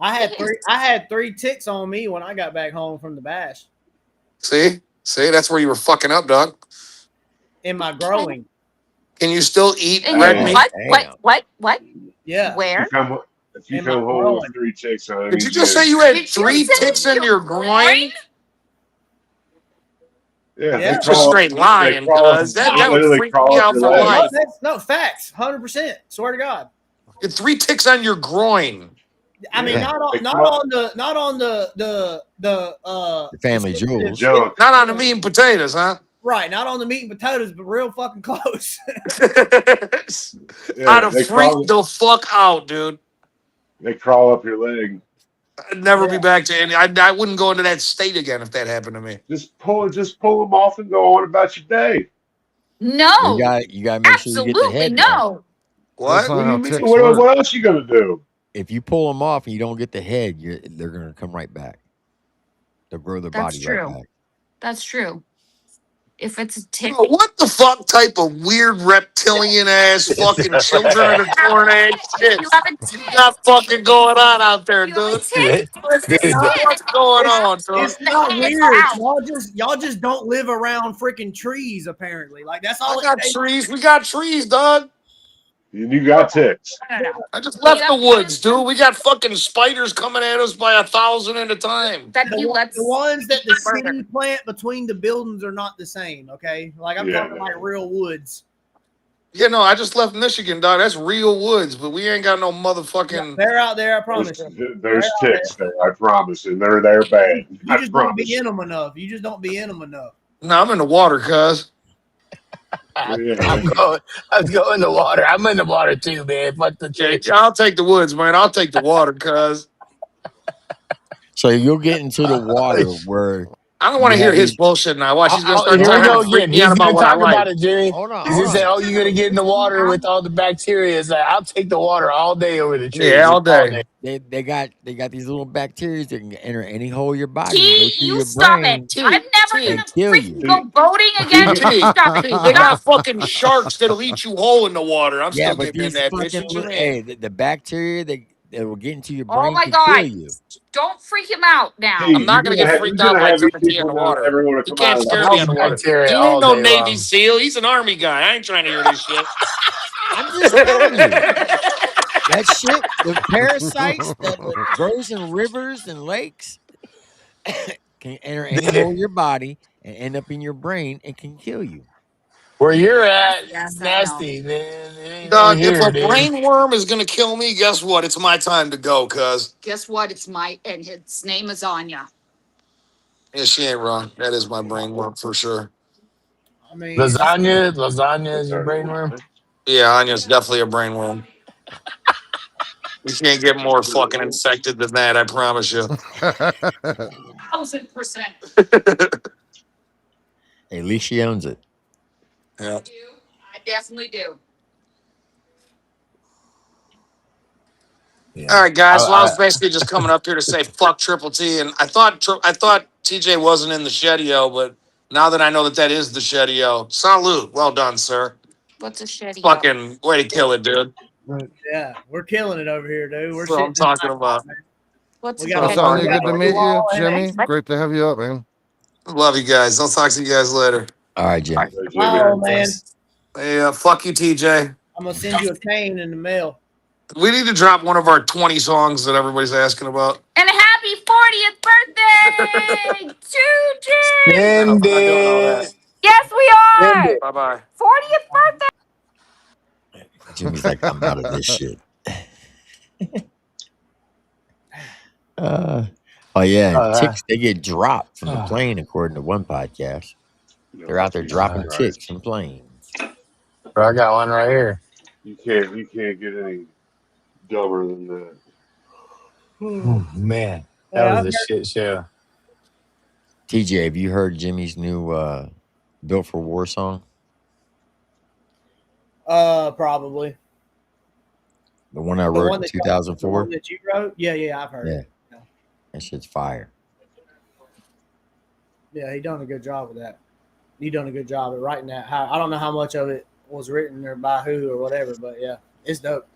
I had three ticks on me when I got back home from the bash. See, that's where you were fucking up, dog. In my growing. Can you still eat And red meat? What? Yeah. Where? If you In my come home growing. with 3 ticks on, Did you just say you had Did you 3 say ticks in your groin? Yeah, Yeah. You're just straight lying, cuz that would literally freak crawl me up out your for leg. life. No, facts. 100%. Swear to God. You had 3 ticks on your groin. I mean, not on the family jewels. Not on the meat and potatoes, huh? Right, not on the meat and potatoes, but real fucking close. I'd have freaked the fuck out, dude. They crawl up your leg. I'd never be back to any. I wouldn't go into that state again if that happened to me. Just pull them off and go on about your day. No. You gotta make sure you get the Absolutely head. no. What? What do you mean? What else you gonna do? If you pull them off and you don't get the head, they're gonna come right back. They'll grow their That's body true. right back. That's true. if it's a tick. Oh, what the fuck type of weird reptilian ass fucking children of the corn ass shit you got fucking going on out there, dude? What's going on, dude? It's not weird. Y'all just don't live around freaking trees. Apparently, like that's all. I got trees. We got trees, dog. You got ticks. I just left the woods, dude. We got fucking spiders coming at us by 1,000 at a time. The ones that the city plant between the buildings are not the same. Okay, like I'm Yeah. talking like real woods. Yeah, no, I just left Michigan, dog. That's real woods, but we ain't got no motherfucking. They're out there. I promise you. There's ticks there, I promise, and they're bad. You I just don't promise. be in them enough. You just don't be in them enough. No, I'm in the water, cuz. I'm going. Let's go in the water. I'm in the water too, man. Fuck the tree. I'll take the woods, man. I'll take the water, cuz. So you'll get into the water where I don't want to hear his bullshit now. Watch, he's gonna start Here we trying go to freak again. me He's out going about to what I talk like. about it, Jimmy. Hold on. He's going to say, "Oh, you're going to get in the water with all the bacteria." It's like, I'll take the water all day over the trees. Yeah, all day. They got these little bacteria that can enter any hole of your body, go T, through you your stop brain, it. I'm never and gonna kill freaking you. go boating again. T, Stop it. they got fucking sharks that'll eat you whole in the water. I'm Yeah, still but getting in these that bitch. fucking What you mean? hey, the bacteria that will get into your Oh brain my can God. kill you. Don't freak him out now. I'm not gonna get freaked out by Triple T in the water. He can't scare me in the water. He ain't no Navy SEAL. He's an Army guy. I ain't trying to hear this shit. I'm just telling you. That shit, the parasites that grows in rivers and lakes can enter any hole of your body and end up in your brain and can kill you. Where you're at, Yes, I nasty, man. It ain't Dog, over if here, a dude. brain worm is gonna kill me, guess what? It's my time to go, cuz. Guess what? It's and his name is Anya. Yeah, she ain't wrong. That is my brain worm for sure. I mean, Lasagna is your brain worm. Yeah, Anya's definitely a brain worm. You can't get more fucking infected than that, I promise you. 1,000%. At least she owns it. Yeah. I definitely do. All right, guys. Well, I was basically just coming up here to say fuck Triple T, and I thought TJ wasn't in the Shedio, but now that I know that is the Shedio, salute. Well done, sir. What's a shitty? Fucking way to kill it, dude. Yeah, we're killing it over here, dude. We're That's what I'm talking about. What's We got Lasagna, good to meet you, and Jimmy. Great to have you up, man. Love you guys. I'll talk to you guys later. All right, Jim. Oh man, Hey, fuck you, TJ. I'm gonna send you a cane in the mail. We need to drop one of our 20 songs that everybody's asking about. And a happy 40th birthday to Jim. Send it. Yes, we are. Bye bye. 40th birthday. Jimmy's like, I'm out of this shit. Oh yeah, and ticks they get dropped from the plane according to one podcast. They're out there dropping ticks from planes. Bro, I got one right here. You can't get any dumber than that. Oh, man, that was a shit show. TJ, have you heard Jimmy's new Built for War song? Probably. The one I wrote in 2004? The one that you wrote? Yeah, I've heard it. Yeah. That shit's fire. Yeah, he done a good job with that. He done a good job at writing that. I don't know how much of it was written or by who or whatever, but yeah, it's dope.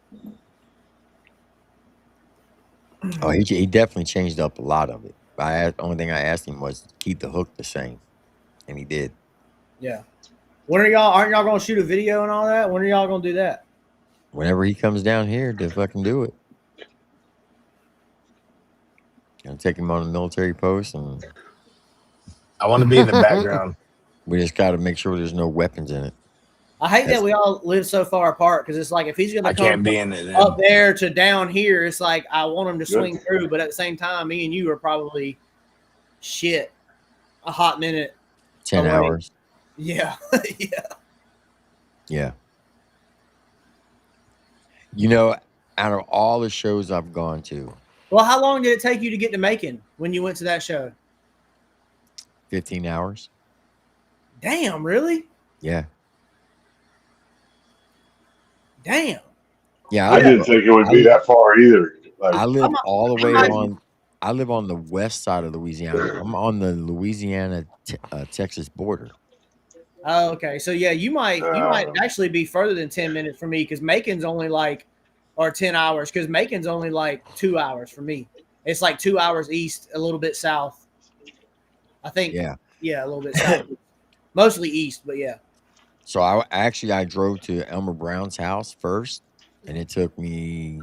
Oh, he definitely changed up a lot of it. The only thing I asked him was to keep the hook the same, and he did. Yeah. Aren't y'all gonna shoot a video and all that? When are y'all gonna do that? Whenever he comes down here to fucking do it. Gonna take him on a military post, and I want to be in the background. We just got to make sure there's no weapons in it. I hate that we all live so far apart because it's like if he's gonna come can't be in it then. up there to down here, it's like I want him to swing through, but at the same time, me and you are probably a hot minute. 10 hours. Yeah. Yeah. You know, out of all the shows I've gone to, Well, how long did it take you to get to Macon when you went to that show? 15 hours. Damn, really? Yeah. Damn. Yeah. I didn't think it would be that far either. Like, I live all the way on. I live on the west side of Louisiana. I'm on the Louisiana Texas border. Oh, okay. So yeah, you might actually be further than 10 minutes for me because Macon's only like, or 10 hours because Macon's only like 2 hours for me. It's like 2 hours east, a little bit south. I think. Yeah. Yeah, a little bit south. Mostly east, but yeah. So I drove to Elmer Brown's house first, and it took me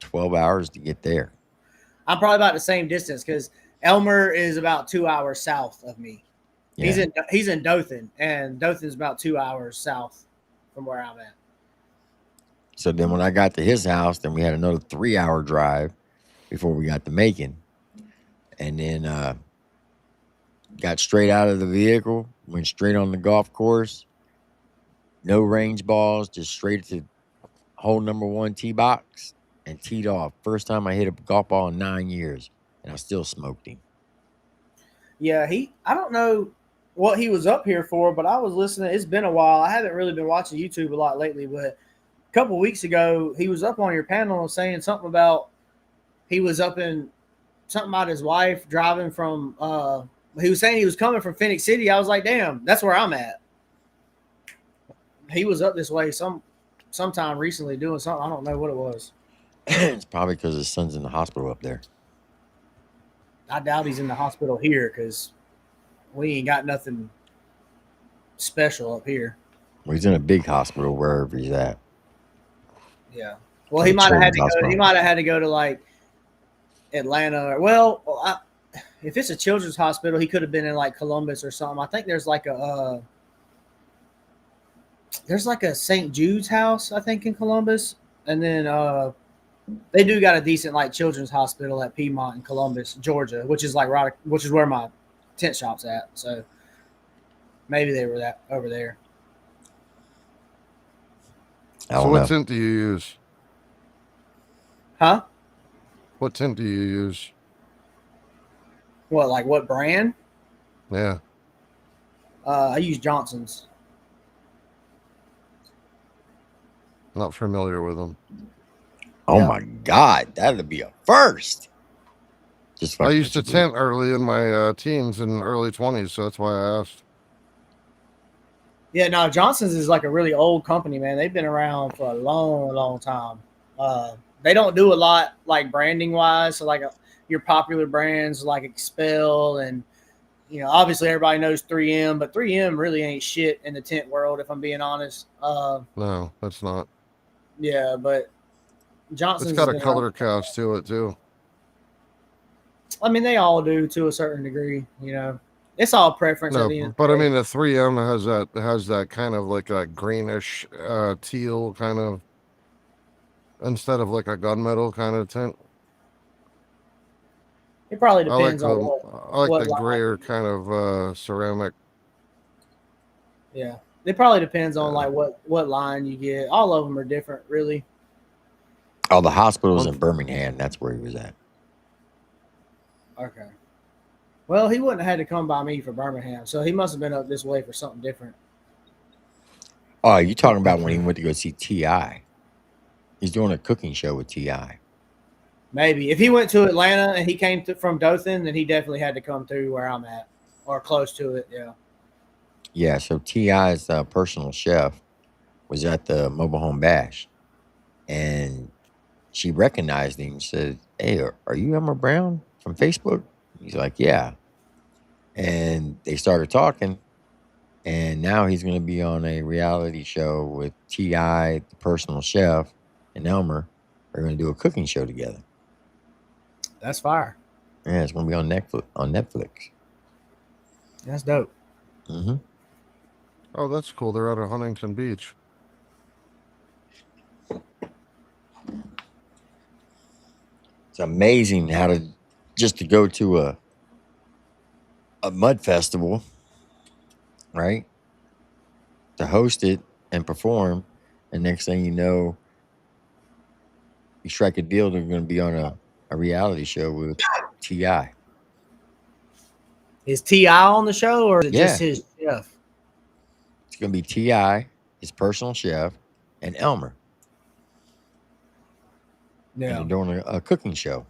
12 hours to get there. I'm probably about the same distance because Elmer is about 2 hours south of me. Yeah. He's in Dothan, and Dothan's about 2 hours south from where I'm at. So then when I got to his house, then we had another 3-hour drive before we got to Macon. And then got straight out of the vehicle, went straight on the golf course. No range balls, just straight to hole number 1 tee box and teed off. First time I hit a golf ball in 9 years, and I still smoked him. Yeah, I don't know what he was up here for, but I was listening. It's been a while. I haven't really been watching YouTube a lot lately, but a couple weeks ago, he was up on your panel saying something about he was up in something about his wife driving from he was saying he was coming from Phoenix City. I was like, damn, that's where I'm at. He was up this way sometime recently doing something. I don't know what it was. It's probably because his son's in the hospital up there. I doubt he's in the hospital here because we ain't got nothing special up here. Well, he's in a big hospital wherever he's at. Yeah. Well, he might have had to go. He might have had to go to like Atlanta. Or, if it's a children's hospital, he could have been in like Columbus or something. I think there's like a St. Jude's house, I think, in Columbus, and then they do got a decent like children's hospital at Piedmont in Columbus, Georgia, which is where my tent shop's at. So maybe they were over there. So what tent do you use? Huh? What tent do you use? What brand? Yeah. I use Johnson's. Not familiar with them. Oh my God, that'd be a first. I used to tent early in my teens and early 20s, so that's why I asked. Yeah, no, Johnson's is like a really old company, man. They've been around for a long, long time. They don't do a lot like branding wise. So like your popular brands like Expel and, obviously everybody knows 3M, but 3M really ain't shit in the tent world, if I'm being honest. No, that's not. Yeah, but Johnson's. It's got a color cast to it too. I mean, they all do to a certain degree, It's all preference. No, at the end but I mean, the 3M has that kind of like a greenish teal kind of, instead of like a gunmetal kind of tint. It probably depends on what the grayer kind of ceramic. Yeah, it probably depends on like what line you get. All of them are different, really. Oh, the hospital's in Birmingham. That's where he was at. Okay. Well, he wouldn't have had to come by me for Birmingham, so he must have been up this way for something different. Oh, you talking about when he went to go see T.I.? He's doing a cooking show with T.I. Maybe. If he went to Atlanta and he came from Dothan, then he definitely had to come through where I'm at or close to it, yeah. Yeah, so T.I.'s personal chef was at the Mobile Home Bash, and she recognized him and said, "Hey, are you Elmer Brown from Facebook?" He's like, "Yeah." And they started talking, and now he's going to be on a reality show with T.I., the personal chef, and Elmer. They're going to do a cooking show together. That's fire. Yeah, it's going to be on Netflix. That's dope. Mm-hmm. Oh, that's cool. They're out of Huntington Beach. It's amazing how to go to a mud festival, right? To host it and perform, and next thing you know, you strike a deal. They're going to be on a reality show with T.I. Is T.I. on the show, or is it just his chef? It's going to be T.I., his personal chef, and Elmer. Yeah. And they're doing a cooking show.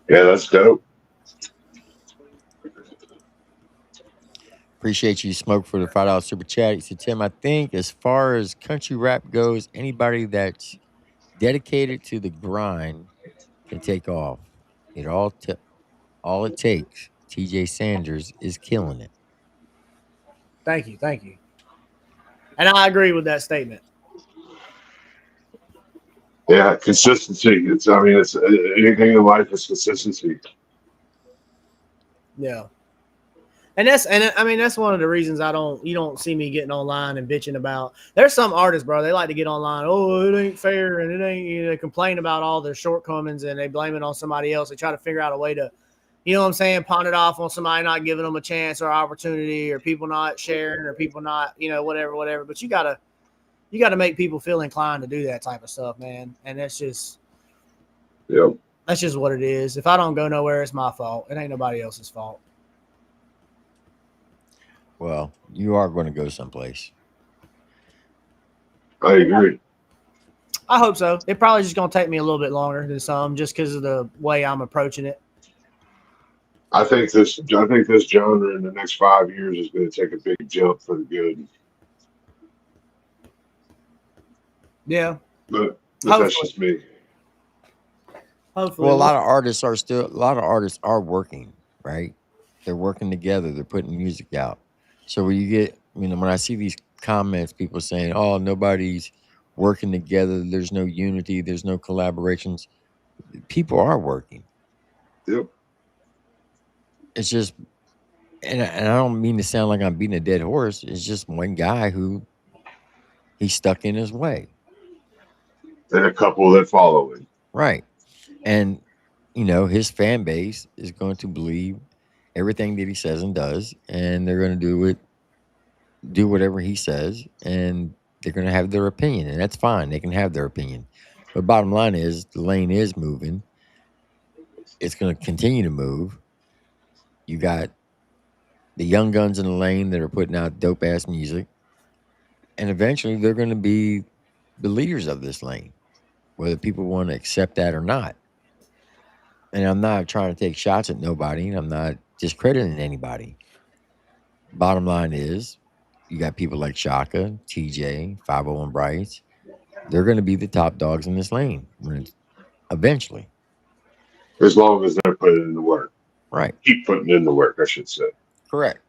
Yeah, that's dope. Appreciate you, Smoke, for the $5 super chat. He said, Tim, I think as far as country rap goes, anybody that's dedicated to the grind can take off. All it takes. TJ Sanders is killing it. Thank you. And I agree with that statement. Yeah, consistency. It's anything in life is consistency. Yeah. That's one of the reasons you don't see me getting online and bitching about. There's some artists, bro, they like to get online. Oh, it ain't fair, and it ain't. They complain about all their shortcomings and they blame it on somebody else. They try to figure out a way to, you know what I'm saying, pawn it off on somebody not giving them a chance or opportunity, or people not sharing, or people not, whatever. But you gotta make people feel inclined to do that type of stuff, man. And that's just what it is. If I don't go nowhere, it's my fault. It ain't nobody else's fault. Well, you are going to go someplace. I agree. I hope so. It probably just going to take me a little bit longer than some, just because of the way I'm approaching it. I think this genre in the next 5 years is going to take a big jump for the good. Yeah, but that's just me. Hopefully, well, a lot of artists are working, right? They're working together. They're putting music out. So when you get, when I see these comments, people saying, "Oh, nobody's working together. There's no unity. There's no collaborations." People are working. Yep. It's just, and I don't mean to sound like I'm beating a dead horse. It's just one guy who he's stuck in his way, and a couple that follow him. right? And his fan base is going to believe everything that he says and does, and they're going to do whatever he says, and they're going to have their opinion, and that's fine. They can have their opinion. But bottom line is the lane is moving. It's going to continue to move. You got the young guns in the lane that are putting out dope ass music, and eventually they're going to be the leaders of this lane, whether people want to accept that or not. And I'm not trying to take shots at nobody. I'm not discrediting anybody. Bottom line is, you got people like Shaka, TJ, 501 Bryce. They're going to be the top dogs in this lane eventually. As long as they're putting in the work. Right. Keep putting in the work, I should say. Correct.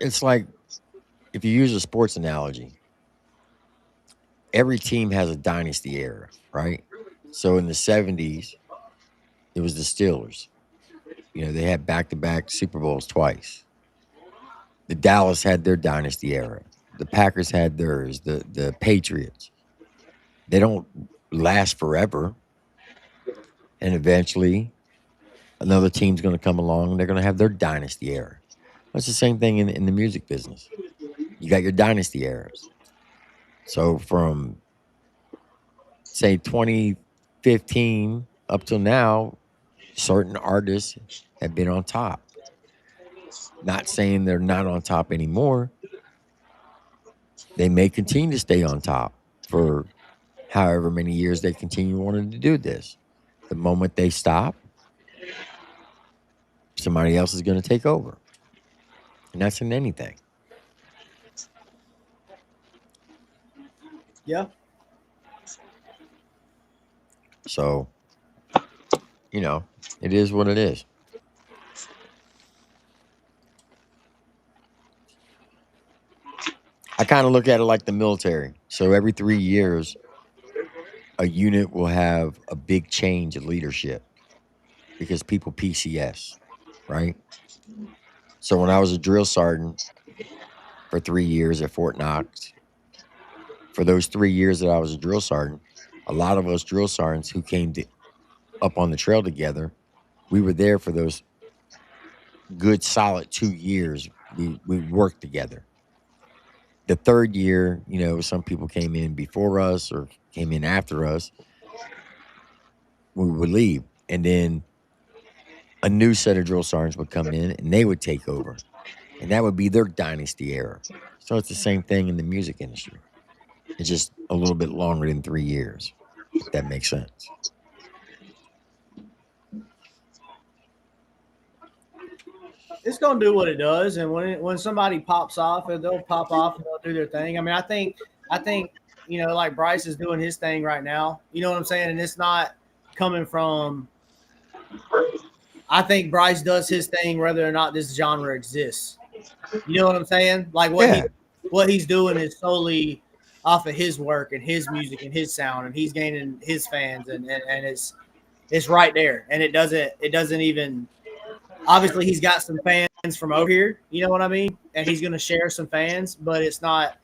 It's like, if you use a sports analogy, every team has a dynasty era, right? So in the 70s, it was the Steelers. They had back-to-back Super Bowls twice. The Dallas had their dynasty era. The Packers had theirs. The Patriots. They don't last forever. And eventually, another team's going to come along and they're going to have their dynasty era. That's the same thing in the music business. You got your dynasty eras. So from, say, 2015 up till now, certain artists have been on top. Not saying they're not on top anymore. They may continue to stay on top for however many years they continue wanting to do this. The moment they stop, somebody else is going to take over. And that's in anything. Yeah. So, it is what it is. I kind of look at it like the military. So every 3 years, a unit will have a big change of leadership because people PCS, right? So when I was a drill sergeant for 3 years at Fort Knox, for those 3 years that I was a drill sergeant, a lot of us drill sergeants who came up on the trail together, we were there for those good solid 2 years. We worked together. The third year, some people came in before us or came in after us. We would leave. And then a new set of drill sergeants would come in and they would take over. And that would be their dynasty era. So it's the same thing in the music industry. It's just a little bit longer than 3 years, if that makes sense. it's gonna do what it does, and when somebody pops off, they'll pop off and they'll do their thing. I mean, I think like Bryce is doing his thing right now. You know what I'm saying? And it's not coming from. I think Bryce does his thing whether or not this genre exists. You know what I'm saying? Like what he's doing is solely off of his work and his music and his sound, and he's gaining his fans, and it's right there, and it doesn't even. Obviously, he's got some fans from over here. You know what I mean? And he's going to share some fans, but it's not.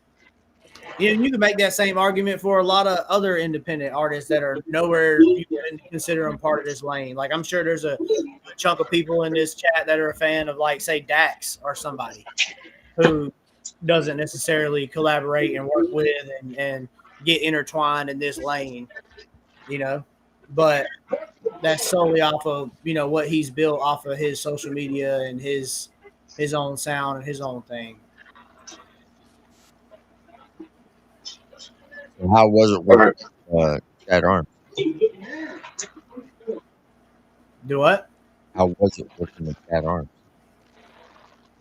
You can make that same argument for a lot of other independent artists that are nowhere you can consider them part of this lane. Like, I'm sure there's a chunk of people in this chat that are a fan of, like, say, Dax or somebody who doesn't necessarily collaborate and work with and get intertwined in this lane, but that's solely off of, what he's built off of his social media and his own sound and his own thing. How was it with Chad Arms? Do what? How was it working with Chad Arms?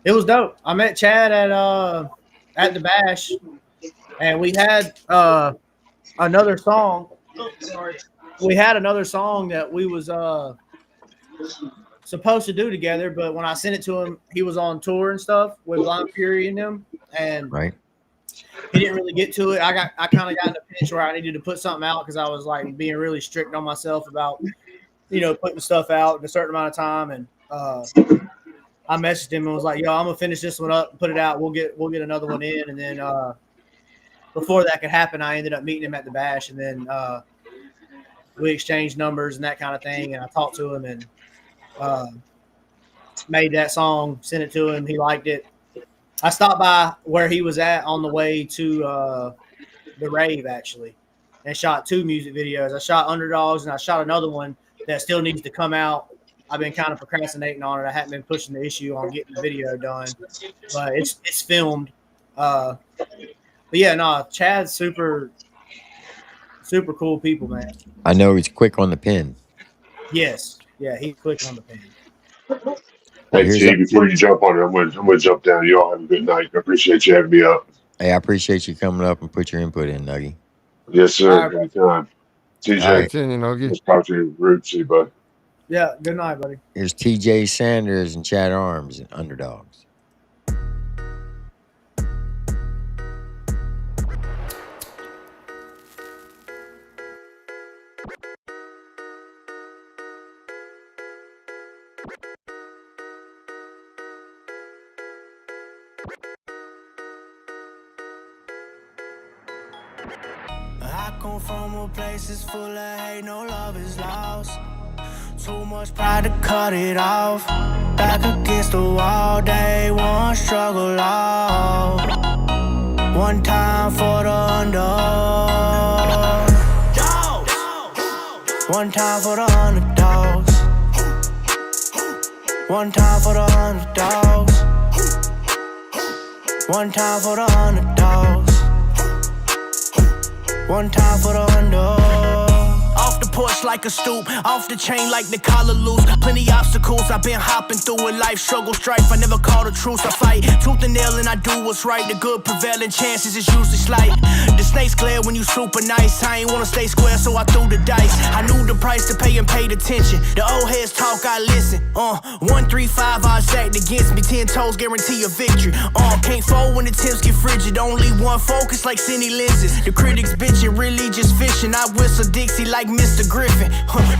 It was dope. I met Chad at the Bash, and we had another song. We had another song that we was supposed to do together, but when I sent it to him, he was on tour and stuff with Blind Fury and them, and he didn't really get to it. I kind of got in a pinch where I needed to put something out because I was like being really strict on myself about putting stuff out in a certain amount of time, and I messaged him and was like, "Yo, I'm gonna finish this one up and put it out. We'll get another one in." And then before that could happen, I ended up meeting him at the Bash, and then we exchanged numbers and that kind of thing. And I talked to him and made that song, sent it to him. He liked it. I stopped by where he was at on the way to the rave, actually, and shot 2 music videos. I shot Underdogs, and I shot another one that still needs to come out. I've been kind of procrastinating on it. I haven't been pushing the issue on getting the video done, but it's filmed. But yeah, no, Chad's super cool people, man. I know he's quick on the pin. Yes, yeah, he's quick on the pin. Hey, T, before you jump on it, I'm gonna jump down. You all have a good night. I appreciate you having me up. Hey, I appreciate you coming up and put your input in, Nuggy. Yes, sir. Anytime. TJ, let's talk to you. Rude, see you, bud. Yeah, good night, buddy. Here's TJ Sanders and Chad Arms and Underdogs. I come from a place that's full of hate, no love is lost. Too much pride to cut it off. Back against the wall, day one struggle off. One time for the underdog. One time for the underdogs. One time for the underdogs. One time for the underdogs. One time for the underdog. Off the porch like a stoop, off the chain like the collar loose. Plenty obstacles I've been hopping through in life, struggle, strife. I never call a truce, I fight tooth and nail and I do what's right. The good prevailing chances is usually slight. The snake's glare when you super nice. I ain't wanna stay square, so I threw the dice. I knew the price to pay and paid attention. The old heads talk, I listen. 1-3-5 odds stacked against me, 10 toes guarantee a victory. Can't fold when the tips get frigid. Only one focus like Cindy lenses. The critics bitching, really just fishing. I whistle Dixie like Mr. Griffin.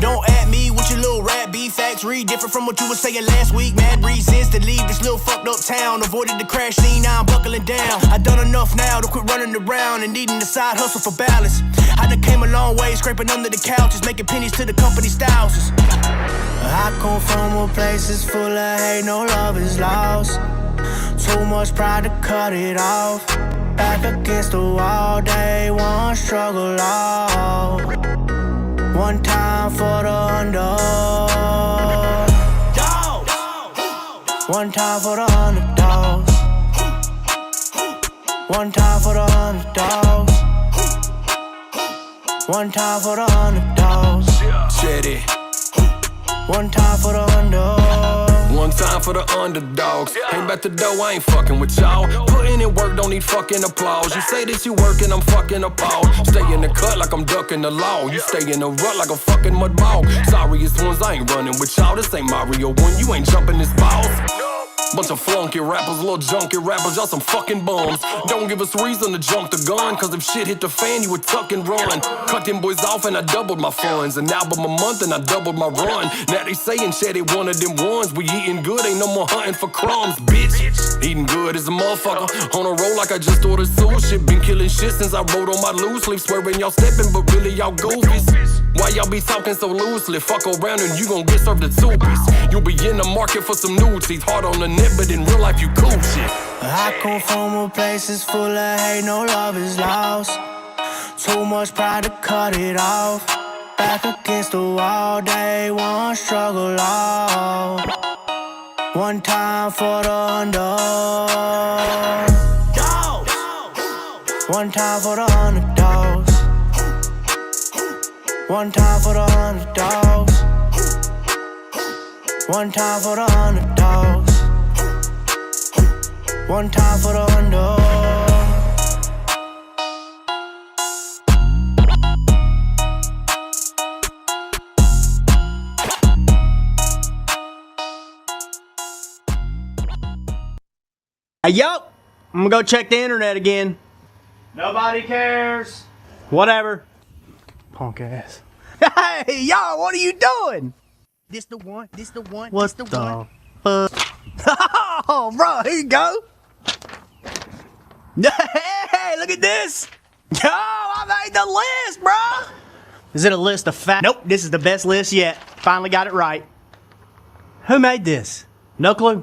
Don't at me with your little rap beef facts. Read different from what you were saying last week. Mad reasons to leave this little fucked up town. Avoided the crash scene, now I'm buckling down. I done enough now to quit running around and needing the side hustle for balance. I done came a long way, scraping under the couches, making pennies to the company's thousands. I come from a place that's full of hate, no love is lost. Too much pride to cut it off. Back against the wall, day one struggle off. One time for the underdog. One time for the underdogs. One time for the underdogs. One time for the underdogs. Said it. One time for the underdog. One time for the underdogs. Ain't back the dough, I ain't fucking with y'all. Putting in work, don't need fucking applause. You say that you working, I'm fucking appalled. Stay in the cut like I'm ducking the law. You stay in the rut like a fucking mud ball. Sorriest ones, I ain't running with y'all. This ain't Mario 1, you ain't jumping this balls. Bunch of flunky rappers, little junky rappers, y'all some fucking bums. Don't give us reason to jump the gun, cause if shit hit the fan, you would tuck and run. Cut them boys off and I doubled my funds. An album a month and I doubled my run. Now they saying shit, ain't one of them ones. We eating good, ain't no more hunting for crumbs, bitch. Eating good as a motherfucker. On a roll like I just ordered sushi. Been killing shit since I wrote on my loose sleeve. Swearing y'all stepping, but really y'all goofies. Why y'all be talking so loosely? Fuck around and you gon' get served a two-piece. You'll be in the market for some new teeth. Hard on the net, but in real life you cool shit. I come from a place that's full of hate, no love is lost. Too much pride to cut it off. Back against the wall, day one struggle off. One time for the underdog. One time for the underdogs. One time for the underdogs. One time for the underdogs. One time for the underdogs. Hey, yo, I'm gonna go check the internet again. Nobody cares. Whatever. Punk ass. Hey, y'all, what are you doing? This the one. This the one. What this the one. fuck? Oh, bro, here you go. Hey, look at this. Yo, I made the list, bro. Is it a list of facts? Nope, this is the best list yet. Finally got it right. Who made this? No clue.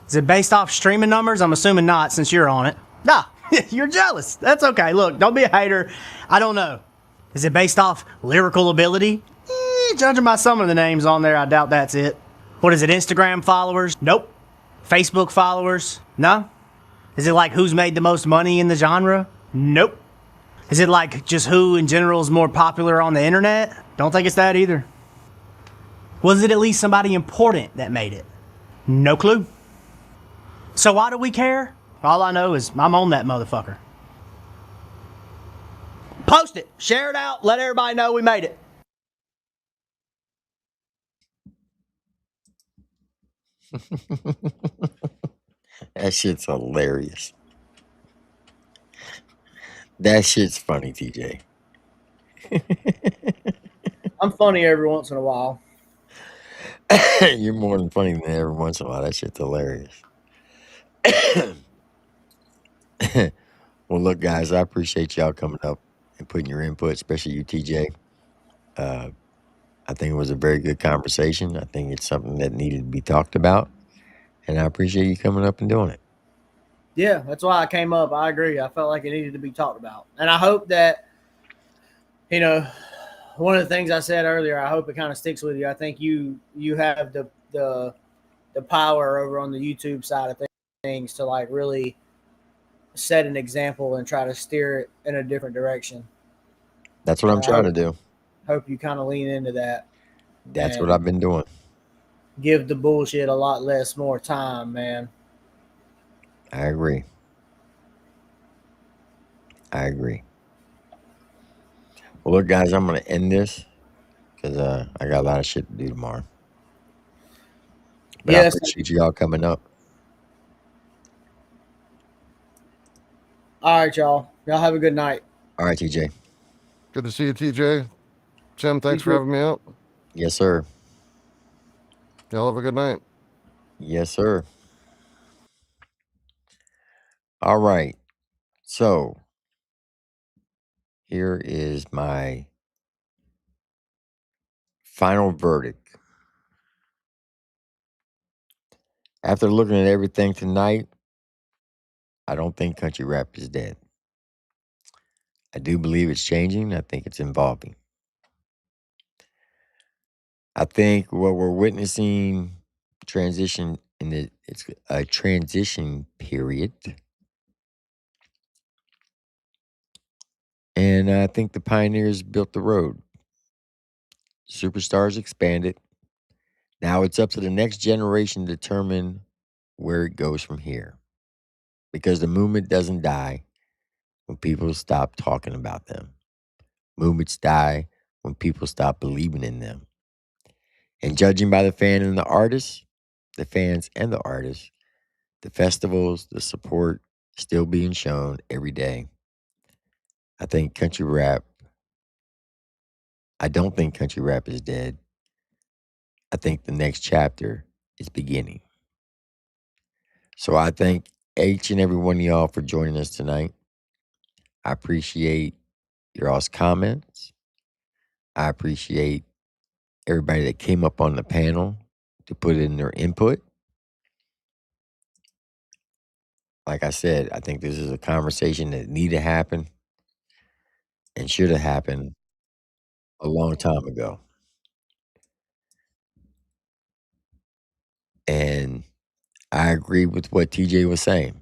Is it based off streaming numbers? I'm assuming not, since you're on it. Nah, you're jealous. That's okay. Look, don't be a hater. I don't know. Is it based off lyrical ability? Judging by some of the names on there, I doubt that's it. What is it, Instagram followers? Nope. Facebook followers? No. Is it like who's made the most money in the genre? Nope. Is it like just who in general is more popular on the internet? Don't think it's that either. Was it at least somebody important that made it? No clue. So why do we care? All I know is I'm on that motherfucker. Post it, share it out, let everybody know we made it. That shit's hilarious. That shit's funny, TJ. I'm funny every once in a while. You're more than funny than every once in a while. That shit's hilarious. Well, look, guys, I appreciate y'all coming up and putting your input, especially you, TJ. I think it was a very good conversation. I think it's something that needed to be talked about. And I appreciate you coming up and doing it. Yeah, that's why I came up. I agree. I felt like it needed to be talked about. And I hope that, you know, one of the things I said earlier, I hope it kind of sticks with you. I think you have the power over on the YouTube side of things to like really set an example and try to steer it in a different direction. That's what I'm trying to do. Hope you kind of lean into that. That's what I've been doing. Give the bullshit a lot more time, man. I agree. I agree. Well, look, guys, I'm going to end this because I got a lot of shit to do tomorrow. But Yes. I appreciate you all coming up. All right, y'all. Y'all have a good night. All right, TJ. Good to see you, TJ. Tim, thanks for having me out. Yes, sir. Y'all have a good night. Yes, sir. All right. So here is my final verdict. After looking at everything tonight, I don't think country rap is dead. I do believe it's changing. I think it's evolving. I think what we're witnessing transition it's a transition period. And I think the pioneers built the road. Superstars expanded. Now it's up to the next generation to determine where it goes from here. Because the movement doesn't die when people stop talking about them. Movements die when people stop believing in them. And judging by the fans and the artists, the festivals, the support still being shown every day, I don't think country rap is dead. I think the next chapter is beginning. So I thank each and every one of y'all for joining us tonight. I appreciate your all's comments. I appreciate everybody that came up on the panel to put in their input. Like I said, I think this is a conversation that needed to happen and should have happened a long time ago. And I agree with what TJ was saying.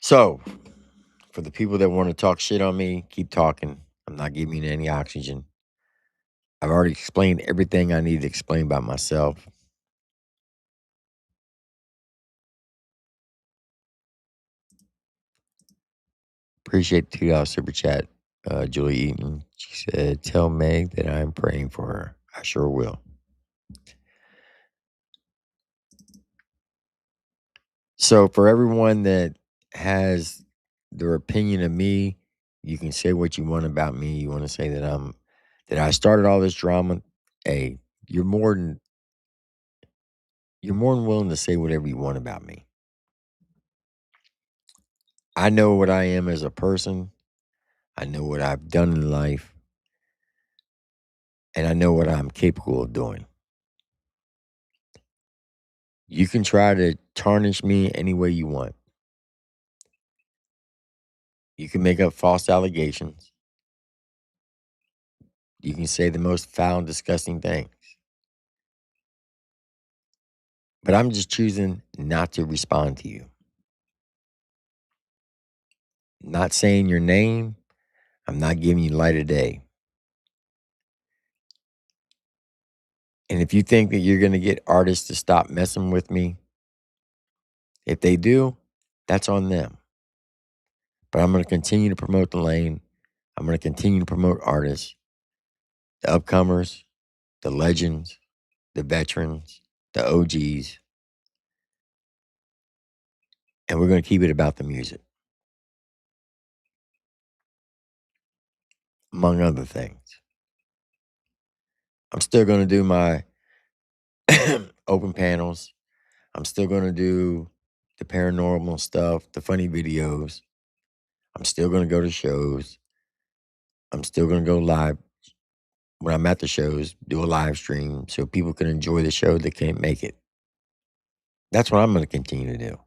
So, for the people that want to talk shit on me, keep talking. I'm not giving you any oxygen. I've already explained everything I need to explain about myself. Appreciate the $2 super chat, Julie Eaton. She said, "Tell Meg that I'm praying for her." I sure will. So for everyone that has their opinion of me, you can say what you want about me. You want to say that I started all this drama. Hey, you're more than willing to say whatever you want about me. I know what I am as a person. I know what I've done in life. And I know what I'm capable of doing. You can try to tarnish me any way you want. You can make up false allegations. You can say the most foul and disgusting things. But I'm just choosing not to respond to you. Not saying your name. I'm not giving you light of day. And if you think that you're going to get artists to stop messing with me, if they do, that's on them. But I'm going to continue to promote the lane. I'm going to continue to promote artists, the upcomers, the legends, the veterans, the OGs. And we're going to keep it about the music, among other things. I'm still going to do my open panels. I'm still going to do the paranormal stuff, the funny videos. I'm still going to go to shows. I'm still going to go live when I'm at the shows, do a live stream so people can enjoy the show that can't make it. That's what I'm going to continue to do.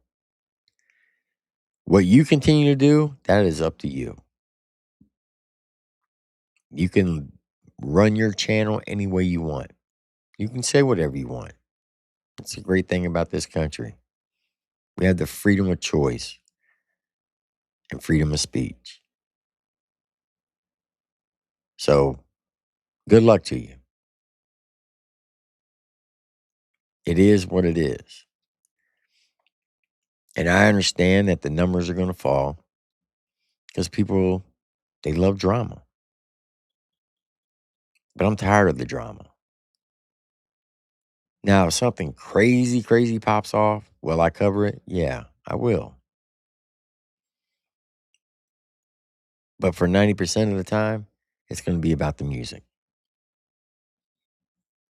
What you continue to do, that is up to you. You can run your channel any way you want. You can say whatever you want. It's a great thing about this country. We have the freedom of choice and freedom of speech. So, good luck to you. It is what it is. And I understand that the numbers are going to fall because people, they love drama. But I'm tired of the drama. Now, if something crazy pops off, will I cover it? Yeah, I will. But for 90% of the time, it's going to be about the music.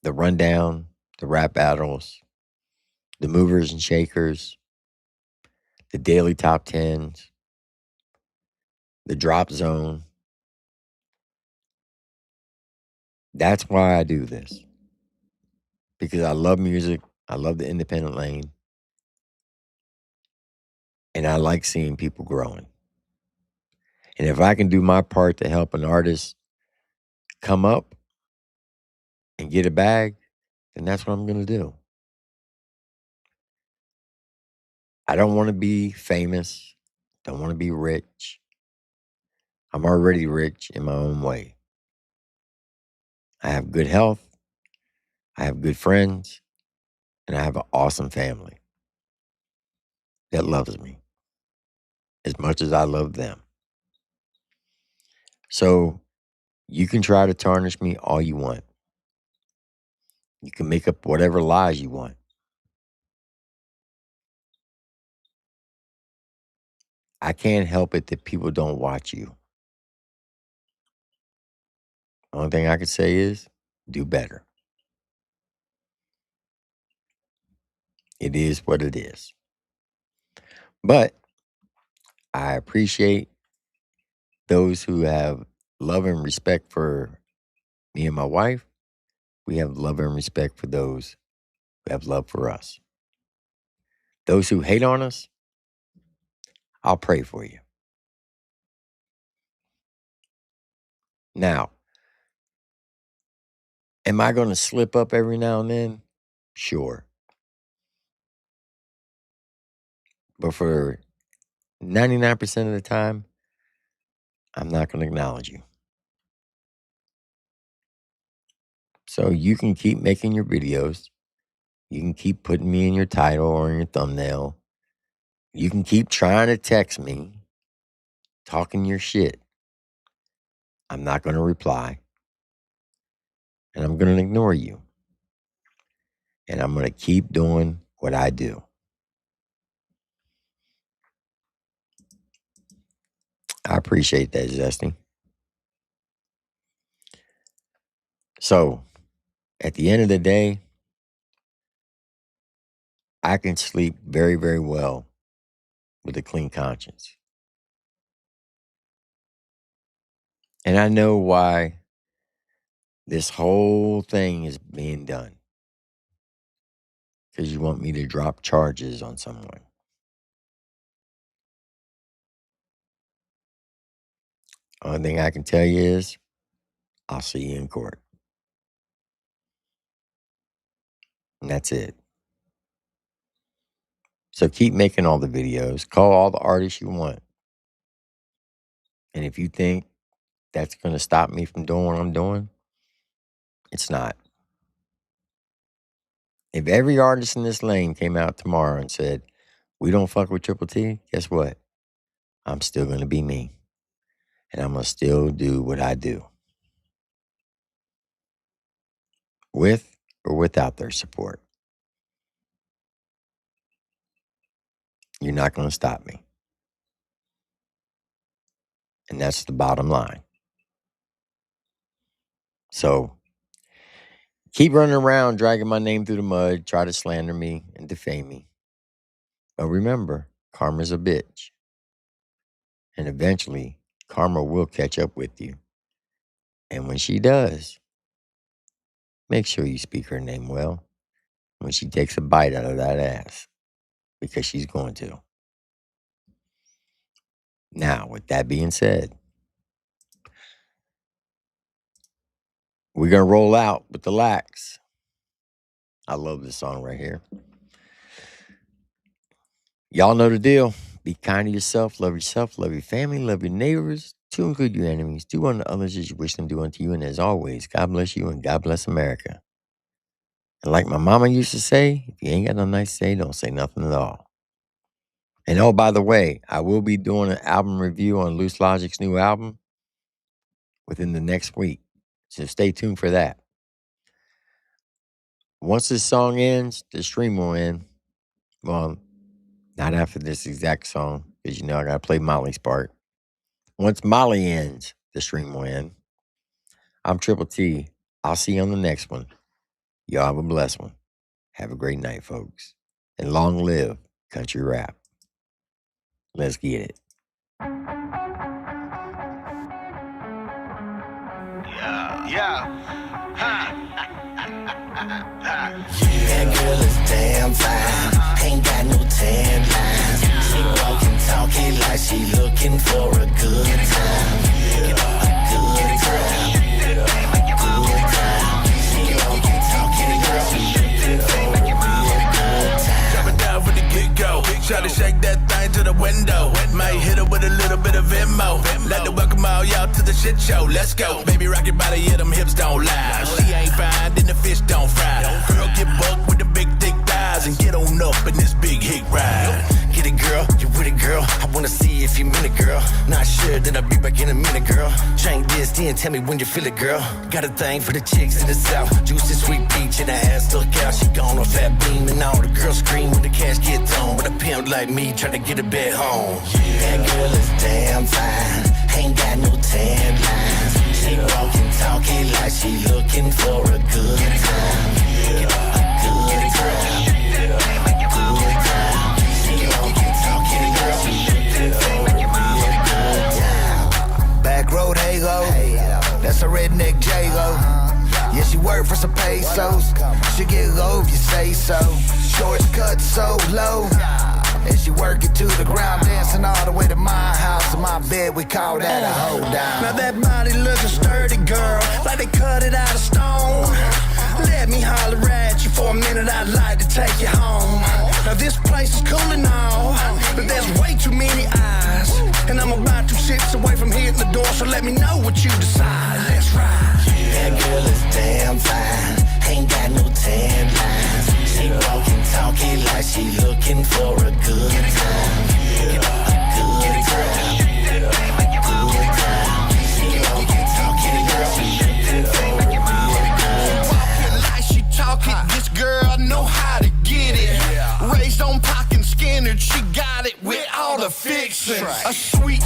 The rundown, the rap battles, the movers and shakers, the daily top 10s, the drop zone. That's why I do this. Because I love music. I love the independent lane. And I like seeing people growing. And if I can do my part to help an artist come up and get a bag, then that's what I'm going to do. I don't want to be famous. Don't want to be rich. I'm already rich in my own way. I have good health. I have good friends, and I have an awesome family that loves me as much as I love them. So you can try to tarnish me all you want. You can make up whatever lies you want. I can't help it that people don't watch you. Only thing I could say is do better. It is what it is. But I appreciate those who have love and respect for me and my wife. We have love and respect for those who have love for us. Those who hate on us, I'll pray for you. Now, am I going to slip up every now and then? Sure. But for 99% of the time, I'm not going to acknowledge you. So you can keep making your videos. You can keep putting me in your title or in your thumbnail. You can keep trying to text me, talking your shit. I'm not going to reply. And I'm going to ignore you. And I'm going to keep doing what I do. I appreciate that, Zesty. So, at the end of the day, I can sleep very, very well with a clean conscience. And I know why this whole thing is being done. Because you want me to drop charges on someone. Only thing I can tell you is, I'll see you in court. And that's it. So keep making all the videos. Call all the artists you want. And if you think that's going to stop me from doing what I'm doing, it's not. If every artist in this lane came out tomorrow and said, we don't fuck with Triple T, guess what? I'm still going to be me. And I'm going to still do what I do. With or without their support. You're not going to stop me. And that's the bottom line. So, keep running around, dragging my name through the mud, try to slander me and defame me. But remember, karma's a bitch. And eventually, karma will catch up with you. And when she does, make sure you speak her name well when she takes a bite out of that ass. Because she's going to. Now, with that being said, we're going to roll out with the Lax. I love this song right here. Y'all know the deal. Be kind to yourself, love your family, love your neighbors, to include your enemies. Do unto others as you wish them to do unto you. And as always, God bless you and God bless America. And like my mama used to say, if you ain't got nothing nice to say, don't say nothing at all. And oh, by the way, I will be doing an album review on Loose Logic's new album within the next week. So stay tuned for that. Once this song ends, the stream will end. Well, not after this exact song, because you know I got to play Molly's part. Once Molly ends, the stream will end. I'm Triple T. I'll see you on the next one. Y'all have a blessed one. Have a great night, folks. And long live country rap. Let's get it. That girl is damn fine. Ain't got no tan lines. She walking, talking like she looking for a good time. A good time. Good time. She walking, talking like she looking for a real good time. Drop it down from the get-go. Try to shake that thing to the window. Might hit her with a little bit of Venmo. Let the welcome all y'all up to the shit show, let's go. Baby, rock your body, yeah, them hips don't lie. She ain't fine, then the fish don't fry. Girl, get bucked with the big thick thighs and get on up in this big hick ride. Get it, girl, you with it, girl. I wanna see if you mean it, girl. Not sure, then I'll be back in a minute, girl. Drink this, then tell me when you feel it, girl. Got a thing for the chicks in the south. Juicy sweet peach and her ass look out. She gone on fat beam and all the girls scream when the cash gets on. But a pimp like me try to get a bet home. That girl is damn fine. Ain't got no tan lines. She walking, talking like she looking for a good time. A good time. Back road, hey go. That's a redneck J-Go. Yeah, she work for some pesos. She get low if you say so. Shorts cut so low. And she work it to the ground, dancing all the way to my house. In my bed, we call that a hold down. Now that body looking sturdy, girl, like they cut it out of stone. Let me holler at you for a minute, I'd like to take you home. Now this place is cool and all, but there's way too many eyes. And I'm about 2 shits away from hitting the door, so let me know what you decide. Let's ride. That girl is damn fine. Ain't got no tan lines. She walking, talking like she looking for a good time. A good time. Good time. She walking, talking like she looking for a good time. Like she talking, this girl know how to get it. Raised on Pac and Skinner, she got it with all the fixings. A sweet